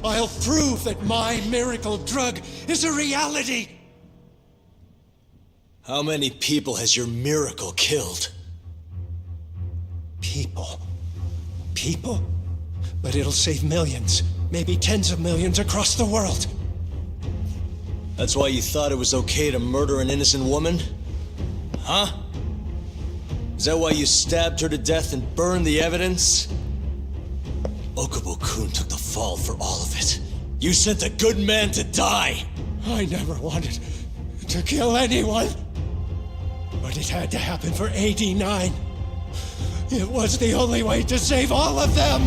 I'll prove that my miracle drug is a reality! How many people has your miracle killed? People? People? But it'll save millions, maybe tens of millions across the world. That's why you thought it was okay to murder an innocent woman? Huh? Is that why you stabbed her to death and burned the evidence? Okubo-kun took the fall for all of it. You sent a good man to die! I never wanted to kill anyone. But it had to happen for AD9. It was the only way to save all of them!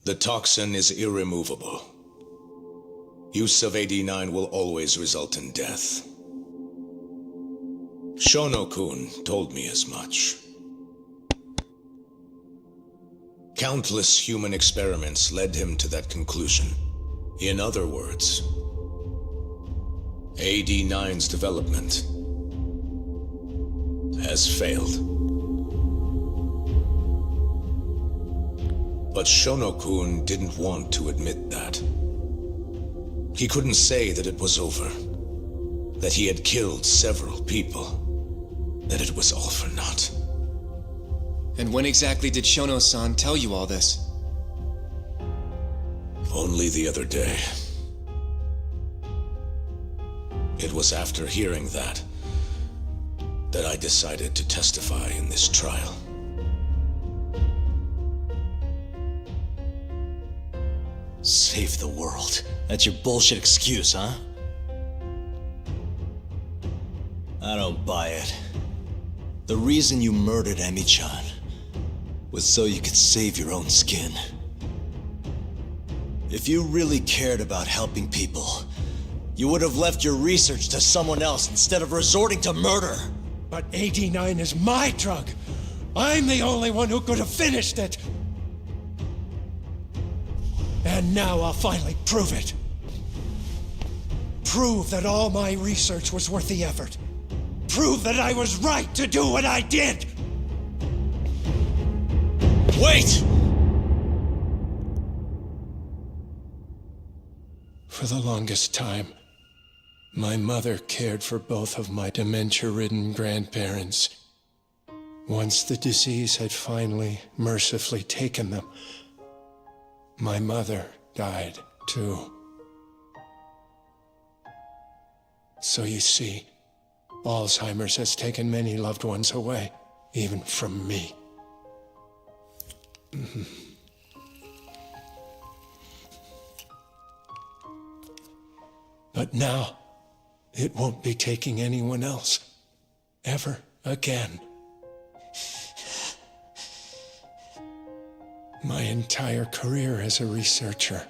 The toxin is irremovable. Use of AD9 will always result in death. Shono-kun told me as much. Countless human experiments led him to that conclusion. In other words, AD9's development has failed. But Shono-kun didn't want to admit that. He couldn't say that it was over, that he had killed several people, that it was all for naught. And when exactly did Shono-san tell you all this? Only the other day. It was after hearing that I decided to testify in this trial. Save the world. That's your bullshit excuse, huh? I don't buy it. The reason you murdered Emi-chan was so you could save your own skin. If you really cared about helping people, you would have left your research to someone else instead of resorting to murder. But AD9 is my drug. I'm the only one who could have finished it. And now I'll finally prove it. Prove that all my research was worth the effort. Prove that I was right to do what I did. Wait! For the longest time, my mother cared for both of my dementia-ridden grandparents. Once the disease had finally, mercifully taken them, my mother died, too. So you see, Alzheimer's has taken many loved ones away, even from me. But now, it won't be taking anyone else, ever again. My entire career as a researcher,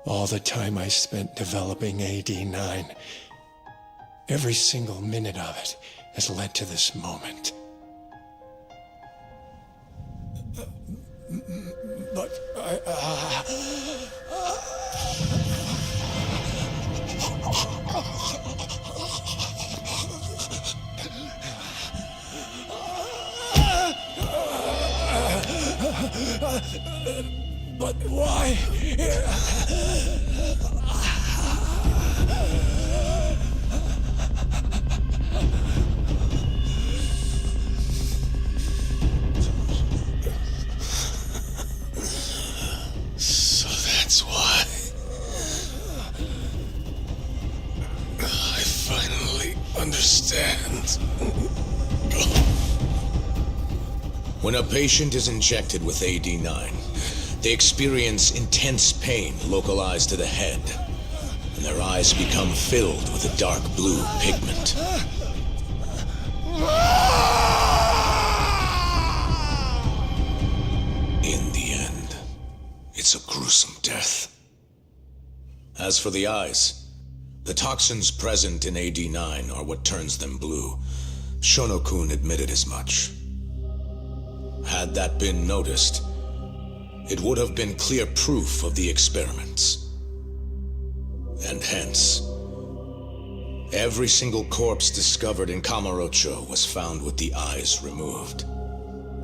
all the time I spent developing AD9, every single minute of it has led to this moment. But Why? So that's why. I finally understand. When a patient is injected with AD9, they experience intense pain localized to the head, and their eyes become filled with a dark blue pigment. In the end, it's a gruesome death. As for the eyes, the toxins present in AD9 are what turns them blue. Shono-kun admitted as much. Had that been noticed, it would have been clear proof of the experiments. And hence, every single corpse discovered in Kamurocho was found with the eyes removed.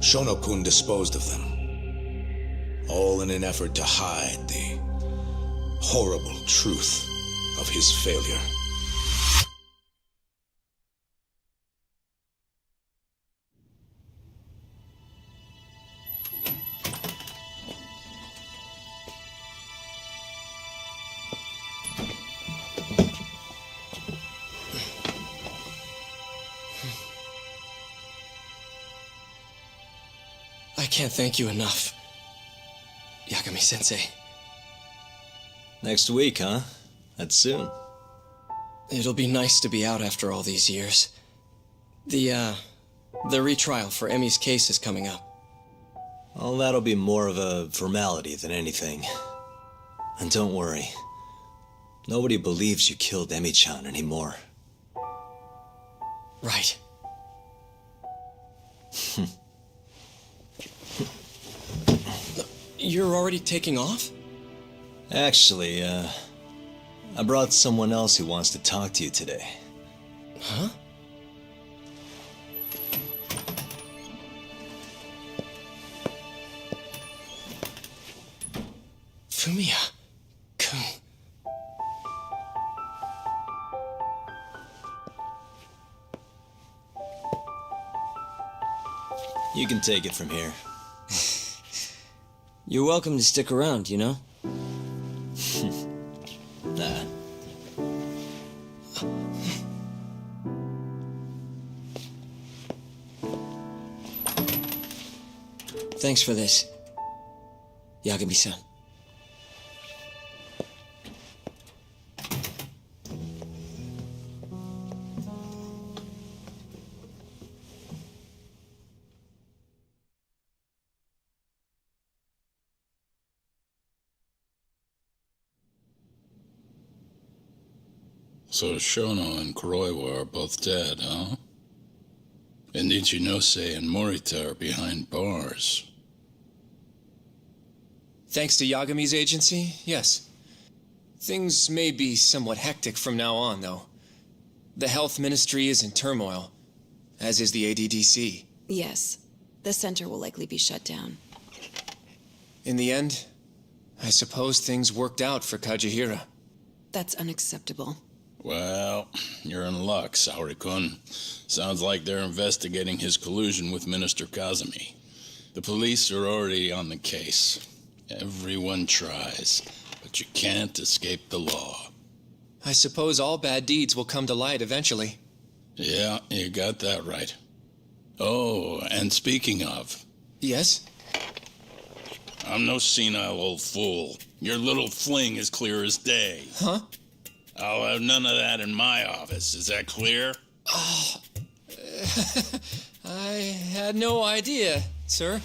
Shono-kun disposed of them, all in an effort to hide the horrible truth of his failure. I can't thank you enough, Yagami-sensei. Next week, huh? That's soon. It'll be nice to be out after all these years. The retrial for Emmy's case is coming up. Well, that'll be more of a formality than anything. And don't worry. Nobody believes you killed Emmy-chan anymore. Right. You're already taking off? Actually, I brought someone else who wants to talk to you today. Huh? Fumiya-kun. You can take it from here. You're welcome to stick around, you know? Nah. Thanks for this, Yagami-san. So Shono and Kuroiwa are both dead, huh? And Ichinose and Morita are behind bars. Thanks to Yagami's agency, yes. Things may be somewhat hectic from now on, though. The health ministry is in turmoil, as is the ADDC. Yes. The center will likely be shut down. In the end, I suppose things worked out for Kajihira. That's unacceptable. Well, you're in luck, Saori-kun. Sounds like they're investigating his collusion with Minister Kazumi. The police are already on the case. Everyone tries, but you can't escape the law. I suppose all bad deeds will come to light eventually. Yeah, you got that right. Oh, and speaking of... Yes? I'm no senile old fool. Your little fling is clear as day. Huh? I'll have none of that in my office. Is that clear? Oh, I had no idea, sir.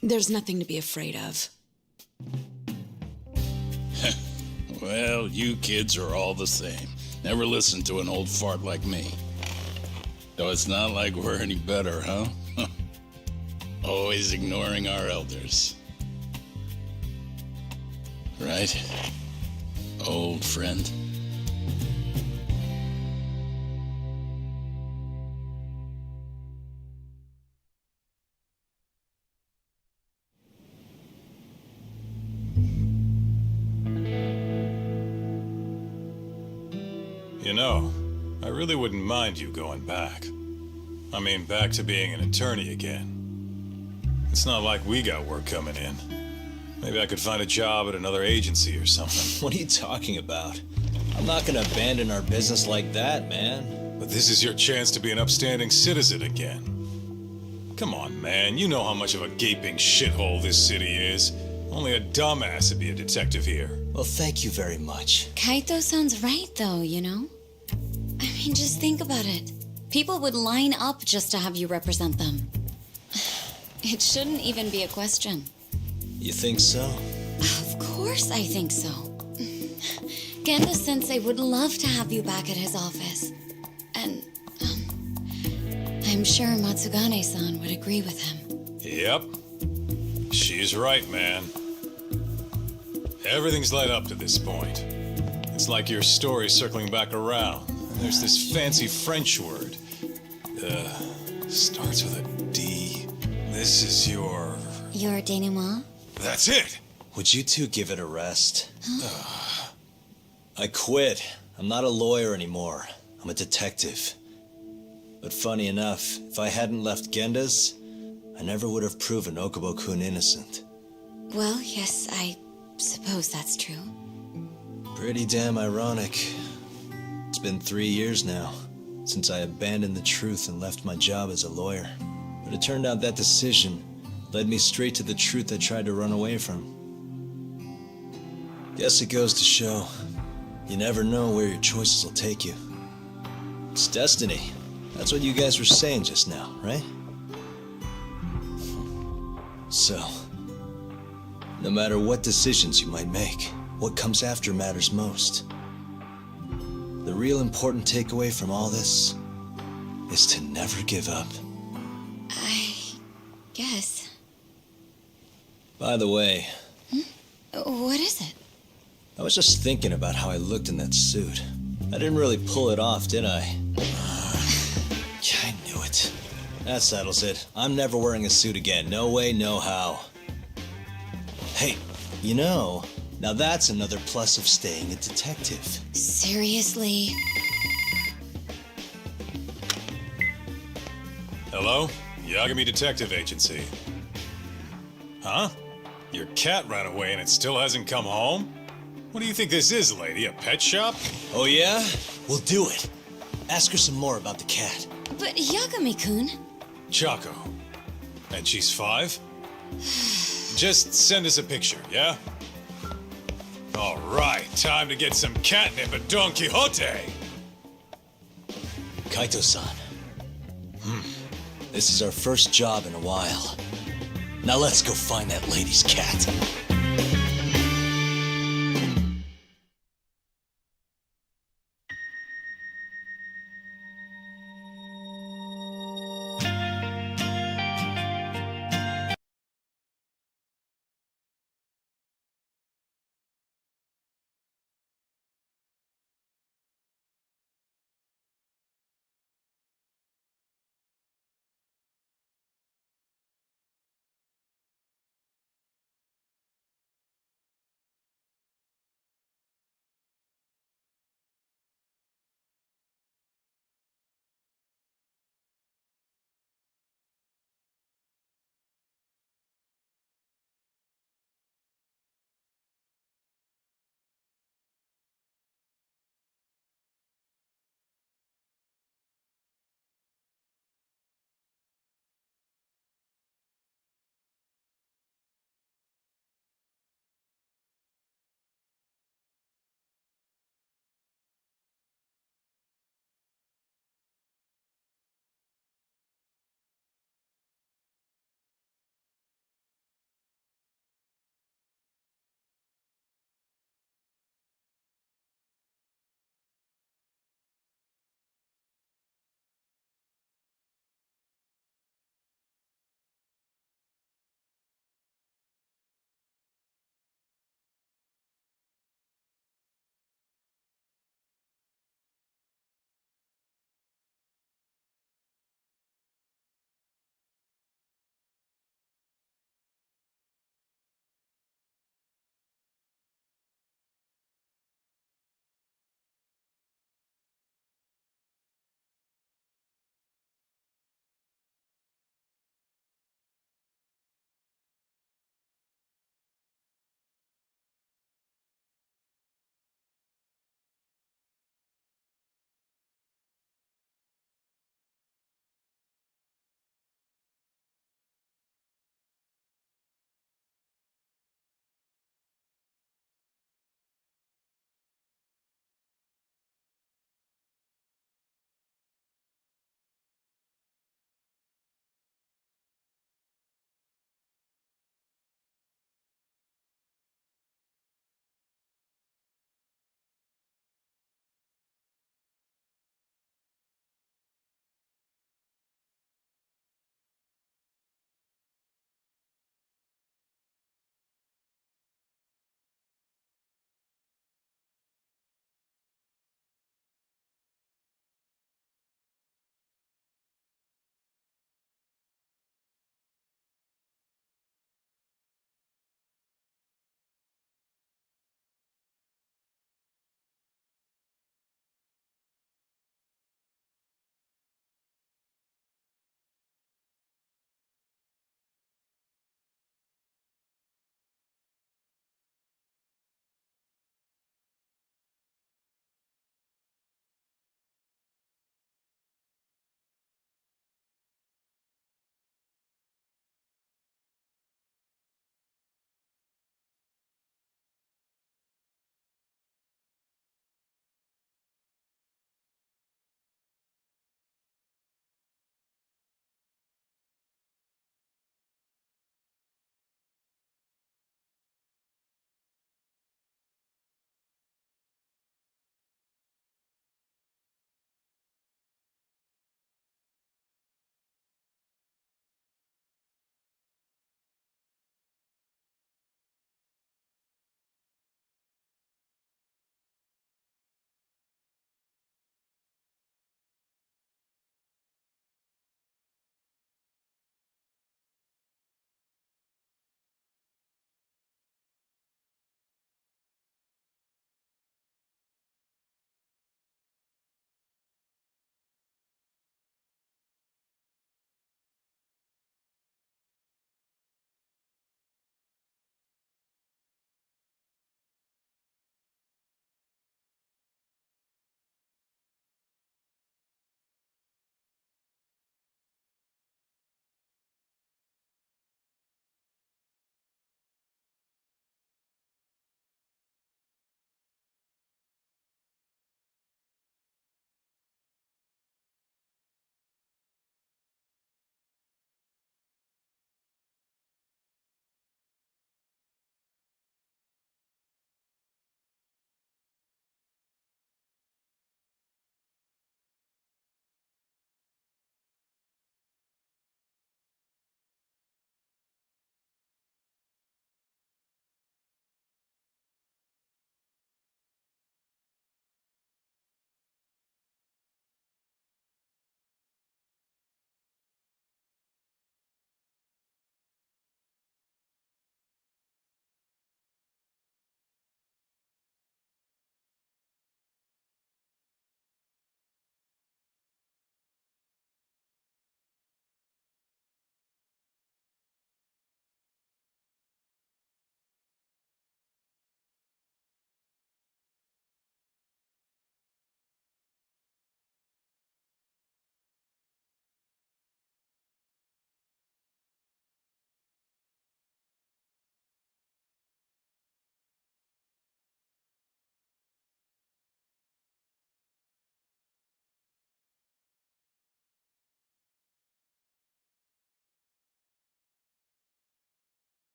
There's nothing to be afraid of. Well, you kids are all the same. Never listen to an old fart like me. Though it's not like we're any better, huh? Always ignoring our elders. Right? Old friend. You know, I really wouldn't mind you going back. I mean, back to being an attorney again. It's not like we got work coming in. Maybe I could find a job at another agency or something. What are you talking about? I'm not gonna abandon our business like that, man. But this is your chance to be an upstanding citizen again. Come on, man. You know how much of a gaping shithole this city is. Only a dumbass would be a detective here. Well, thank you very much. Kaito sounds right, though, you know? I mean, just think about it. People would line up just to have you represent them. It shouldn't even be a question. You think so? Of course I think so. Genda-sensei would love to have you back at his office. And, I'm sure Matsugane-san would agree with him. Yep. She's right, man. Everything's led up to this point. It's like your story's circling back around. There's this fancy French word. Starts with a D. This is your... Your denouement? That's it! Would you two give it a rest? I quit. I'm not a lawyer anymore. I'm a detective. But funny enough, if I hadn't left Genda's, I never would have proven Okubo-kun innocent. Well, yes, I suppose that's true. Pretty damn ironic. It's been 3 years now, since I abandoned the truth and left my job as a lawyer. But it turned out that decision led me straight to the truth I tried to run away from. Guess it goes to show, you never know where your choices will take you. It's destiny. That's what you guys were saying just now, right? So, no matter what decisions you might make, what comes after matters most. The real important takeaway from all this is to never give up. I guess. By the way... What is it? I was just thinking about how I looked in that suit. I didn't really pull it off, did I? I knew it. That settles it. I'm never wearing a suit again. No way, no how. Hey, you know, now that's another plus of staying a detective. Seriously? Hello? Yagami Detective Agency. Huh? Your cat ran away and it still hasn't come home? What do you think this is, lady? A pet shop? Oh yeah? We'll do it. Ask her some more about the cat. But Yagami-kun... Chaco. And she's 5? Just send us a picture, yeah? All right, time to get some catnip at Don Quixote! Kaito-san. This is our first job in a while. Now let's go find that lady's cat.